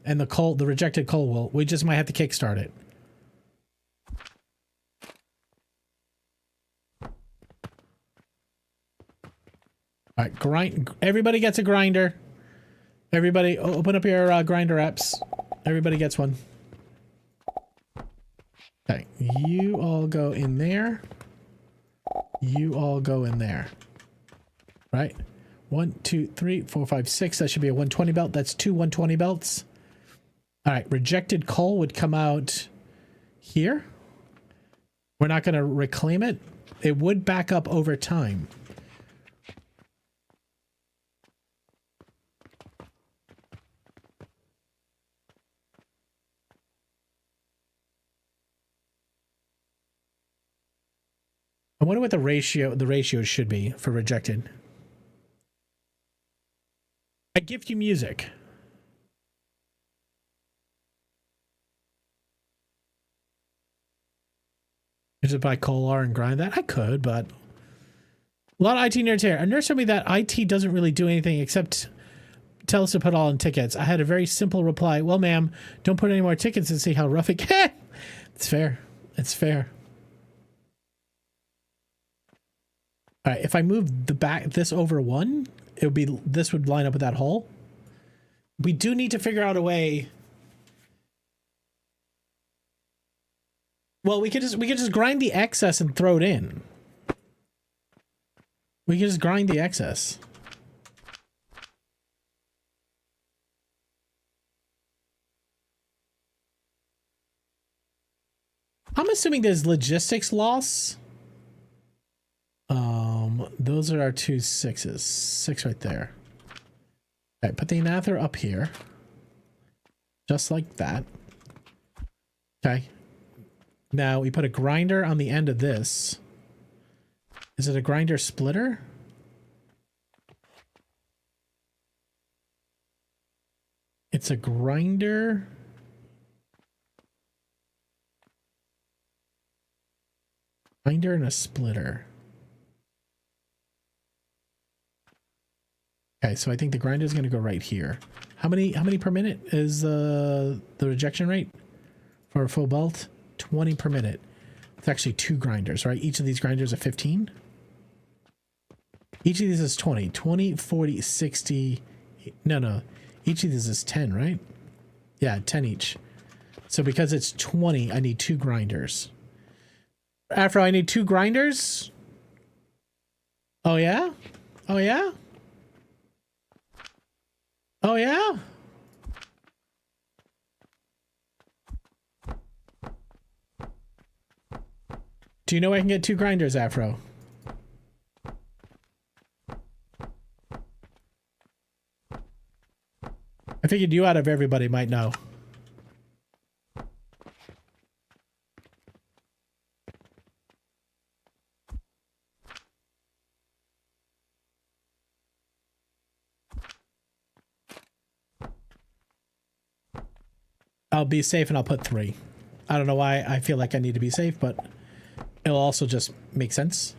and the rejected coal we just might have to kickstart it. All right, everybody gets a grinder. Everybody open up your grinder apps. Everybody gets one. Okay, you all go in there. You all go in there. Right? 1, 2, 3, 4, 5, 6. That should be a 120 belt. That's 2 120 belts. All right, rejected coal would come out here. We're not going to reclaim it. It would back up over time. I wonder what the ratio should be for rejected. I gift you music. You just buy Colar and grind that? I could, but a lot of IT nerds here. A nurse told me that IT doesn't really do anything except tell us to put all in tickets. I had a very simple reply. Well, ma'am, don't put any more tickets and see how rough it gets. It's fair. It's fair. All right, if I move this over 1, this would line up with that hole. We do need to figure out a way. Well, we could just grind the excess and throw it in. We can just grind the excess. I'm assuming there's logistics loss. Those are our 2 6s. 6 right there. Okay, put the Anather up here. Just like that. Okay. Now we put a grinder on the end of this. Is it a grinder splitter? It's a grinder. Grinder and a splitter. Okay, so I think the grinder is going to go right here. How many per minute is the rejection rate for a full belt? 20 per minute. It's actually 2 grinders, right? Each of these grinders are 15. Each of these is 20. 20, 40, 60. No. Each of these is 10, right? Yeah, 10 each. So because it's 20, I need 2 grinders. Afro, I need 2 grinders? Oh, yeah? Oh, yeah? Oh, yeah? Do you know I can get 2 grinders, Afro? I figured you out of everybody might know. I'll be safe and I'll put 3. I don't know why I feel like I need to be safe, but it'll also just make sense.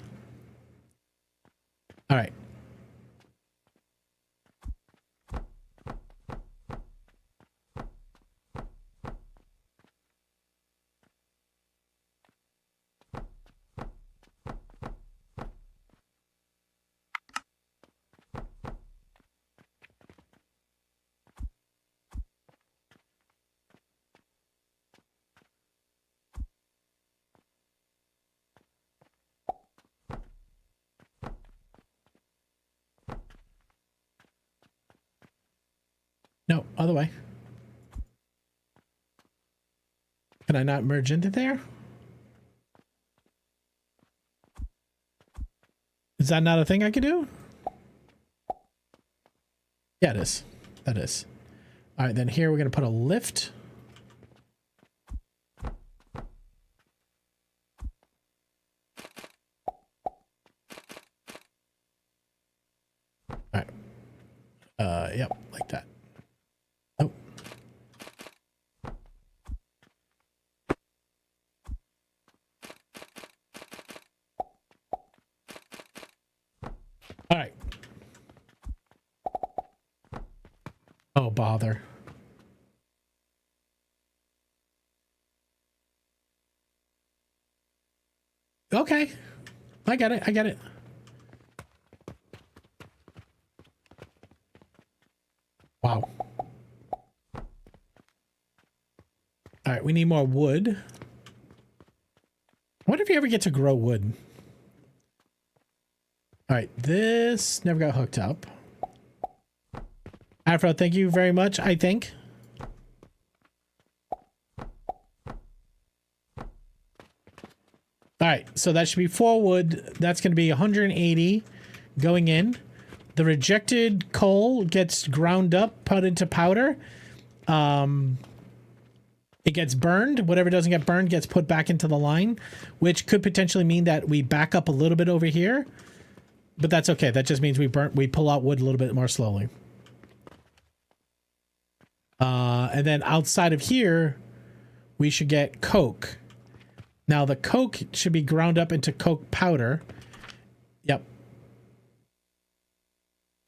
All right. No, other way. Can I not merge into there? Is that not a thing I can do? Yeah, it is. That is. All right, then here we're going to put a lift. All right. Yep, like that. Oh. All right. Oh, bother. Okay. I get it. I get it. Wow. All right, we need more wood. I wonder if you ever get to grow wood. All right, this never got hooked up. Afro, thank you very much, I think. All right, so that should be 4 wood. That's going to be 180 going in. The rejected coal gets ground up, put into powder. It gets burned. Whatever doesn't get burned gets put back into the line, which could potentially mean that we back up a little bit over here. But that's okay. That just means we pull out wood a little bit more slowly. And then outside of here, we should get coke. Now the coke should be ground up into coke powder. Yep.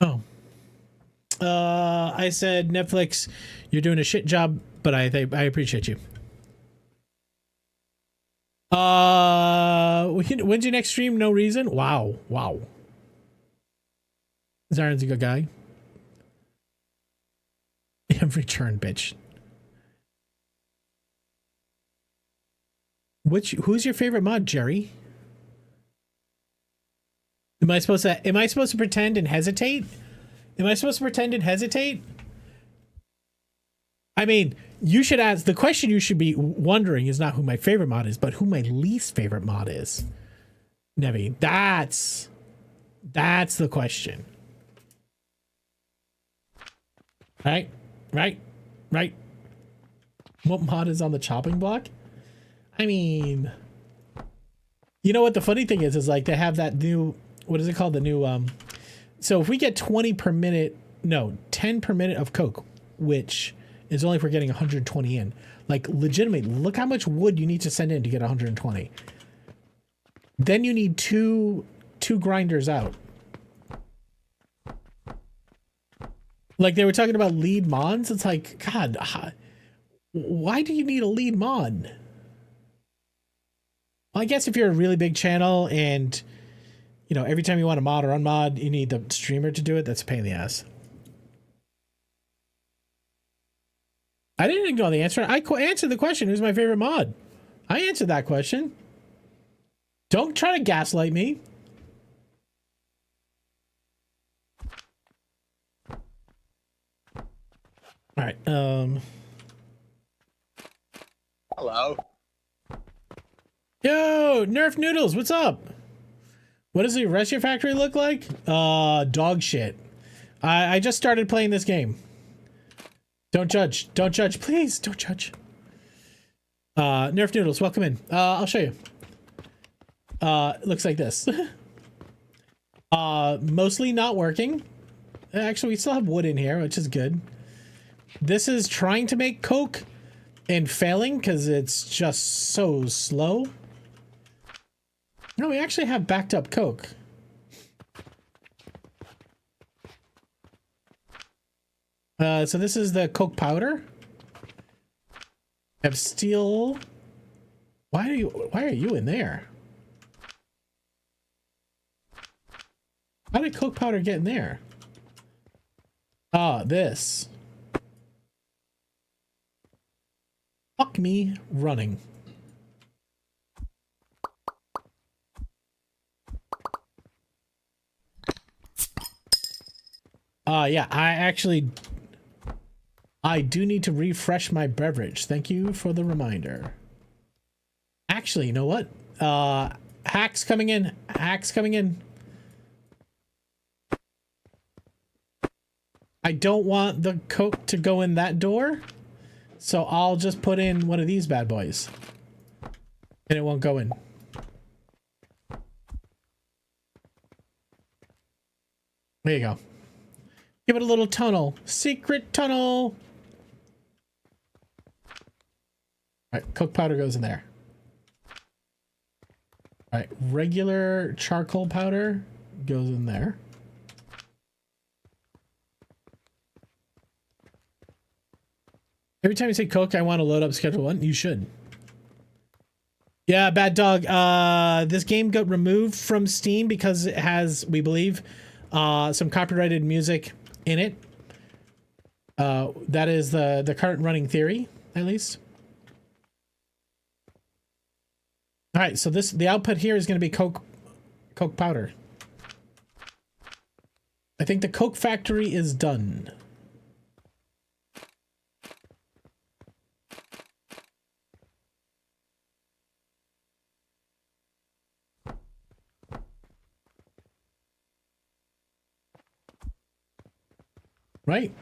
Oh. I said, Netflix, you're doing a shit job, but I appreciate you. When's your next stream? No reason? Wow. Wow. Zaren's a good guy. Every turn, bitch. Who's your favorite mod, Jerry? Am I supposed to pretend and hesitate? Am I supposed to pretend and hesitate? I mean, you should ask, the question you should be wondering is not who my favorite mod is, but who my least favorite mod is. Nevi, that's the question. Right? What mod is on the chopping block? I mean, you know what the funny thing is like they have that new, what is it called? The new, so if we get 20 per minute, no, 10 per minute of coke, which is only if we're getting 120 in. Like, legitimately, look how much wood you need to send in to get 120. Then you need two grinders out. Like, they were talking about lead mons. It's like, God, why do you need a lead mon? Well, I guess if you're a really big channel and, you know, every time you want to mod or unmod, you need the streamer to do it, that's a pain in the ass. I didn't ignore the answer. I answered the question, who's my favorite mod? I answered that question. Don't try to gaslight me. All right. Hello. Yo, Nerf Noodles, what's up? What does the rest of your factory look like? Dog shit. I just started playing this game. Don't judge. Don't judge. Please, don't judge. Nerf Noodles, welcome in. I'll show you. It looks like this. Mostly not working. Actually, we still have wood in here, which is good. This is trying to make coke and failing because it's just so slow. No, we actually have backed up coke. So this is the coke powder. I have steel. Why are you in there? How did coke powder get in there? Ah, this. Fuck me running. Yeah, I do need to refresh my beverage. Thank you for the reminder. Actually, you know what? Hacks coming in. Hacks coming in. I don't want the coke to go in that door, so I'll just put in one of these bad boys. And it won't go in. There you go. Give it a little tunnel. Secret tunnel. Alright, coke powder goes in there. Alright, regular charcoal powder goes in there. Every time you say coke, I want to load up Schedule 1. You should. Yeah, Bad Dog. This game got removed from Steam because it has, we believe, some copyrighted music in it. That is the current running theory, at least. All right, so the output here is going to be coke powder. I think the coke factory is done. Right?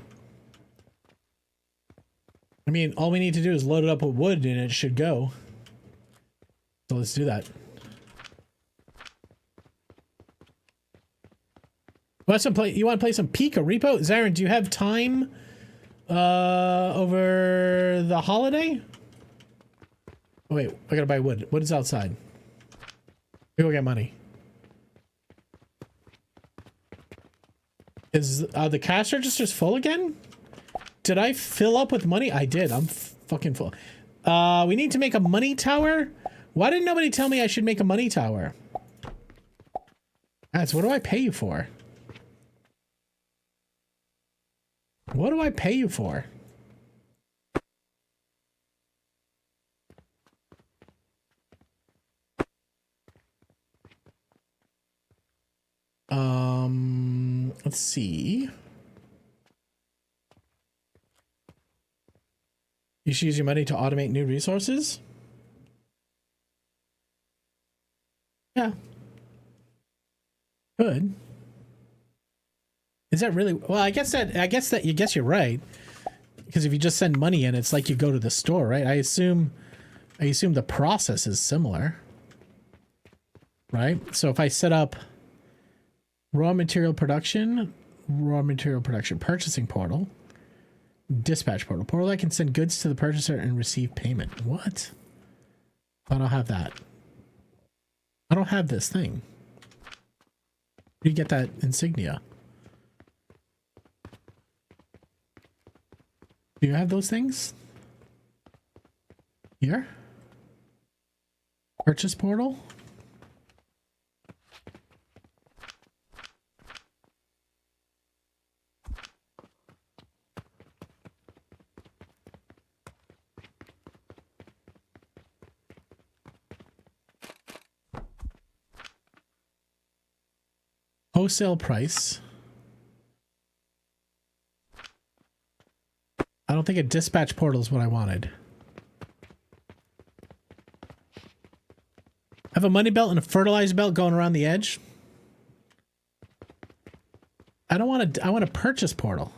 I mean, all we need to do is load it up with wood and it should go. So let's do that. You want to play some Pika Repo? Zarin, do you have time over the holiday? Oh, wait, I gotta buy wood. Wood is outside. We go get money. Is the cash registers full again? Did I fill up with money? I did. I'm fucking full. We need to make a money tower. Why didn't nobody tell me I should make a money tower? That's what do I pay you for? What do I pay you for? Let's see. You should use your money to automate new resources. Yeah. Good. Is that really? Well, I guess you're right. Because if you just send money in, it's like you go to the store, right? I assume the process is similar. Right? So if I set up raw material production purchasing portal, Dispatch portal. Portal I can send goods to the purchaser and receive payment. What? I don't have that. I don't have this thing. Where do you get that insignia? Do you have those things? Here? Purchase portal? Wholesale price. I don't think a dispatch portal is what I wanted. I have a money belt and a fertilizer belt going around the edge. I don't want to. I want a purchase portal.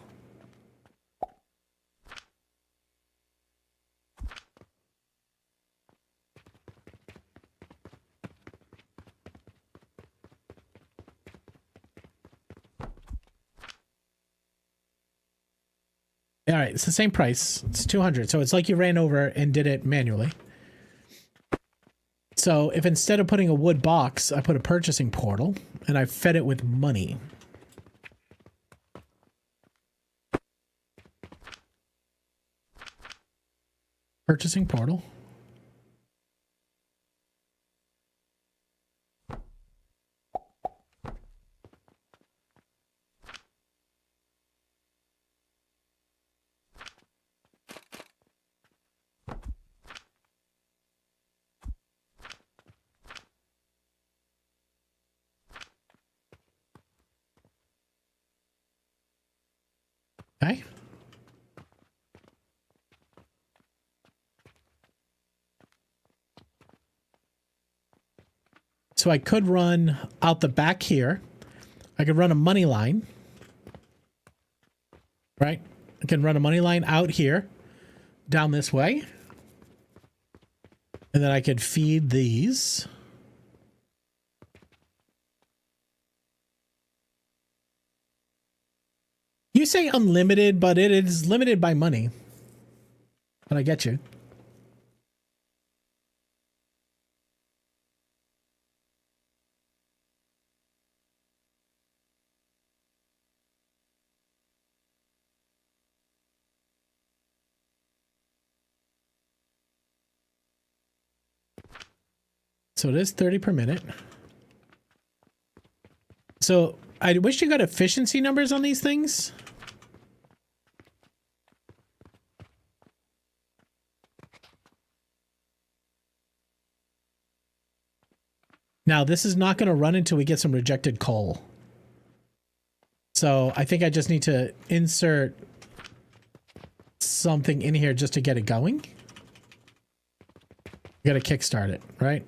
All right, it's the same price. It's 200. So it's like you ran over and did it manually. So if instead of putting a wood box, I put a purchasing portal and I fed it with money. Purchasing portal. Okay. So I could run out the back here. I could run a money line. Right? I can run a money line out here, down this way. And then I could feed these. You say unlimited, but it is limited by money. But I get you. So it is 30 per minute. So I wish you got efficiency numbers on these things. Now, this is not going to run until we get some rejected coal. So I think I just need to insert something in here just to get it going. You got to kickstart it, right?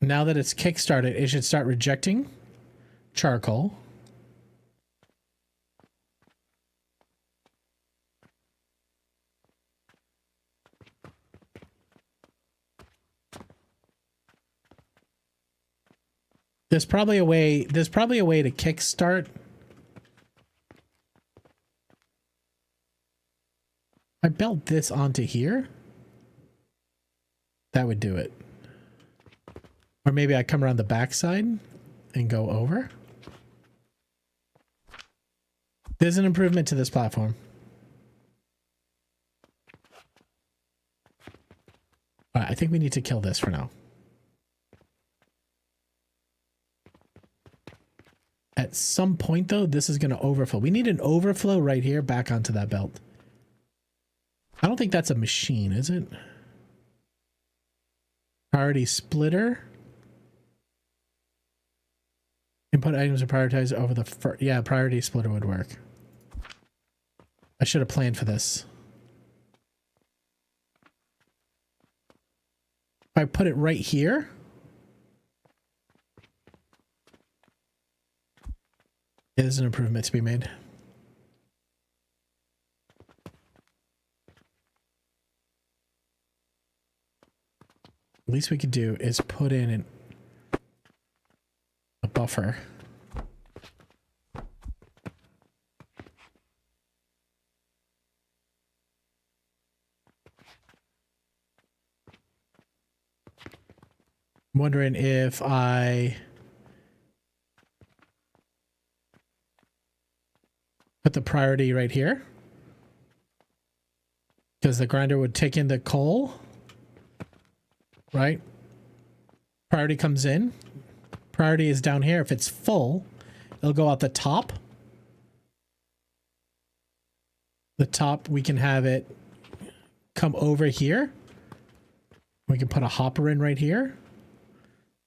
Now that it's kickstarted, it should start rejecting charcoal. There's probably a way to kickstart. I built this onto here. That would do it. Or maybe I come around the backside and go over. There's an improvement to this platform. All right, I think we need to kill this for now. At some point, though, this is going to overflow. We need an overflow right here back onto that belt. I don't think that's a machine, is it? Priority splitter. Input items are prioritized over the first. Yeah, priority splitter would work. I should have planned for this. If I put it right here. There's an improvement to be made. Least we could do is put in a buffer. I'm wondering if I put the priority right here, because the grinder would take in the coal, right? Priority comes in. Priority is down here. If it's full, it'll go out the top. The top, we can have it come over here. We can put a hopper in right here.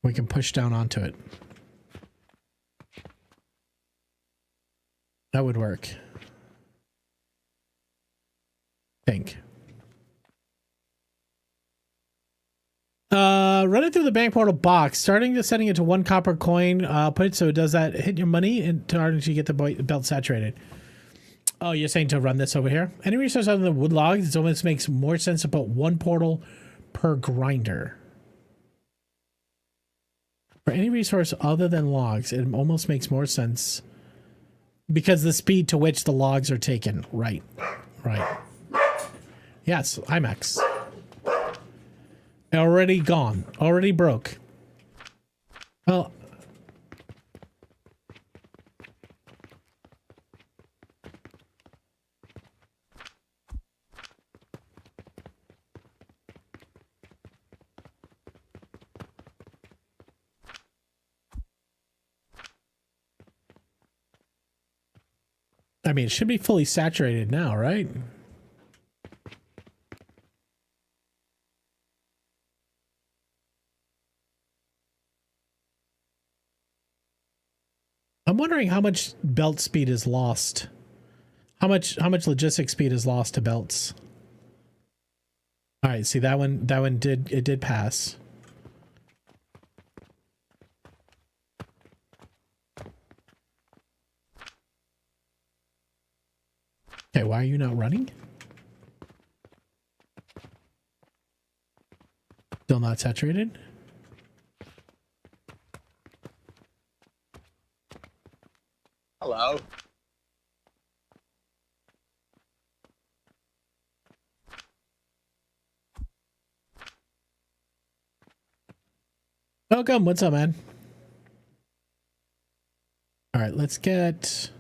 We can push down onto it. That would work. Think. Run it through the bank portal box, starting to setting it to 1 copper coin. Put it so it does that. Hit your money in order to get the belt saturated. Oh, you're saying to run this over here? Any resource other than wood logs, it almost makes more sense to put 1 portal per grinder. For any resource other than logs, it almost makes more sense because the speed to which the logs are taken. Right. Right. Yes, IMAX. Already gone. Already broke. Well, I mean, it should be fully saturated now, right? I'm wondering how much belt speed is lost. How much logistic speed is lost to belts? All right, see that one did pass. Okay, why are you not running? Still not saturated? Hello. Welcome, what's up, man? All right, let's get...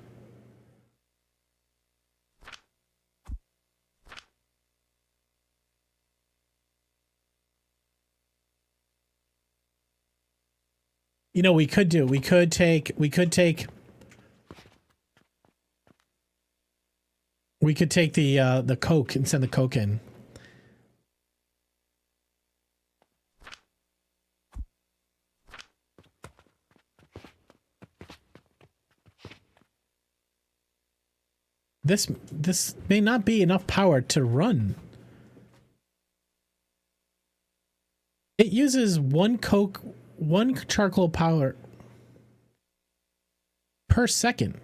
You know, we could take the coke and send the coke in. This may not be enough power to run. It uses one charcoal power per second.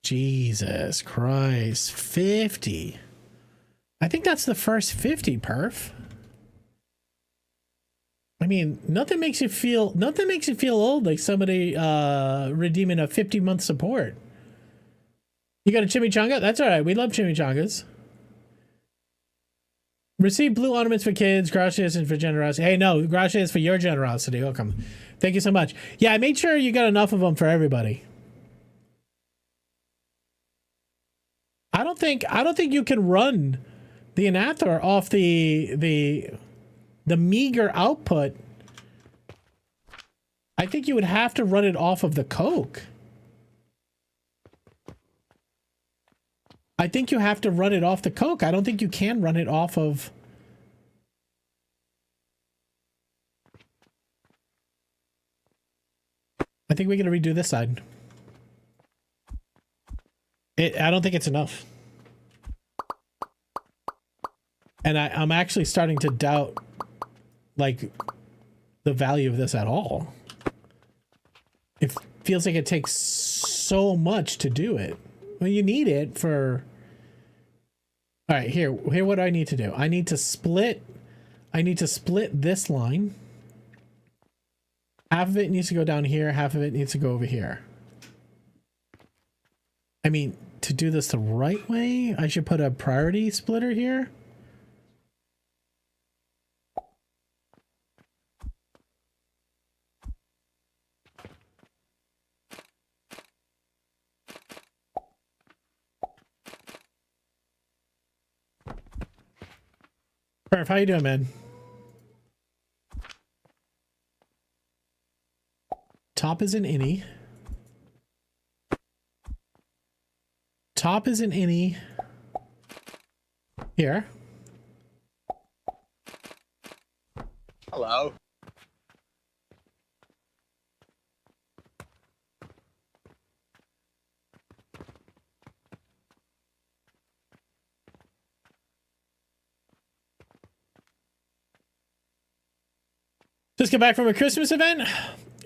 Jesus Christ, 50. I think that's the first 50, perf. I mean, nothing makes you feel old like somebody redeeming a 50-month support. You got a chimichanga? That's all right. We love chimichangas. Receive blue ornaments for kids. Gracias and for generosity. Hey, no, gracias for your generosity. Welcome. Thank you so much. Yeah, I made sure you got enough of them for everybody. I don't think you can run the Anathor off the meager output. I think you would have to run it off of the coke. I think you have to run it off the coke. I don't think you can run it off of... I think we're going to redo this side. I don't think it's enough. And I'm actually starting to doubt, like, the value of this at all. It feels like it takes so much to do it. Well, you need it for... All right, here, what do I need to do? I need to split this line. Half of it needs to go down here, half of it needs to go over here. I mean, to do this the right way, I should put a priority splitter here. Perf, how you doing, man? Top is an innie. Top is an innie. Here. Hello. Just get back from a Christmas event.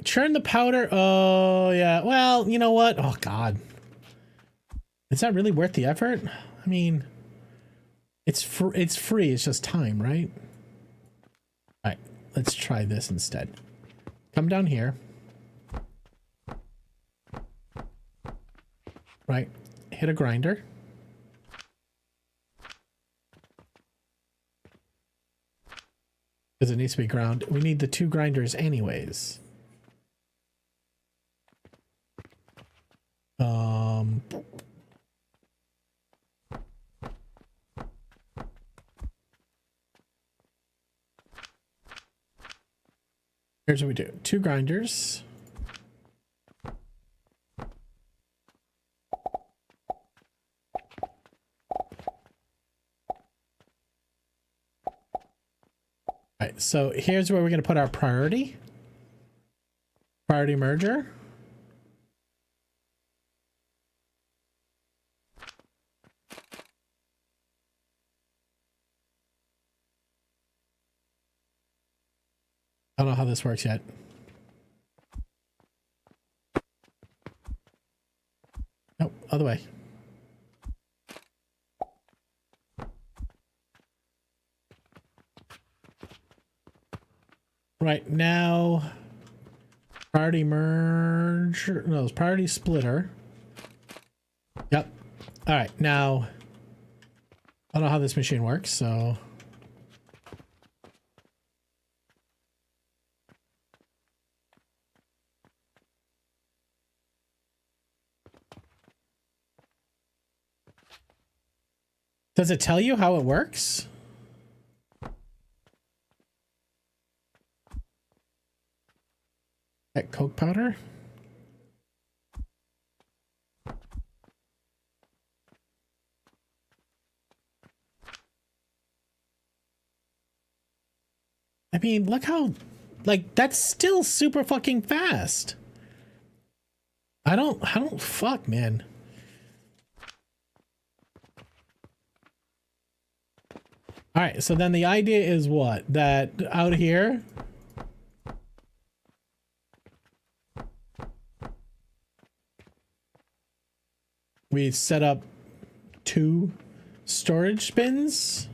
Churn the powder. Oh, yeah. Well, you know what? Oh, God. Is that really worth the effort? I mean, it's free. It's just time, right? All right. Let's try this instead. Come down here. Right. Hit a grinder. Because it needs to be ground. We need the 2 grinders anyways. Here's what we do. 2 grinders. All right, so here's where we're going to put our priority. Priority merger. I don't know how this works yet. Nope, other way. Right now, priority merger. No, it's priority splitter. Yep. All right, now I don't know how this machine works, so. Does it tell you how it works? That Coke powder? I mean, look how, like, that's still super fucking fast. I don't fuck, man. All right, so then the idea is what? That out here, we set up 2 storage bins.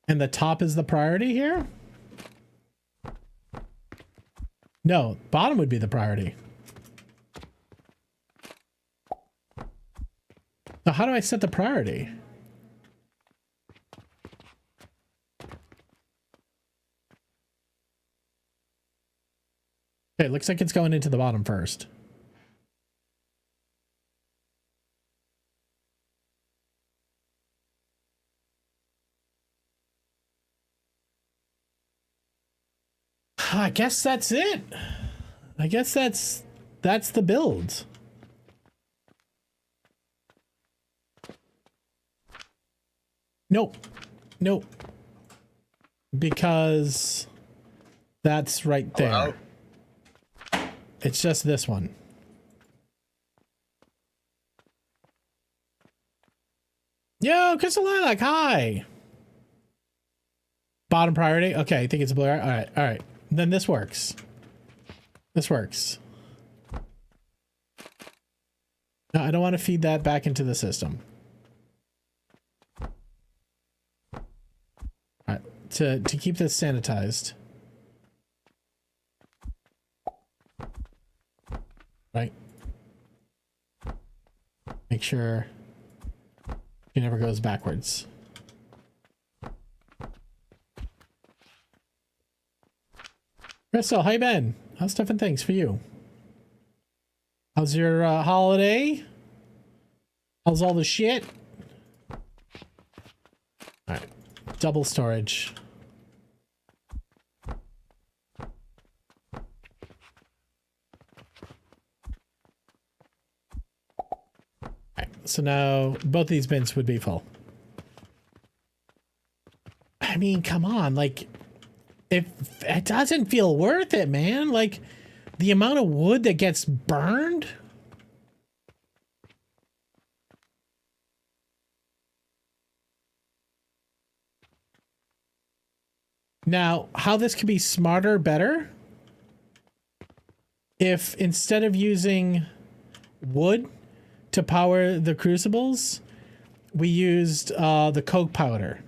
And the top is the priority here? No, bottom would be the priority. So how do I set the priority? Okay, it looks like it's going into the bottom first. I guess that's it. I guess that's the build. Nope. Nope. Because that's right there. Hello? It's just this one. Yo, Crystal Lilac, hi. Bottom priority. Okay, I think it's blur. All right, all right. Then this works. This works. No, I don't want to feed that back into the system. All right, to keep this sanitized. Right. Make sure it never goes backwards. Crystal, how you been? How's stuff and things for you? How's your holiday? How's all the shit? All right, double storage. All right, so now both these bins would be full. I mean, come on, like, if it doesn't feel worth it, man. Like, the amount of wood that gets burned. Now, how this could be smarter, better, if instead of using wood to power the crucibles, we used the coke powder.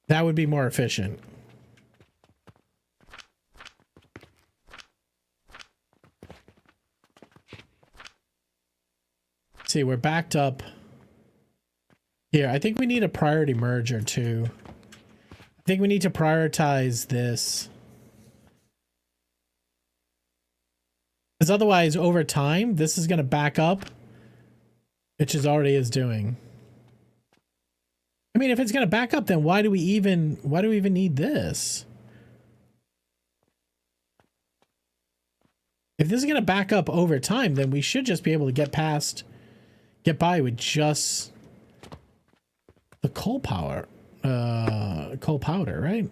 That would be more efficient. See, we're backed up here. I think we need a priority merge or two. I think we need to prioritize this. Because otherwise, over time, this is going to back up, which it already is doing. I mean, if it's going to back up, then why do we even need this? If this is going to back up over time, then we should just be able to get by with just the coal powder, right?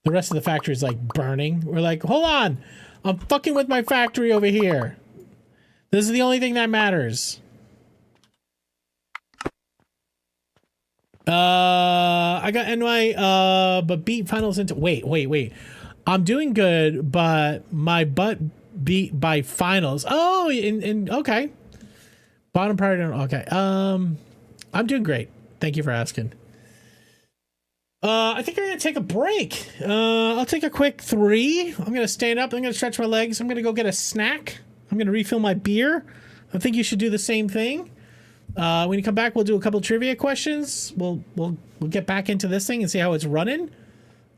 The rest of the factory is like burning. We're like, hold on, I'm fucking with my factory over here. This is the only thing that matters. I got NY, but beat finals into, wait. I'm doing good, but my butt beat by finals. Oh, okay. Bottom priority, okay. I'm doing great. Thank you for asking. I think I'm gonna take a break. I'll take a quick 3. I'm gonna stand up. I'm gonna stretch my legs. I'm gonna go get a snack. I'm gonna refill my beer. I think you should do the same thing. When you come back, we'll do a couple trivia questions. We'll get back into this thing and see how it's running.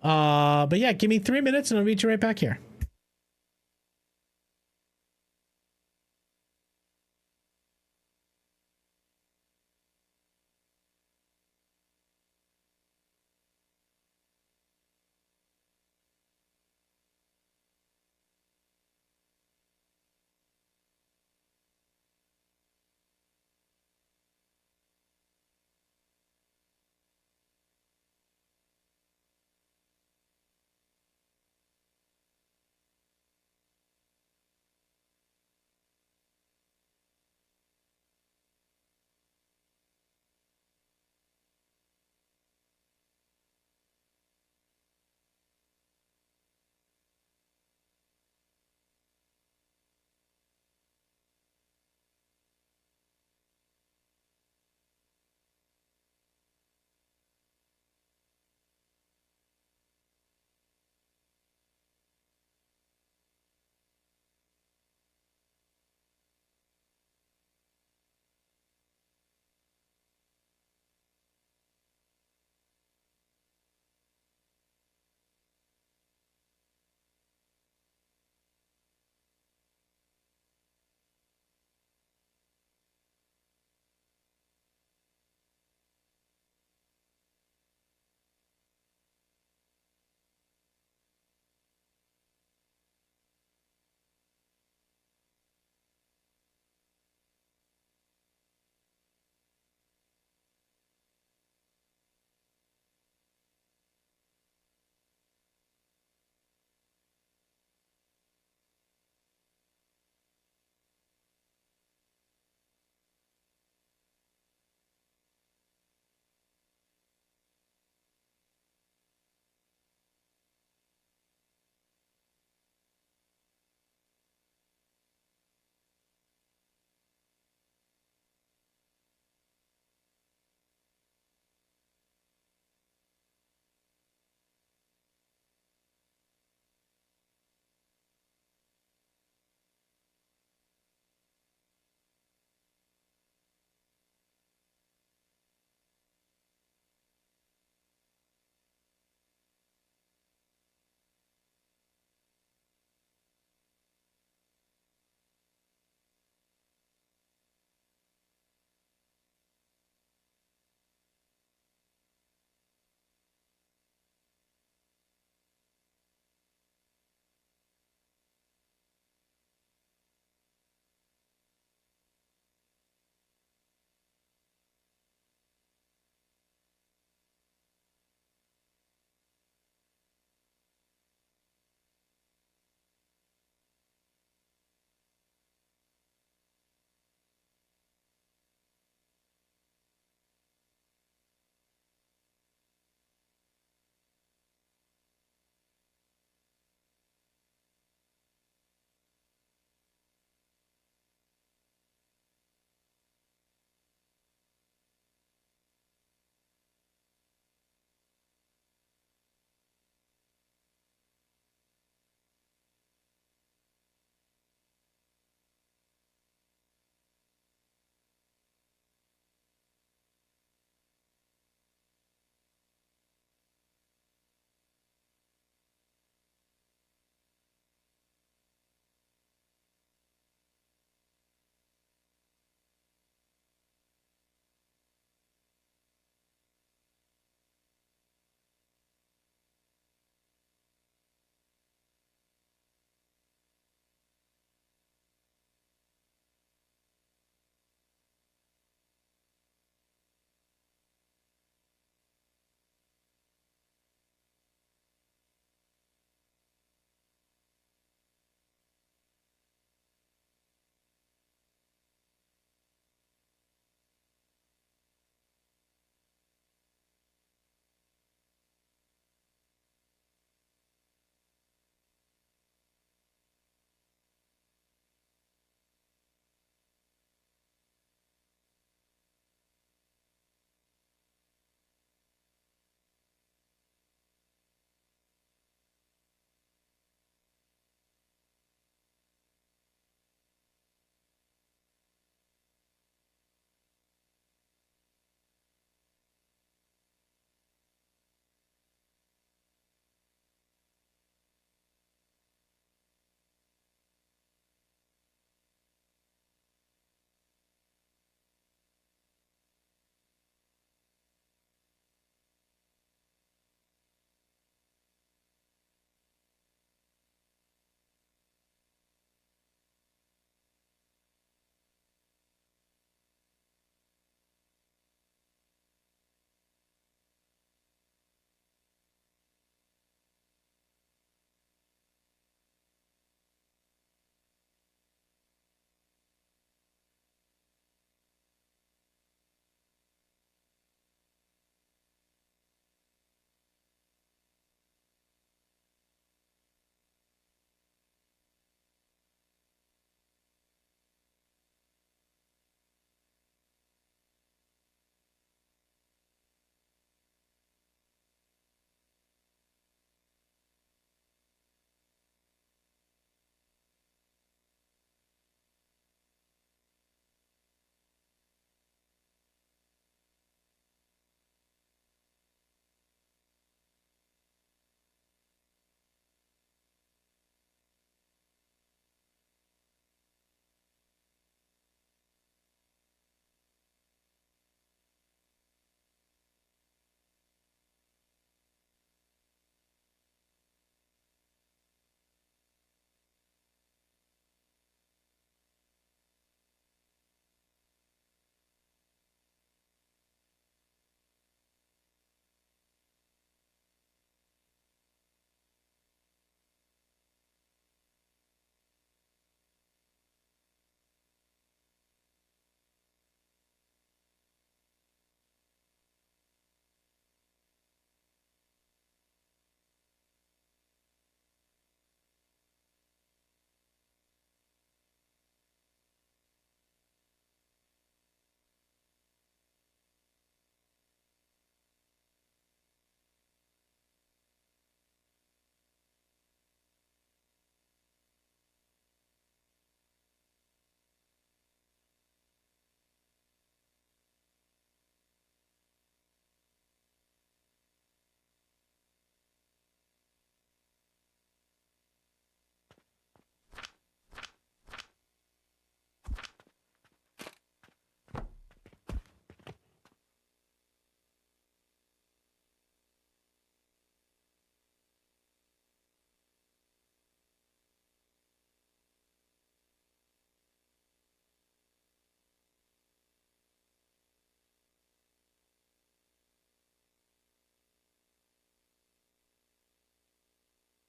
But yeah, give me 3 minutes and I'll meet you right back here.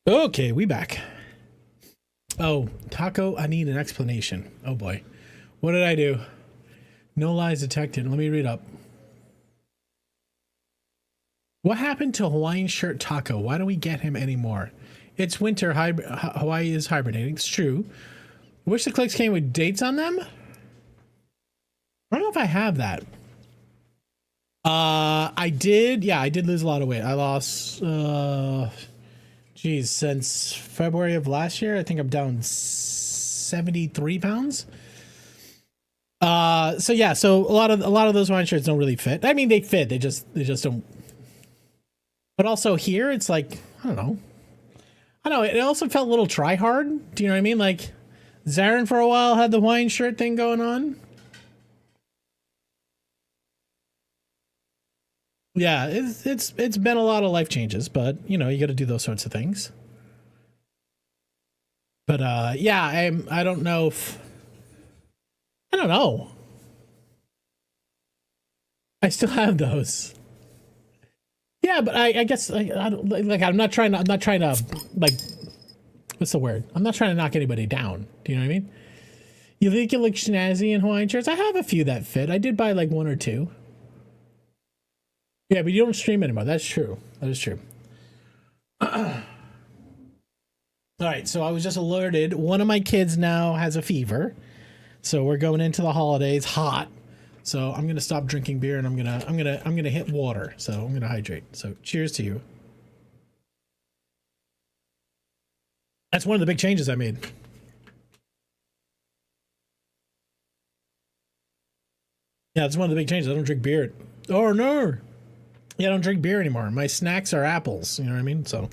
Okay, we back. Oh, Taco, I need an explanation. Oh boy. What did I do? No lies detected. Let me read up. What happened to Hawaiian shirt Taco? Why don't we get him anymore? It's winter. Hawaii is hibernating. It's true. Wish the clicks came with dates on them. I don't know if I have that. I did. Yeah, I did lose a lot of weight. I lost, geez, since February of last year, I think I'm down 73 pounds. So yeah, so a lot of those wine shirts don't really fit. I mean, they fit. They just don't. But also here, it's like, I don't know. It also felt a little try hard. Do you know what I mean? Like, Zarin for a while had the wine shirt thing going on. Yeah, it's been a lot of life changes, but you know, you got to do those sorts of things. But yeah, I don't know if I don't know. I still have those. Yeah, but I guess I don't, like I'm not trying to like what's the word? I'm not trying to knock anybody down. Do you know what I mean? You think you look snazzy in Hawaiian shirts? I have a few that fit. I did buy like one or two. Yeah, but you don't stream anymore. That's true. That is true. All right, so I was just alerted. One of my kids now has a fever, so we're going into the holidays hot. So I'm gonna stop drinking beer and I'm gonna hit water. So I'm gonna hydrate. So cheers to you. That's one of the big changes I made. Yeah, that's one of the big changes. I don't drink beer. Oh no. Yeah, I don't drink beer anymore. My snacks are apples. You know what I mean? So.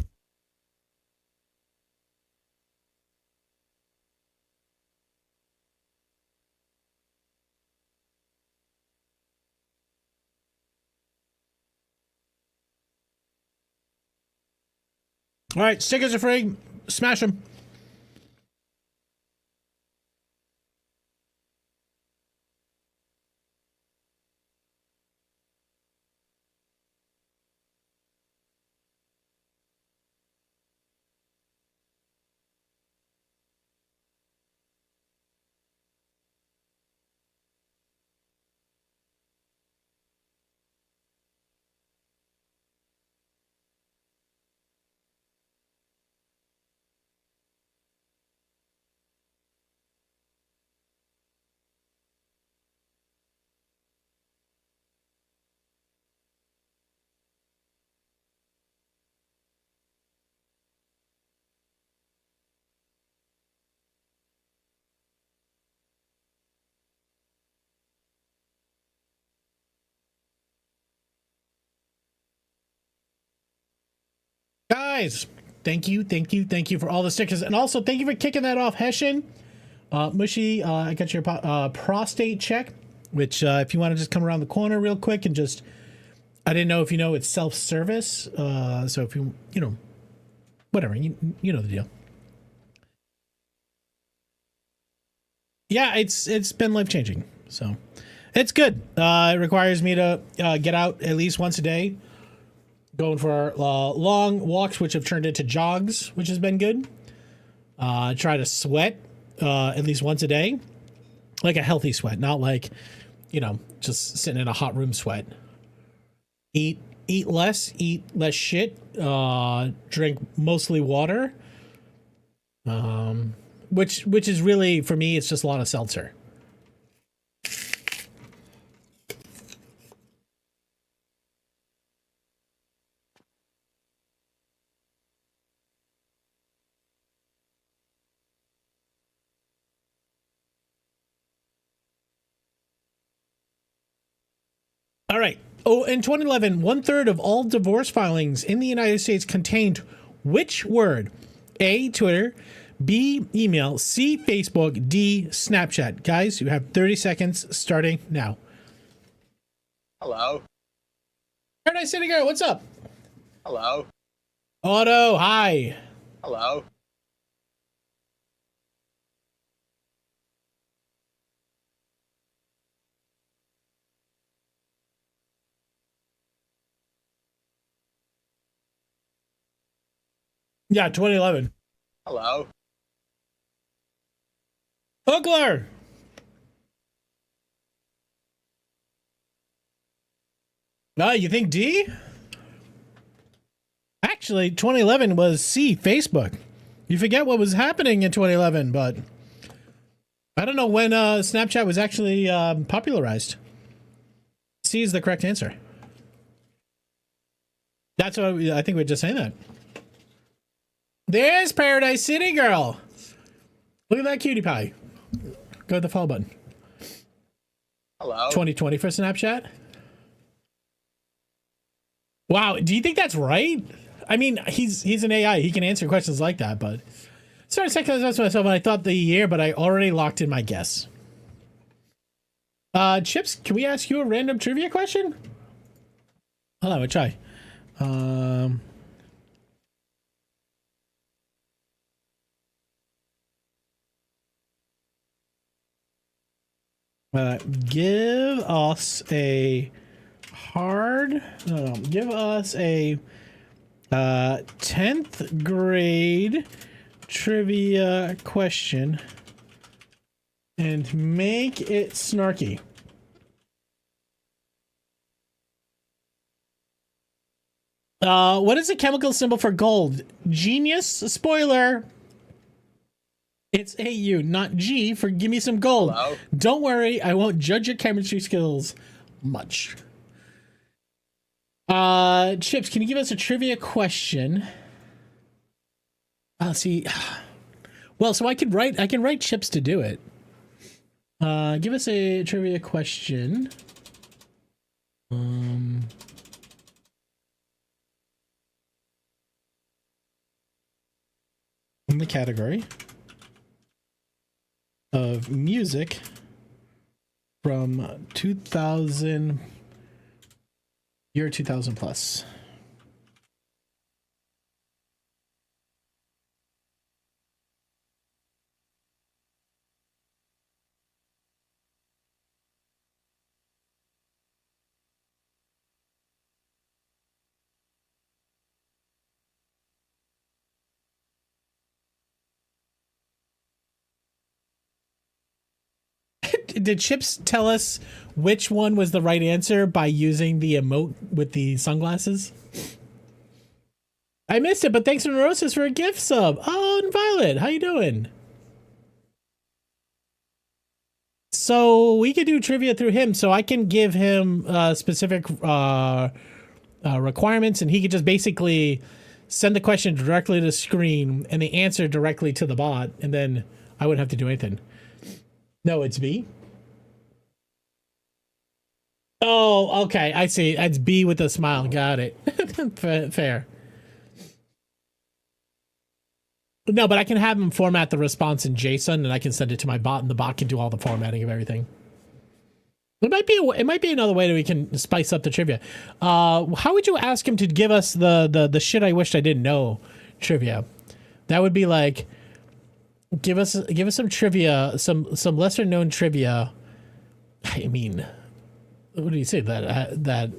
All right, stickers are free. Smash them. Guys, thank you for all the stickers, and also thank you for kicking that off, Hessian. Mushy, I got your prostate check, which if you want to just come around the corner real quick and just, I didn't know if you know it's self-service, so if you know, whatever, you know the deal. Yeah, it's been life-changing, so it's good. It requires me to get out at least once a day, going for long walks, which have turned into jogs, which has been good. Try to sweat at least once a day, like a healthy sweat, not like, you know, just sitting in a hot room sweat. Eat less shit. Drink mostly water. Which is really, for me, it's just a lot of seltzer. All right. Oh, in 2011, 1/3 of all divorce filings in the United States contained which word? A, Twitter, B, email, C, Facebook, D, Snapchat. Guys, you have 30 seconds starting now. Hello. Paradise City Girl, what's up? Hello. Otto, hi. Hello. Yeah, 2011. Hello. Hookler. You think D? Actually, 2011 was C, Facebook. You forget what was happening in 2011, but I don't know when Snapchat was actually popularized. C is the correct answer. That's what I think we're just saying that. There's Paradise City Girl. Look at that cutie pie. Go to the follow button. Hello. 2020 for Snapchat. Wow, do you think that's right? I mean, he's an AI. He can answer questions like that, but started second guess myself when I thought the year, but I already locked in my guess. Chips, can we ask you a random trivia question? Hold on, we'll try. Give us a give us a 10th grade trivia question and make it snarky. What is the chemical symbol for gold? Genius. Spoiler. It's AU, not G for give me some gold. Hello? Don't worry, I won't judge your chemistry skills much. Chips, can you give us a trivia question? See. Well, so I can write Chips to do it. Give us a trivia question. In the category of music from 2000 year 2000 plus. Did Chips tell us which one was the right answer by using the emote with the sunglasses? I missed it, but thanks to Neurosis for a gift sub. Oh, and Violet, how you doing? So we could do trivia through him, so I can give him specific requirements, and he could just basically send the question directly to the screen and the answer directly to the bot, and then I wouldn't have to do anything. No, it's B. Oh, okay. I see. That's B with a smile. Got it. Fair. No, but I can have him format the response in JSON, and I can send it to my bot, and the bot can do all the formatting of everything. It might be another way that we can spice up the trivia. How would you ask him to give us the shit I wished I didn't know trivia? That would be like, give us some trivia, some lesser known trivia. I mean, what do you say that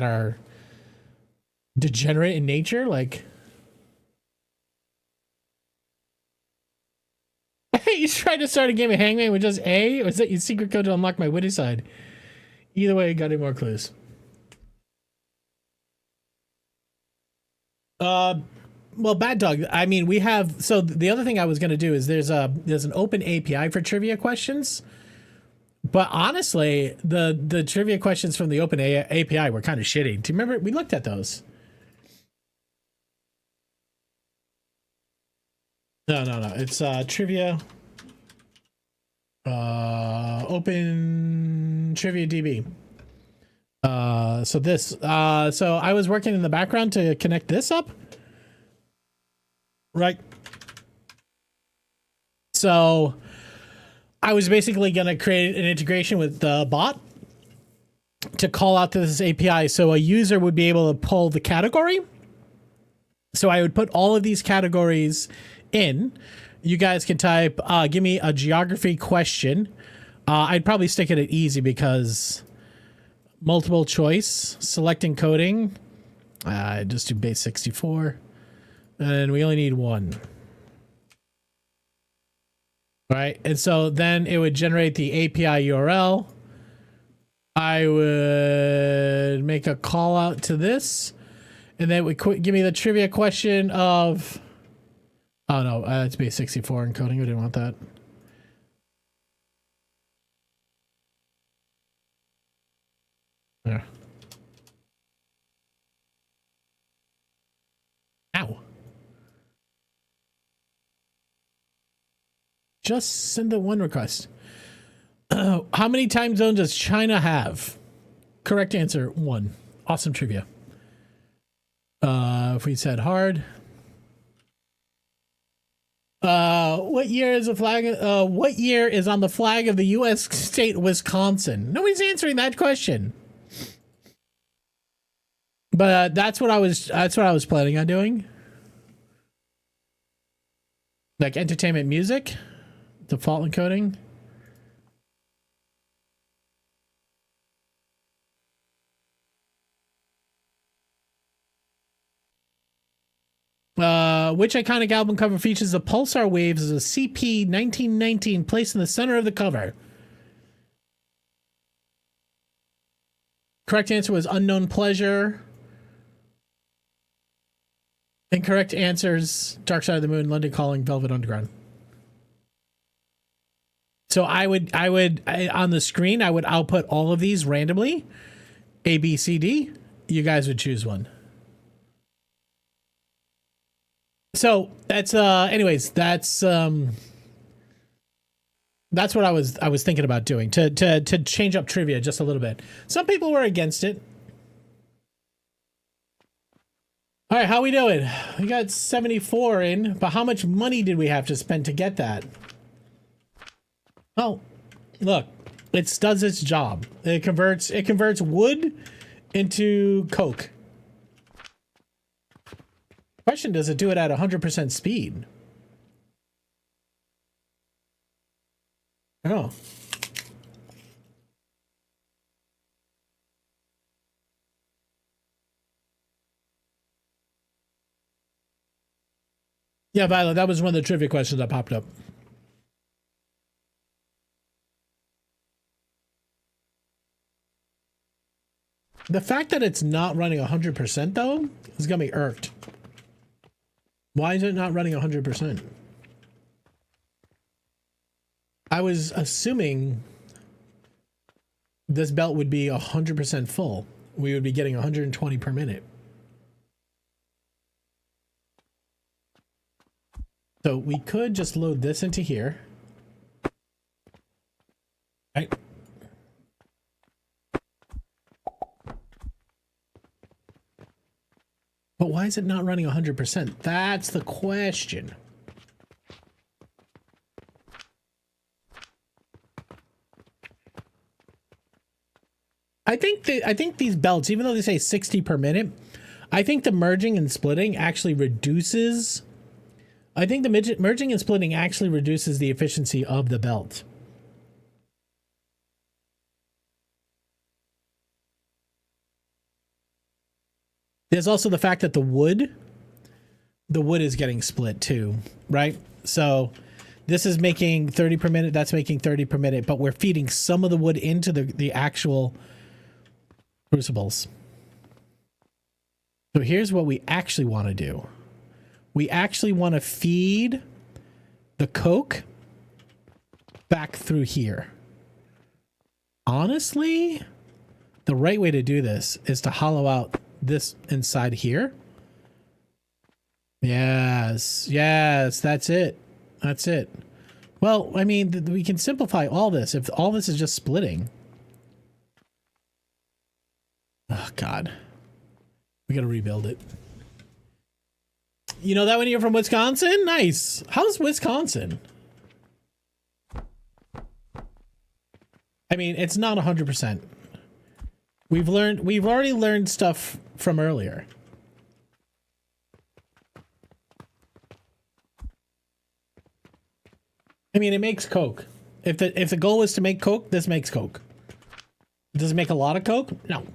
are degenerate in nature? Like, you tried to start a game of Hangman with just A, or is that your secret code to unlock my witty side? Either way, got any more clues? Well, Bad Dog, I mean, we have, so the other thing I was going to do is there's an open API for trivia questions, but honestly, the trivia questions from the open API were kind of shitty. Do you remember? We looked at those. No. It's trivia. Open trivia DB. So I was working in the background to connect this up. Right. So I was basically going to create an integration with the bot to call out to this API. So a user would be able to pull the category. So I would put all of these categories in. You guys can type, give me a geography question. I'd probably stick it at easy because multiple choice, selecting coding. Just do base 64. And we only need one. All right, and so then it would generate the API URL. I would make a call out to this, and then it would give me the trivia question of, oh no, it's base 64 encoding. We didn't want that. There. Ow. Just send the one request. How many time zones does China have? Correct answer, 1. Awesome trivia. If we said hard. What year is the flag? What year is on the flag of the U.S. state Wisconsin? Nobody's answering that question. But that's what I was planning on doing. Like entertainment music, default encoding. Which iconic album cover features the pulsar waves as a CP 1919 placed in the center of the cover? Correct answer was Unknown Pleasure. Incorrect answers: Dark Side of the Moon, London Calling, Velvet Underground. So I would on the screen, I would output all of these randomly. A, B, C, D. You guys would choose one. So that's anyways, that's what I was thinking about doing to change up trivia just a little bit. Some people were against it. All right, how we doing? We got 74 in, but how much money did we have to spend to get that? Oh, look, it does its job. It converts wood into coke. Question, does it do it at 100% speed? Oh. Yeah, Violet, that was one of the trivia questions that popped up. The fact that it's not running 100% though is gonna be irked. Why is it not running 100%? I was assuming this belt would be 100% full. We would be getting 120 per minute. So we could just load this into here. Right. But why is it not running 100%? That's the question. I think these belts, even though they say 60 per minute, I think the merging and splitting actually reduces. I think the merging and splitting actually reduces the efficiency of the belt. There's also the fact that the wood is getting split too, right? So this is making 30 per minute, that's making 30 per minute, but we're feeding some of the wood into the actual crucibles. So here's what we actually want to do. We actually want to feed the coke back through here. Honestly, the right way to do this is to hollow out this inside here. Yes, that's it. That's it. Well, I mean, we can simplify all this if all this is just splitting. Oh, God. We got to rebuild it. You know that when you're from Wisconsin? Nice. How's Wisconsin? I mean, it's not 100%. We've already learned stuff from earlier. I mean, it makes Coke. If the goal was to make Coke, this makes Coke. Does it make a lot of Coke? No.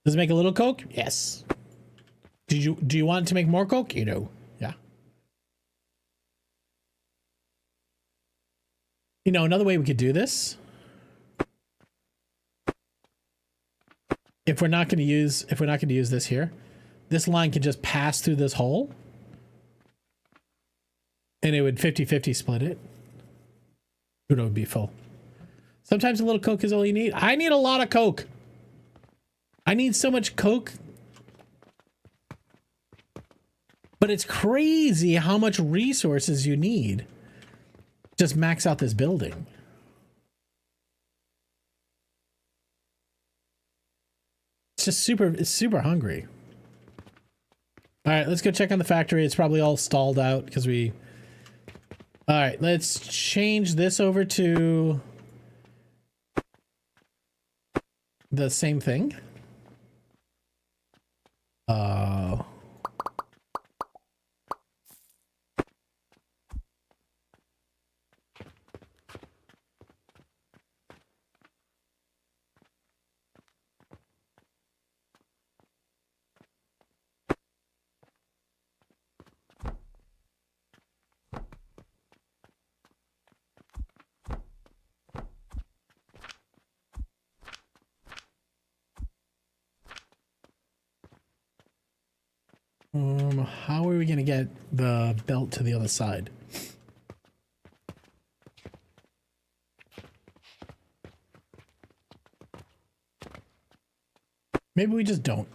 Does it make a little Coke? Yes. Do you want to make more coke? You know, yeah. You know, another way we could do this, if we're not going to use this here, this line can just pass through this hole, and it would 50-50 split it. It would be full. Sometimes a little coke is all you need. I need a lot of coke. I need so much coke. But it's crazy how much resources you need. Just max out this building. It's super hungry. All right, let's go check on the factory. It's probably all stalled out because we... All right, let's change this over to the same thing. How are we going to get the belt to the other side? Maybe we just don't.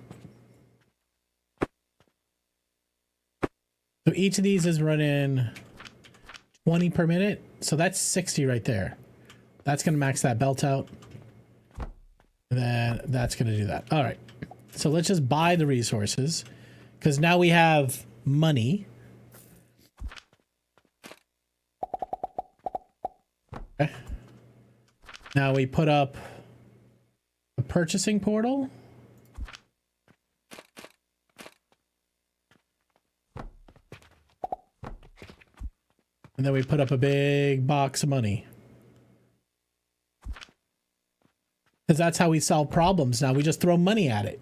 So each of these is running 20 per minute. So that's 60 right there. That's going to max that belt out. And then that's going to do that. All right. So let's just buy the resources. Because now we have money. Okay. Now we put up a purchasing portal. And then we put up a big box of money. Because that's how we solve problems now. We just throw money at it.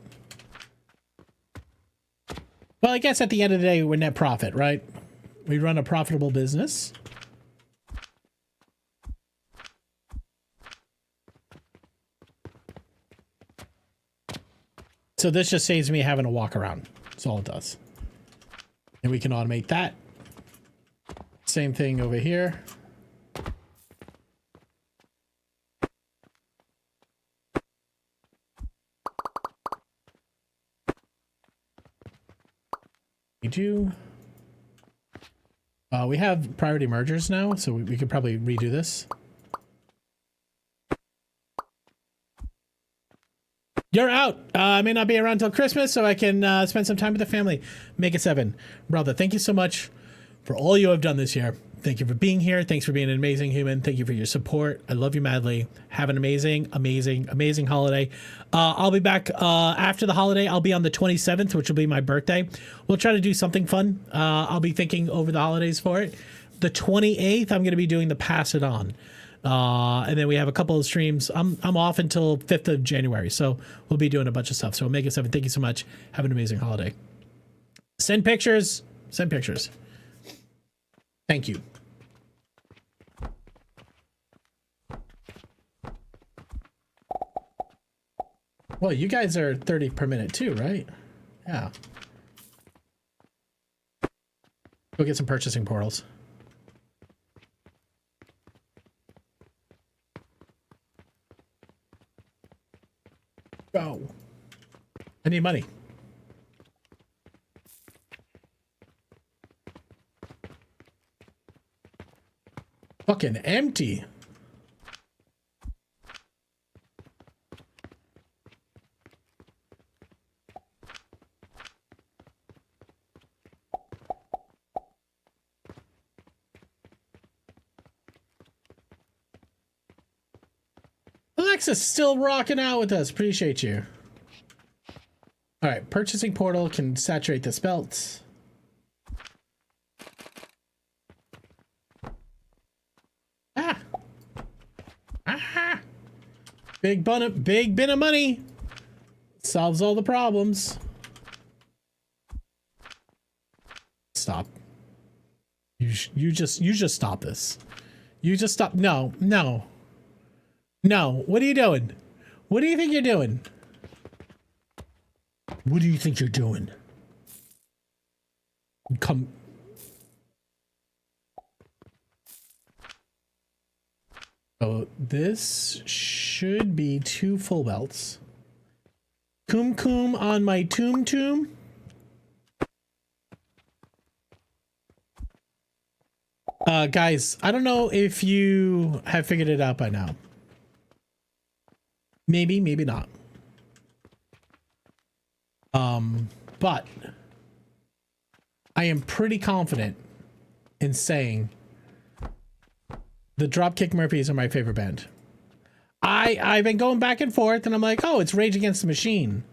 Well, I guess at the end of the day, we're net profit, right? We run a profitable business. So this just saves me having to walk around. That's all it does. And we can automate that. Same thing over here. We have priority mergers now, so we could probably redo this. You're out. I may not be around till Christmas, so I can spend some time with the family. Make it 7. Brother, thank you so much for all you have done this year. Thank you for being here. Thanks for being an amazing human. Thank you for your support. I love you madly. Have an amazing, amazing, amazing holiday. I'll be back after the holiday. I'll be on the 27th, which will be my birthday. We'll try to do something fun. I'll be thinking over the holidays for it. The 28th, I'm going to be doing the Pass It On. And then we have a couple of streams. I'm off until 5th of January, so we'll be doing a bunch of stuff. So make it 7. Thank you so much. Have an amazing holiday. Send pictures. Send pictures. Thank you. Well, you guys are 30 per minute too, right? Yeah. Go get some purchasing portals. Go. I need money. Fucking empty. Alexa's still rocking out with us. Appreciate you. All right, purchasing portal can saturate the belts. Big bin of money solves all the problems. stop. You just stop this. You just stop. No. What are you doing? What do you think you're doing? What do you think you're doing? Come. Oh, this should be 2 full belts. Kum on my tomb. Guys, I don't know if you have figured it out by now. Maybe not. But I am pretty confident in saying the Dropkick Murphys are my favorite band. I've been going back and forth and I'm like, oh, it's Rage Against the Machine.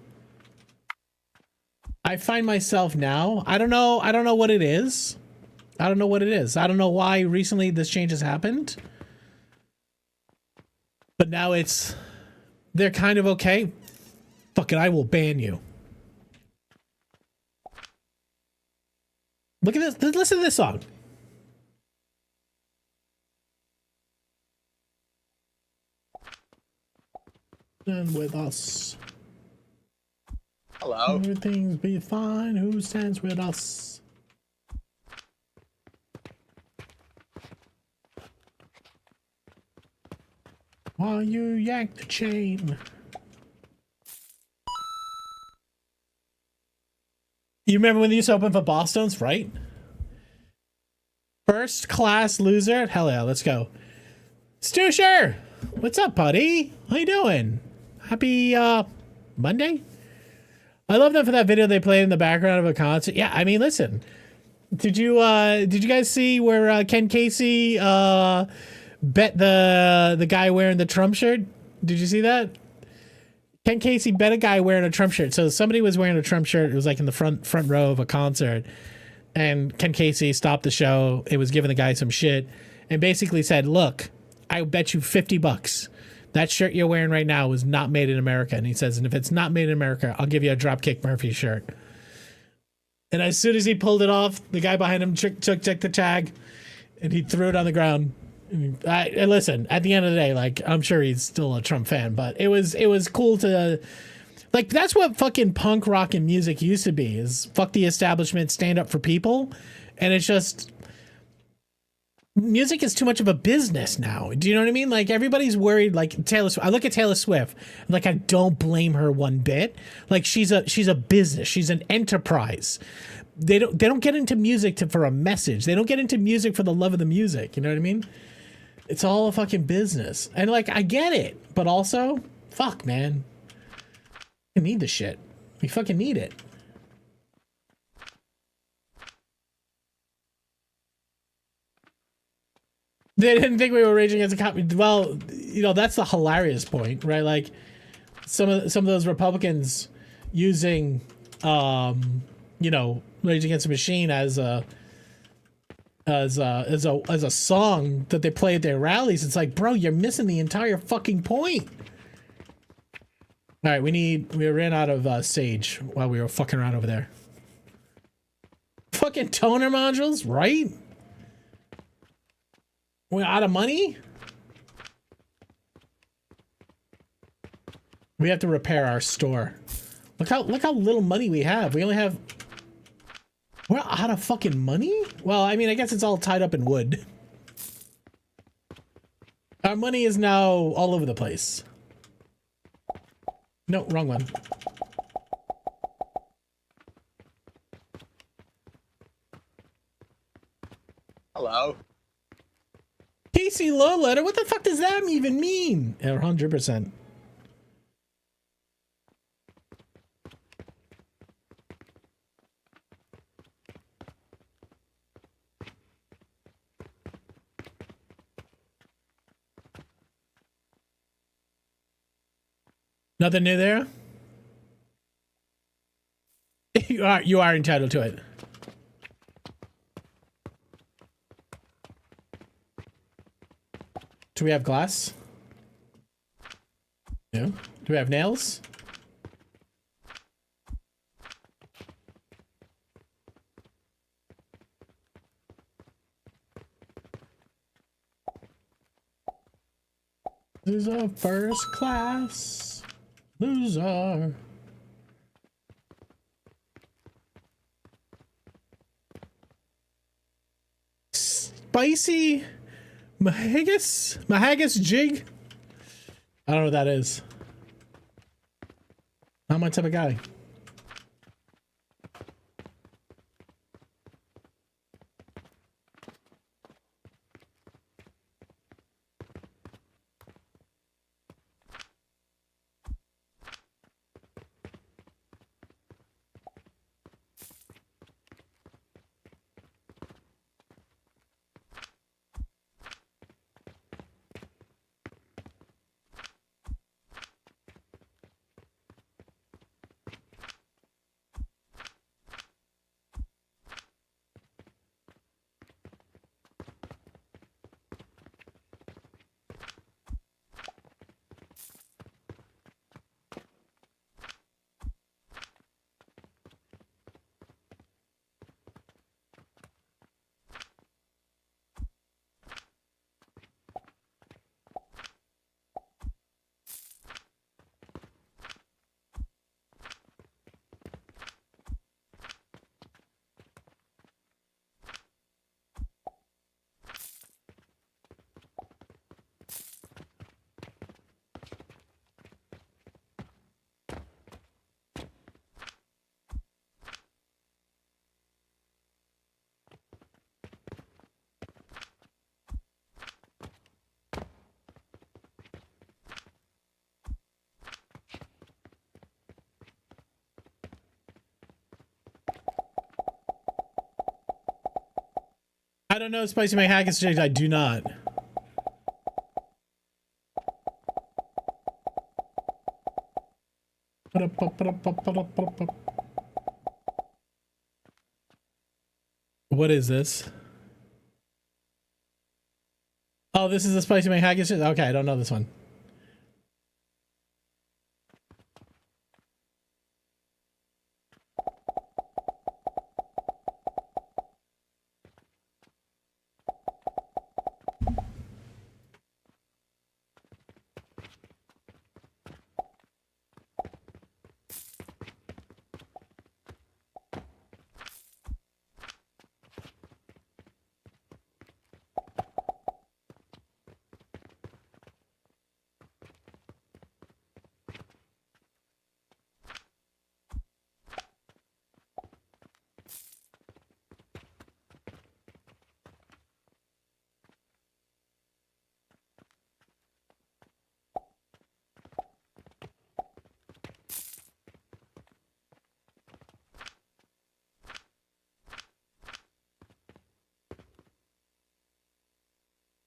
I find myself now, I don't know what it is. I don't know what it is. I don't know why recently this change has happened. But now they're kind of okay. Fuck it, I will ban you. Look at this. Listen to this song. Stand with us. Hello. Everything's be fine. Who stands with us? While you yank the chain. You remember when they used to open for Boston's, right? First class loser. Hell yeah, let's go. Stoosher! What's up, buddy? How you doing? Happy Monday? I love them for that video they played in the background of a concert. Yeah, I mean, listen. Did you guys see where Ken Casey bet the guy wearing the Trump shirt? Did you see that? Ken Casey bet a guy wearing a Trump shirt. So somebody was wearing a Trump shirt. It was like in the front row of a concert. And Ken Casey stopped the show. It was giving the guy some shit and basically said, look, I bet you $50 that shirt you're wearing right now was not made in America. And he says, and if it's not made in America, I'll give you a Dropkick Murphy shirt. And as soon as he pulled it off, the guy behind him took the tag and he threw it on the ground. And listen, at the end of the day, like, I'm sure he's still a Trump fan, but it was cool to, like, that's what fucking punk rock and music used to be, is fuck the establishment, stand up for people. And it's just, music is too much of a business now. Do you know what I mean? Like, everybody's worried. Like, Taylor Swift, I look at Taylor Swift, like, I don't blame her one bit. Like, she's a business. She's an enterprise. They don't get into music for a message. They don't get into music for the love of the music. You know what I mean? It's all a fucking business. And, like, I get it. But also, fuck, man. We need the shit. We fucking need it. They didn't think we were raging against a cop. Well, you know, that's the hilarious point, right? Like, some of those Republicans using, you know, Rage Against the Machine as a song that they play at their rallies. It's like, bro, you're missing the entire fucking point. All right, we ran out of sage while we were fucking around over there. Fucking toner modules, right? We're out of money. We have to repair our store. Look how little money we have. We only have. We're out of fucking money? Well, I mean, I guess it's all tied up in wood. Our money is now all over the place. No, wrong one. Hello. Casey Low Letter? What the fuck does that even mean? 100%. Nothing new there? You are entitled to it. Do we have glass? No. Do we have nails? Loser first class. Loser. Spicy Mahagus jig. I don't know what that is. Not my type of guy. I don't know Spicy Mahagus jig. I do not. What is this? Oh, this is the Spicy Mahagus jig? Okay, I don't know this one.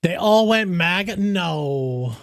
They all went MAGA? No.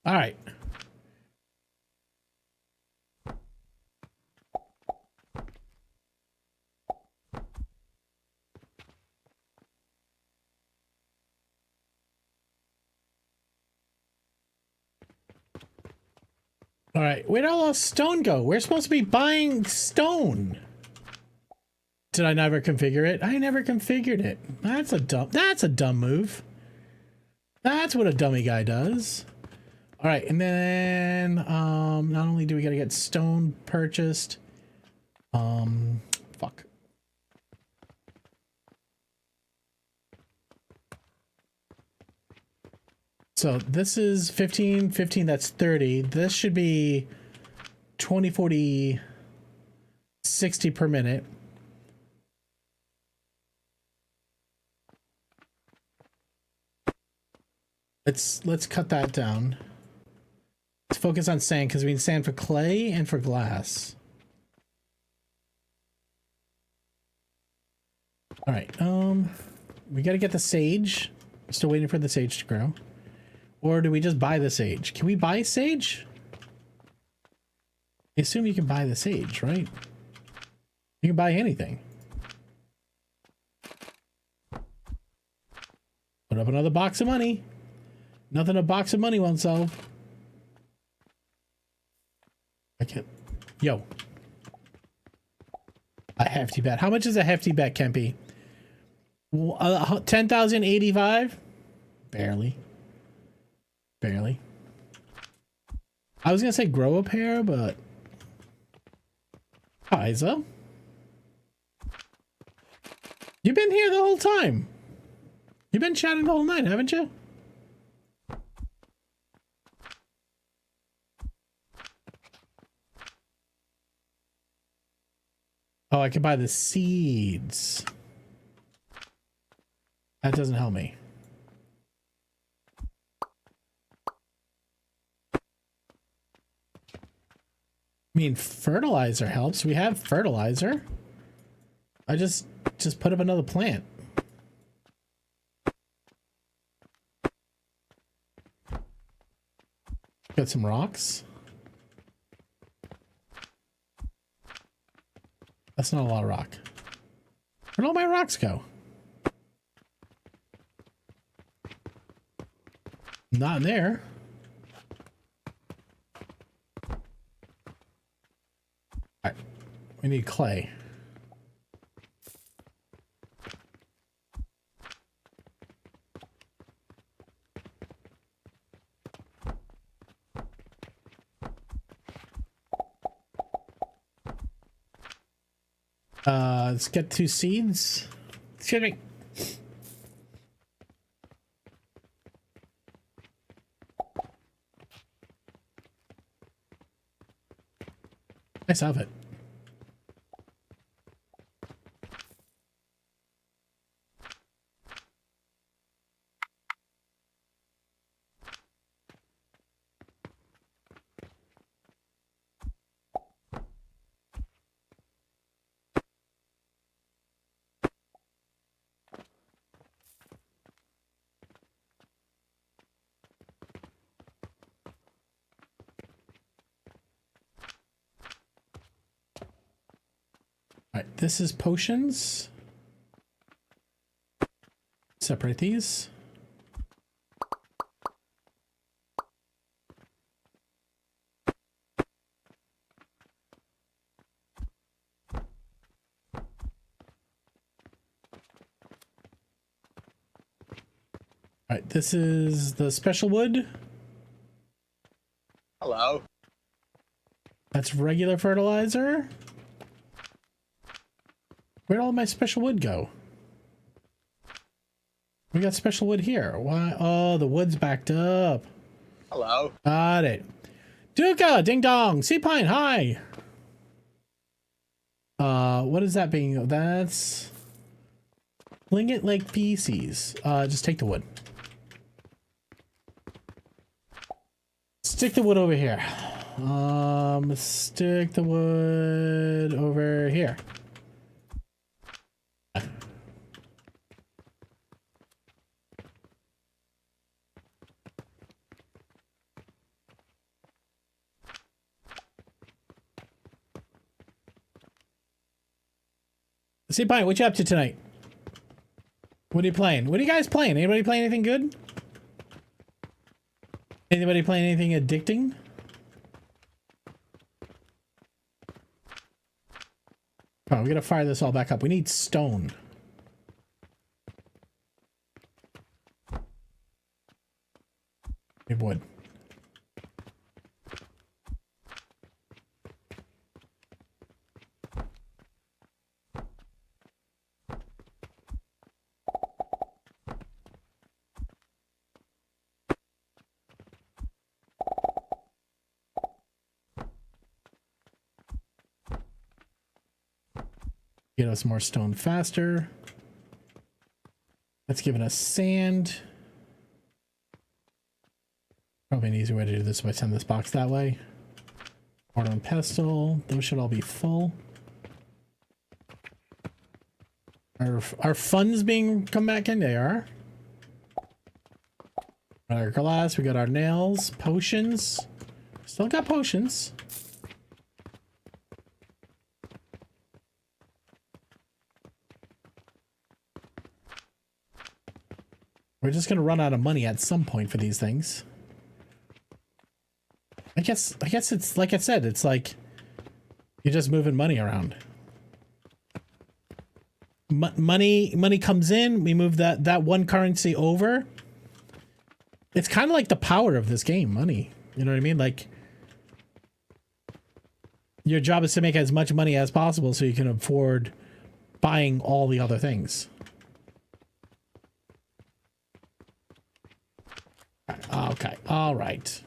All right. All right. Where'd all the stone go? We're supposed to be buying stone. Did I never configure it? I never configured it. That's a dumb move. That's what a dummy guy does. All right, and then not only do we got to get stone purchased, fuck. So this is 15, 15, that's 30. This should be 20, 40, 60 per minute. Let's cut that down. Let's focus on sand because we need sand for clay and for glass. All right. We got to get the sage. Still waiting for the sage to grow. Or do we just buy the sage? Can we buy sage? I assume you can buy the sage, right? You can buy anything. Put up another box of money. Nothing a box of money won't solve. I can't. Yo. A hefty bet. How much is a hefty bet, Kempy? 10,085? Barely. Barely. I was gonna say grow a pair, but Isa, you've been here the whole time. You've been chatting the whole night, haven't you? Oh, I can buy the seeds. That doesn't help me. I mean, fertilizer helps. We have fertilizer. I just put up another plant. Got some rocks. That's not a lot of rock. Where'd all my rocks go? Not in there. All right. We need clay. Let's get 2 seeds. Excuse me. Nice outfit. All right, this is potions. Separate these. All right, this is the special wood. Hello. That's regular fertilizer. Where'd all my special wood go? We got special wood here. Why? Oh, the wood's backed up. Hello. Got it. Duca, ding dong. Sea Pine, hi. What is that being? That's Lingot Lake feces. Just take the wood. Stick the wood over here. Stick the wood over here. Sea Pine, what you up to tonight? What are you playing? What are you guys playing? Anybody playing anything good? Anybody playing anything addicting? Oh, we gotta fire this all back up. We need stone. Need wood. Get us more stone faster. That's giving us sand. Probably an easy way to do this by send this box that way. Mortar and pestle. Those should all be full. Our funds being come back in? They are. Our glass. We got our nails. Potions. Still got potions. We're just gonna run out of money at some point for these things. I guess it's like I said, it's like you're just moving money around. Money comes in, we move that one currency over. It's kind of like the power of this game, money. You know what I mean? Like your job is to make as much money as possible so you can afford buying all the other things. Okay, all right.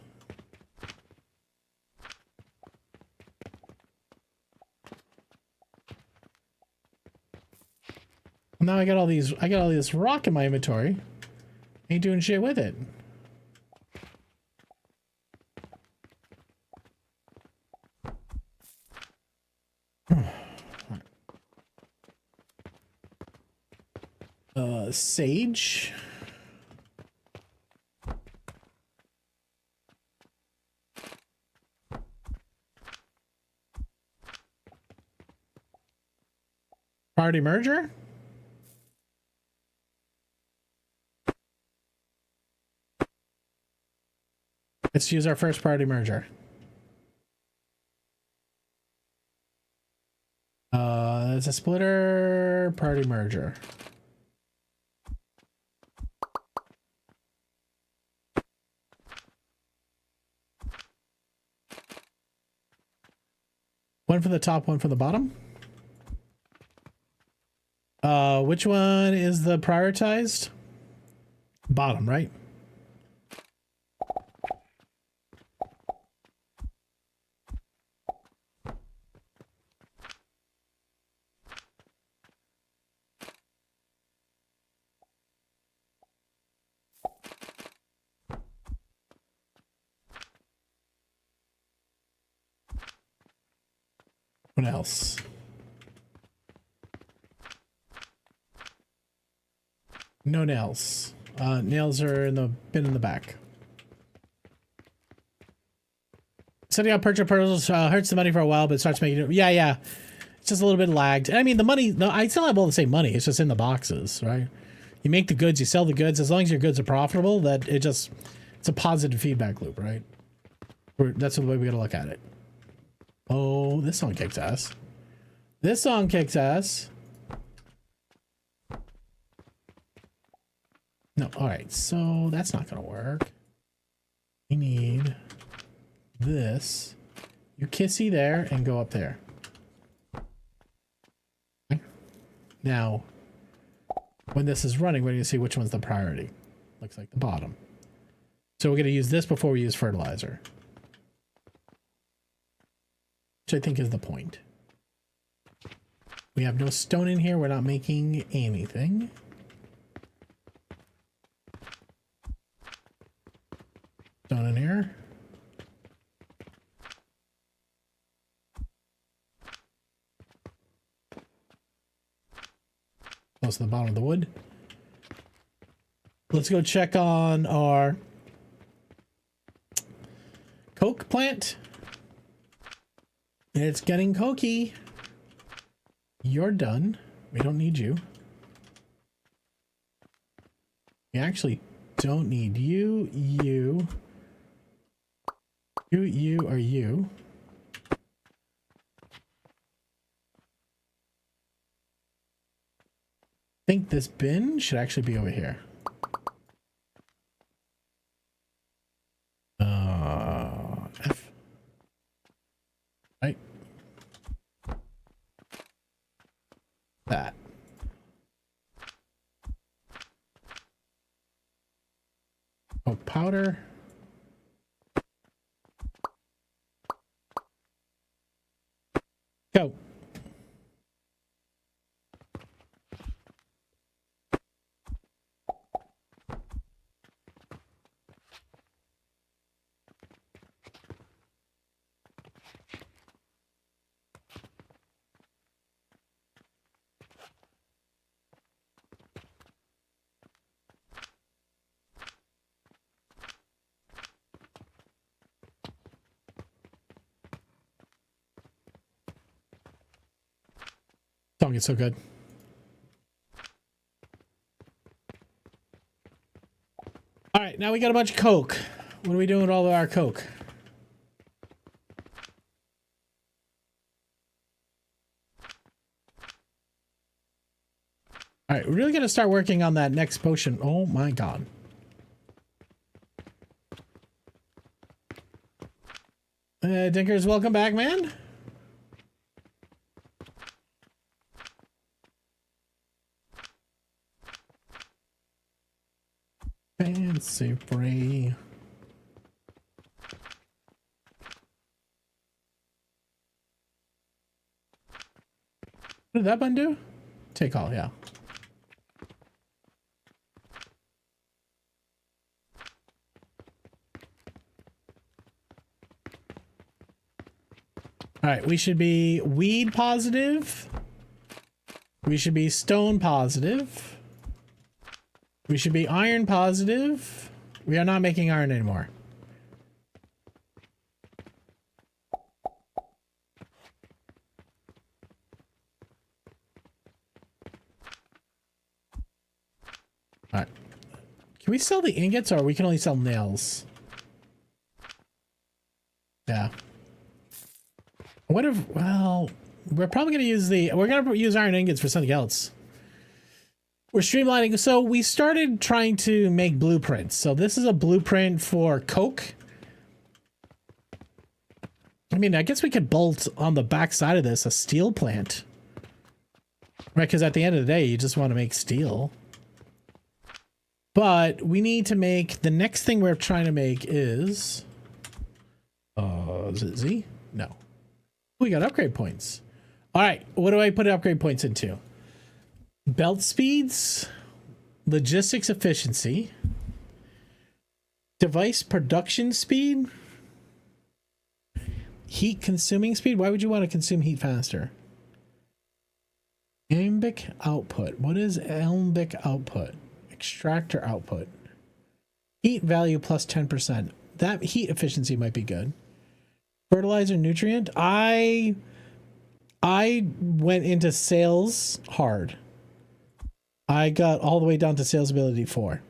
Now I got all this rock in my inventory. Ain't doing shit with it. Sage. Party merger? Let's use our first party merger. It's a splitter party merger. One for the top, one for the bottom. Which one is the prioritized? Bottom, right? What else? No nails. Nails are in the bin in the back. Setting up purchase proposals hurts the money for a while, but it starts making it. Yeah. It's just a little bit lagged. I mean, the money. No, I still have all the same money. It's just in the boxes, right? You make the goods, you sell the goods. As long as your goods are profitable, it's a positive feedback loop, right? That's the way we gotta look at it. Oh, this song kicks ass. This song kicks ass. No, all right, so that's not gonna work. We need this. You kissy there and go up there. Okay. Now, when this is running, we're gonna see which one's the priority. Looks like the bottom. So we're gonna use this before we use fertilizer. Which I think is the point. We have no stone in here. We're not making anything. Stone in here. Close to the bottom of the wood. Let's go check on our coke plant. It's getting cokey. You're done. We don't need you. We actually don't need you, you, or you. I think this bin should actually be over here. F. Right. That. Oh, powder. Go. Song is so good. All right, now we got a bunch of coke. What are we doing with all of our coke? All right, we're really gonna start working on that next potion. Oh my god. Dinkers, welcome back, man. Fancy free. What did that button do? Take all, yeah. All right, we should be weed positive. We should be stone positive. We should be iron positive. We are not making iron anymore. All right. Can we sell the ingots, or we can only sell nails? Yeah. What if, well, we're probably going to use we're going to use iron ingots for something else. We're streamlining. So we started trying to make blueprints. So this is a blueprint for coke. I mean, I guess we could bolt on the back side of this a steel plant. Right, because at the end of the day, you just want to make steel. But we need to make, the next thing we're trying to make is it Z? No. We got upgrade points. All right, what do I put upgrade points into? Belt speeds, logistics efficiency, device production speed, heat consuming speed. Why would you want to consume heat faster? Alembic output. What is alembic output? Extractor output. Heat value plus 10%. That heat efficiency might be good. Fertilizer nutrient. I went into sales hard. I got all the way down to sales ability 4.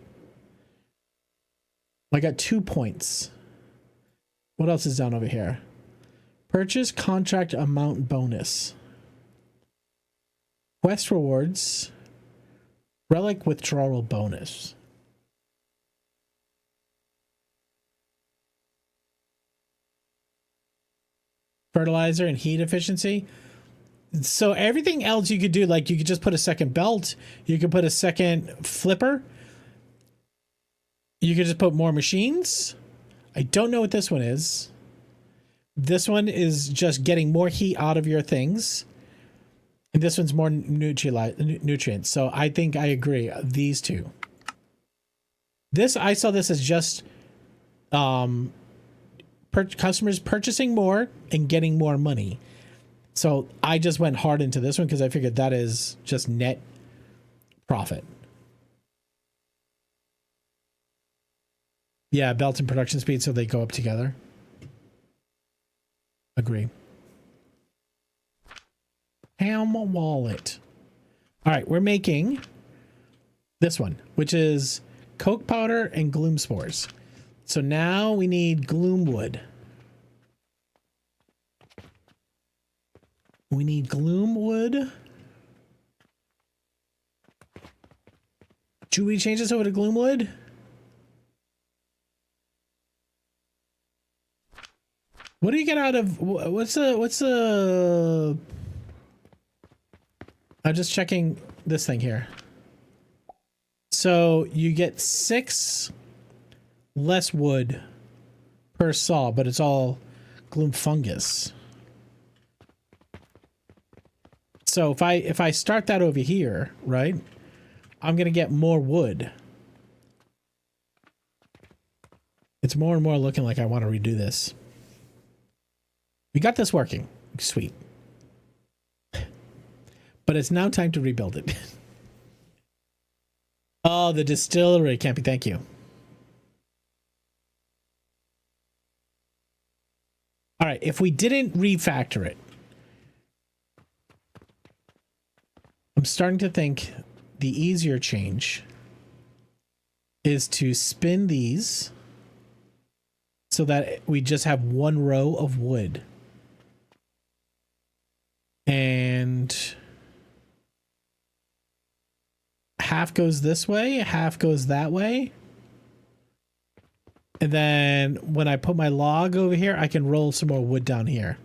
I got 2 points. What else is down over here? Purchase contract amount bonus. Quest rewards. Relic withdrawal bonus. Fertilizer and heat efficiency. So everything else you could do, like you could just put a second belt, you could put a second flipper, you could just put more machines. I don't know what this one is. This one is just getting more heat out of your things, and this one's more nutrients. So I think I agree. These two. This, I saw this as just customers purchasing more and getting more money. So I just went hard into this one because I figured that is just net profit. Yeah, belt and production speed, so they go up together. Agree. Ham wallet. All right, we're making this one, which is coke powder and gloom spores. So now we need gloom wood. We need gloom wood. Should we change this over to gloom wood? What do you get out of, what's the, I'm just checking this thing here. So you get 6 less wood per saw, but it's all gloom fungus. So if I start that over here, right, I'm gonna get more wood. It's more and more looking like I want to redo this. We got this working. Sweet. But it's now time to rebuild it. Oh, the distillery, Campy, thank you. All right, if we didn't refactor it, I'm starting to think the easier change is to spin these so that we just have one row of wood. And half goes this way, half goes that way. And then when I put my log over here, I can roll some more wood down here.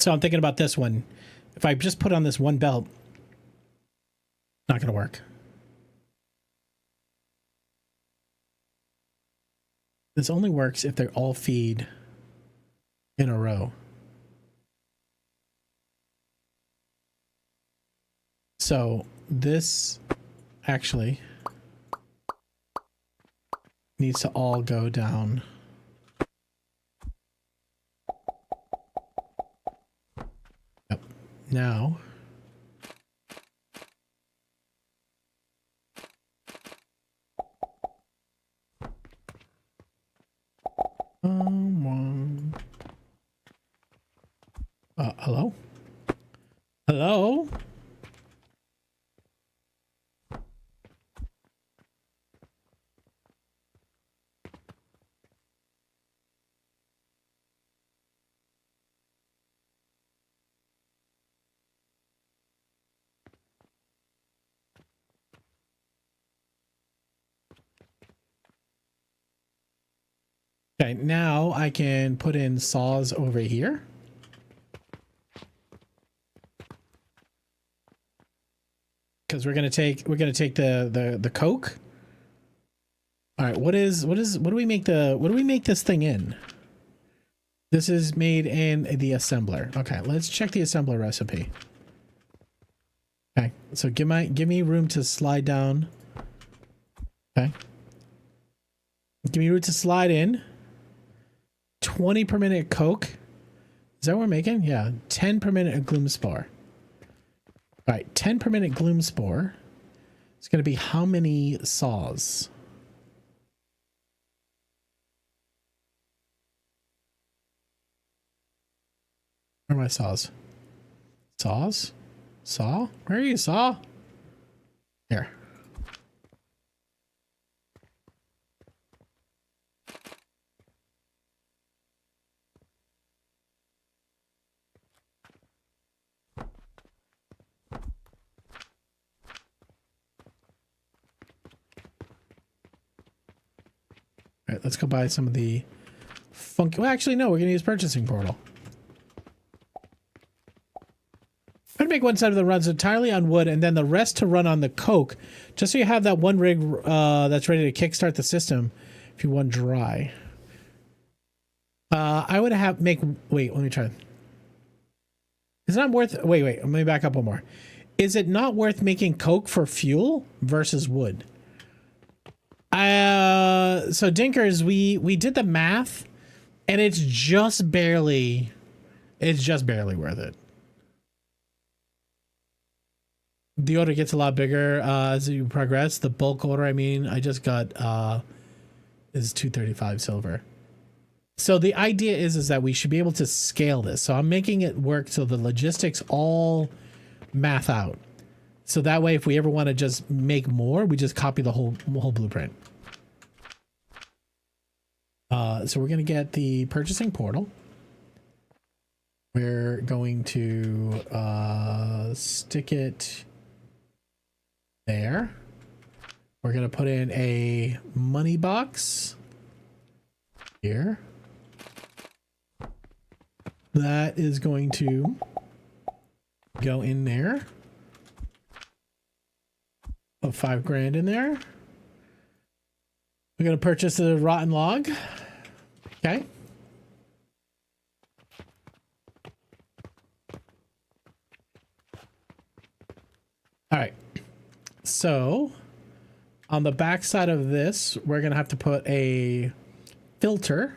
So I'm thinking about this one. If I just put on this one belt, not going to work. This only works if they all feed in a row. So this actually needs to all go down. Yep. Now hello? Hello? Okay, now I can put in saws over here. Because we're gonna take the coke. All right, what do we make this thing in? This is made in the assembler. Okay, let's check the assembler recipe. Okay, so give me room to slide down. Okay, give me room to slide in. 20 per minute coke. Is that what we're making? Yeah, 10 per minute of gloom spore. All right, 10 per minute gloom spore. It's going to be how many saws? Where are my saws? Saws? Saw? Where are you, saw? Here. All right, let's go buy some of the funky. Well, actually, no, we're going to use purchasing portal. I'm going to make one side of the runs entirely on wood and then the rest to run on the coke, just so you have that one rig that's ready to kickstart the system if you want dry. I would have wait, let me try. It's not worth, wait, let me back up one more. Is it not worth making coke for fuel versus wood? So Dinkers, we did the math, and it's just barely worth it. The order gets a lot bigger as you progress. The bulk order, I mean, I just got is 235 silver. So the idea is that we should be able to scale this. So I'm making it work so the logistics all math out. So that way, if we ever want to just make more, we just copy the whole blueprint. So we're going to get the purchasing portal. We're going to stick it there. We're going to put in a money box here. That is going to go in there. Put 5 grand in there. We're going to purchase a rotten log. Okay. All right. So on the back side of this, we're going to have to put a filter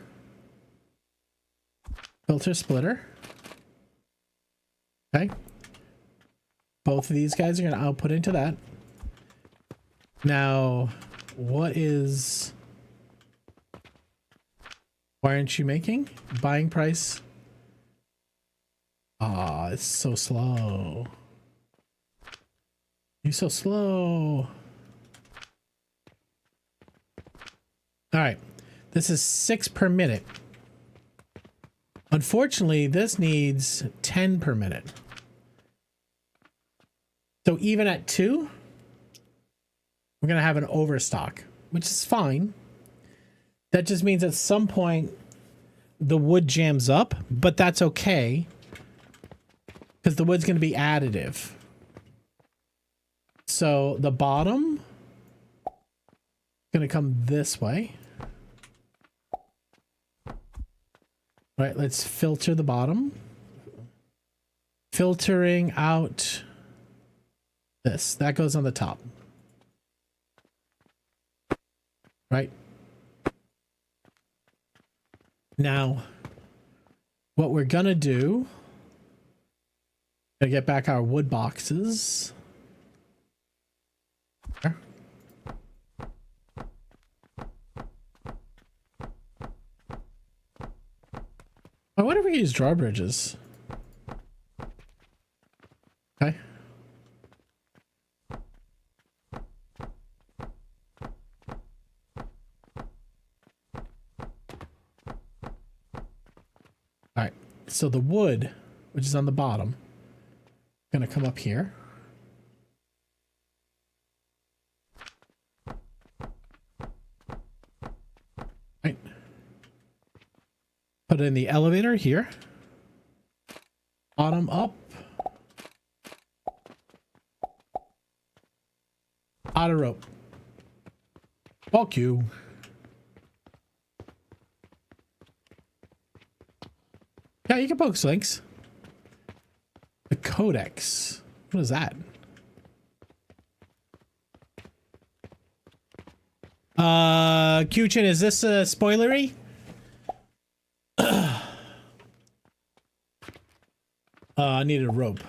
splitter. Okay. Both of these guys are going to output into that. Now, why aren't you making? Buying price. Ah, it's so slow. You're so slow. All right. This is 6 per minute. Unfortunately, this needs 10 per minute. So even at 2, we're going to have an overstock, which is fine. That just means at some point the wood jams up, but that's okay because the wood's going to be additive. So the bottom is going to come this way. All right, let's filter the bottom. Filtering out this. That goes on the top. Right. Now, what we're gonna do, gotta get back our wood boxes. There. I wonder if we use drawbridges. Okay. All right, so the wood, which is on the bottom, gonna come up here. Right. Put in the elevator here. Bottom up. Auto rope. Fuck you. Yeah, you can poke links. The codex. What is that? Q-Chin, is this spoilery? I need a rope.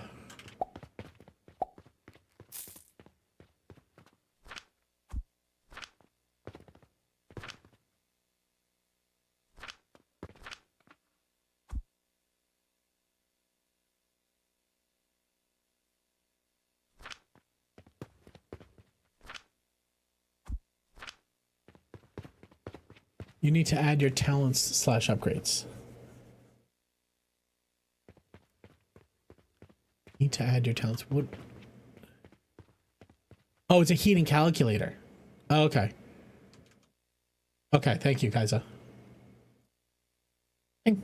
You need to add your talents / upgrades. Need to add your talents. What? Oh, it's a heating calculator. Oh, okay. Okay, thank you, Kaiser. All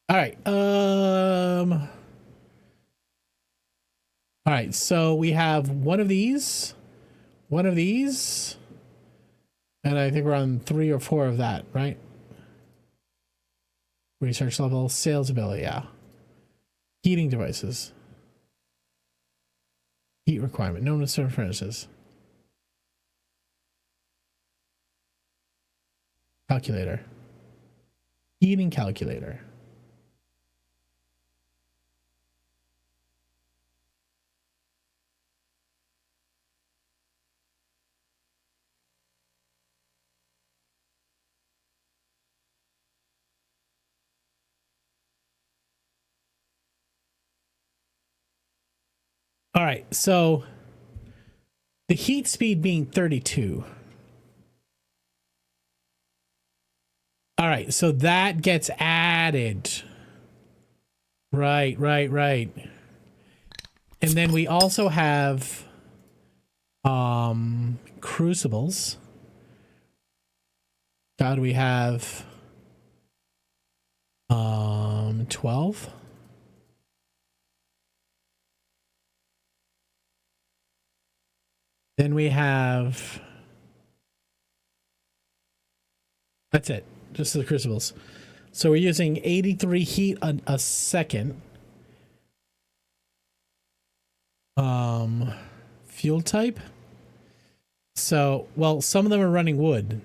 right. All right, so we have one of these, and I think we're on 3 or 4 of that, right? Research level, sales ability, yeah. Heating devices. Heat requirement. No necessary furnaces. Calculator. Heating calculator. All right, so the heat speed being 32. All right, so that gets added. Right. And then we also have crucibles. God, we have 12. Then we have, that's it, just the crucibles. So we're using 83 heat a second. Fuel type. So, well, some of them are running wood.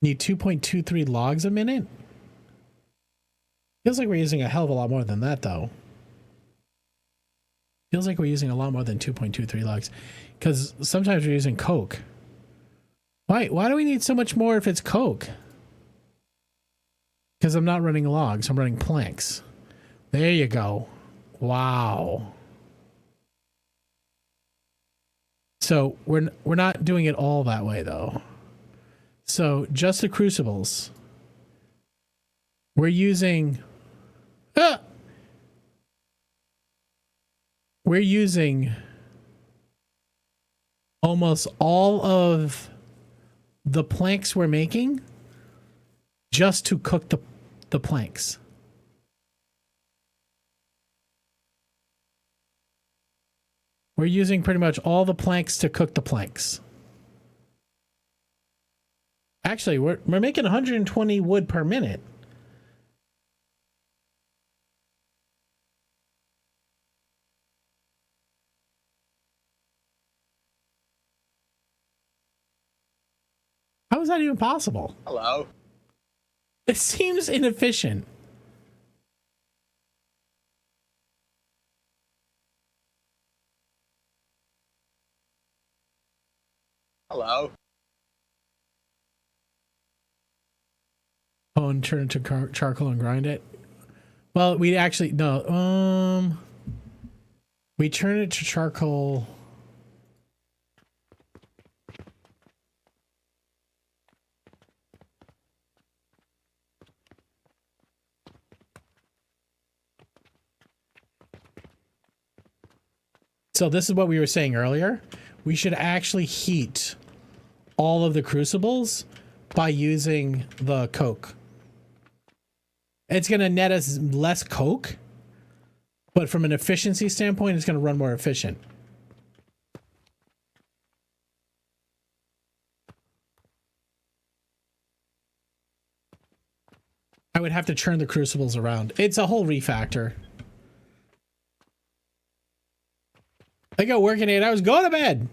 Need 2.23 logs a minute. Feels like we're using a hell of a lot more than that, though. Feels like we're using a lot more than 2.23 logs. Because sometimes we're using coke. Why do we need so much more if it's coke? Because I'm not running logs, I'm running planks. There you go. Wow. So we're not doing it all that way, though. So just the crucibles. We're using... We're using almost all of the planks we're making just to cook the planks. We're using pretty much all the planks to cook the planks. Actually, we're making 120 wood per minute. How is that even possible? Hello. It seems inefficient. Hello. Oh, and turn it to charcoal and grind it. Well, we actually no. We turn it to charcoal. So this is what we were saying earlier. We should actually heat all of the crucibles by using the coke. It's going to net us less coke, but from an efficiency standpoint, it's going to run more efficient. I would have to turn the crucibles around. It's a whole refactor. I got working 8 hours. Go to bed.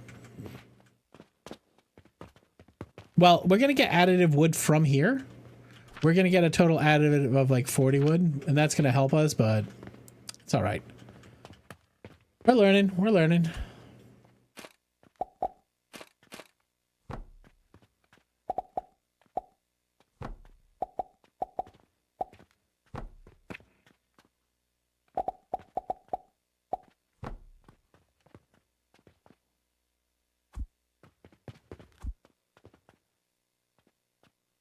Well, we're going to get additive wood from here. We're going to get a total additive of like 40 wood, and that's going to help us, but it's all right. We're learning. We're learning.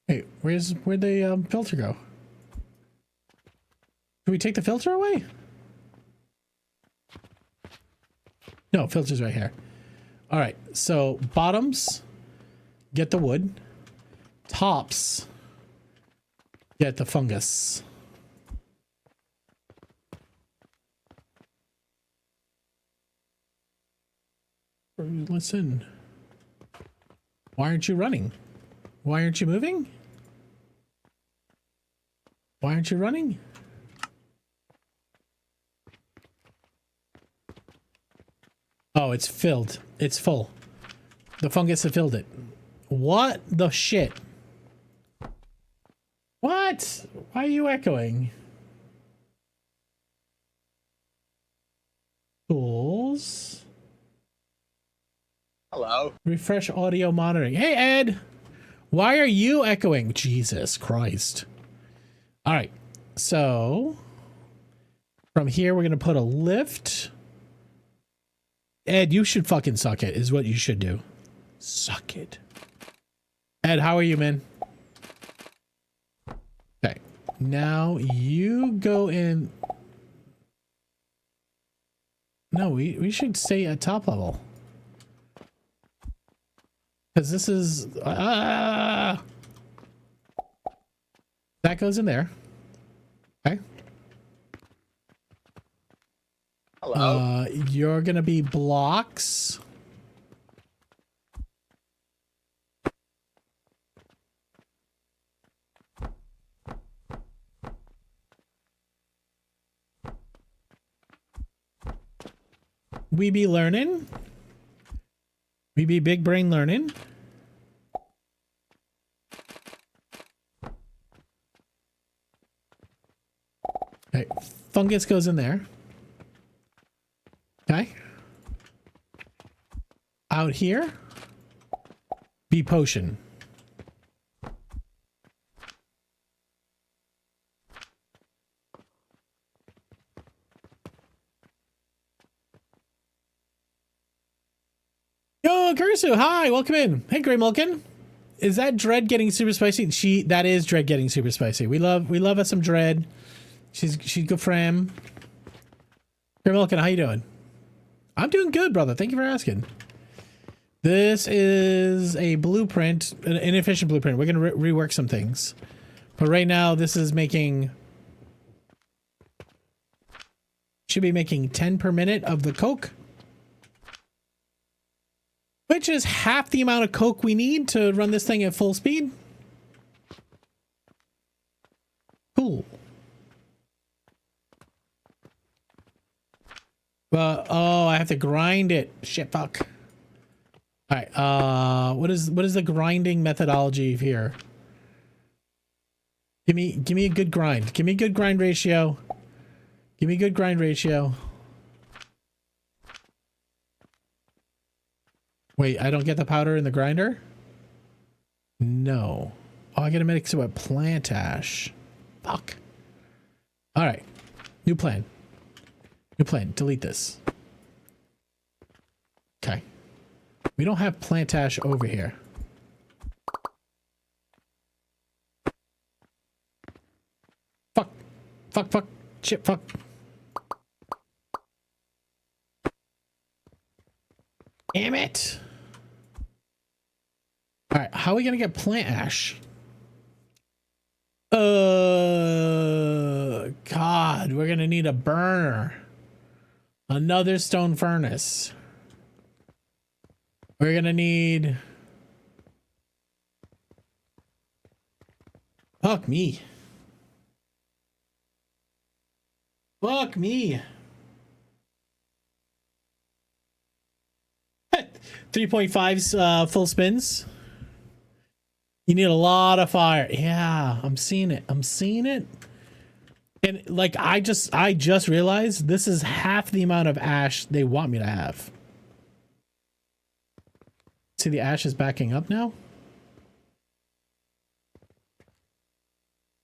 Hey, where'd the filter go? Did we take the filter away? No, filter's right here. All right, so bottoms, get the wood. Tops, get the fungus. Listen. Why aren't you running? Why aren't you moving? Why aren't you running? Oh, it's filled. It's full. The fungus have filled it. What the shit? What? Why are you echoing? Tools. Hello. Refresh audio monitoring. Hey, Ed. Why are you echoing? Jesus Christ. All right. So from here, we're going to put a lift. Ed, you should fucking suck it, is what you should do. Suck it. Ed, how are you, man? Okay. Now you go in. No, we should stay at top level. Because this is... that goes in there. Okay. Hello. You're going to be blocks. We be learning. We be big brain learning. Okay, fungus goes in there. Okay. Out here, be potion. Yo, Kursu, hi, welcome in. Hey, Grey Mulkin. Is that Dread getting super spicy? That is Dread getting super spicy. We love us some Dread. She's good fram. Grey Mulkin, how you doing? I'm doing good, brother. Thank you for asking. This is a blueprint, an inefficient blueprint. We're gonna rework some things, but right now this is making. Should be making 10 per minute of the coke. Which is half the amount of coke we need to run this thing at full speed. Cool. Oh, I have to grind it. Shit, fuck. All right. What is the grinding methodology here? Give me a good grind. Give me a good grind ratio. Give me a good grind ratio. Wait, I don't get the powder in the grinder? No. Oh, I gotta mix it with plant ash. Fuck. All right. New plan. New plan. Delete this. Okay. We don't have plant ash over here. Fuck. Fuck, fuck. Shit, fuck. Damn it. All right, how are we gonna get plant ash? God, we're gonna need a burner. Another stone furnace. We're gonna need... Fuck me. Fuck me. 3.5 full spins. You need a lot of fire. Yeah, I'm seeing it. I'm seeing it. And like I just realized this is half the amount of ash they want me to have. See, the ash is backing up now.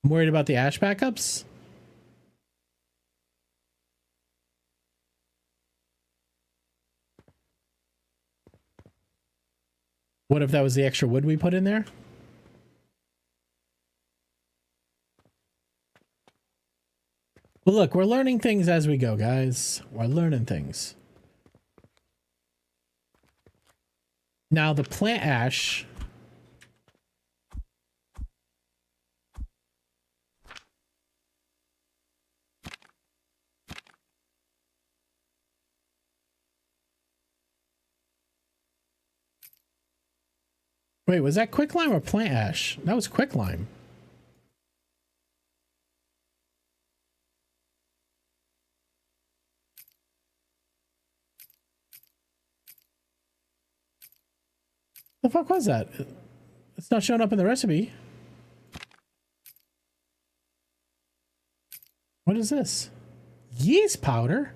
I'm worried about the ash backups. What if that was the extra wood we put in there? Well, look, we're learning things as we go, guys. We're learning things. Now, the plant ash... Wait, was that quicklime or plant ash? That was quicklime. The fuck was that? It's not showing up in the recipe. What is this? Yeast powder?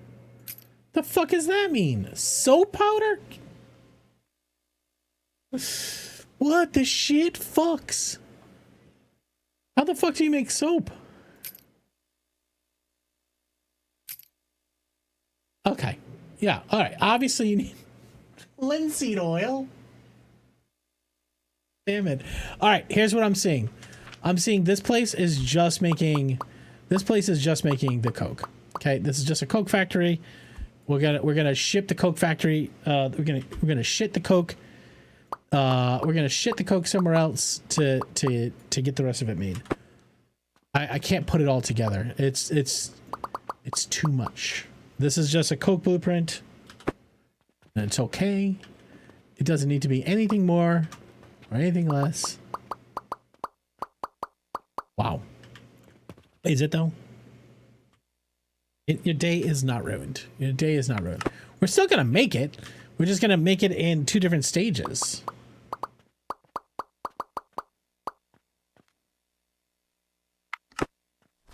The fuck does that mean? Soap powder? What the shit? Fucks. How the fuck do you make soap? Okay. Yeah. All right. Obviously, you need linseed oil. Damn it. All right. Here's what I'm seeing. I'm seeing this place is just making. This place is just making the Coke. Okay. This is just a Coke factory. We're gonna ship the Coke factory. We're gonna shit the Coke. We're gonna shit the Coke somewhere else to get the rest of it made. I can't put it all together. It's too much. This is just a Coke blueprint, and it's okay. It doesn't need to be anything more or anything less. Wow. Is it though? Your day is not ruined. Your day is not ruined. We're still gonna make it. We're just gonna make it in 2 different stages.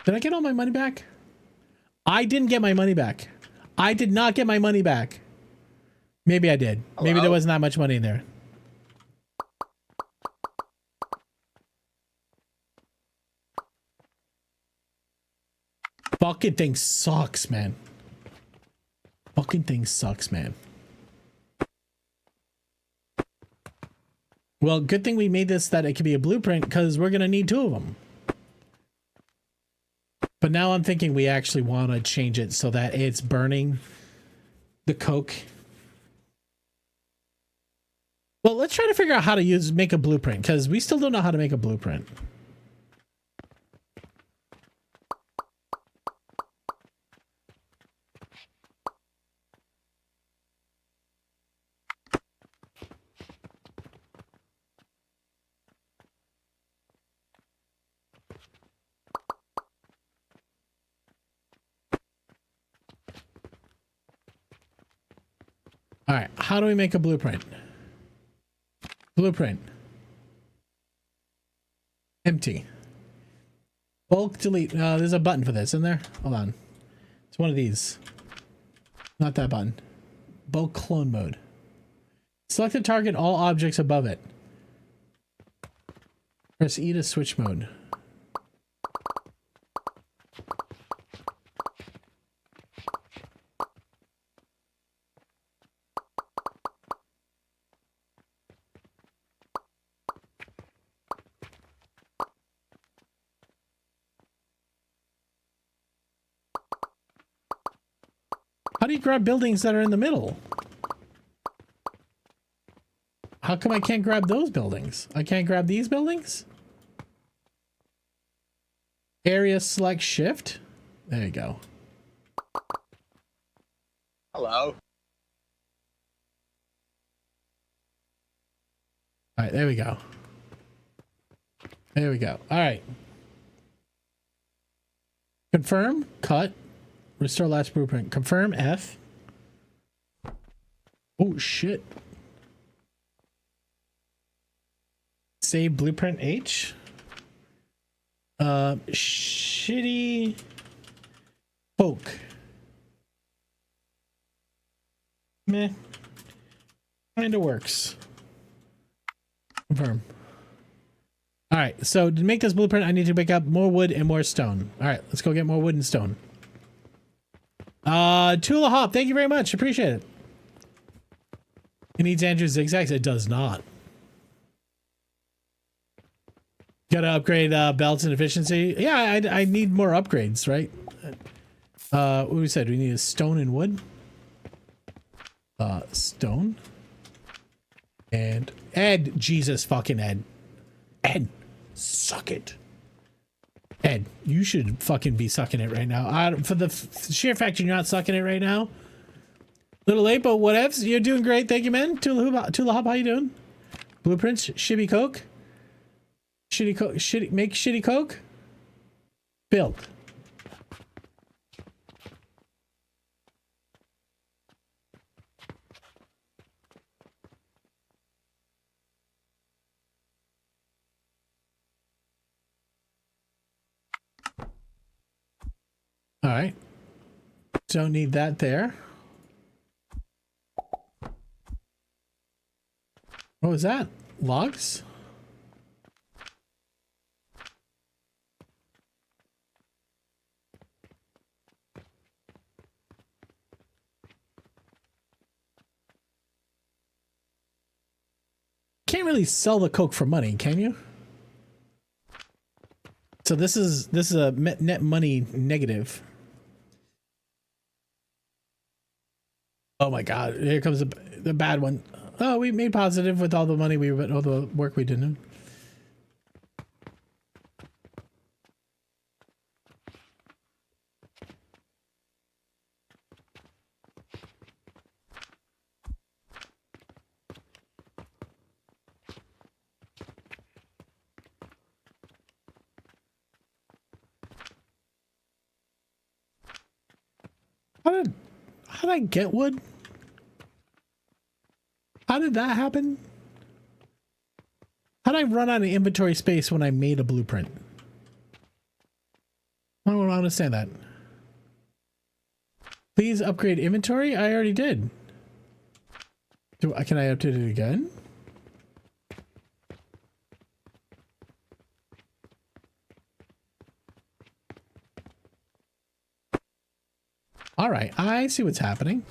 Did I get all my money back? I didn't get my money back. I did not get my money back. Maybe I did. Hello? Maybe there wasn't that much money in there. Fucking thing sucks, man. Fucking thing sucks, man. Well, good thing we made this that it could be a blueprint because we're going to need 2 of them. But now I'm thinking we actually want to change it so that it's burning the Coke. Well, let's try to figure out how to make a blueprint because we still don't know how to make a blueprint. All right, how do we make a blueprint? Blueprint. Empty. Bulk delete. There's a button for this, isn't there? Hold on. It's one of these. Not that button. Bulk clone mode. Select and target all objects above it. Press E to switch mode. How do you grab buildings that are in the middle? How come I can't grab those buildings? I can't grab these buildings? Area select shift. There you go. Hello. All right, there we go. There we go. All right. Confirm, cut, restore last blueprint. Confirm F. Oh shit. Save blueprint H. Shitty Coke. Meh. Kinda works. Confirm. All right, so to make this blueprint, I need to pick up more wood and more stone. All right, let's go get more wood and stone. Tula Hop, thank you very much. Appreciate it. It needs Andrew zigzags. It does not. Gotta upgrade belts and efficiency. Yeah, I need more upgrades, right? What we said, we need a stone and wood. Stone. And Ed, Jesus fucking Ed. Ed, suck it. Ed, you should fucking be sucking it right now. For the sheer fact you're not sucking it right now. Little late, but whatevs. You're doing great. Thank you, man. Tula Hop, how you doing? Blueprints, shitty Coke. Shitty Coke, make shitty Coke. Build. All right. Don't need that there. What was that? Logs? Can't really sell the coke for money, can you? So this is a net money negative. Oh my god, here comes the bad one. Oh, we made positive with all the money all the work we did. How did I get wood? How did that happen? How did I run out of inventory space when I made a blueprint? I don't understand that. Please upgrade inventory? I already did. Can I update it again? All right, I see what's happening.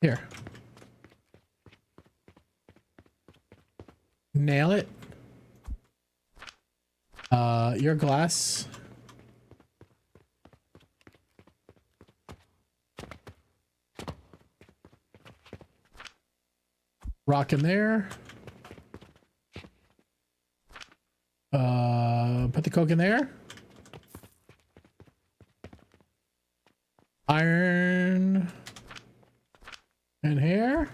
Here. Nail it. Your glass. Rock in there. Put the coke in there. Iron in here.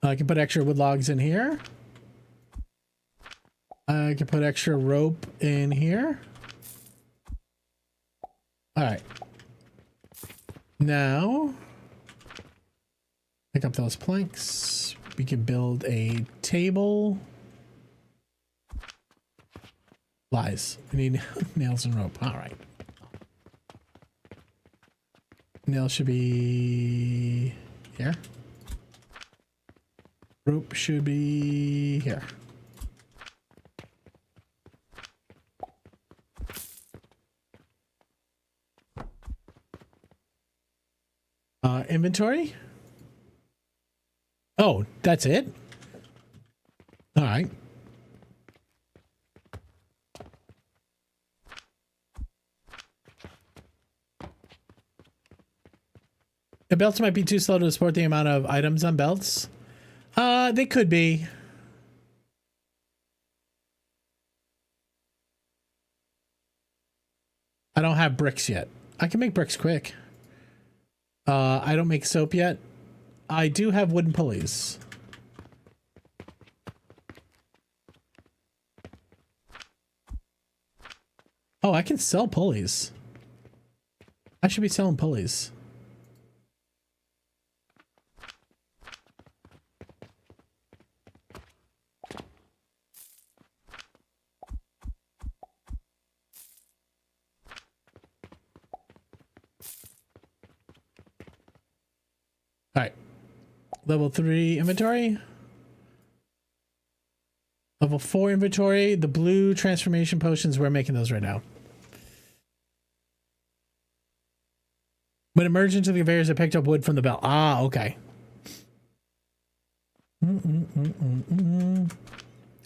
I can put extra wood logs in here. I can put extra rope in here. All right. Now, pick up those planks. We can build a table. Lies. We need nails and rope. All right. Nails should be here. Rope should be here. Inventory. Oh, that's it? All right. The belts might be too slow to support the amount of items on belts. They could be. I don't have bricks yet. I can make bricks quick. I don't make soap yet. I do have wooden pulleys. Oh, I can sell pulleys. I should be selling pulleys. All right. Level 3 inventory. Level 4 inventory. The blue transformation potions, we're making those right now. When emerged into the conveyors, I picked up wood from the belt. Ah, okay. Look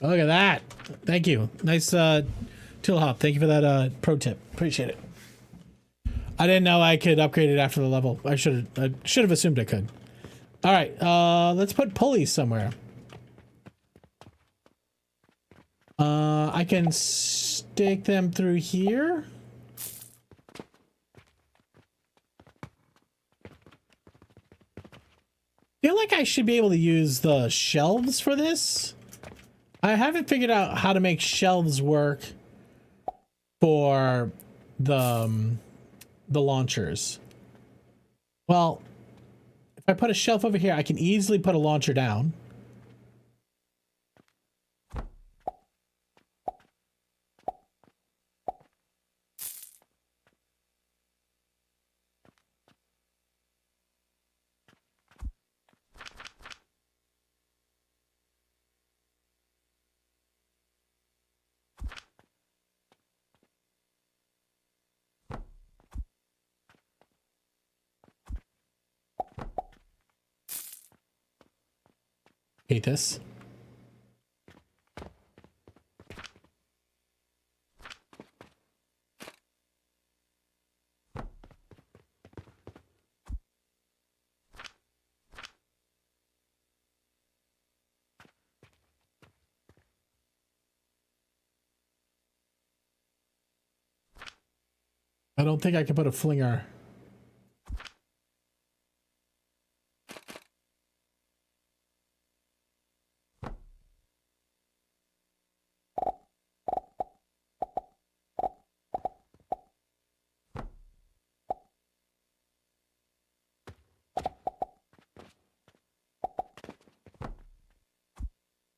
at that. Thank you. Nice tool hop. Thank you for that pro tip. Appreciate it. I didn't know I could upgrade it after the level. I should have assumed I could. All right, let's put pulleys somewhere. I can stick them through here. I feel like I should be able to use the shelves for this. I haven't figured out how to make shelves work for the launchers. Well, If I put a shelf over here, I can easily put a launcher down. Hate this. I don't think I can put a flinger.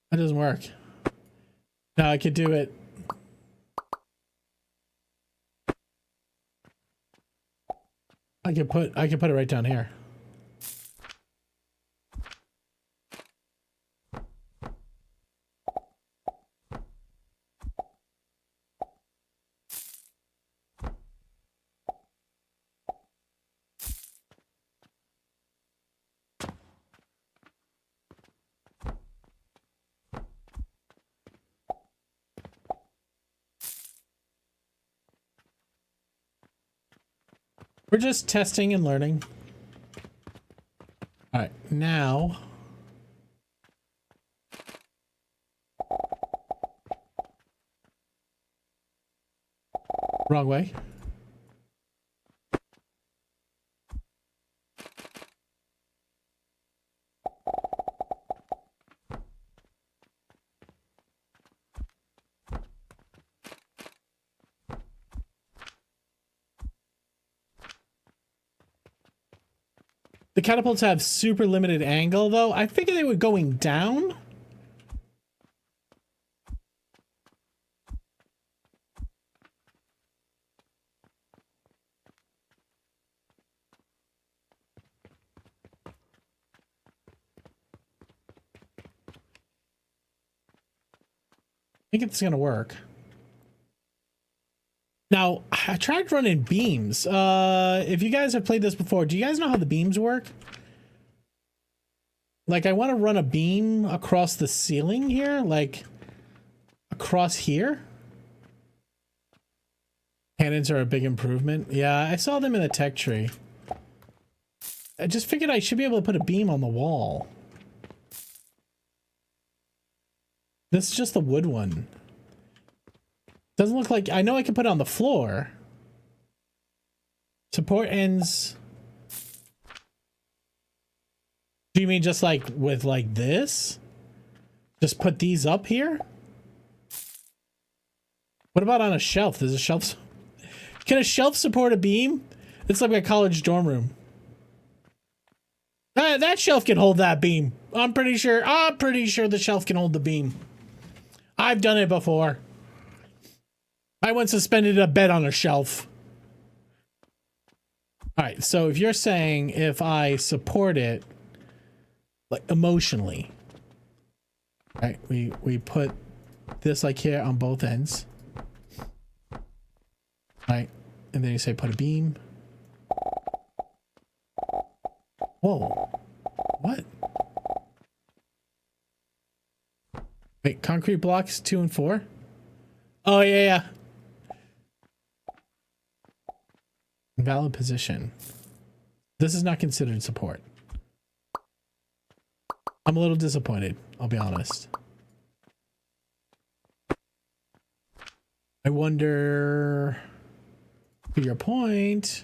That doesn't work. No, I could do it. I could put it right down here. We're just testing and learning. All right, now. Wrong way. The catapults have super limited angle, though. I figured they were going down. I think it's gonna work. Now, I tried running beams. If you guys have played this before, do you guys know how the beams work? Like, I want to run a beam across the ceiling here, like across here. Cannons are a big improvement. Yeah, I saw them in the tech tree. I just figured I should be able to put a beam on the wall. This is just the wood one. Doesn't look like... I know I can put it on the floor. Support ends... Do you mean just like with like this? Just put these up here? What about on a shelf? There's a shelf... Can a shelf support a beam? It's like a college dorm room. That shelf can hold that beam. I'm pretty sure the shelf can hold the beam. I've done it before. I once suspended a bed on a shelf. All right, so if you're saying if I support it, like emotionally, right? We put this like here on both ends, right? And then you say put a beam. Whoa, what? Wait, concrete blocks 2 and 4. Oh yeah. Valid position. This is not considered support. I'm a little disappointed, I'll be honest. I wonder, to your point,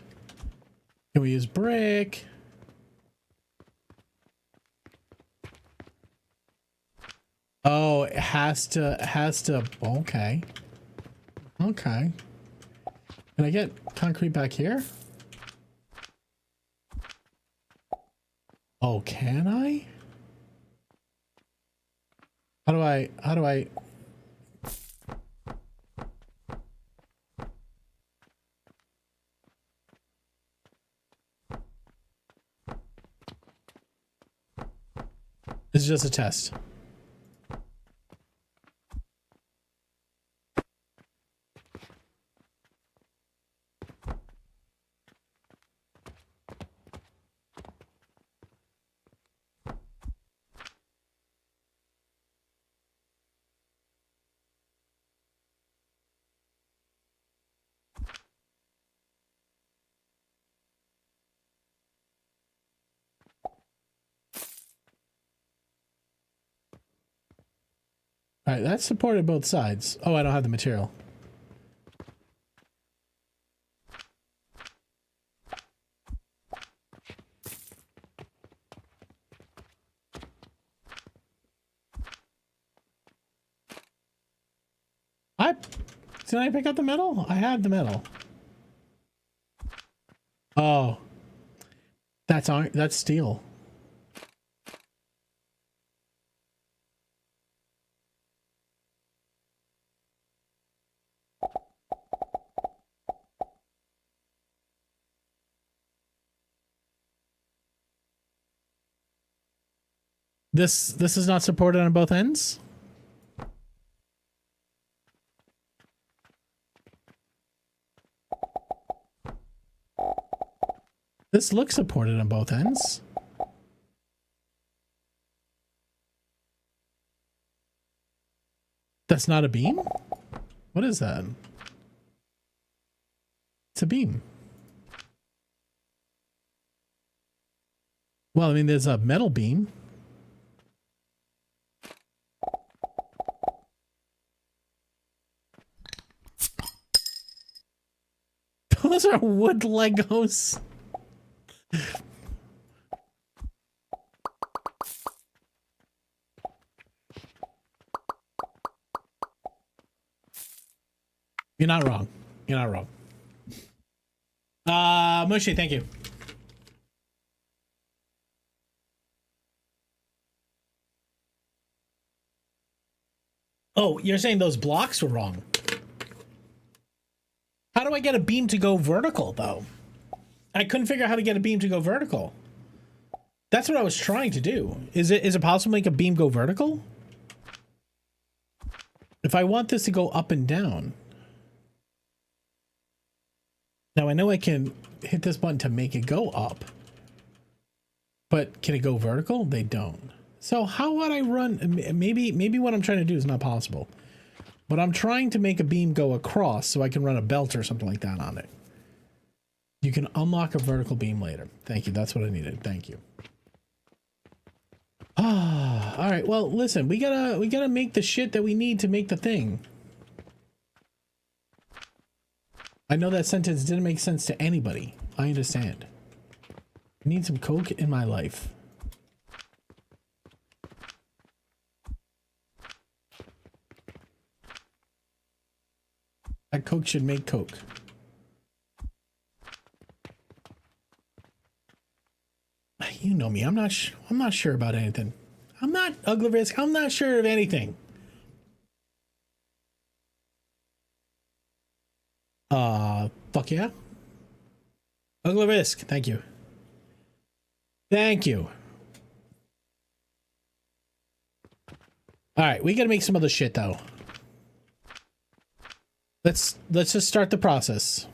can we use brick? Oh, it has to, okay. Okay. Can I get concrete back here? Oh, can I? How do I? This is just a test. All right, that's supported both sides. Oh, I don't have the material. Did I pick up the metal? I have the metal. Oh, that's steel. This is not supported on both ends? This looks supported on both ends. That's not a beam? What is that? It's a beam. Well, I mean, there's a metal beam. Those are wood Legos. You're not wrong. You're not wrong. Mushy, thank you. Oh, you're saying those blocks were wrong. How do I get a beam to go vertical, though? I couldn't figure out how to get a beam to go vertical. That's what I was trying to do. Is it possible to make a beam go vertical? If I want this to go up and down. Now, I know I can hit this button to make it go up. But can it go vertical? They don't. So how would I run? Maybe what I'm trying to do is not possible. But I'm trying to make a beam go across so I can run a belt or something like that on it. You can unlock a vertical beam later. Thank you. That's what I needed. Thank you. Ah, all right. Well, listen, we gotta make the shit that we need to make the thing. I know that sentence didn't make sense to anybody. I understand. I need some coke in my life. That coke should make coke. You know me. I'm not sure about anything. I'm not ugly risk. I'm not sure of anything. Fuck yeah. Ugly risk. Thank you. Thank you. All right, we gotta make some other shit though. Let's just start the process.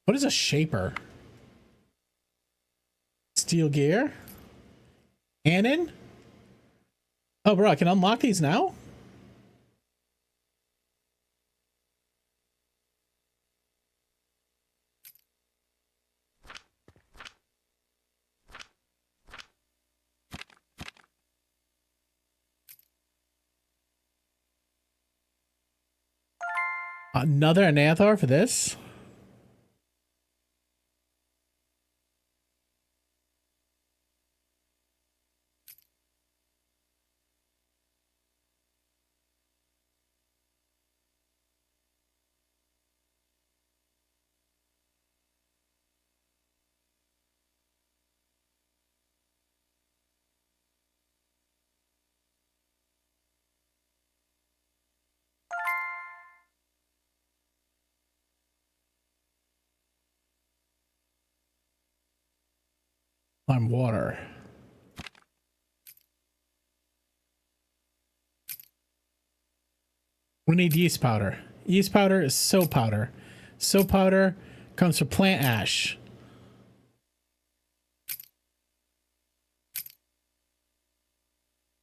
What is a shaper? Steel gear? Cannon? Oh, bro, I can unlock these now? Another Anathar for this? Lime water. We need yeast powder. Yeast powder is soap powder. Soap powder comes from plant ash.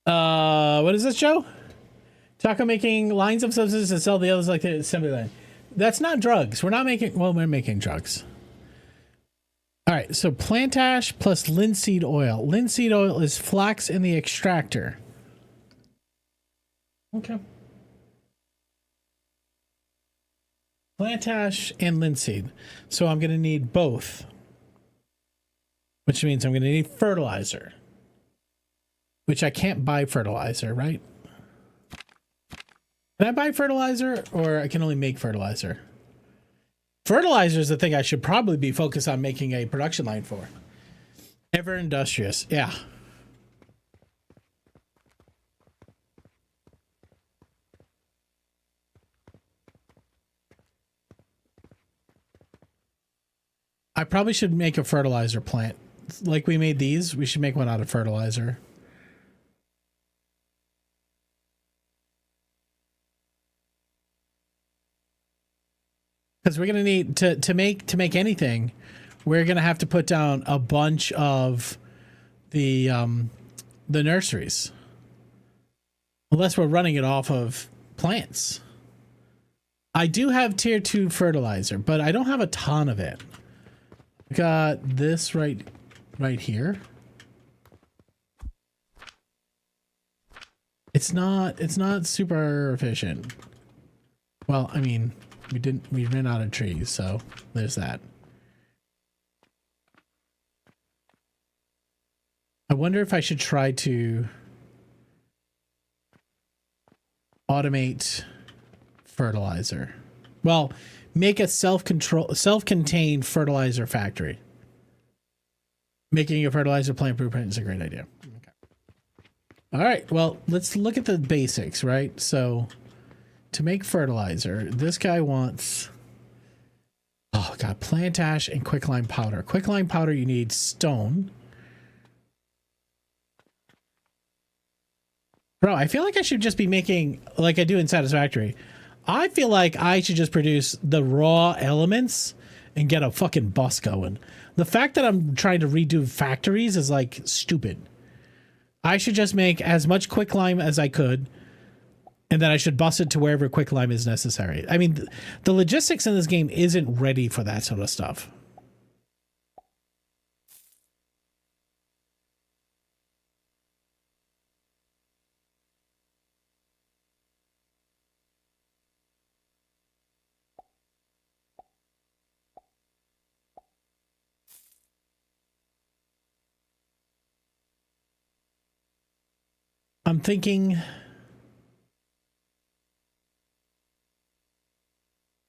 What is this, Joe? Taco making lines of substances and sell the others like the assembly line. That's not drugs. We're not making, well, we're making drugs. All right, so plant ash plus linseed oil. Linseed oil is flax in the extractor. Okay. Plant ash and linseed. So I'm going to need both, which means I'm going to need fertilizer, which I can't buy fertilizer, right? Can I buy fertilizer, or I can only make fertilizer? Fertilizer is the thing I should probably be focused on making a production line for. Ever industrious, yeah. I probably should make a fertilizer plant. Like we made these, we should make one out of fertilizer. Because we're gonna need to make anything, we're gonna have to put down a bunch of the nurseries, unless we're running it off of plants. I do have tier 2 fertilizer, but I don't have a ton of it. Got this right here. It's not super efficient. Well, I mean, we ran out of trees, so there's that. I wonder if I should try to automate fertilizer. Well, make a self-contained fertilizer factory. Making a fertilizer plant blueprint is a great idea. Okay. All right, well, let's look at the basics, right? So to make fertilizer, this guy wants, oh god, plant ash and quicklime powder. Quicklime powder, you need stone. Bro, I feel like I should just be making, like I do in Satisfactory, I feel like I should just produce the raw elements and get a fucking bus going. The fact that I'm trying to redo factories is like stupid. I should just make as much quicklime as I could, and then I should bus it to wherever quicklime is necessary. I mean, the logistics in this game isn't ready for that sort of stuff. I'm thinking,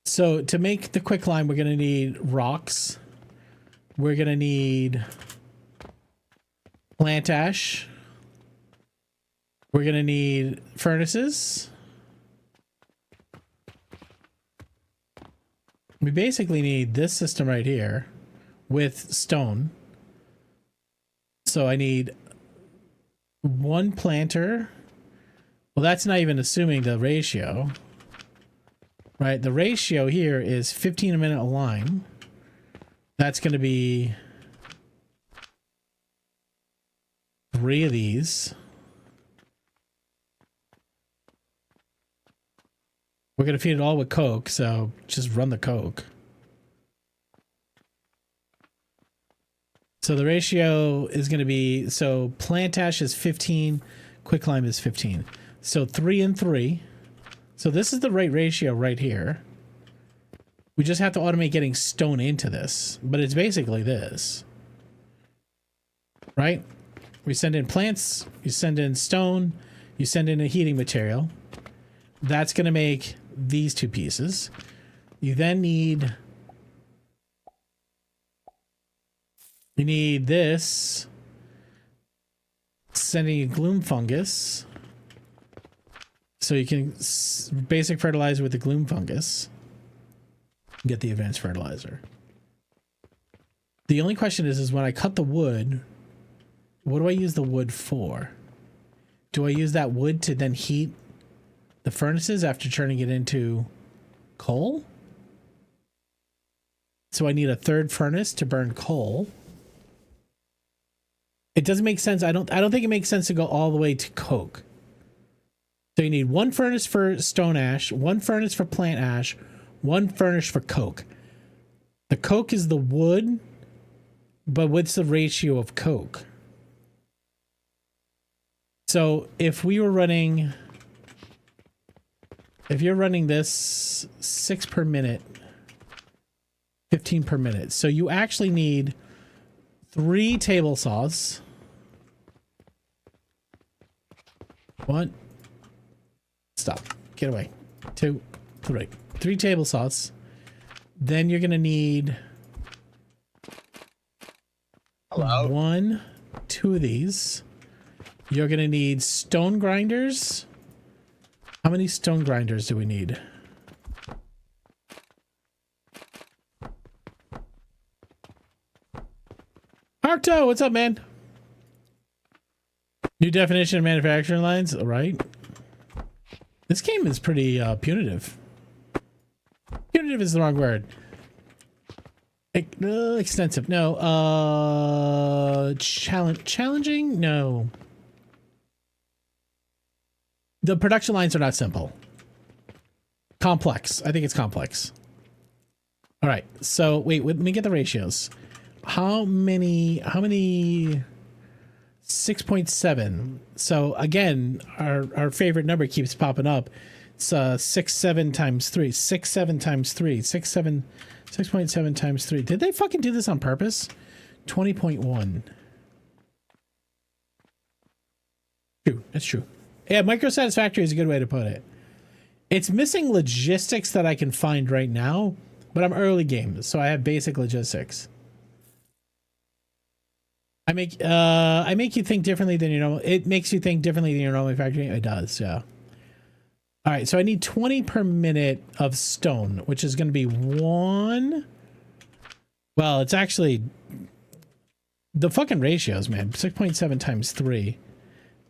so to make the quicklime, we're going to need rocks. We're going to need plant ash. We're going to need furnaces. We basically need this system right here with stone. So I need one planter. Well, that's not even assuming the ratio, right? The ratio here is 15 a minute a line. That's going to be 3 of these. We're going to feed it all with coke, so just run the coke. So the ratio is going to be, so plant ash is 15, quicklime is 15. So 3 and 3. So this is the right ratio right here. We just have to automate getting stone into this, but it's basically this. Right? We send in plants, you send in stone, you send in a heating material. That's going to make these 2 pieces. You then need... You need this, sending a gloom fungus, so you can basic fertilizer with the gloom fungus, get the advanced fertilizer. The only question is when I cut the wood, what do I use the wood for? Do I use that wood to then heat the furnaces after turning it into coal? So I need a third furnace to burn coal. It doesn't make sense. I don't think it makes sense to go all the way to coke. So you need one furnace for stone ash, one furnace for plant ash, one furnace for coke. The coke is the wood, but what's the ratio of coke? So if you're running this 6 per minute, 15 per minute. So you actually need 3 table saws. 1. Stop. Get away. 2, 3. 3 table saws. Then you're going to need 1, 2 of these. You're going to need stone grinders. How many stone grinders do we need? Arcto, what's up, man? New definition of manufacturing lines, all right. This game is pretty punitive. Punitive is the wrong word. Extensive, no. Challenging, no. The production lines are not simple. Complex. I think it's complex. All right. So wait, let me get the ratios. How many 6.7. So again, our favorite number keeps popping up. It's 6.7 times 3. 6.7 times 3. 6.7 times 3. Did they fucking do this on purpose? 20.1. True. That's true. Yeah, microsatisfactory is a good way to put it. It's missing logistics that I can find right now, but I'm early game, so I have basic logistics. I make you think differently than you know. It makes you think differently than you're normally factoring. It does, yeah. All right, so I need 20 per minute of stone, which is going to be 1. Well, it's actually the fucking ratios, man. 6.7 times 3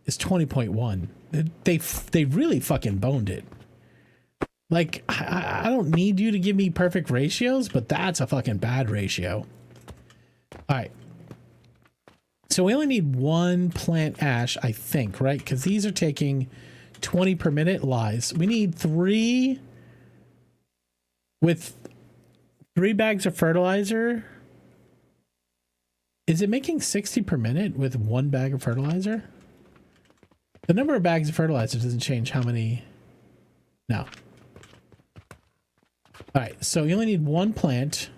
is 20.1. They really fucking boned it. Like, I don't need you to give me perfect ratios, but that's a fucking bad ratio. All right. So we only need 1 plant ash, I think, right? Because these are taking 20 per minute. Lies. We need 3 with 3 bags of fertilizer. Is it making 60 per minute with 1 bag of fertilizer? The number of bags of fertilizer doesn't change how many. No. All right. So you only need 1 plant.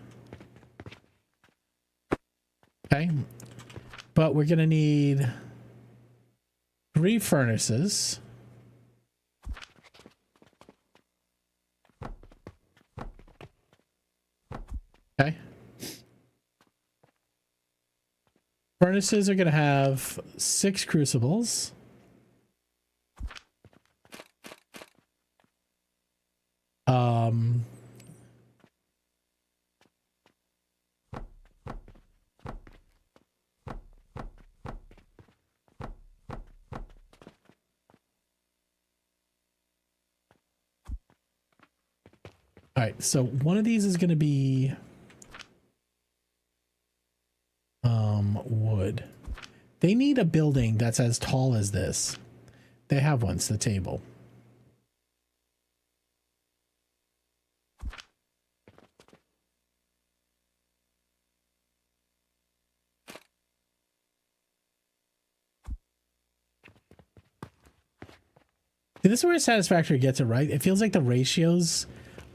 Okay. But we're going to need 3 furnaces. Okay. Furnaces are going to have 6 crucibles. All right, so one of these is going to be wood. They need a building that's as tall as this. They have one, it's the table. This is where Satisfactory gets it right. It feels like the ratios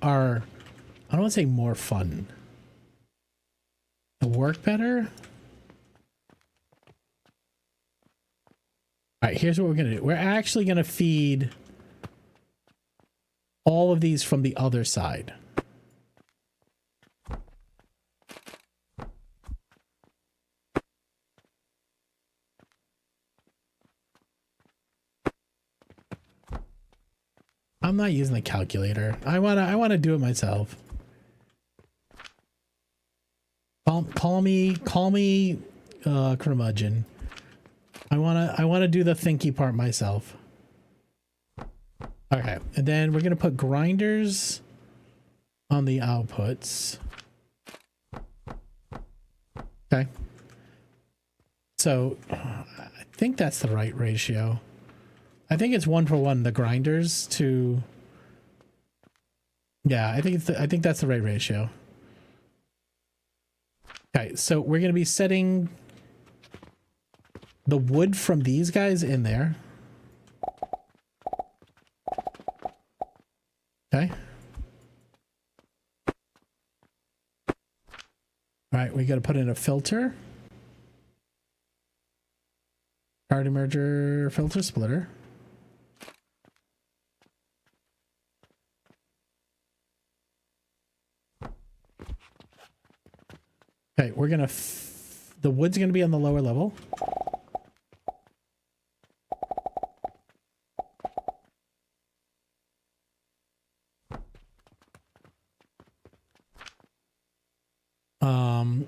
are, I don't want to say more fun. They work better. All right, here's what we're going to do. We're actually going to feed all of these from the other side. I'm not using the calculator. I wanna do it myself. Call me curmudgeon. I wanna do the thinky part myself. Okay, and then we're gonna put grinders on the outputs. Okay. So I think that's the right ratio. I think it's 1-for-1 the grinders to. Yeah, I think that's the right ratio. Okay, so we're gonna be setting the wood from these guys in there. Okay. All right, we got to put in a filter. Card merger filter splitter. Okay, we're gonna. The wood's gonna be on the lower level.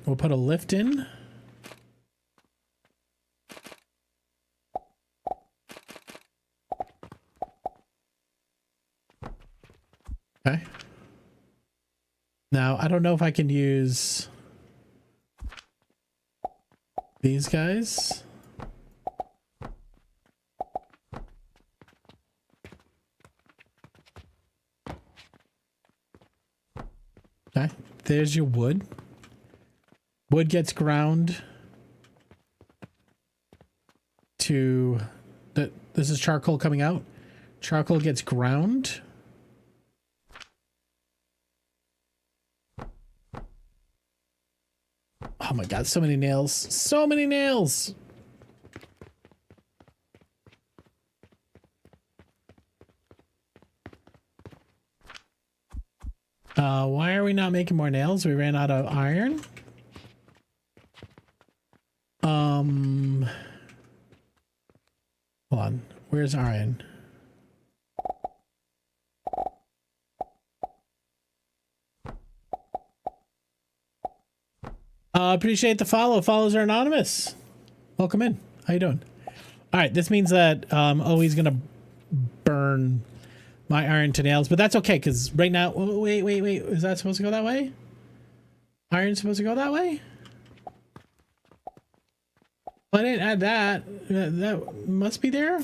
We'll put a lift in. Okay. Now, I don't know if I can use these guys. Okay, there's your wood. Wood gets ground to this is charcoal coming out. Charcoal gets ground. Oh my god, so many nails. So many nails. Why are we not making more nails? We ran out of iron. Hold on. Where's iron? Appreciate the follow. Follows are anonymous. Welcome in. How you doing? All right. This means that I'm always gonna burn my iron to nails, but that's okay because right now. Wait. Is that supposed to go that way? Iron's supposed to go that way? Well, I didn't add that. That must be there.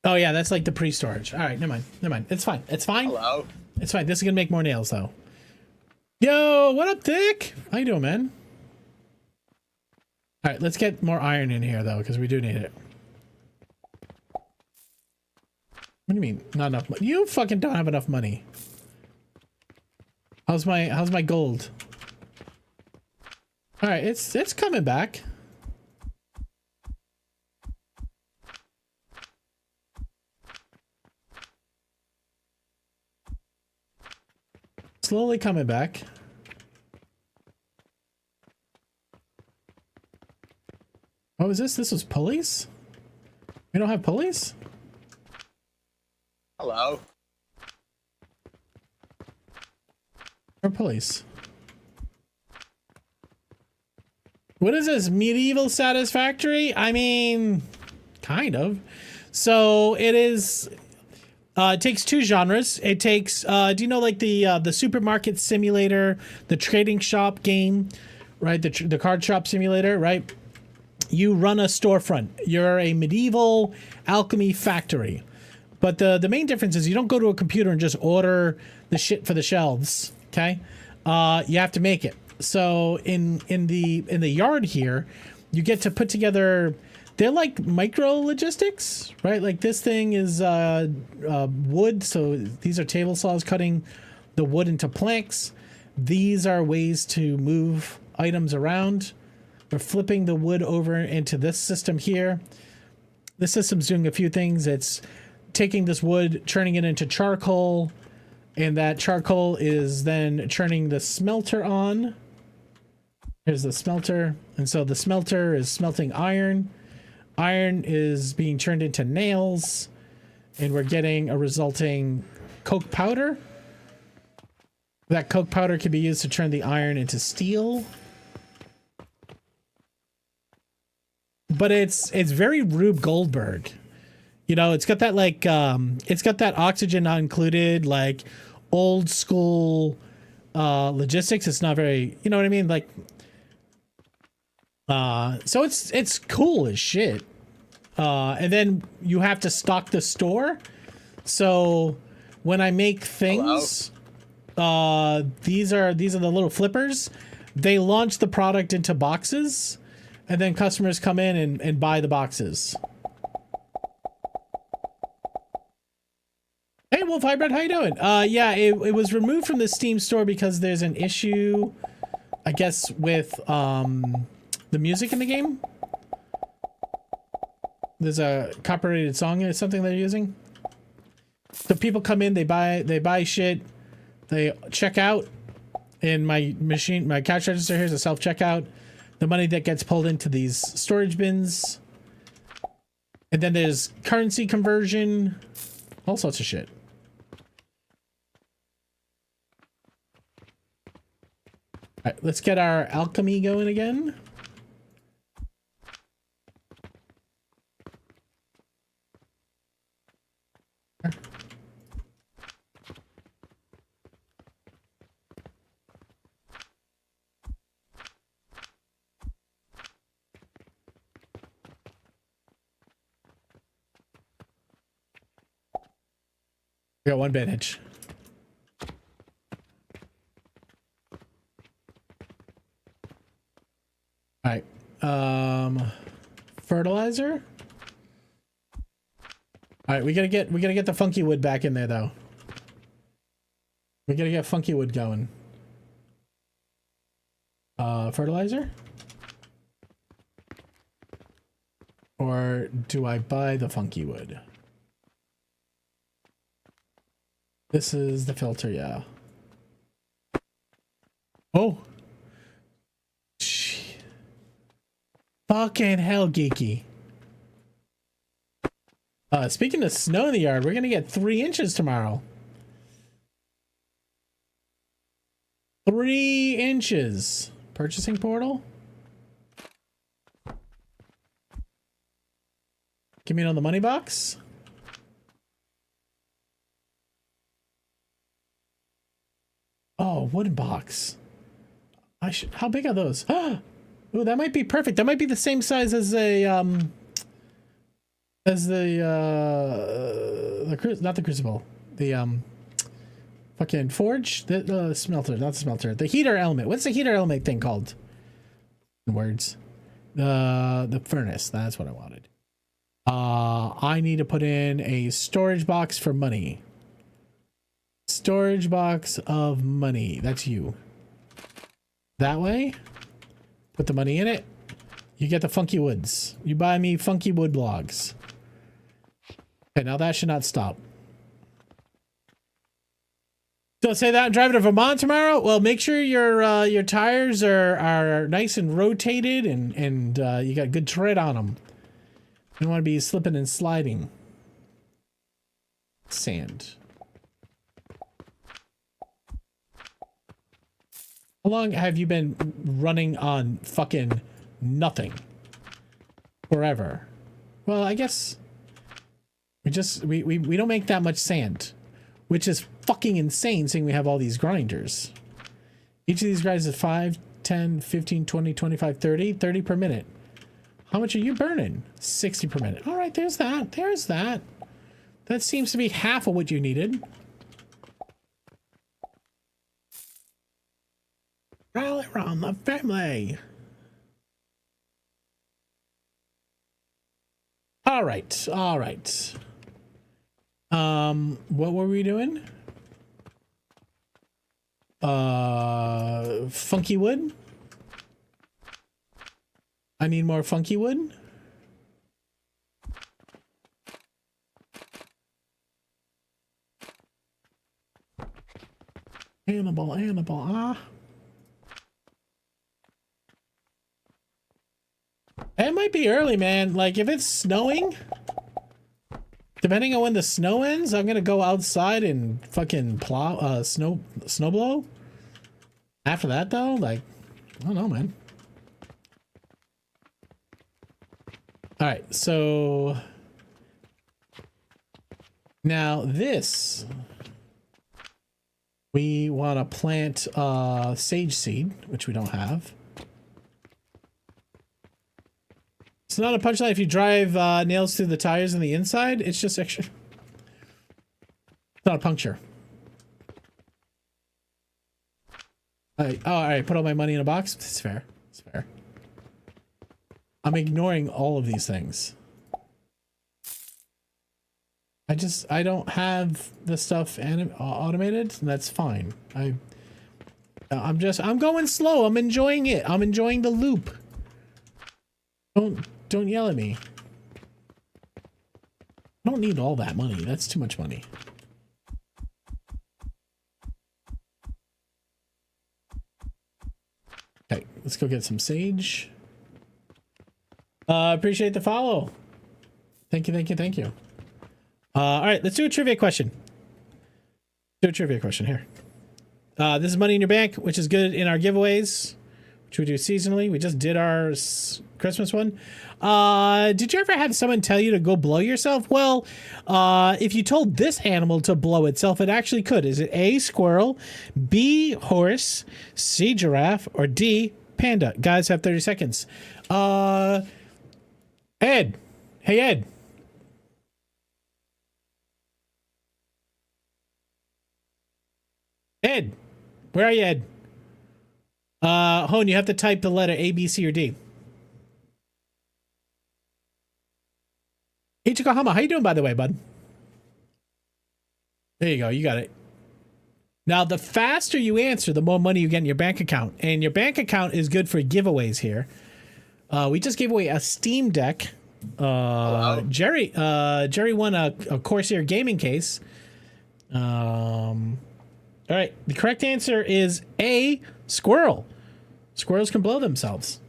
Oh yeah, that's like the pre-storage. All right, never mind. It's fine. It's fine. Hello. It's fine. This is gonna make more nails though. Yo, what up, Dick? How you doing, man? All right, let's get more iron in here though, because we do need it. What do you mean, not enough money? You fucking don't have enough money. How's my gold? All right, it's coming back. Slowly coming back. What was this? This was pulleys? We don't have pulleys? Hello. Or pulleys? What is this? Medieval Satisfactory? I mean, kind of. So it is. It takes two genres. It takes. Do you know like the supermarket simulator, the trading shop game, right? The card shop simulator, right? You run a storefront. You're a medieval alchemy factory. But the main difference is you don't go to a computer and just order the shit for the shelves. Okay, you have to make it. So in the yard here, you get to put together. They're like micro logistics, right? Like this thing is wood. So these are table saws cutting the wood into planks. These are ways to move items around. We're flipping the wood over into this system here. This system's doing a few things. It's taking this wood, turning it into charcoal, and that charcoal is then turning the smelter on. Here's the smelter. And so the smelter is smelting iron. Iron is being turned into nails, and we're getting a resulting coke powder. That coke powder can be used to turn the iron into steel. but it's very Rube Goldberg. You know, it's got that like it's got that oxygen not included, like old school logistics. It's not very, you know what I mean? Like so it's cool as shit. And then you have to stock the store. So when I make things, these are the little flippers. They launch the product into boxes, and then customers come in and buy the boxes. Hey, Wolf Hybrid, how you doing? Yeah, it was removed from the Steam store because there's an issue, I guess, with the music in the game. There's a copyrighted song or something they're using. So people come in, they buy shit, they check out. In my machine, my cash register here is a self-checkout. The money that gets pulled into these storage bins. And then there's currency conversion. All sorts of shit. All right, let's get our alchemy going again. We got one bandage. All right. Fertilizer. All right, we gotta get the funky wood back in there though. We gotta get funky wood going. Fertilizer? Or do I buy the funky wood? This is the filter, yeah. Oh. Gee. Fucking hell, geeky. Speaking of snow in the yard, we're gonna get 3 inches tomorrow. 3 inches. Purchasing portal? Give me it on the money box. Oh, wooden box. I should. How big are those? Oh, that might be perfect. That might be the same size as a not the crucible, the fucking forge, the smelter, not the smelter, the heater element. What's the heater element thing called? In words, the furnace. That's what I wanted. I need to put in a storage box for money. Storage box of money. That's you. That way, put the money in it. You get the funky woods. You buy me funky wood logs. Okay, now that should not stop. Don't say that. I'm driving to Vermont tomorrow. Well, make sure your tires are nice and rotated and you got good tread on them. You don't want to be slipping and sliding. Sand. How long have you been running on fucking nothing? Forever. Well, I guess we don't make that much sand, which is fucking insane seeing we have all these grinders. Each of these grinders is 5, 10, 15, 20, 25, 30, 30 per minute. How much are you burning? 60 per minute. All right, there's that. There's that. That seems to be half of what you needed. Rally around the family. All right, all right. What were we doing? Funky wood. I need more funky wood. Animal, ah. It might be early, man. Like, if it's snowing, depending on when the snow ends, I'm gonna go outside and fucking plow, snow blow. After that, though, like, I don't know, man. All right, so now this, we want to plant sage seed, which we don't have. It's not a punchline if you drive nails through the tires on the inside. It's just extra. It's not a puncture. All right, put all my money in a box. It's fair. It's fair. I'm ignoring all of these things. I don't have the stuff automated, and that's fine. I'm going slow. I'm enjoying it. I'm enjoying the loop. Don't yell at me. I don't need all that money. That's too much money. Okay, let's go get some sage. Appreciate the follow. Thank you, thank you, thank you. All right, let's do a trivia question. Do a trivia question here. This is money in your bank, which is good in our giveaways, which we do seasonally. We just did our Christmas one. Did you ever have someone tell you to go blow yourself? Well, if you told this animal to blow itself, it actually could. Is it A, squirrel, B, horse, C, giraffe, or D, panda? Guys have 30 seconds. Ed. Hey, Ed. Ed, where are you, Ed? Hone, you have to type the letter A, B, C, or D. Ichikohama, how you doing, by the way, bud? There you go, you got it. Now, the faster you answer, the more money you get in your bank account. And your bank account is good for giveaways here. We just gave away a Steam Deck. Jerry won a Corsair gaming case. All right, the correct answer is A, squirrel. Squirrels can blow themselves.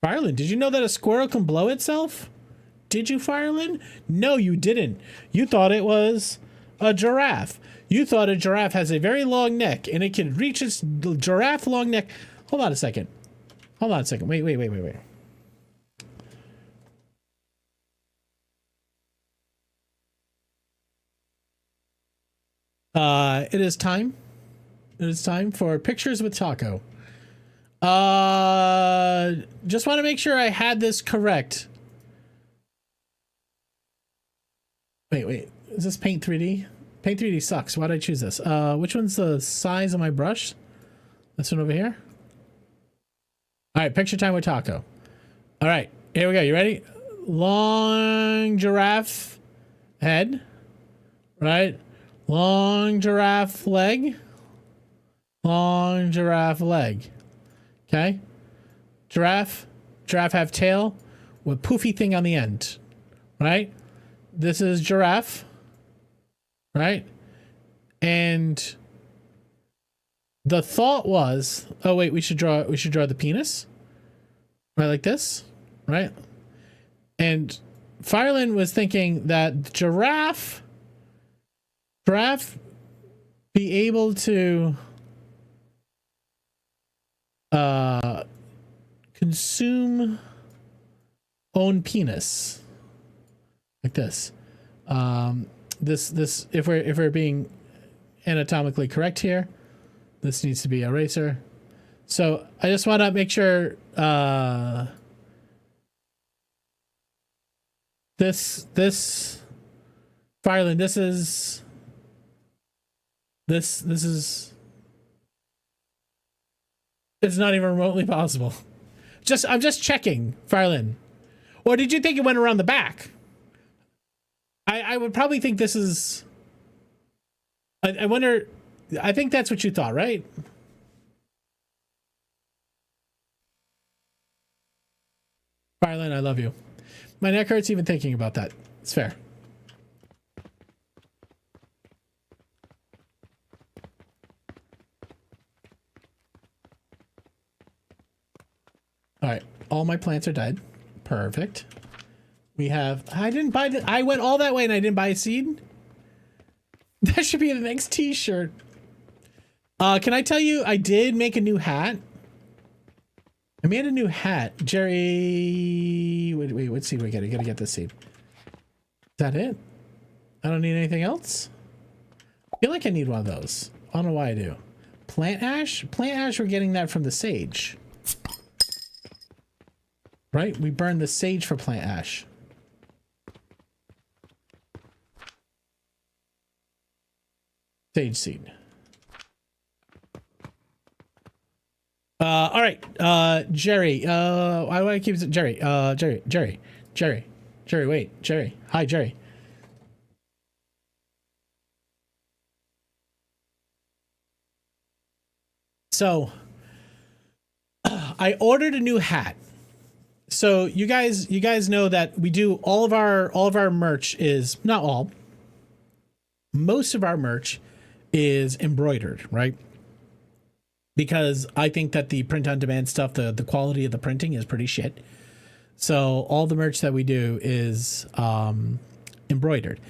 Fireland, did you know that a squirrel can blow itself? Did you, Fireland? No, you didn't. You thought it was a giraffe. You thought a giraffe has a very long neck, and it can reach its giraffe long neck. Hold on a second. Hold on a second. Wait. It is time. It is time for Pictures with Taco. Just want to make sure I had this correct. Wait. Is this Paint 3D? Paint 3D sucks. Why did I choose this? Which one's the size of my brush? This one over here? All right, picture time with Taco. All right, here we go. You ready? Long giraffe head, right? Long giraffe leg. Long giraffe leg. Okay? Giraffe have tail with poofy thing on the end, right? This is giraffe, right? And the thought was, oh wait, we should draw the penis, right, like this, right? And Fireland was thinking that giraffe be able to consume own penis like this. This if we're being anatomically correct here, this needs to be eraser. So I just want to make sure this Fireland, this is it's not even remotely possible. I'm just checking, Fireland. Or did you think it went around the back? I would probably think this is. I wonder. I think that's what you thought, right? Fireland, I love you. My neck hurts even thinking about that. It's fair. All right, all my plants are dead. Perfect. We have. I didn't buy the. I went all that way and I didn't buy a seed. That should be the next T-shirt. Can I tell you? I did make a new hat. I made a new hat. Jerry, wait, what seed do we get? I gotta get this seed. Is that it? I don't need anything else? I feel like I need one of those. I don't know why I do. Plant ash? Plant ash, we're getting that from the sage. Right? We burned the sage for plant ash. Sage seed. All right, Jerry, why do I keep Jerry, Jerry, wait, Jerry, hi, Jerry. So, I ordered a new hat. So you guys know that we do all of our merch is not all. Most of our merch is embroidered, right? Because I think that the print on demand stuff, the quality of the printing is pretty shit. So all the merch that we do is embroidered,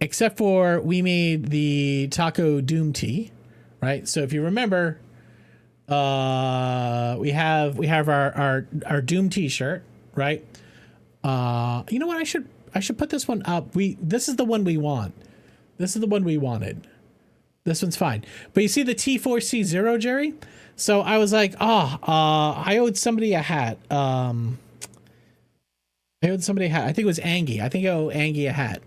except for we made the Taco Doom tee, right? So if you remember, we have our Doom t-shirt, right? You know what? I should put this one up. This is the one we want. This is the one we wanted. This one's fine. But you see the T4C0, Jerry? So I was like, I owed somebody a hat. I owed somebody a hat. I think it was Angie. I think I owe Angie a hat.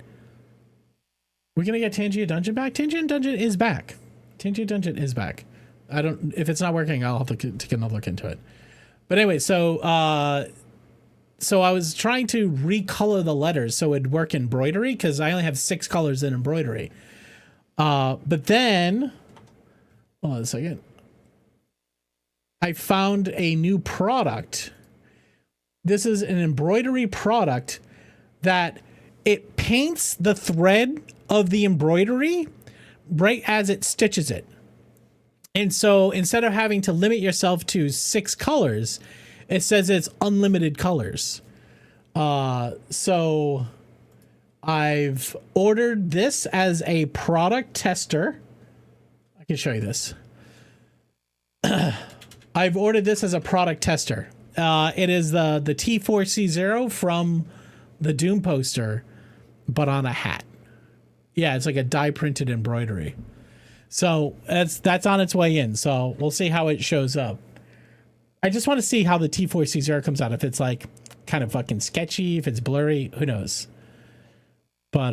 We're going to get Tangia Dungeon back? Tangia Dungeon is back. Tangia Dungeon is back. If it's not working, I'll have to take another look into it. But anyway, so I was trying to recolor the letters so it'd work embroidery because I only have 6 colors in embroidery. But then, hold on a second. I found a new product. This is an embroidery product that it paints the thread of the embroidery right as it stitches it. And so instead of having to limit yourself to 6 colors, it says it's unlimited colors. So I've ordered this as a product tester. I can show you this. I've ordered this as a product tester. It is the T4C0 from the Doom poster, but on a hat. Yeah, it's like a dye printed embroidery. So that's on its way in. So we'll see how it shows up. I just want to see how the T4C0 comes out. If it's like kind of fucking sketchy, if it's blurry, who knows? But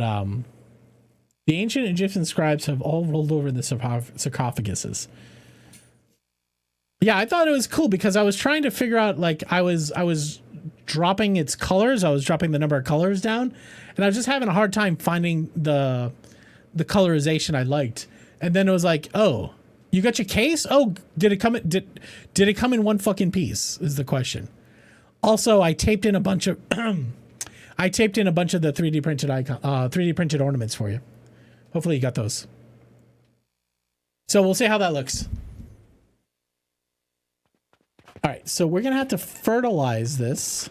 the ancient Egyptian scribes have all rolled over in the sarcophaguses. Yeah, I thought it was cool because I was trying to figure out, like, I was dropping its colors. I was dropping the number of colors down, and I was just having a hard time finding the colorization I liked. And then it was like, oh, you got your case? Oh, did it come in one fucking piece? Is the question. Also, I taped in a bunch of the 3D printed 3D printed ornaments for you. Hopefully you got those. So we'll see how that looks. All right, so we're gonna have to fertilize this.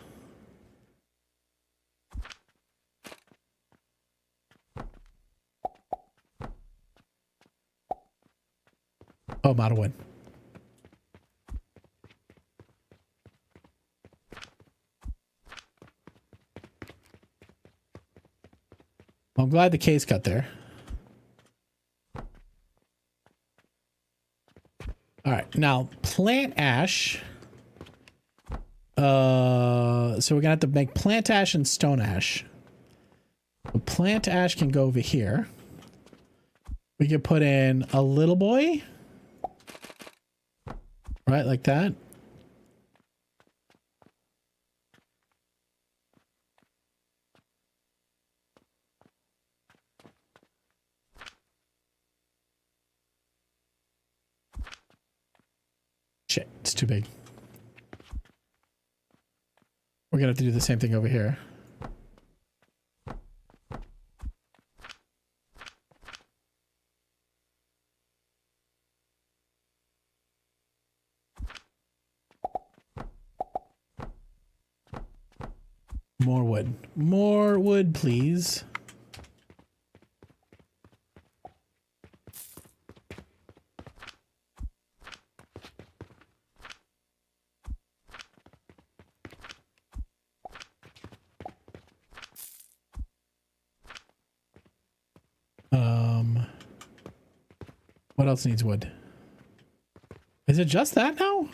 Oh, I'm out of wood. Well, I'm glad the case got there. All right, now plant ash. So we're gonna have to make plant ash and stone ash. The plant ash can go over here. We can put in a little boy. Right, like that. Shit, it's too big. We're gonna have to do the same thing over here. More wood. More wood, please. What else needs wood? Is it just that now?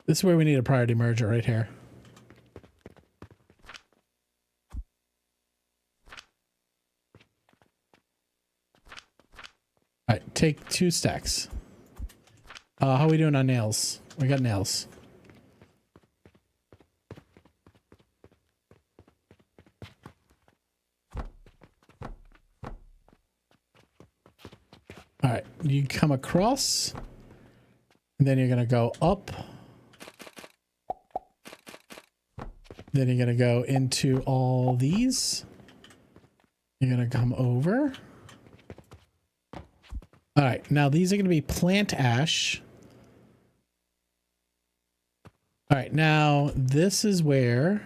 This is where we need a priority merger right here. All right, take 2 stacks. How are we doing on nails? We got nails. All right, you come across, and then you're gonna go up. Then you're gonna go into all these. You're gonna come over. All right, now these are gonna be plant ash. All right, now this is where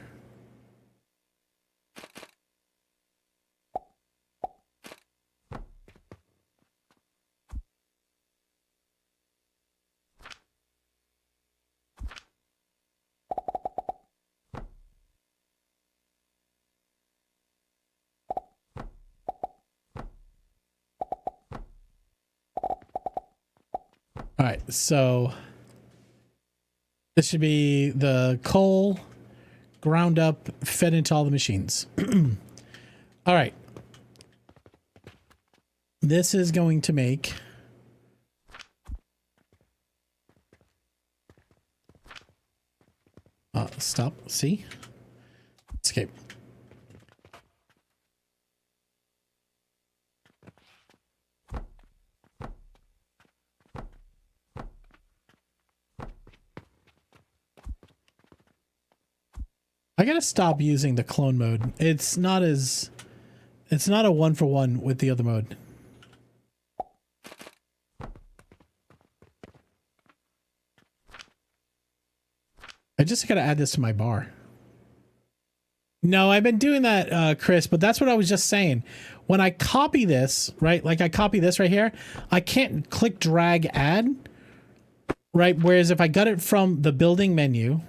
all right, so this should be the coal ground up, fed into all the machines. All right. This is going to make stop, see? Escape. I gotta stop using the clone mode. It's not a 1-for-1 with the other mode. I just gotta add this to my bar. No, I've been doing that, Chris, but that's what I was just saying. When I copy this, right? Like I copy this right here, I can't click, drag, add, right? Whereas if I got it from the building menu,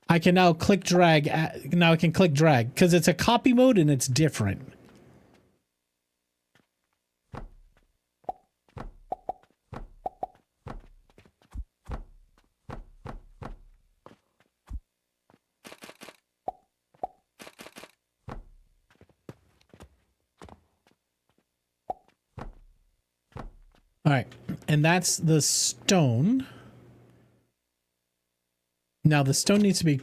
I can now click, drag, now I can click, drag, because it's a copy mode and it's different. All right, and that's the stone. Now the stone needs to be,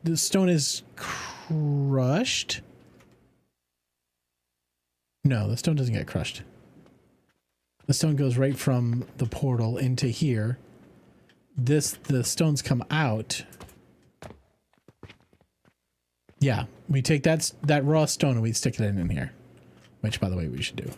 the stone is crushed. No, the stone doesn't get crushed. The stone goes right from the portal into here. The stones come out. Yeah, we take that raw stone and we stick it in here. Which, by the way, we should do.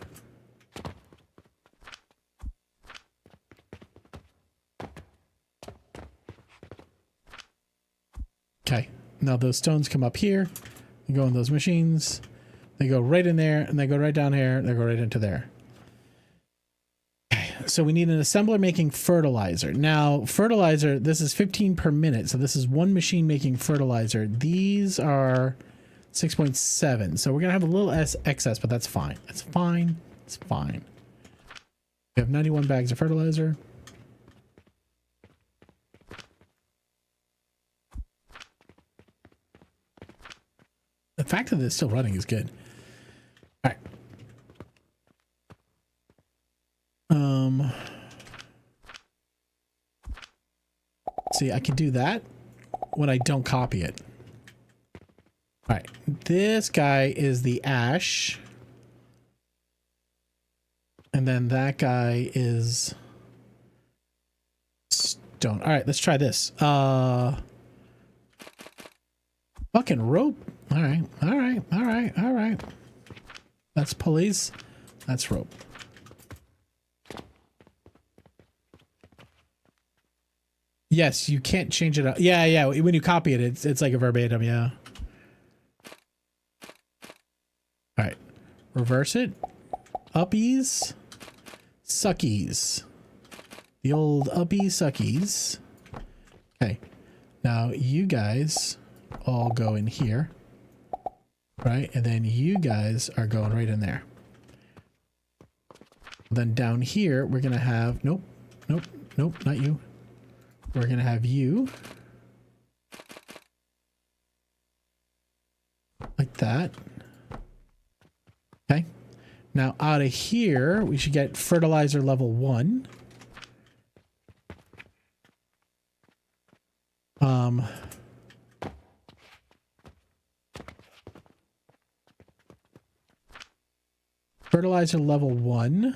Okay, now those stones come up here, they go in those machines, they go right in there, and they go right down here, they go right into there. Okay, so we need an assembler making fertilizer. Now, fertilizer, this is 15 per minute, so this is one machine making fertilizer. These are 6.7, so we're going to have a little excess, but that's fine. That's fine. It's fine. We have 91 bags of fertilizer. The fact that it's still running is good. All right. See, I can do that when I don't copy it. All right. This guy is the ash. And then that guy is stone. All right, let's try this. Fucking rope. All right, all right, all right, all right. That's pulleys. That's rope. Yes, you can't change it up. Yeah, yeah. When you copy it, it's like a verbatim. Yeah. All right. Reverse it. Uppies. Suckies. The old uppy suckies. Okay. Now you guys all go in here. Right? And then you guys are going right in there. Then down here, we're going to have... Nope. Nope. Nope. Not you. We're going to have you. Like that. Okay. Now out of here, we should get fertilizer level 1. Fertilizer level 1.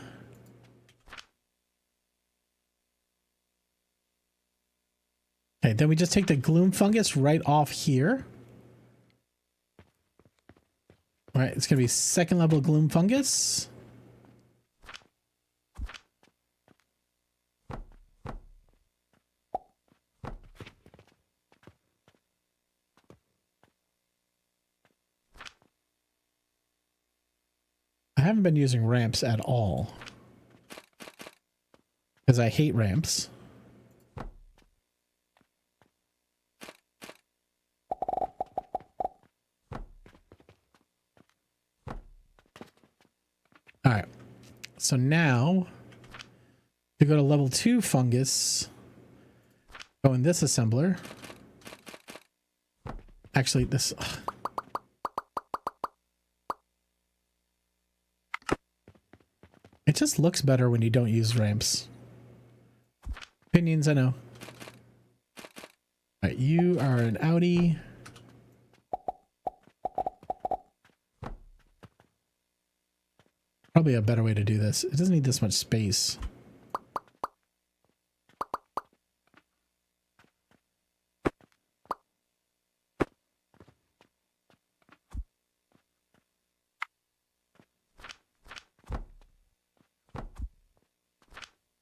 Okay, then we just take the gloom fungus right off here. All right, it's going to be second level gloom fungus. I haven't been using ramps at all because I hate ramps. All right. So now to go to level 2 fungus, go in this assembler. Actually, this... It just looks better when you don't use ramps. Opinions, I know. Alright, you are an Audi. Probably a better way to do this. It doesn't need this much space.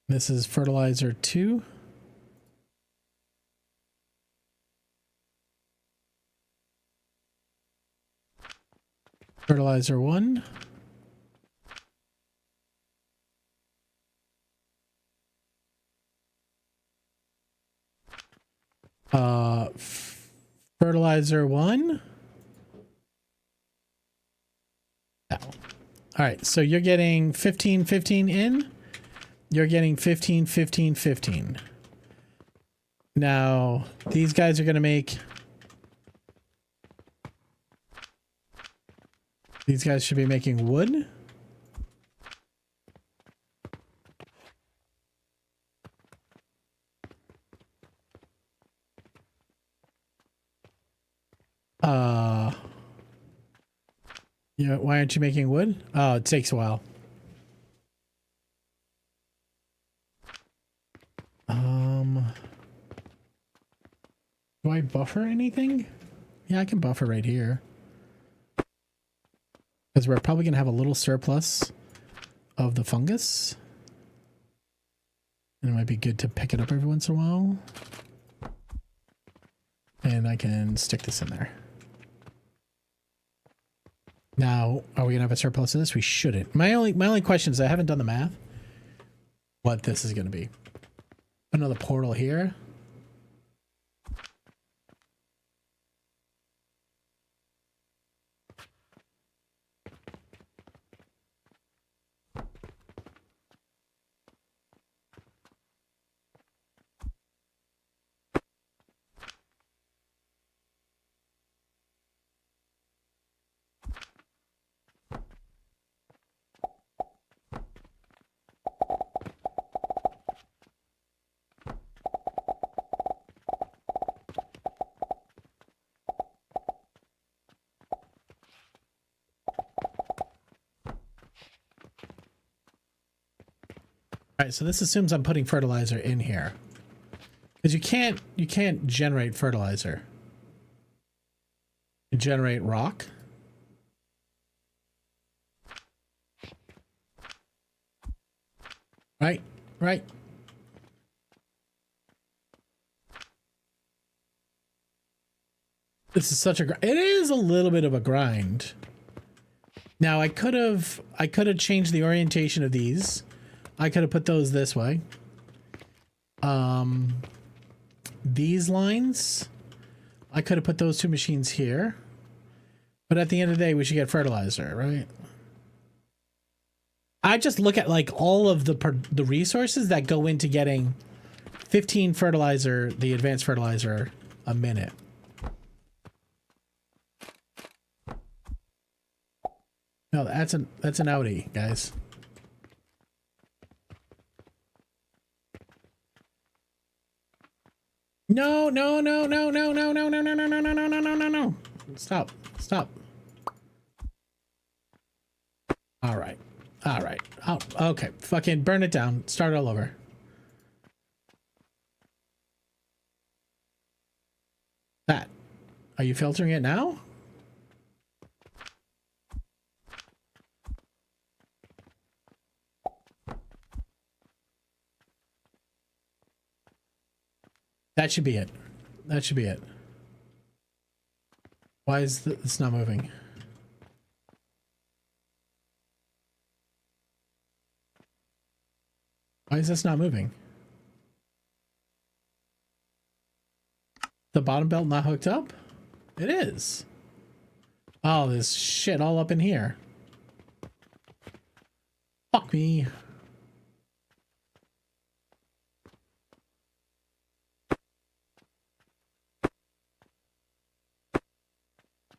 This is fertilizer 2. Fertilizer 1. Fertilizer 1. No. All right, so you're getting 15, 15 in. You're getting 15, 15, 15. Now, these guys are going to make... These guys should be making wood. Yeah, why aren't you making wood? Oh, it takes a while. Do I buffer anything? Yeah, I can buffer right here. Because we're probably going to have a little surplus of the fungus. And it might be good to pick it up every once in a while. And I can stick this in there. Now, are we going to have a surplus of this? We shouldn't. My only question is I haven't done the math. What this is going to be. Another portal here. All right, so this assumes I'm putting fertilizer in here. Because you can't generate fertilizer. You generate rock. Right, right. This is such a it is a little bit of a grind. Now I could have changed the orientation of these. I could have put those this way. These lines, I could have put those two machines here, but at the end of the day, we should get fertilizer, right? I just look at like all of the resources that go into getting 15 fertilizer, the advanced fertilizer, a minute. No, that's an Audi, guys. No, no, no, no, no, no, no, no, no, no, no, no, no, no, no, no. Stop. Stop. All right. All right. Oh, okay. Fucking burn it down. Start all over. That. Are you filtering it now? That should be it. That should be it. Why is this not moving? Why is this not moving? The bottom belt not hooked up? It is. Oh, there's shit all up in here. Fuck me.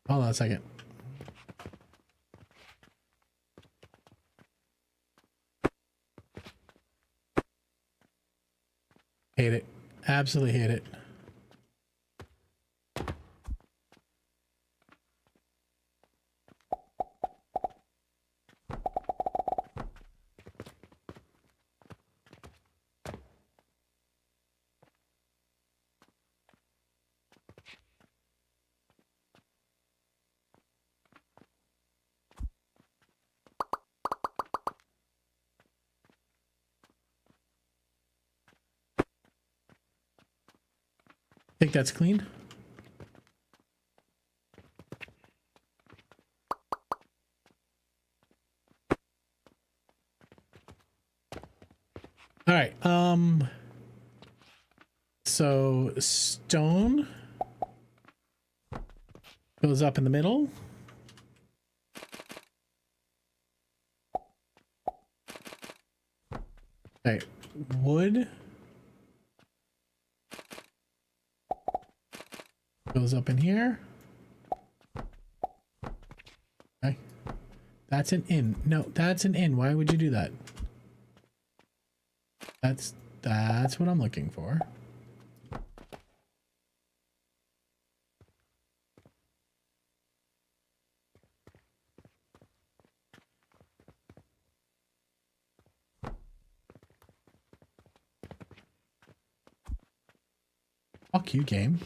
Hold on a second. Hate it. Absolutely hate it. Think that's clean? All right. So stone goes up in the middle. Okay. Wood goes up in here. Okay. That's an in. No, that's an in. Why would you do that? That's what I'm looking for. Fuck you, game.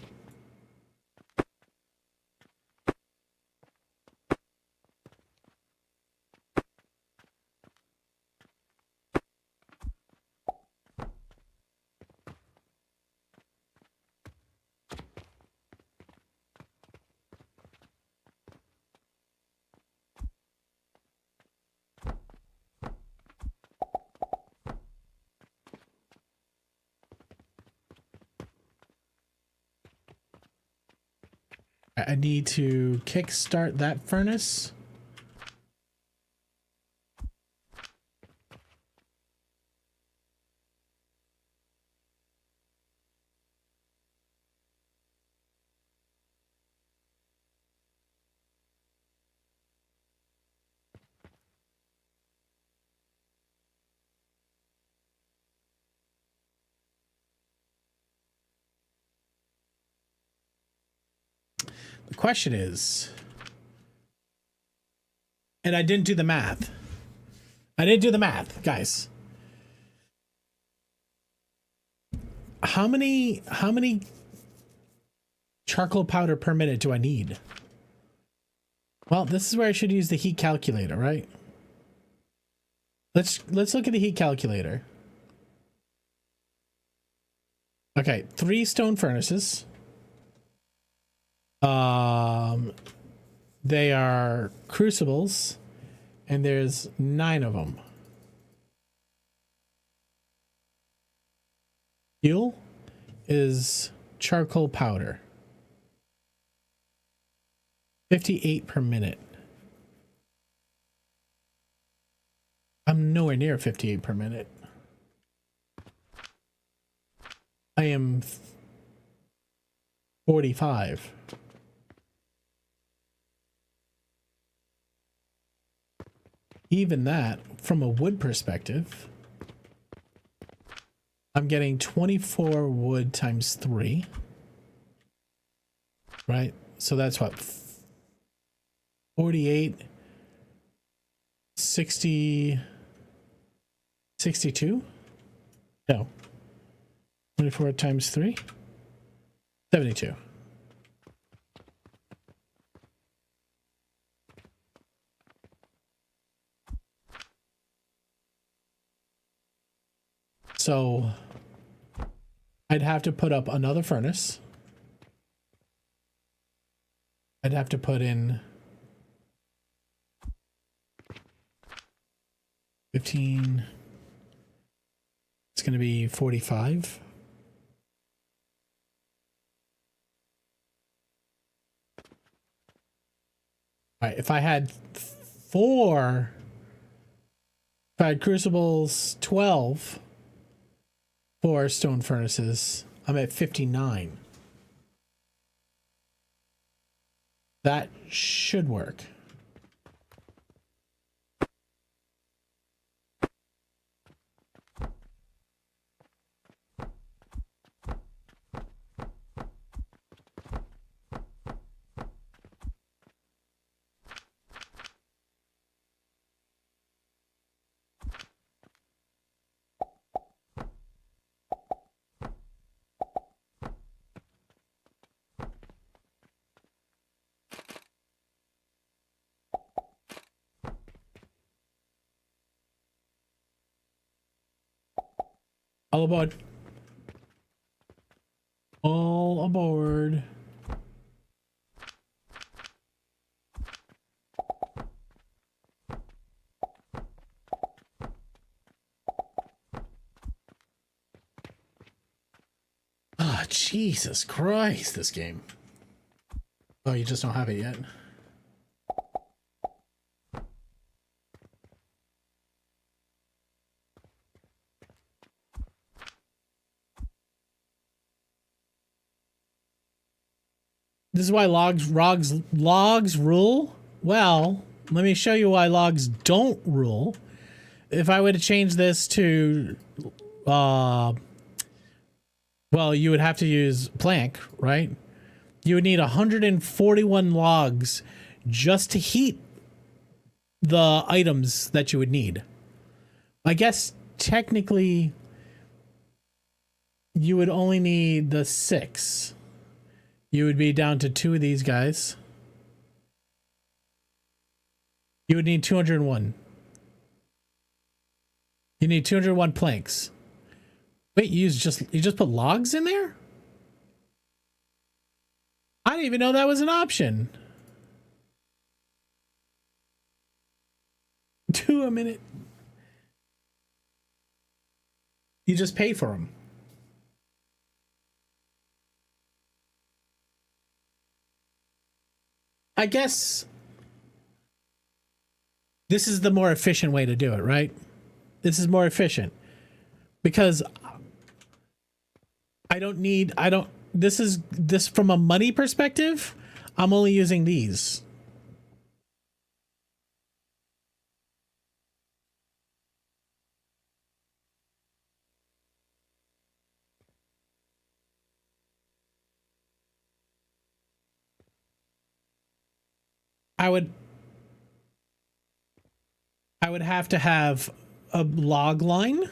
I need to kickstart that furnace. The question is, and I didn't do the math. I didn't do the math, guys. How many charcoal powder per minute do I need? Well, this is where I should use the heat calculator, right? Let's look at the heat calculator. Okay, 3 stone furnaces. They are crucibles, and there's 9 of them. Fuel is charcoal powder. 58 per minute. I'm nowhere near 58 per minute. I am 45. Even that, from a wood perspective, I'm getting 24 wood times 3. Right? So that's what? 48, 60, 62? No. 24 times 3? 72. So I'd have to put up another furnace. I'd have to put in 15. It's going to be 45. All right, if I had crucibles, 12, 4 stone furnaces, I'm at 59. That should work. All aboard. All aboard. Ah, Jesus Christ, this game. Oh, you just don't have it yet. This is why logs rule. Well, let me show you why logs don't rule. If I were to change this to, well, you would have to use plank, right? You would need 141 logs just to heat the items that you would need. I guess technically you would only need the 6. You would be down to 2 of these guys. You would need 201. You need 201 planks. Wait, you just put logs in there? I didn't even know that was an option. 2 a minute. You just pay for them. I guess this is the more efficient way to do it, right? This is more efficient because this from a money perspective, I'm only using these. I would have to have a log line,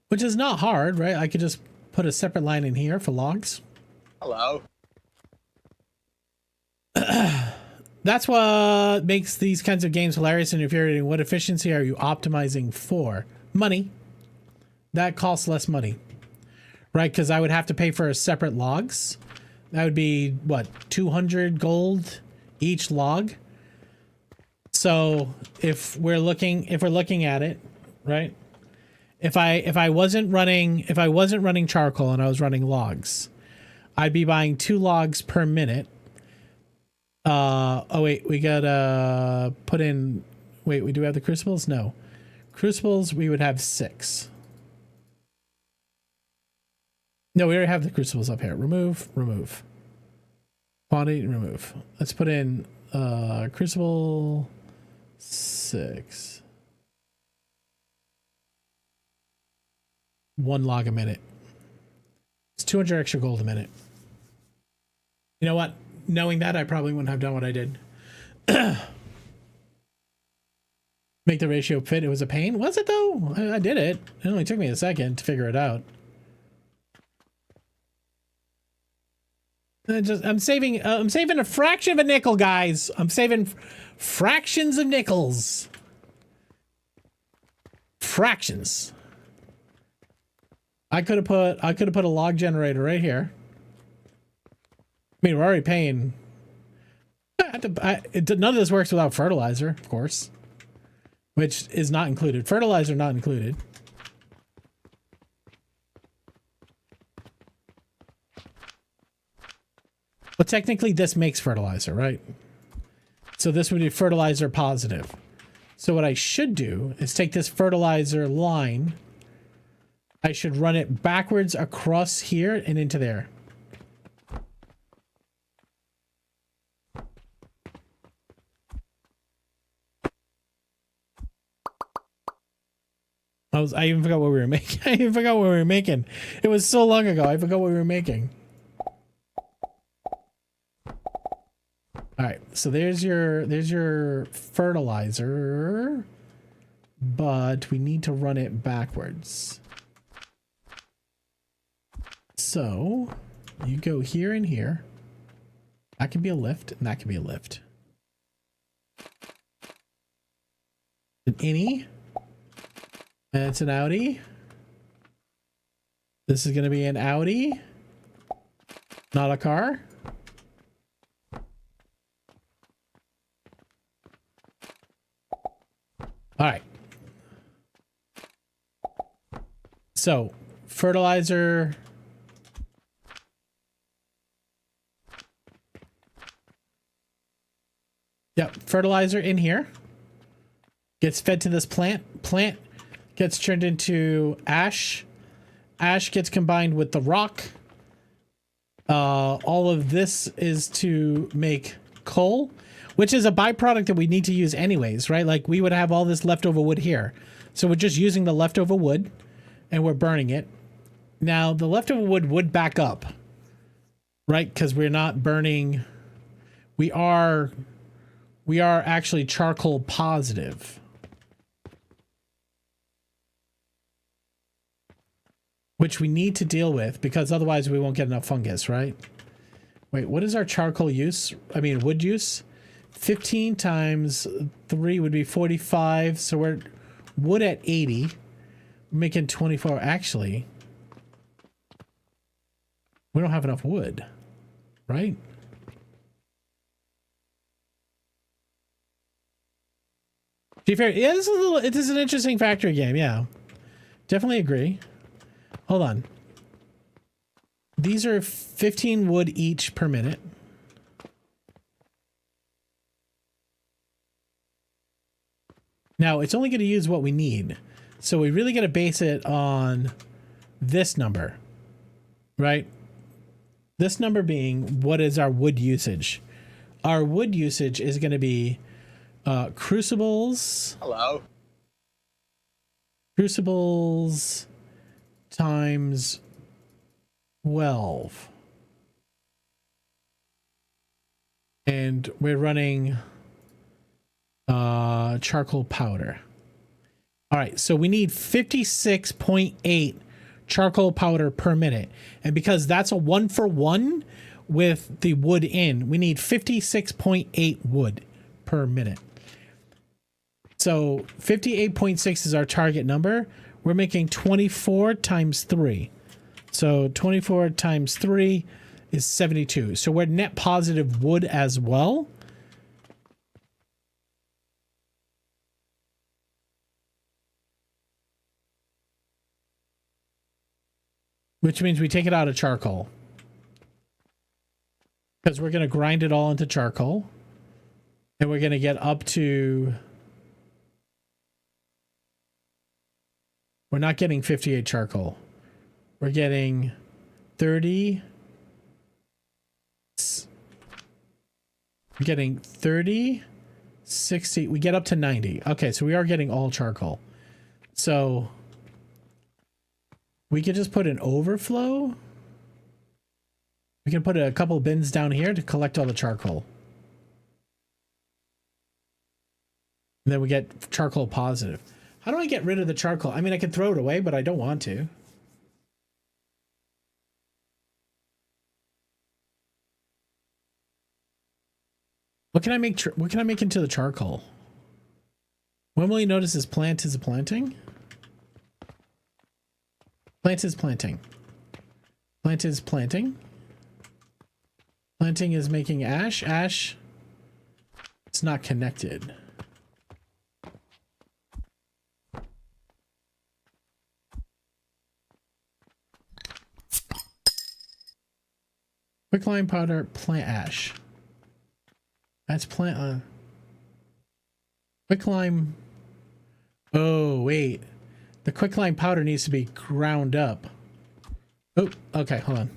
which is not hard, right? I could just put a separate line in here for logs. Hello. That's what makes these kinds of games hilarious and infuriating. What efficiency are you optimizing for? Money. That costs less money, right? Because I would have to pay for a separate logs. That would be what, 200 gold each log. So if we're looking at it, right, If I wasn't running charcoal and I was running logs, I'd be buying 2 logs per minute. Oh wait, we gotta put in. Wait, we do have the crucibles? No, crucibles. We would have 6. No, we already have the crucibles up here. Remove. Quantity, remove. Let's put in crucible 6. 1 log a minute. It's 200 extra gold a minute. You know what? Knowing that, I probably wouldn't have done what I did. Make the ratio fit. It was a pain. Was it though? I did it. It only took me a second to figure it out. I'm saving a fraction of a nickel, guys. I'm saving fractions of nickels. Fractions. I could have put a log generator right here. I mean, we're already paying. None of this works without fertilizer, of course, which is not included. Fertilizer not included. But technically this makes fertilizer, right? So this would be fertilizer positive. So what I should do is take this fertilizer line. I should run it backwards across here and into there. I even forgot what we were making. I even forgot what we were making. It was so long ago. I forgot what we were making. All right, so there's your fertilizer, but we need to run it backwards. So you go here and here. That can be a lift, and that can be a lift. An innie, and it's an outie. This is going to be an outie, not a car. All right. So, fertilizer. Yep, fertilizer in here. Gets fed to this plant. Plant gets turned into ash. Ash gets combined with the rock. All of this is to make coal, which is a byproduct that we need to use anyways, right? Like we would have all this leftover wood here. So we're just using the leftover wood and we're burning it. Now the leftover wood would back up, right? Because we're not burning. We are actually charcoal positive. Which we need to deal with because otherwise we won't get enough fungus, right? Wait, what is our charcoal use? I mean, wood use? 15 times 3 would be 45. So we're wood at 80. We're making 24. Actually, we don't have enough wood, right? To be fair, yeah, it is an interesting factory game. Yeah, definitely agree. Hold on. These are 15 wood each per minute. Now, it's only going to use what we need. So we really got to base it on this number, right? This number being what is our wood usage? Our wood usage is going to be crucibles. Hello. Crucibles times 12. And we're running charcoal powder. All right, so we need 56.8 charcoal powder per minute. And because that's a 1-for-1 with the wood in, we need 56.8 wood per minute. So 58.6 is our target number. We're making 24 times 3. So 24 times 3 is 72. So we're net positive wood as well. which means we take it out of charcoal. Because we're going to grind it all into charcoal. And we're going to get up to... We're not getting 58 charcoal. We're getting 30... We're getting 30, 60... We get up to 90. Okay, so we are getting all charcoal. So... We could just put an overflow... We can put a couple bins down here to collect all the charcoal. And then we get charcoal positive. How do I get rid of the charcoal? I mean, I could throw it away, but I don't want to. What can I make? What can I make into the charcoal? When will you notice this plant is planting? Plant is planting. Plant is planting. Planting is making ash. Ash. It's not connected. Quicklime powder, plant ash. That's plant. Quicklime. Oh, wait. The quicklime powder needs to be ground up. Oh, okay, hold on.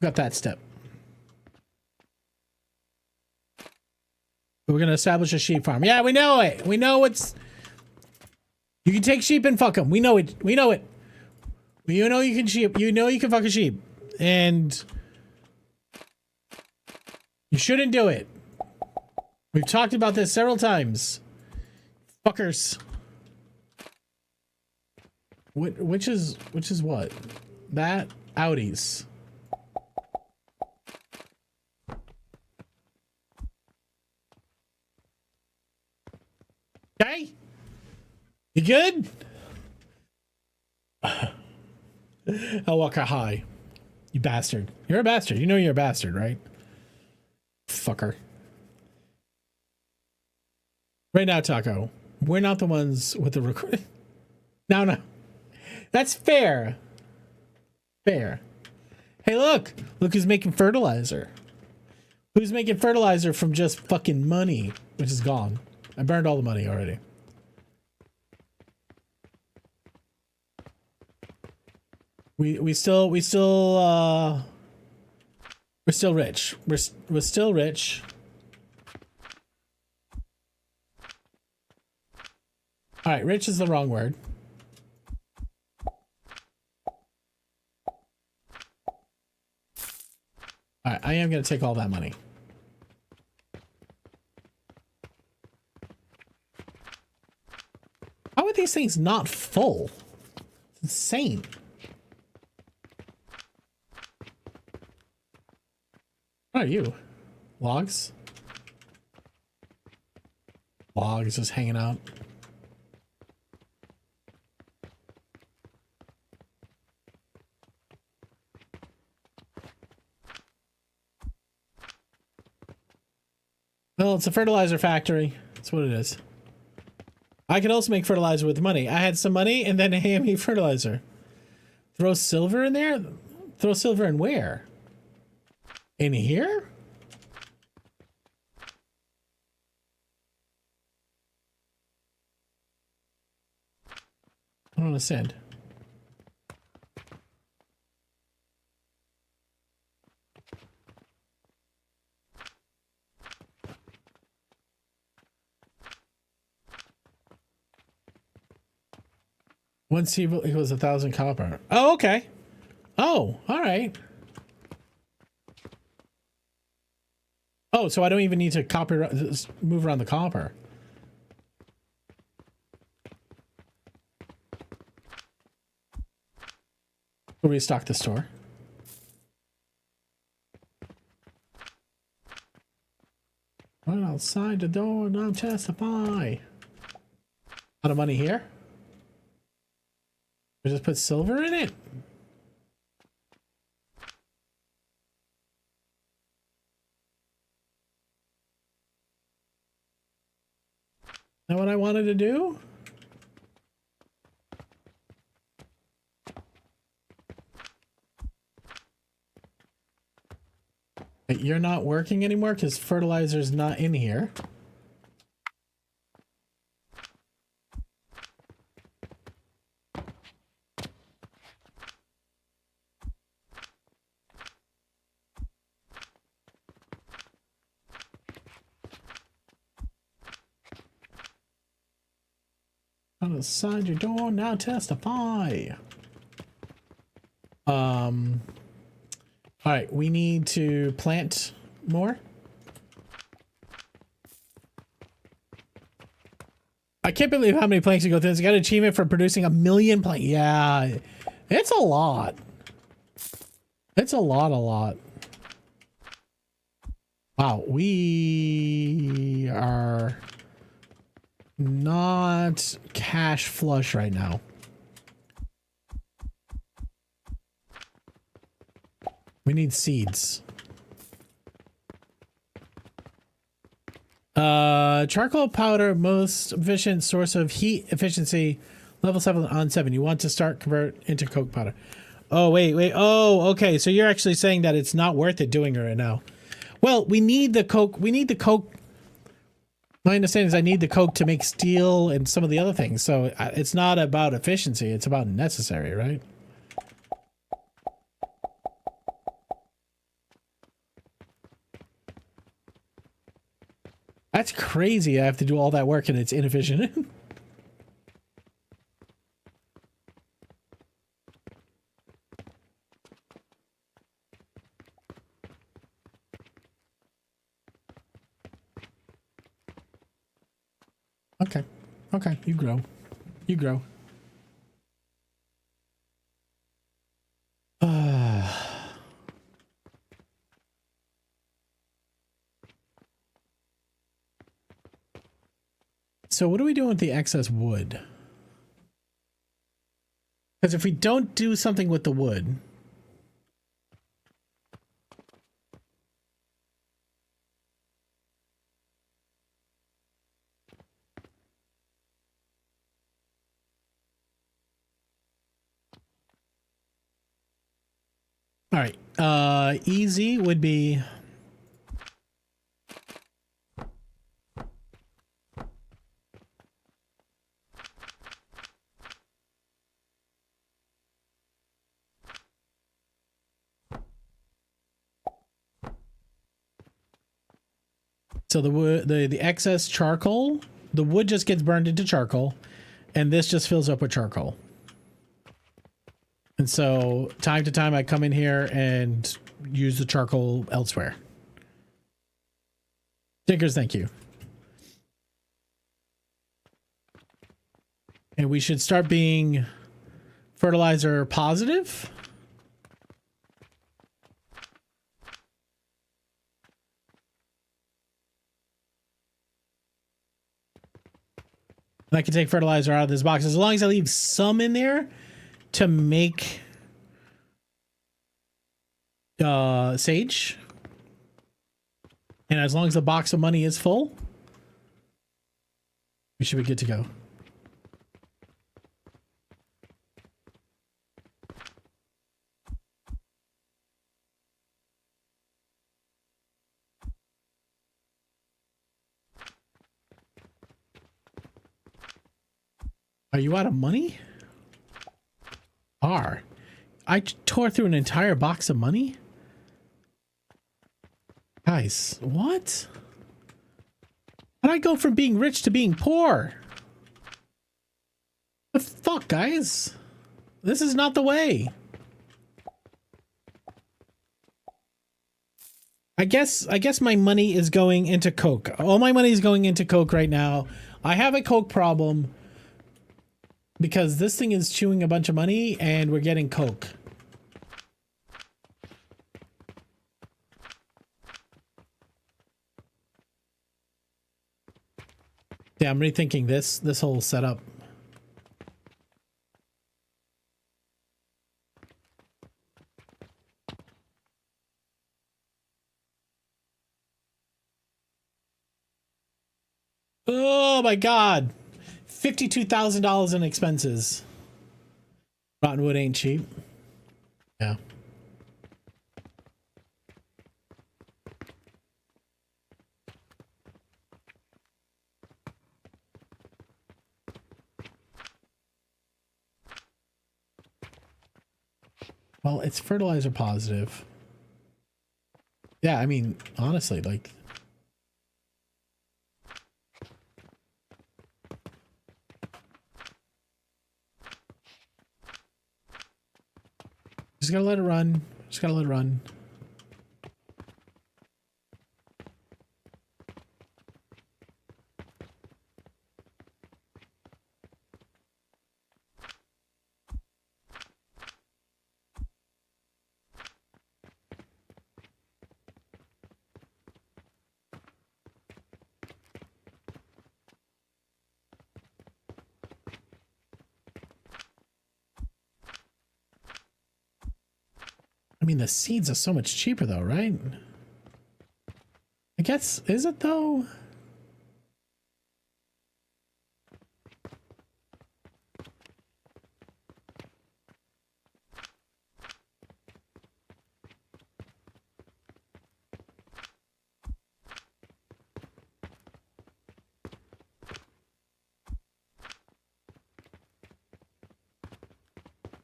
Got that step. We're going to establish a sheep farm. Yeah, we know it. We know it's... You can take sheep and fuck them. We know it. We know it. You know you can sheep. You know you can fuck a sheep. And... You shouldn't do it. We've talked about this several times. Fuckers. Which is what? That? Audis. Okay? You good? I'll walk a high. You bastard. You're a bastard. You know you're a bastard, right? Fucker. Right now, Taco. We're not the ones with the recording. No. That's fair. Fair. Hey, look. Look who's making fertilizer. Who's making fertilizer from just fucking money, which is gone. I burned all the money already. We're still rich. We're still rich. All right, rich is the wrong word. All right, I am going to take all that money. How are these things not full? It's insane. What are you? Logs? Logs just hanging out. Well, it's a fertilizer factory. That's what it is. I could also make fertilizer with money. I had some money and then hand me fertilizer. Throw silver in there? Throw silver in where? In here? I don't understand. One silver equals 1,000 copper. Oh, okay. Oh, all right. Oh, so I don't even need to move around the copper. We'll restock the store. Right outside the door, now testify. Lot of money here. We just put silver in it. Is that what I wanted to do? Wait, you're not working anymore because fertilizer's not in here. Outside your door, now testify. All right, we need to plant more. I can't believe how many planks you go through. It's got an achievement for producing 1 million planks. Yeah, it's a lot. It's a lot. Wow, we are not cash flush right now. We need seeds. Charcoal powder, most efficient source of heat efficiency, level 7 on 7. You want to start convert into coke powder. Oh, wait. Oh, okay. So you're actually saying that it's not worth it doing it right now. Well, we need the coke. We need the coke. My understanding is I need the coke to make steel and some of the other things. So it's not about efficiency. It's about necessary, right? That's crazy. I have to do all that work and it's inefficient. Okay, you grow. So what are we doing with the excess wood? Because if we don't do something with the wood... All right, easy would be... So the excess charcoal, the wood just gets burned into charcoal, and this just fills up with charcoal. And so time to time I come in here and use the charcoal elsewhere. Stickers, thank you. And we should start being fertilizer positive. And I can take fertilizer out of this box as long as I leave some in there to make sage. And as long as the box of money is full, we should be good to go. Are you out of money? I tore through an entire box of money? Guys, what? How'd I go from being rich to being poor? The fuck, guys? This is not the way. I guess my money is going into coke. All my money is going into coke right now. I have a coke problem. Because this thing is chewing a bunch of money and we're getting coke. Yeah, I'm rethinking this whole setup. Oh my god. $52,000 in expenses. Rotten wood ain't cheap. Yeah. Well, it's fertilizer positive. Yeah, I mean, honestly, like... Just gotta let it run. Just gotta let it run. I mean, the seeds are so much cheaper though, right? I guess, is it though?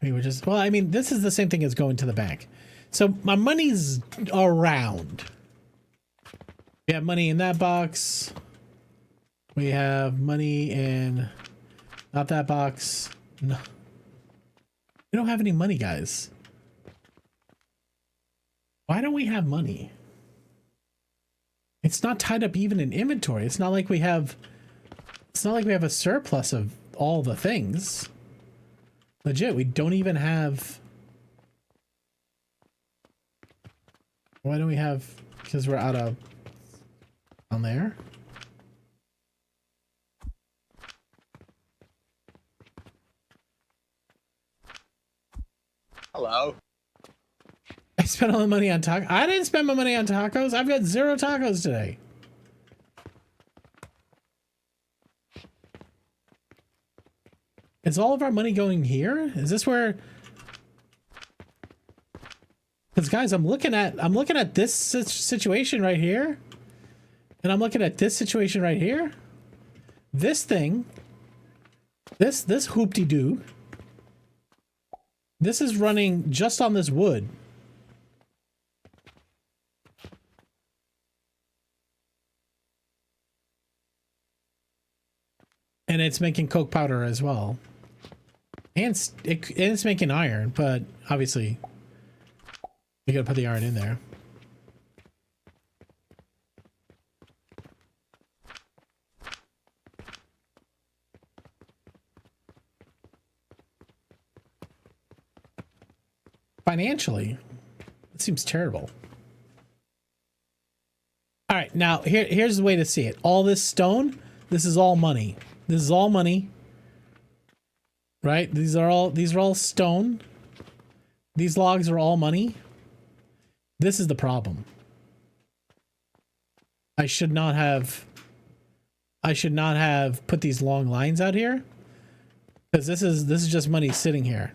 I mean, we're just, well, I mean, this is the same thing as going to the bank. So my money's around. We have money in that box. We have money in not that box. No. We don't have any money, guys. Why don't we have money? It's not tied up even in inventory. It's not like we have a surplus of all the things. Legit, we don't even have. Why don't we have? Because we're out of on there. Hello. I spent all the money on tacos. I didn't spend my money on tacos. I've got 0 tacos today. Is all of our money going here? Is this where? Because guys, I'm looking at this situation right here, and I'm looking at this situation right here. This thing, this hoop-de-doo. This is running just on this wood. And it's making coke powder as well. And it's making iron, but obviously you gotta put the iron in there. Financially, it seems terrible. All right, now here's the way to see it. All this stone, this is all money. This is all money. Right? These are all stone. These logs are all money. This is the problem. I should not have put these long lines out here, because this is just money sitting here.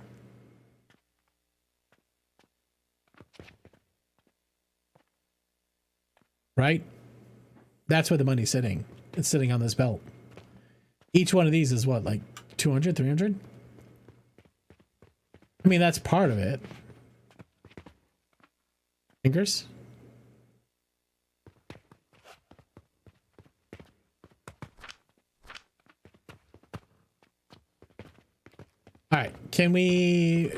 Right? That's where the money's sitting. It's sitting on this belt. Each one of these is what, like 200, 300? I mean, that's part of it. Fingers? All right, can we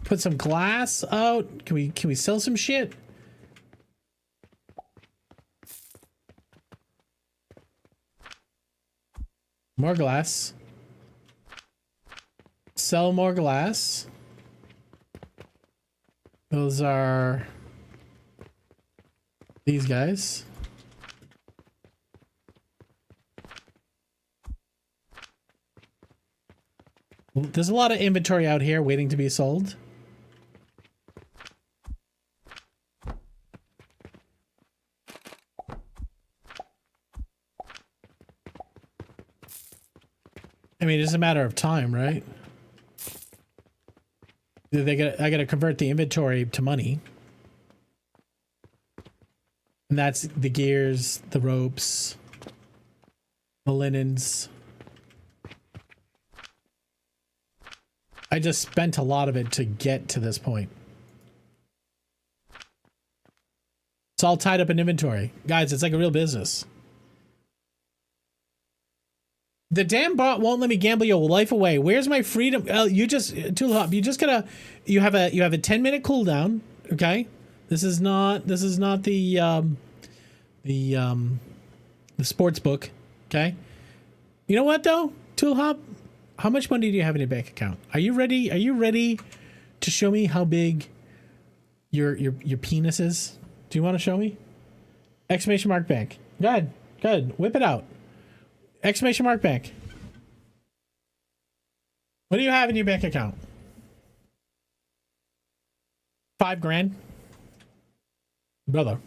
put some glass out? Can we sell some shit? More glass. Sell more glass. Those are these guys. There's a lot of inventory out here waiting to be sold. I mean, it's a matter of time, right? I gotta convert the inventory to money. And that's the gears, the ropes, the linens. I just spent a lot of it to get to this point. It's all tied up in inventory. Guys, it's like a real business. The damn bot won't let me gamble your life away. Where's my freedom? You just, Tulip, you just gotta, you have a 10-minute cooldown. Okay. This is not the sports book. Okay. You know what though? Toolhop, how much money do you have in your bank account? Are you ready? Are you ready to show me how big your penis is? Do you want to show me? Exclamation mark bank. Good. Whip it out. Exclamation mark bank. What do you have in your bank account? $5,000. Brother.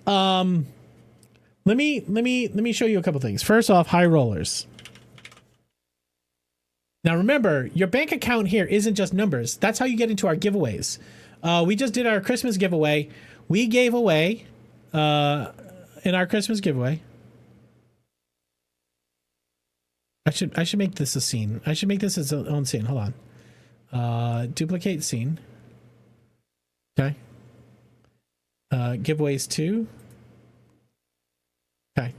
Let me show you a couple things. First off, high rollers. Now remember, your bank account here isn't just numbers. That's how you get into our giveaways. We just did our Christmas giveaway. We gave away in our Christmas giveaway. I should make this a scene. I should make this its own scene. Hold on. Duplicate scene. Okay. Giveaways 2. Okay.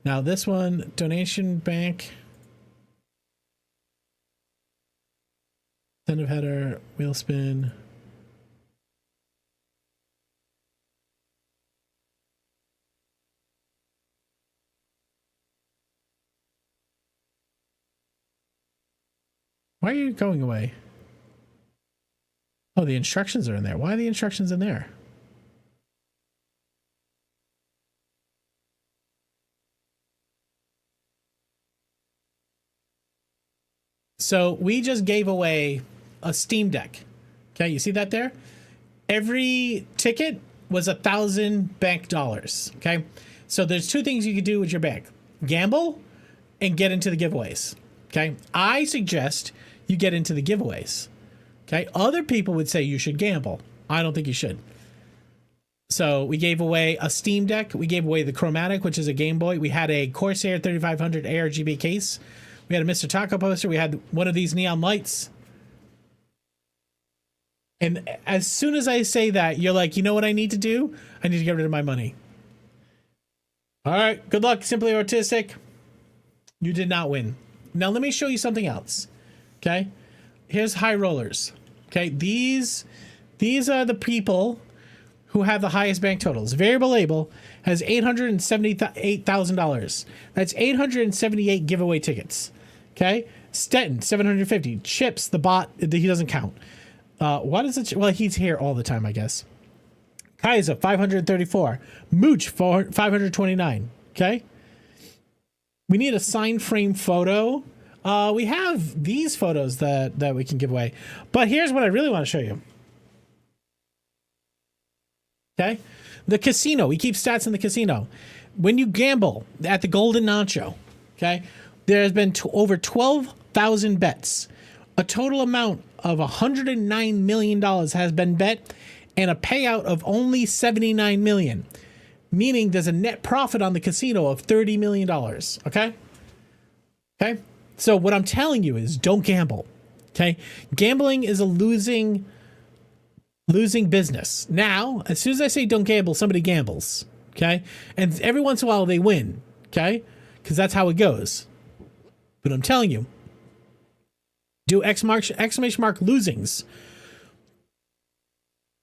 Now this one, donation bank. Incentive header, wheel spin. Why are you going away? Oh, the instructions are in there. Why are the instructions in there? So we just gave away a Steam Deck. Okay, you see that there? Every ticket was $1,000 bank dollars. Okay, so there's two things you could do with your bank: gamble and get into the giveaways. Okay, I suggest you get into the giveaways. Okay, other people would say you should gamble. I don't think you should. So we gave away a Steam Deck. We gave away the Chromatic, which is a Game Boy. We had a Corsair 3500 ARGB case. We had a Mr. Taco poster. We had one of these neon lights. And as soon as I say that, you're like, you know what I need to do? I need to get rid of my money. All right, good luck, Simply Autistic. You did not win. Now let me show you something else. Okay, here's high rollers. Okay, these are the people who have the highest bank totals. Variable Label has $878,000. That's 878 giveaway tickets. Okay, Stetton 750. Chips, the bot, he doesn't count. What is it? Well, he's here all the time, I guess. Kaiser 534. Mooch 529. Okay, we need a sign frame photo. We have these photos that we can give away, but here's what I really want to show you. Okay, the casino. We keep stats in the casino. When you gamble at the Golden Nacho, okay, there has been over 12,000 bets. A total amount of $109 million has been bet, and a payout of only $79 million, meaning there's a net profit on the casino of $30 million. Okay. Okay. So what I'm telling you is don't gamble. Okay. Gambling is a losing business. Now, as soon as I say don't gamble, somebody gambles. Okay. And every once in a while they win. Okay. Because that's how it goes. But I'm telling you, do exclamation mark losings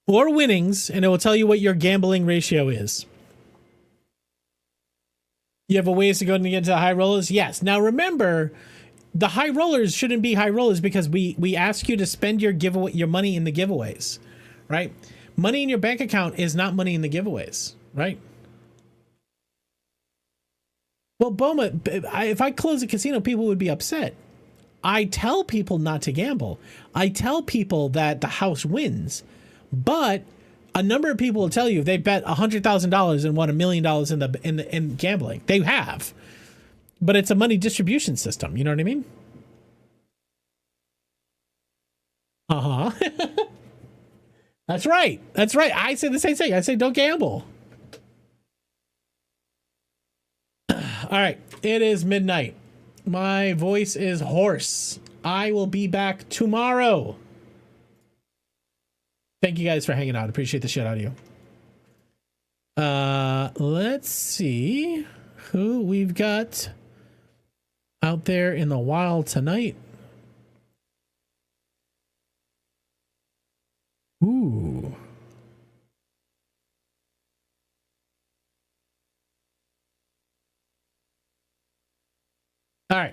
or winnings, and it will tell you what your gambling ratio is. You have a ways to go to get into the high rollers? Yes. Now remember, the high rollers shouldn't be high rollers because we ask you to spend your money in the giveaways, right? Money in your bank account is not money in the giveaways, right? Well, Boma, if I close a casino, people would be upset. I tell people not to gamble. I tell people that the house wins, but a number of people will tell you they bet $100,000 and won $1 million in gambling. They have, but it's a money distribution system. You know what I mean? That's right. That's right. I say the same thing. I say don't gamble. All right. It is midnight. My voice is hoarse. I will be back tomorrow. Thank you guys for hanging out. Appreciate the shit out of you. Let's see who we've got out there in the wild tonight. Ooh. All right.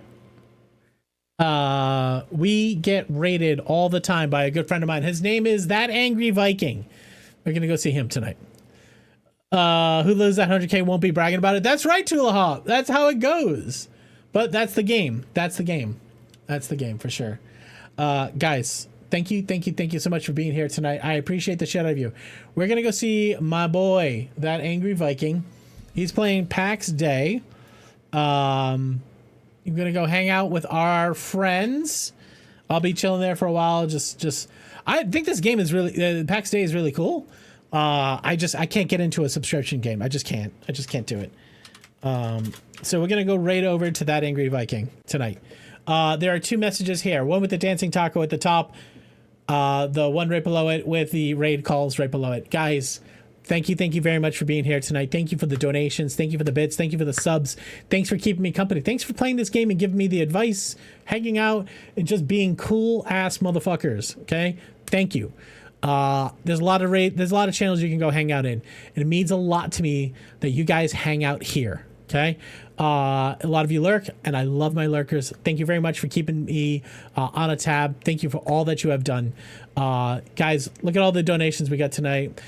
We get rated all the time by a good friend of mine. His name is That Angry Viking. We're gonna go see him tonight. Who lives at 100K won't be bragging about it. That's right, Tulaha. That's how it goes. But that's the game. That's the game. That's the game for sure. Guys, thank you so much for being here tonight. I appreciate the shit out of you. We're gonna go see my boy, That Angry Viking. He's playing PAX Day. I'm gonna go hang out with our friends. I'll be chilling there for a while. Just I think this game is really PAX Day is really cool. I can't get into a subscription game. I just can't do it. So we're gonna go right over to That Angry Viking tonight. There are two messages here. One with the dancing taco at the top. The one right below it with the raid calls right below it. Guys, thank you very much for being here tonight. Thank you for the donations. Thank you for the bits. Thank you for the subs. Thanks for keeping me company. Thanks for playing this game and giving me the advice, hanging out, and just being cool ass motherfuckers. Okay? Thank you. There's a lot of channels you can go hang out in. And it means a lot to me that you guys hang out here. Okay? A lot of you lurk, and I love my lurkers. Thank you very much for keeping me on a tab. Thank you for all that you have done. Guys, look at all the donations we got tonight.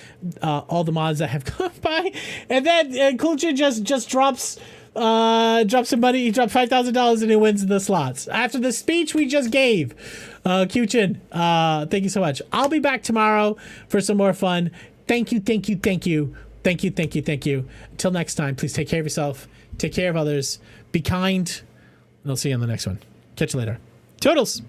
All the mods that have come by. And then Kulcha just drops some money. He dropped $5,000 and he wins the slots. After the speech we just gave. Kuchin, thank you so much. I'll be back tomorrow for some more fun. Thank you. Until next time, please take care of yourself. Take care of others. Be kind. And I'll see you on the next one. Catch you later. Toodles.